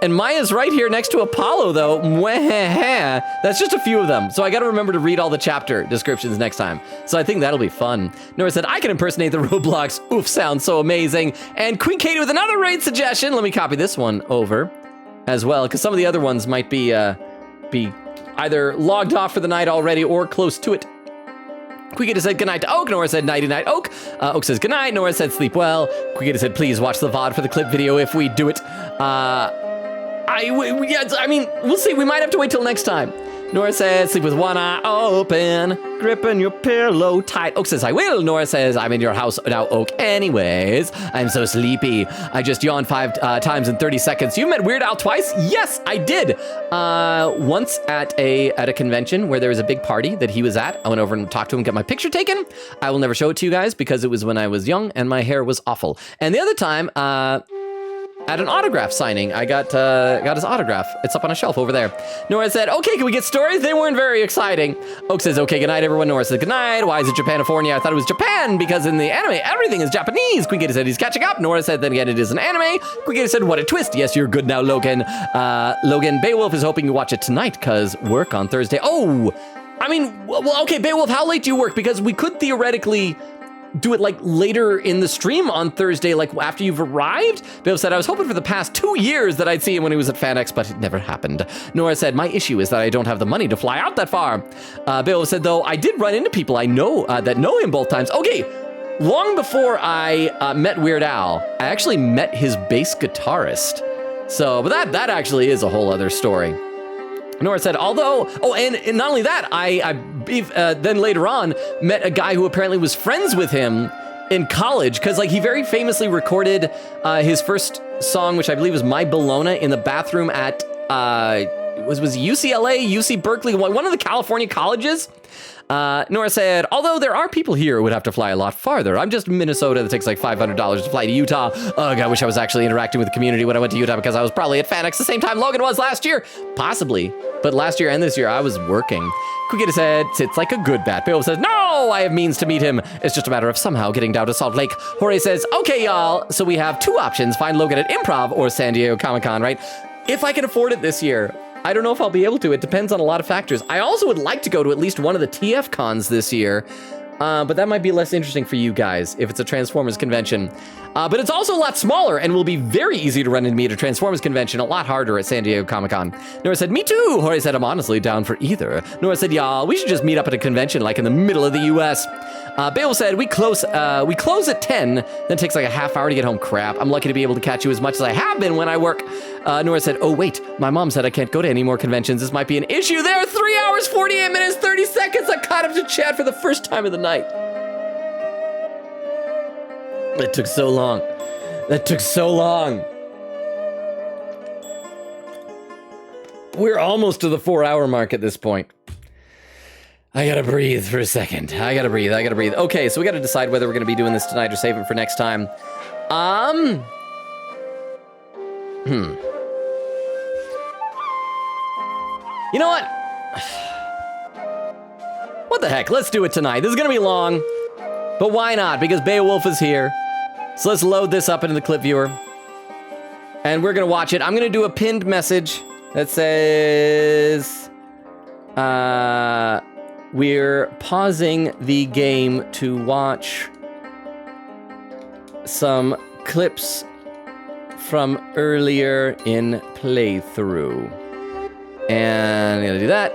And Maya's right here next to Apollo, though. Mwah. That's just a few of them. So I got to remember to read all the chapter descriptions next time. So I think that'll be fun. Nora said, I can impersonate the Roblox. Oof, sounds so amazing. And Queen Katie with another raid suggestion. Let me copy this one over as well, because some of the other ones might be either logged off for the night already or close to it. Queen Katie said goodnight to Oak. Nora said nighty-night, Oak. Oak says goodnight. Nora said sleep well. Queen Katie said, please watch the VOD for the clip video if we do it. I mean, we'll see. We might have to wait till next time. Nora says, sleep with one eye open, gripping your pillow tight. Oak says, I will. Nora says, I'm in your house now, Oak. Anyways, I'm so sleepy. I just yawned 5 times in 30 seconds. You met Weird Al twice? Yes, I did. Once at a convention where there was a big party that he was at. I went over and talked to him and got my picture taken. I will never show it to you guys because it was when I was young and my hair was awful. And the other time, at an autograph signing, I got his autograph. It's up on a shelf over there. Nora said, okay, can we get stories? They weren't very exciting. Oak says, okay, good night, everyone. Nora said, good night. Why is it Japanifornia? I thought it was Japan because in the anime, everything is Japanese. Queen Katie said he's catching up. Nora said, then again, it is an anime. Queen Katie said, what a twist. Yes, you're good now, Logan. Logan, Beowulf is hoping you watch it tonight because work on Thursday. Oh, I mean, well, okay, Beowulf, how late do you work? Because we could theoretically do it like later in the stream on Thursday, like after you've arrived. Bill said, I was hoping for the past 2 years that I'd see him when he was at FanX, but it never happened. Nora said, my issue is that I don't have the money to fly out that far. Bill said, though, I did run into people I know that know him both times. Okay, long before I met Weird Al, I actually met his bass guitarist. So, but that actually is a whole other story. Nora said, although, and not only that, I then later on met a guy who apparently was friends with him in college, because like he very famously recorded his first song, which I believe was My Bologna, in the bathroom at was UCLA, UC Berkeley, one of the California colleges. Nora said, although there are people here who would have to fly a lot farther. I'm just in Minnesota. That takes like $500 to fly to Utah. Ugh, I wish I was actually interacting with the community when I went to Utah because I was probably at FanX the same time Logan was last year. Possibly. But last year and this year, I was working. Quikita said, sits like a good bat. Bill says, no, I have means to meet him. It's just a matter of somehow getting down to Salt Lake. Jorge says, okay, y'all. So we have 2 options. Find Logan at Improv or San Diego Comic-Con, right? If I can afford it this year. I don't know if I'll be able to. It depends on a lot of factors. I also would like to go to at least one of the TF cons this year, but that might be less interesting for you guys if it's a Transformers convention. But it's also a lot smaller and will be very easy to run into me at a Transformers convention, a lot harder at San Diego Comic-Con. Nora said, me too. Jorge said, I'm honestly down for either. Nora said, y'all, we should just meet up at a convention like in the middle of the US. Bale said, we close at 10, then it takes like a half hour to get home. Crap, I'm lucky to be able to catch you as much as I have been when I work. Nora said, oh wait, my mom said I can't go to any more conventions. This might be an issue. There, 3 hours, 48 minutes, 30 seconds. I caught up to chat for the first time of the night. It took so long. That took so long. We're almost to the 4-hour mark at this point. I gotta breathe for a second. I gotta breathe. Okay, so we gotta decide whether we're gonna be doing this tonight or save it for next time. You know what? What the heck? Let's do it tonight. This is gonna be long, but why not? Because Beowulf is here. So let's load this up into the clip viewer. And we're gonna watch it. I'm gonna do a pinned message that says, we're pausing the game to watch some clips from earlier in playthrough. And I'm gonna do that.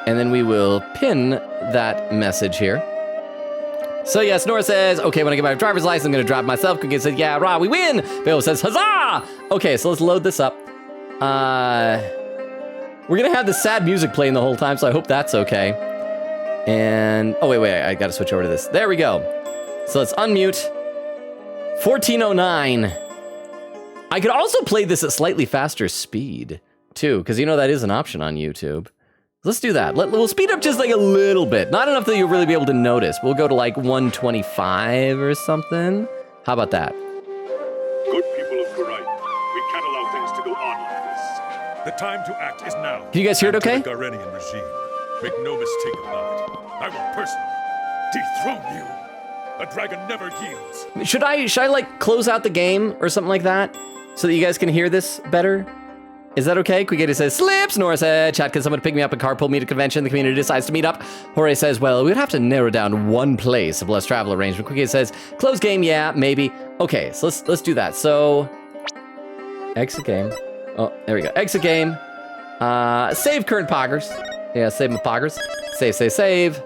And then we will pin that message here. So yes, Nora says, okay, when I get my driver's license, I'm gonna drive myself. Cookie says, yeah, rah, we win. Bill says, huzzah! Okay, so let's load this up. We're gonna have the sad music playing the whole time, so I hope that's okay. And, oh wait, I gotta switch over to this. There we go. So let's unmute. 1409. I could also play this at slightly faster speed, too, because you know that is an option on YouTube. Let's do that. We'll speed up just like a little bit. Not enough that you'll really be able to notice. We'll go to like 125 or something. How about that? Good people of Garai, we can't allow things to go on like this. The time to act is now. Can you guys hear it okay? The Garenian regime. Make no mistake about it. I will personally dethrone you. A dragon never yields. Should I like close out the game or something like that so that you guys can hear this better? Is that okay? Quigata says, slips. Nora said, chat, can someone pick me up in carpool me to convention? The community decides to meet up. Jorge says, well, we'd have to narrow down one place of less travel arrangement. Quigata says, close game, yeah, maybe. Okay, so let's do that. So, exit game. Oh, there we go. Exit game. Save current poggers. Yeah, save my poggers. Save.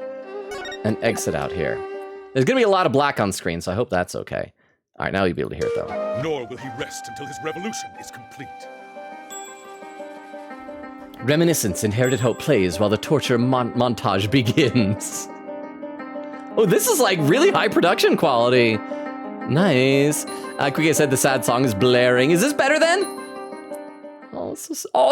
And exit out here. There's gonna be a lot of black on screen, so I hope that's okay. All right, now you'll be able to hear it though. Nor will he rest until his revolution is complete. Reminiscence Inherited Hope plays while the torture montage begins. Oh, this is like really high production quality. Nice. Quigate said the sad song is blaring. Is this better then? Oh,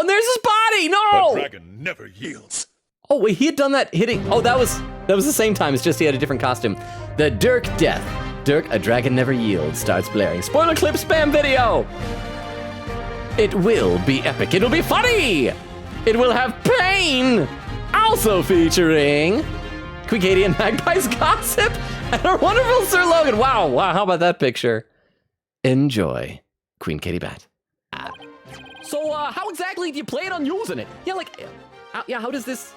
and there's his body. No. The dragon never yields. Oh wait, he had done that hitting. Oh, that was the same time. It's just he had a different costume. The Dirk death. Dirk, a dragon never yields, starts blaring. Spoiler clip spam video. It will be epic. It'll be funny. It will have pain. Also featuring Quigate and Magpie's gossip and our wonderful Sir Logan. Wow, how about that picture? Enjoy, Queen Katie Bat. So, how exactly do you plan on using it? Yeah, like, how does this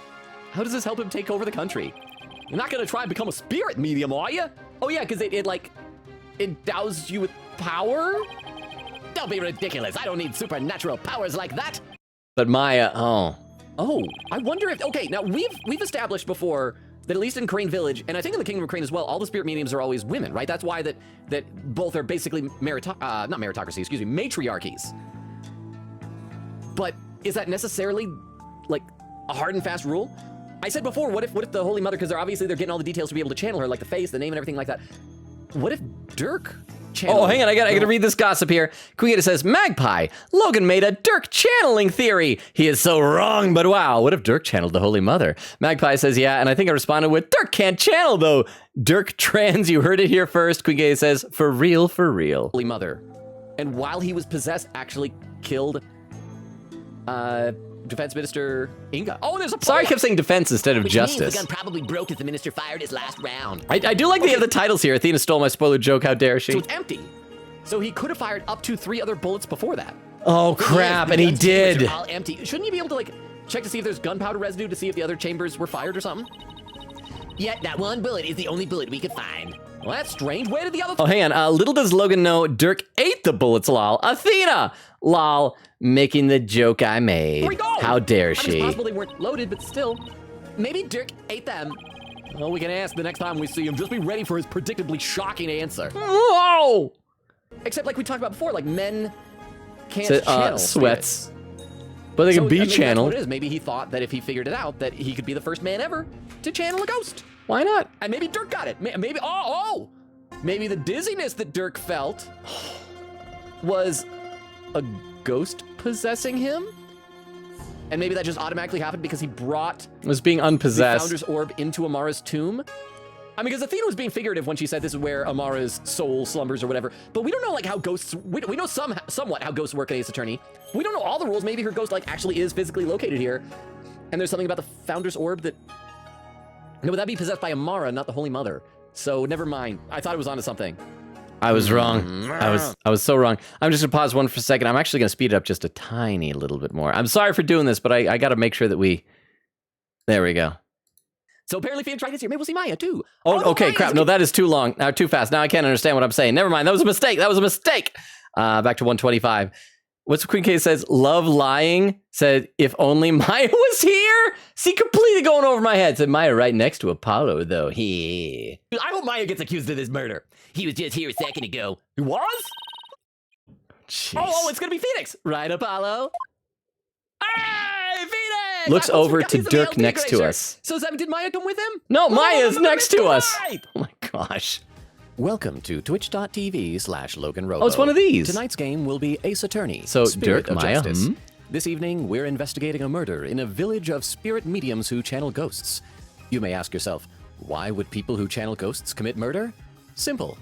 help him take over the country? You're not gonna try and become a spirit medium, are you? Oh yeah, because it endows you with power? Don't be ridiculous. I don't need supernatural powers like that. But Maya, oh, I wonder if, okay, now we've established before that at least in Crane Village, and I think in the Kingdom of Crane as well, all the spirit mediums are always women, right? That's why that both are basically matriarchies. But is that necessarily like a hard and fast rule? I said before, what if the Holy Mother, because they're getting all the details to be able to channel her, like the face, the name, and everything like that. What if Dirk channeled? Oh, hang on, I gotta read this gossip here. Quigata says, Magpie, Logan made a Dirk channeling theory. He is so wrong, but wow, what if Dirk channeled the Holy Mother? Magpie says, yeah, and I think I responded with, Dirk can't channel though. Dirk trans, you heard it here first. Quigata says, for real. Holy Mother. And while he was possessed, actually killed Defense Minister Inga. Oh, there's a point. Sorry, I kept saying defense instead of justice. Means the gun probably broke as the minister fired his last round. I do like they have the titles here. Athena stole my spoiler joke. How dare she? So it's empty. So he could have fired up to 3 other bullets before that. Oh crap! And he did. All empty. Shouldn't you be able to like check to see if there's gunpowder residue to see if the other chambers were fired or something? Yet that one bullet is the only bullet we could find. Well, that's strange. Where did the other? Oh, hang on. Little does Logan know, Dirk ate the bullets. Lol. Athena. Lol. Making the joke I made. Here we go. How dare I mean, she? it's possible they weren't loaded, but still, maybe Dirk ate them. Well, we can ask the next time we see him. Just be ready for his predictably shocking answer. Whoa! Except like we talked about before, like men can't channel sweats. But they can be channeled. That's what it is. Maybe he thought that if he figured it out, that he could be the first man ever to channel a ghost. Why not? And maybe Dirk got it. Maybe, maybe the dizziness that Dirk felt was a ghost possessing him. And maybe that just automatically happened because he was being unpossessed. The Founder's Orb into Amara's tomb. I mean, because Athena was being figurative when she said this is where Amara's soul slumbers or whatever. But we don't know like how ghosts, we know somewhat how ghosts work at Ace Attorney. We don't know all the rules. Maybe her ghost like actually is physically located here. And there's something about the Founder's Orb that... No, but that'd be possessed by Amara, not the Holy Mother. So never mind. I thought it was onto something. I was wrong. I was so wrong. I'm just gonna pause one for a second. I'm actually gonna speed it up just a tiny little bit more. I'm sorry for doing this, but I gotta make sure that we... There we go. So apparently Phoenix Wright is here. Maybe we'll see Maya too. Oh, okay, Maya's crap. No, that is too long. Too fast. Now I can't understand what I'm saying. Never mind. That was a mistake. Back to 125. What's Queen K says? Love lying. Said, if only Maya was here. See, completely going over my head. Said Maya right next to Apollo, though. I hope Maya gets accused of this murder. He was just here a second ago. He was? Jeez. Oh, it's going to be Phoenix. Right, Apollo? Hey, Phoenix! Looks over to Dirk next to us. So did Maya come with him? No, Maya's next to us. Oh my gosh. Welcome to twitch.tv/LoganRobo. Oh, it's one of these. Tonight's game will be Ace Attorney. So, Spirit Dirk, of Maya, Justice. This evening, we're investigating a murder in a village of spirit mediums who channel ghosts. You may ask yourself, why would people who channel ghosts commit murder? Simple.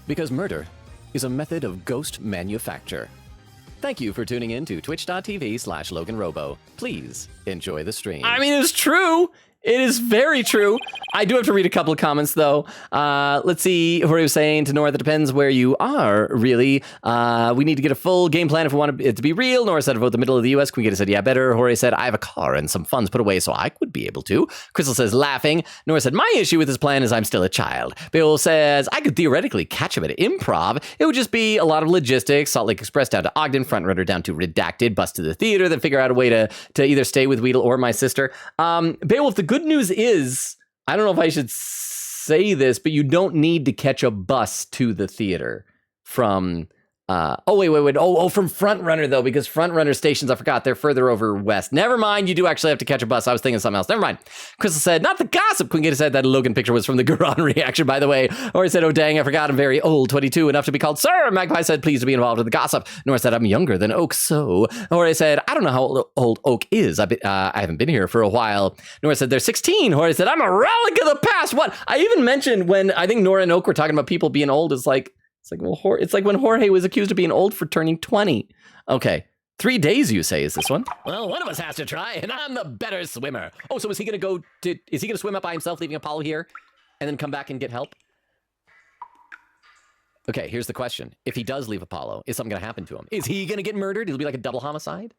Because murder is a method of ghost manufacture. Thank you for tuning in to twitch.tv/LoganRobo. Please enjoy the stream. I mean, it's true. It is very true. I do have to read a couple of comments, though. Let's see what he was saying to Nora. That depends where you are, really. We need to get a full game plan if we want it to be real. Nora said about the middle of the U.S. Queen said, yeah, better. Jorge said, I have a car and some funds put away, so I would be able to. Crystal says, laughing. Nora said, my issue with this plan is I'm still a child. Bill says, I could theoretically catch him at improv. It would just be a lot of logistics. Salt Lake Express down to Ogden, Frontrunner down to Redacted, bus to the theater, then figure out a way to either stay with Weedle or my sister. Beowulf, the good news is, I don't know if I should say this, but you don't need to catch a bus to the theater from, from Frontrunner, though, because Frontrunner stations, I forgot, they're further over west. Never mind, you do actually have to catch a bus. I was thinking something else. Never mind. Crystal said, not the gossip. Queen Gator said that Logan picture was from the Garon reaction, by the way. Or he said, oh, dang, I forgot, I'm very old, 22, enough to be called sir. Magpie said, pleased to be involved in the gossip. Nora said, I'm younger than Oak, so. Jorge said, I don't know how old Oak is. I haven't been here for a while. Nora said, they're 16. Jorge said, I'm a relic of the past. What? I even mentioned when I think Nora and Oak were talking about people being old, it's like when Jorge was accused of being old for turning 20. Okay. 3 days, you say, is this one? Well, one of us has to try, and I'm the better swimmer. Oh, so is he going to swim up by himself, leaving Apollo here, and then come back and get help? Okay, here's the question. If he does leave Apollo, is something going to happen to him? Is he going to get murdered? It'll be like a double homicide?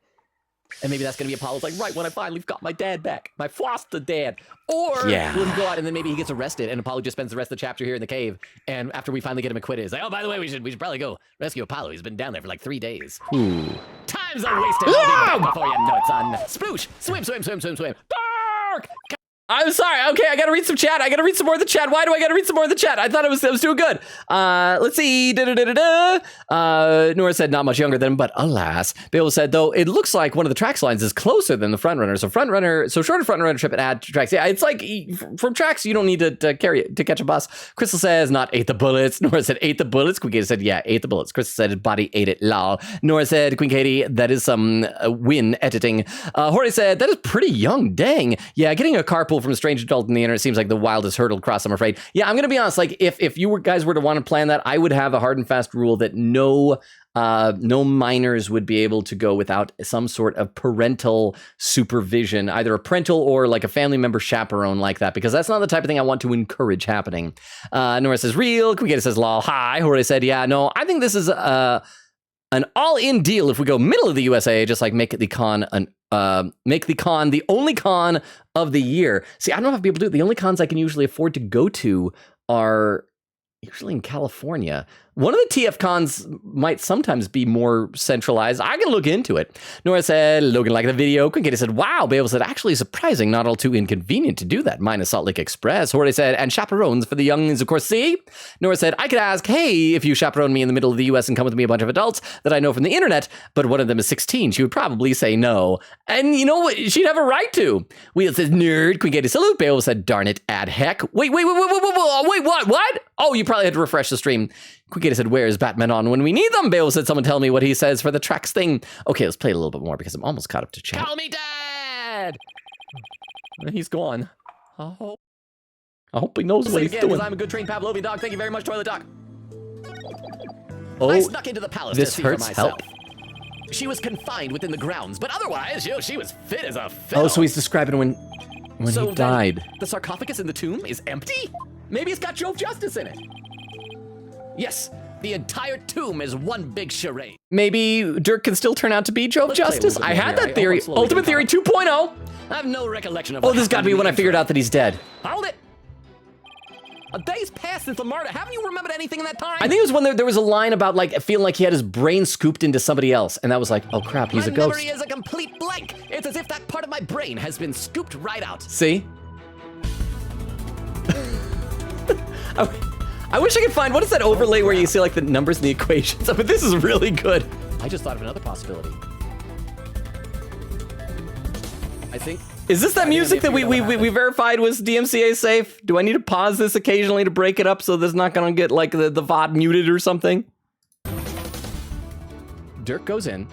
And maybe that's going to be Apollo's like, right when I finally got my dad back, my foster dad. Or will he go out and then maybe he gets arrested and Apollo just spends the rest of the chapter here in the cave. And after we finally get him acquitted, it's like, oh, by the way, we should probably go rescue Apollo. He's been down there for like 3 days. Ooh. Time's are wasted. I'll be back before you know it, son. Sploosh. Swim. Dark. I'm sorry. Okay, I gotta read some chat. I gotta read some more of the chat. Why do I gotta read some more of the chat? I thought it was doing good. Let's see. Nora said not much younger than him, but alas. Bill said, though, it looks like one of the tracks lines is closer than the Frontrunner. So shorter Frontrunner trip and add tracks. Yeah, it's like from tracks you don't need to catch a bus. Crystal says not ate the bullets. Nora said ate the bullets. Queen Katie said yeah, ate the bullets. Crystal said his body ate it. Lol. Nora said Queen Katie, that is some win editing. Jorge said that is pretty young. Dang. Yeah, getting a carpool from a strange adult in the internet seems like the wildest hurdle to cross, I'm afraid. Yeah, I'm gonna be honest, like if you guys were to want to plan that, I would have a hard and fast rule that no minors would be able to go without some sort of parental supervision, either a parental or like a family member chaperone like that, because that's not the type of thing I want to encourage happening. Nora says real. Kwiketa says lol. Hi. Jorge said yeah, no, I think this is an all-in deal if we go middle of the USA, just like make the con the only con of the year. See, I don't know how people do it. The only cons I can usually afford to go to are usually in California. One of the TF cons might sometimes be more centralized. I can look into it. Nora said, Logan liked the video. Quinkity said, wow. Babel said, actually surprising, not all too inconvenient to do that, minus Salt Lake Express. Jorge said, and chaperones for the youngins, of course, see? Nora said, I could ask, hey, if you chaperone me in the middle of the US and come with me a bunch of adults that I know from the internet, but one of them is 16, she would probably say no. And you know what? She'd have a right to. Wheel says, nerd. Quinkity salute. Babel said, darn it, ad heck. Wait, what? Oh, you probably had to refresh the stream. Quicketa said, where's Batman on when we need them? Bale said, someone tell me what he says for the tracks thing. Okay, let's play a little bit more because I'm almost caught up to chat. Call me dad! He's gone. I hope he knows what he's doing. I'm a good trained Pavlovian dog. Thank you very much, Toilet Doc. Oh, I snuck into the palace this to see hurts for myself. help. she was confined within the grounds, but otherwise, she was fit as a fiddle. Oh, so he's describing when So he died. The sarcophagus in the tomb is empty? Maybe it's got Jove Justice in it. Yes, the entire tomb is one big charade. Maybe Dirk can still turn out to be Jove Let's play a Justice. little I bit had more that here. theory. I slowly Ultimate Theory get 2.0. I have no recollection of Oh, what this got to be happened when I in the figured intro. out that he's dead. Hold it! A day's passed since the murder. Haven't you remembered anything in that time? I think it was when there was a line about like feeling like he had his brain scooped into somebody else, and that was like, oh crap, he's a My ghost. memory is a complete blank. It's as if that part of my brain has been scooped right out. See? I wish I could find, what is that overlay where you see like the numbers and the equations? But this is really good. I just thought of another possibility. I think Is this that music that we verified was DMCA safe? Do I need to pause this occasionally to break it up so there's not gonna get like the VOD muted or something? Dirk goes in,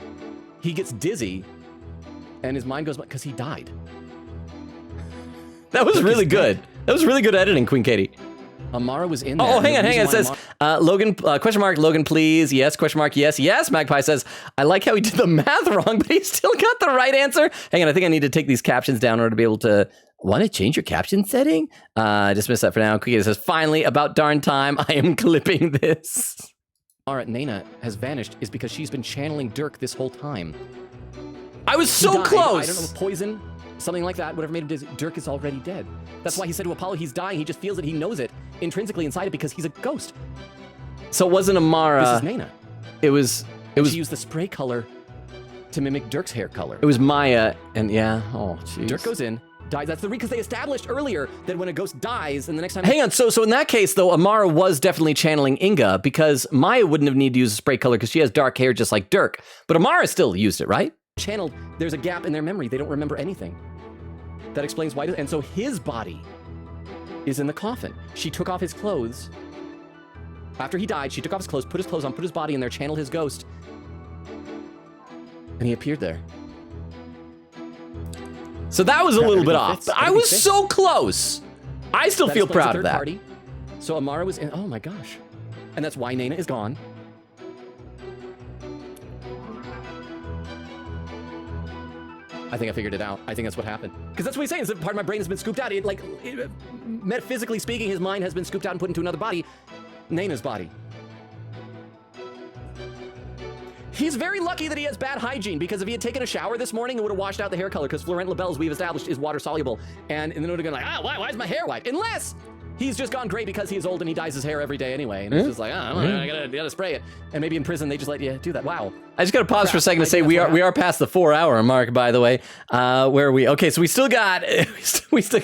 he gets dizzy, and his mind goes because he died. That was really good. That was really good editing, Queen Katie. Amara was in there. Oh, and hang the on. It reason says, why Logan, question mark, Logan, please. Yes, question mark, yes, yes. Magpie says, I like how he did the math wrong, but he still got the right answer. Hang on, I think I need to take these captions down in order to be able to, want to change your caption setting? Dismiss that for now. Queen Katie says, finally, about darn time, I am clipping this. Amara, Nana, has vanished is because she's been channeling Dirk this whole time. I was He so died, close. I don't know, poison, something like that, whatever made him dizzy. Dirk is already dead. That's why he said to Apollo he's dying. He just feels it. He knows it intrinsically inside it because he's a ghost. So it wasn't Amara. This is Nana. It was She used the spray color to mimic Dirk's hair color. it was Maya, and yeah, oh jeez. Dirk goes in, dies. That's the reason, because they established earlier that when a ghost dies, and the next time... Hang on, so in that case, though, Amara was definitely channeling Inga, because Maya wouldn't have needed to use a spray color because she has dark hair just like Dirk. But Amara still used it, right? Channeled, there's a gap in their memory. They don't remember anything. That explains why... And so his body is in the coffin. She took off his clothes. After he died, she took off his clothes, put his clothes on, put his body in there, channeled his ghost. And he appeared there. So that was a little bit everything off. fits. But I Everything was fits. so close. I still That feel explains proud the of third that. party. So Amara was in... Oh my gosh. And that's why Nana is gone. I think I figured it out. I think that's what happened. Because that's what he's saying, is that part of my brain has been scooped out. Metaphysically speaking, his mind has been scooped out and put into another body. Nana's body. He's very lucky that he has bad hygiene, because if he had taken a shower this morning, it would have washed out the hair color, because Florent Labelle's, we've established, is water soluble. And then it would have been like, why is my hair white? Unless he's just gone gray because he is old and he dyes his hair every day anyway. And it's just like, I gotta spray it. And maybe in prison, they just let you do that. Wow. I just got to pause for a second to I say think we that's what are past the 4-hour mark, by the way. Where are we? Okay, so we still got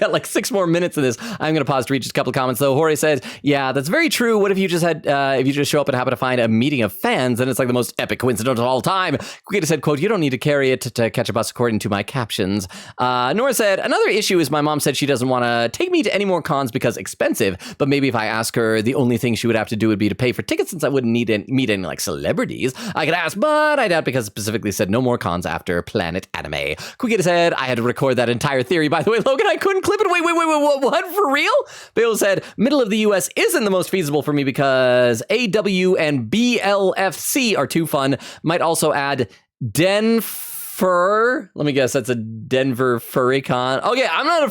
like 6 more minutes of this. I'm going to pause to read just a couple of comments though. Jorge says, "Yeah, that's very true. What if you just had if you just show up and happen to find a meeting of fans, then it's like the most epic coincidence of all time." Quita said, "Quote: You don't need to carry it to catch a bus, according to my captions." Nora said, "Another issue is my mom said she doesn't want to take me to any more cons because expensive. But maybe if I ask her, the only thing she would have to do would be to pay for tickets, since I wouldn't need to meet any like celebrities. I could ask, but I doubt, because it specifically said no more cons after Planet Anime." Quita said, "I had to record that entire theory. By the way, Logan, I couldn't clip it. Wait, what? For real?" Bill said, "Middle of the U.S. isn't the most feasible for me because AW and BLFC are too fun. Might also add Denver. Let me guess, that's a Denver furry con. Okay, I'm not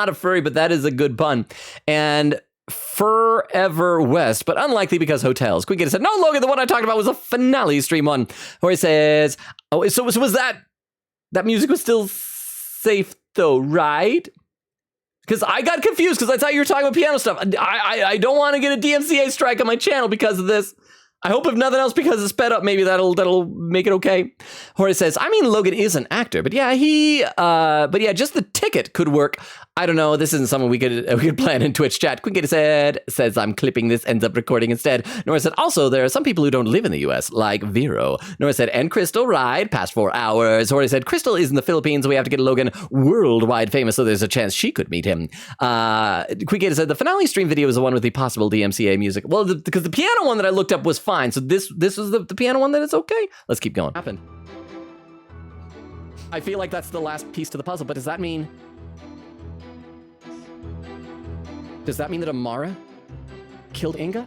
a furry, but that is a good pun. And Forever West, but unlikely because hotels." Quick said, "No, Logan, the one I talked about was a finale stream one." Jorge says, "Oh, so was that music was still safe though, right?" Because I got confused because I thought you were talking about piano stuff. I don't want to get a DMCA strike on my channel because of this. I hope if nothing else because it's sped up, maybe that'll make it okay. Jorge says, "I mean, Logan is an actor, but yeah, just the ticket could work. I don't know. This isn't something we could plan in Twitch chat." Quinkita says, "I'm clipping this, ends up recording instead." Nora said, "Also, there are some people who don't live in the US, like Vero." Nora said, "And Crystal Ride, past 4 hours." Jorge said, "Crystal is in the Philippines. We have to get Logan worldwide famous, so there's a chance she could meet him." Quinkita said, "The finale stream video is the one with the possible DMCA music." Well, because the piano one that I looked up was fine. So this was the piano one that is okay. Let's keep going. Happened. I feel like that's the last piece to the puzzle, but does that mean that Amara killed Inga?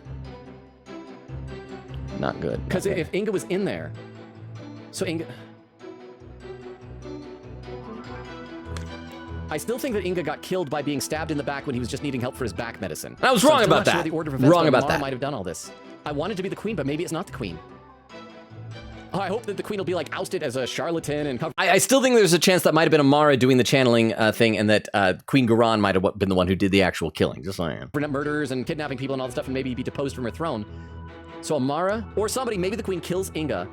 Not good. Because if Inga was in there, So Inga... I still think that Inga got killed by being stabbed in the back when he was just needing help for his back medicine. I was So wrong I'm still about not sure that. the order of events, Wrong but about Amara that. might have done all this. I wanted to be the queen, but maybe it's not the queen. Oh, I hope that the queen will be like ousted as a charlatan and cover. I still think there's a chance that might have been Amara doing the channeling thing, and that Queen Garan might have been the one who did the actual killing. Just saying. Murders and kidnapping people and all that stuff, and maybe be deposed from her throne. So Amara or somebody, maybe the queen kills Inga.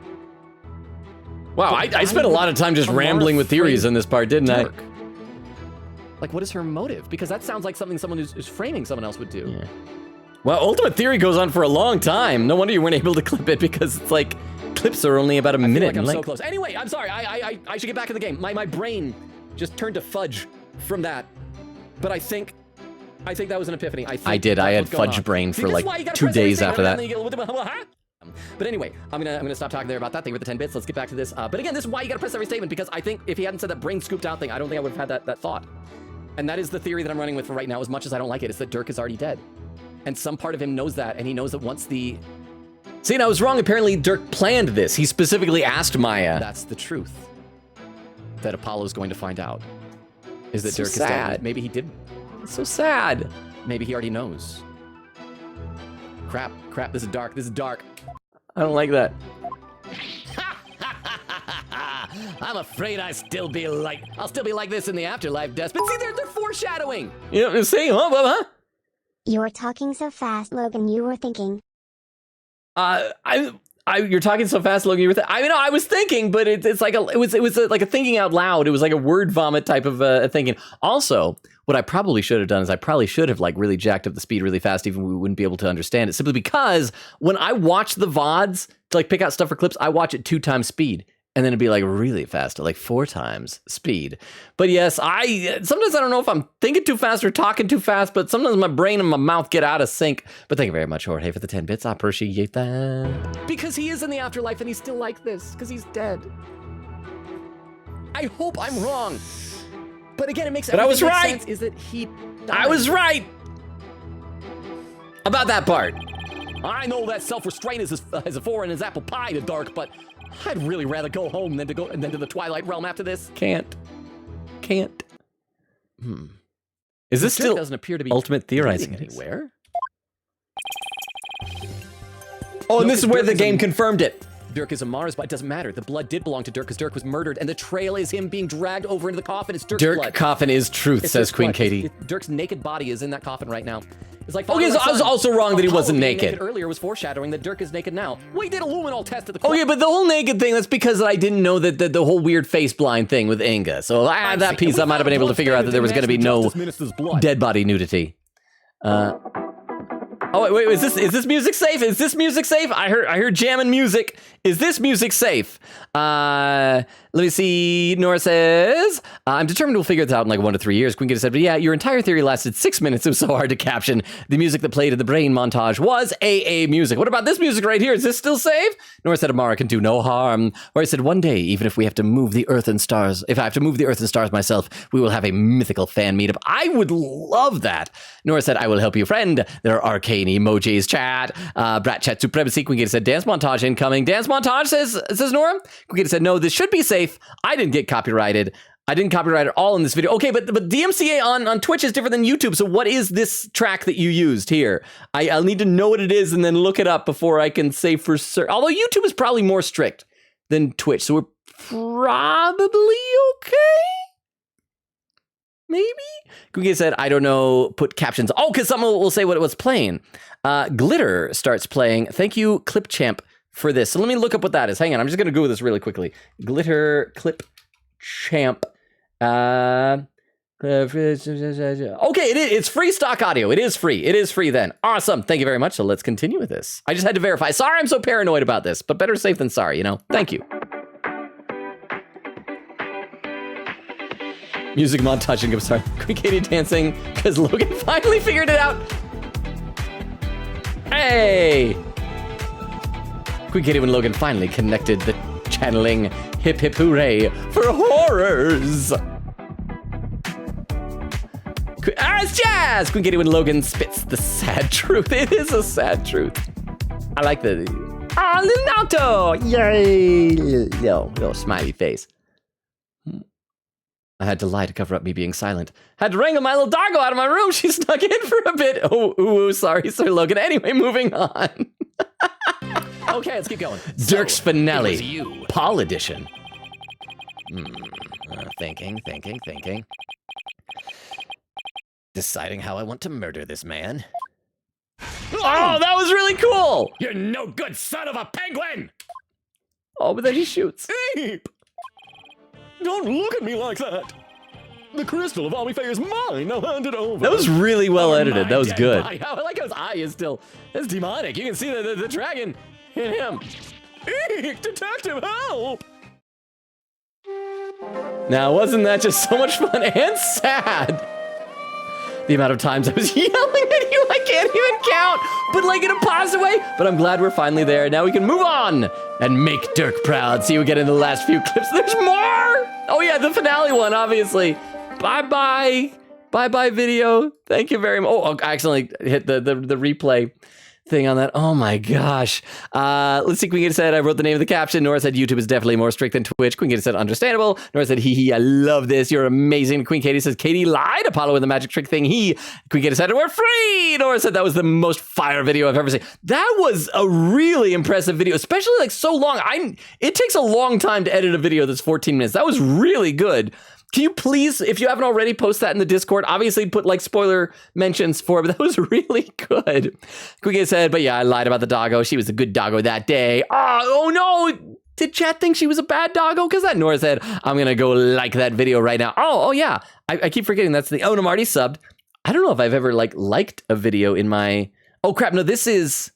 Wow, I spent a lot of time just rambling with theories in this part, didn't I? Dirk. Like, what is her motive? Because that sounds like something someone who's framing someone else would do. Yeah. Well, Ultimate Theory goes on for a long time. No wonder you weren't able to clip it, because it's like clips are only about a minute Like in I'm length. so close. Anyway, I'm sorry. I should get back in the game. My brain just turned to fudge from that. But I think that was an epiphany. I did. I had that's what's going fudge on. brain See, for this is like why you gotta 2 press every days after statement, that. and then you get a little bit- But anyway, I'm gonna stop talking there about that thing with the 10 bits. Let's get back to this. But again, this is why you gotta press every statement, because I think if he hadn't said that brain scooped out thing, I don't think I would have had that thought. And that is the theory that I'm running with for right now, as much as I don't like it, is that Dirk is already dead. And some part of him knows that, and he knows that once the... See, and I was wrong. Apparently, Dirk planned this. He specifically asked Maya. That's the truth that Apollo's going to find out. Is that So Dirk is sad. dead. Maybe he did. It's so sad. Maybe he already knows. Crap, this is dark, I don't like that. I'm afraid I'll still be like this in the afterlife, Des. But see, they're foreshadowing. You know what I'm saying? Huh? You're talking so fast, Logan, you were thinking. You're talking so fast, Logan. I was thinking, but it's like it was like a thinking out loud. It was like a word vomit type of thinking. Also, what I probably should have done is I probably should have like really jacked up the speed really fast, even we wouldn't be able to understand it. Simply because when I watch the VODs to like pick out stuff for clips, I watch it 2 times speed. And then it'd be like really fast, like 4 times speed. But yes, sometimes I don't know if I'm thinking too fast or talking too fast, but sometimes my brain and my mouth get out of sync. But thank you very much, Jorge, for the 10 bits. I appreciate that. Because he is in the afterlife and he's still like this, because he's dead. I hope I'm wrong. But again, it makes But I was everything make right. sense is that he died. I was right about that part. I know that self-restraint is as foreign as apple pie to Dark, but I'd really rather go home than to the Twilight Realm after this. Can't. Is this Dirk still doesn't appear to be ultimate theorizing leading anywhere? Oh, and No, this is 'cause where Dirk the is game a- confirmed it. Dirk is Amara's, but it doesn't matter. The blood did belong to Dirk because Dirk was murdered, and the trail is him being dragged over into the coffin. It's Dirk's Dirk blood. coffin is truth, It's says Dirk's Queen blood. Katie. Dirk's naked body is in that coffin right now. It's like Okay, so I was also wrong that he Apollo wasn't being naked. Earlier was foreshadowing that Dirk is naked now. We did a luminol test at the Oh yeah, but the whole naked thing, that's because I didn't know that the whole weird face blind thing with Inga. So that piece I might have been able to figure out that there was going to be no dead body nudity. Oh wait, is this music safe? Is this music safe? I heard jamming music. Is this music safe? Let me see. Nora says, I'm determined we'll figure this out in like 1 to 3 years. Queen Gita said, but yeah, your entire theory lasted 6 minutes. It was so hard to caption. The music that played in the brain montage was AA music. What about this music right here? Is this still safe? Nora said, Amara can do no harm. Or I said, one day, even if we have to move the earth and stars, if I have to move the earth and stars myself, we will have a mythical fan meetup. I would love that. Nora said, I will help you, friend. There are arcane emojis, chat. Brat chat supremacy. Queen Gita said, dance montage incoming. Dance montage, says Nora. Queen Gita said, no, this should be safe. I didn't get copyrighted. I didn't copyright at all in this video. Okay, but DMCA on Twitch is different than YouTube. So what is this track that you used here? I'll need to know what it is and then look it up before I can say for certain. Although YouTube is probably more strict than Twitch. So we're probably okay. Maybe? Googie said, I don't know, put captions. Oh, because someone will say what it was playing. Glitter starts playing. Thank you, Clip Champ, for this. So let me look up what that is. Hang on, I'm just going to Google this really quickly. Glitter Clip Champ. Okay, it's free stock audio. It is free. It is free then. Awesome. Thank you very much. So let's continue with this. I just had to verify. Sorry I'm so paranoid about this, but better safe than sorry, you know? Thank you. Music montage. I'm sorry. Queen Katie dancing because Logan finally figured it out. Hey! Queen Katie when Logan finally connected the channeling. Hip hip hooray for horrors! It's jazz! Queen Katie when Logan spits the sad truth. It is a sad truth. I like the Ah, little Naruto! Yay! Little smiley face. I had to lie to cover up me being silent. Had to wrangle my little doggo out of my room. She snuck in for a bit. Oh, ooh, sorry, Sir Logan. Anyway, moving on. Okay, let's keep going. Dirk So, Spinelli. it was you. Paul edition. Thinking. Deciding how I want to murder this man. Oh, that was really cool! You no good son of a penguin! Oh, but then he shoots. Ape! Don't look at me like that! The crystal of Omifay is mine, now hand it over! That was really well edited. That was good. I like how his eye is still... It's demonic. You can see the dragon in him. Eek! Detective, help! Now, wasn't that just so much fun and sad? The amount of times I was yelling at you, I can't even count, but like in a positive way. But I'm glad we're finally there. Now we can move on and make Dirk proud. See you again in the last few clips. There's more! Oh yeah, the finale one, obviously. Bye-bye. Bye-bye video. Thank you very much. Oh, I accidentally hit the replay thing on that. Oh my gosh. Let's see. Queen Gator said, I wrote the name of the caption. Nora said, YouTube is definitely more strict than Twitch. Queen Gator said, understandable. Nora said, hee, I love this. You're amazing. Queen Katie says, Katie lied. Apollo with the magic trick thing. Queen Gator said, we're free. Nora said, that was the most fire video I've ever seen. That was a really impressive video, especially like so long. It takes a long time to edit a video that's 14 minutes. That was really good. Can you please, if you haven't already, post that in the Discord? Obviously, put like spoiler mentions for it, but that was really good. Queen said, but yeah, I lied about the doggo. She was a good doggo that day. Oh no! Did chat think she was a bad doggo? Because that Nora said, I'm going to go like that video right now. Oh yeah. I keep forgetting that's the... Oh, no, I'm already subbed. I don't know if I've ever liked a video in my... Oh crap, no, this is...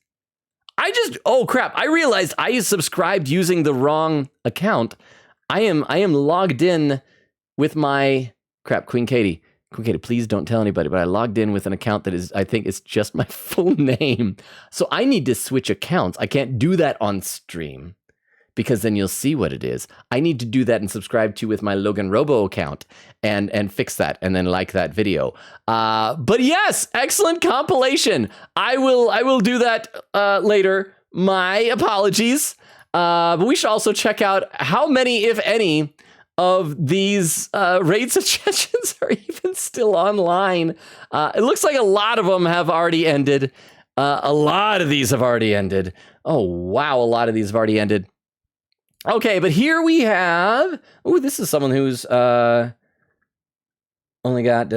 Oh crap, I realized I subscribed using the wrong account. I am logged in with my Queen Katie, please don't tell anybody, but I logged in with an account that is, I think it's just my full name. So I need to switch accounts. I can't do that on stream because then you'll see what it is. I need to do that and subscribe to with my Logan Robo account and fix that and then like that video. But yes, excellent compilation. I will do that later. My apologies. But we should also check out how many, if any, of these raid suggestions are even still online. It looks like a lot of them have already ended. A lot of these have already ended. Oh, wow, a lot of these have already ended. Okay, but here we have... Oh, this is someone who's only got...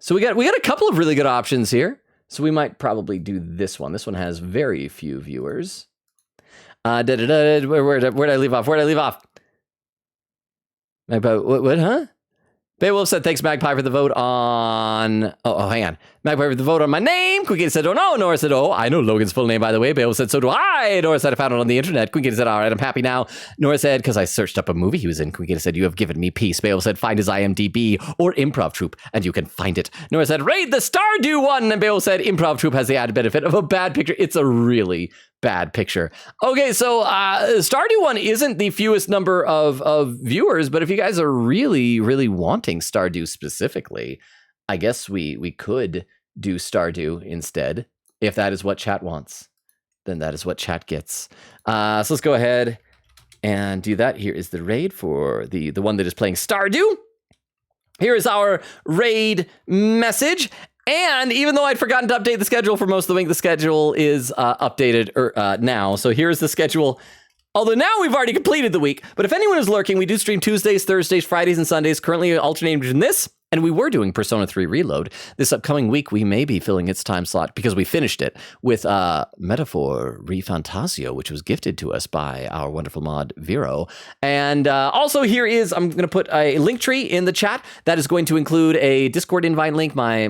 So we got a couple of really good options here. So we might probably do this one. This one has very few viewers. Where'd I leave off? What, huh? Beowulf said, thanks, Magpie, for the vote on... Oh, hang on. Magpie for the vote on my name. Queen Katie said, oh, no. Nora said, oh, I know Logan's full name, by the way. Beowulf said, so do I. Nora said, I found it on the internet. Queen Katie said, all right, I'm happy now. Nora said, because I searched up a movie he was in. Queen Katie said, you have given me peace. Beowulf said, find his IMDb or Improv Troupe, and you can find it. Nora said, raid the Stardew one. And Beowulf said, Improv Troupe has the added benefit of a bad picture. It's a really bad picture. Okay, so Stardew one isn't the fewest number of viewers, but if you guys are really, really wanting Stardew specifically, I guess we could do Stardew instead. If that is what chat wants, then that is what chat gets. So let's go ahead and do that. Here is the raid for the one that is playing Stardew. Here is our raid message. And even though I'd forgotten to update the schedule for most of the week, the schedule is updated now. So here's the schedule. Although now we've already completed the week. But if anyone is lurking, we do stream Tuesdays, Thursdays, Fridays, and Sundays, currently alternating between this. And we were doing Persona 3 Reload. This upcoming week, we may be filling its time slot because we finished it with Metaphor Refantasio, which was gifted to us by our wonderful mod, Vero. And also here is, I'm going to put a link tree in the chat that is going to include a Discord invite link, my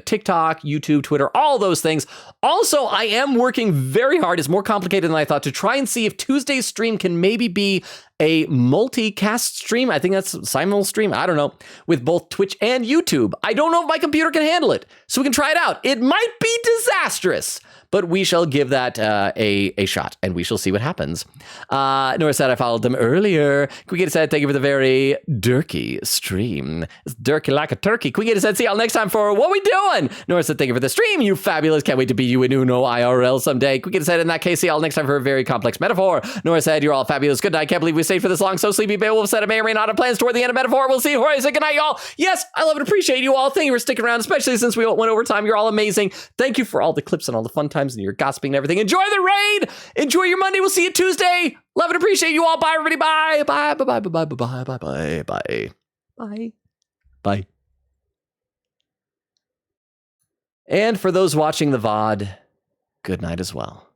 TikTok, YouTube, Twitter, all those things. Also, I am working very hard. It's more complicated than I thought to try and see if Tuesday's stream can maybe be a multicast stream. I think that's simul stream. I don't know, with both Twitch and YouTube. I don't know if my computer can handle it, so we can try it out. It might be disastrous, but we shall give that a shot, and we shall see what happens. Nora said I followed them earlier. Quiggita said, thank you for the very dirky stream. It's dirky like a turkey. Quiggita said, see y'all next time for What We Doing? Nora said, thank you for the stream, you fabulous. Can't wait to be you in Uno IRL someday. Quiggita said, in that case, see y'all next time for a very complex metaphor. Nora said, you're all fabulous. Good night. Can't believe we stayed for this long. So sleepy. Beowulf said, I may or may not have plans toward the end of metaphor. We'll see. Jorge said, good night, y'all. Yes, I love and appreciate you all. Thank you for sticking around, especially since we went over time. You're all amazing. Thank you for all the clips and all the fun times and your gossiping and everything. Enjoy the raid. Enjoy your Monday. We'll see you Tuesday. Love and appreciate you all. Bye, everybody. Bye. Bye. Bye. Bye. Bye. Bye. Bye. Bye. Bye. Bye. Bye. Bye. And for those watching the VOD, good night as well.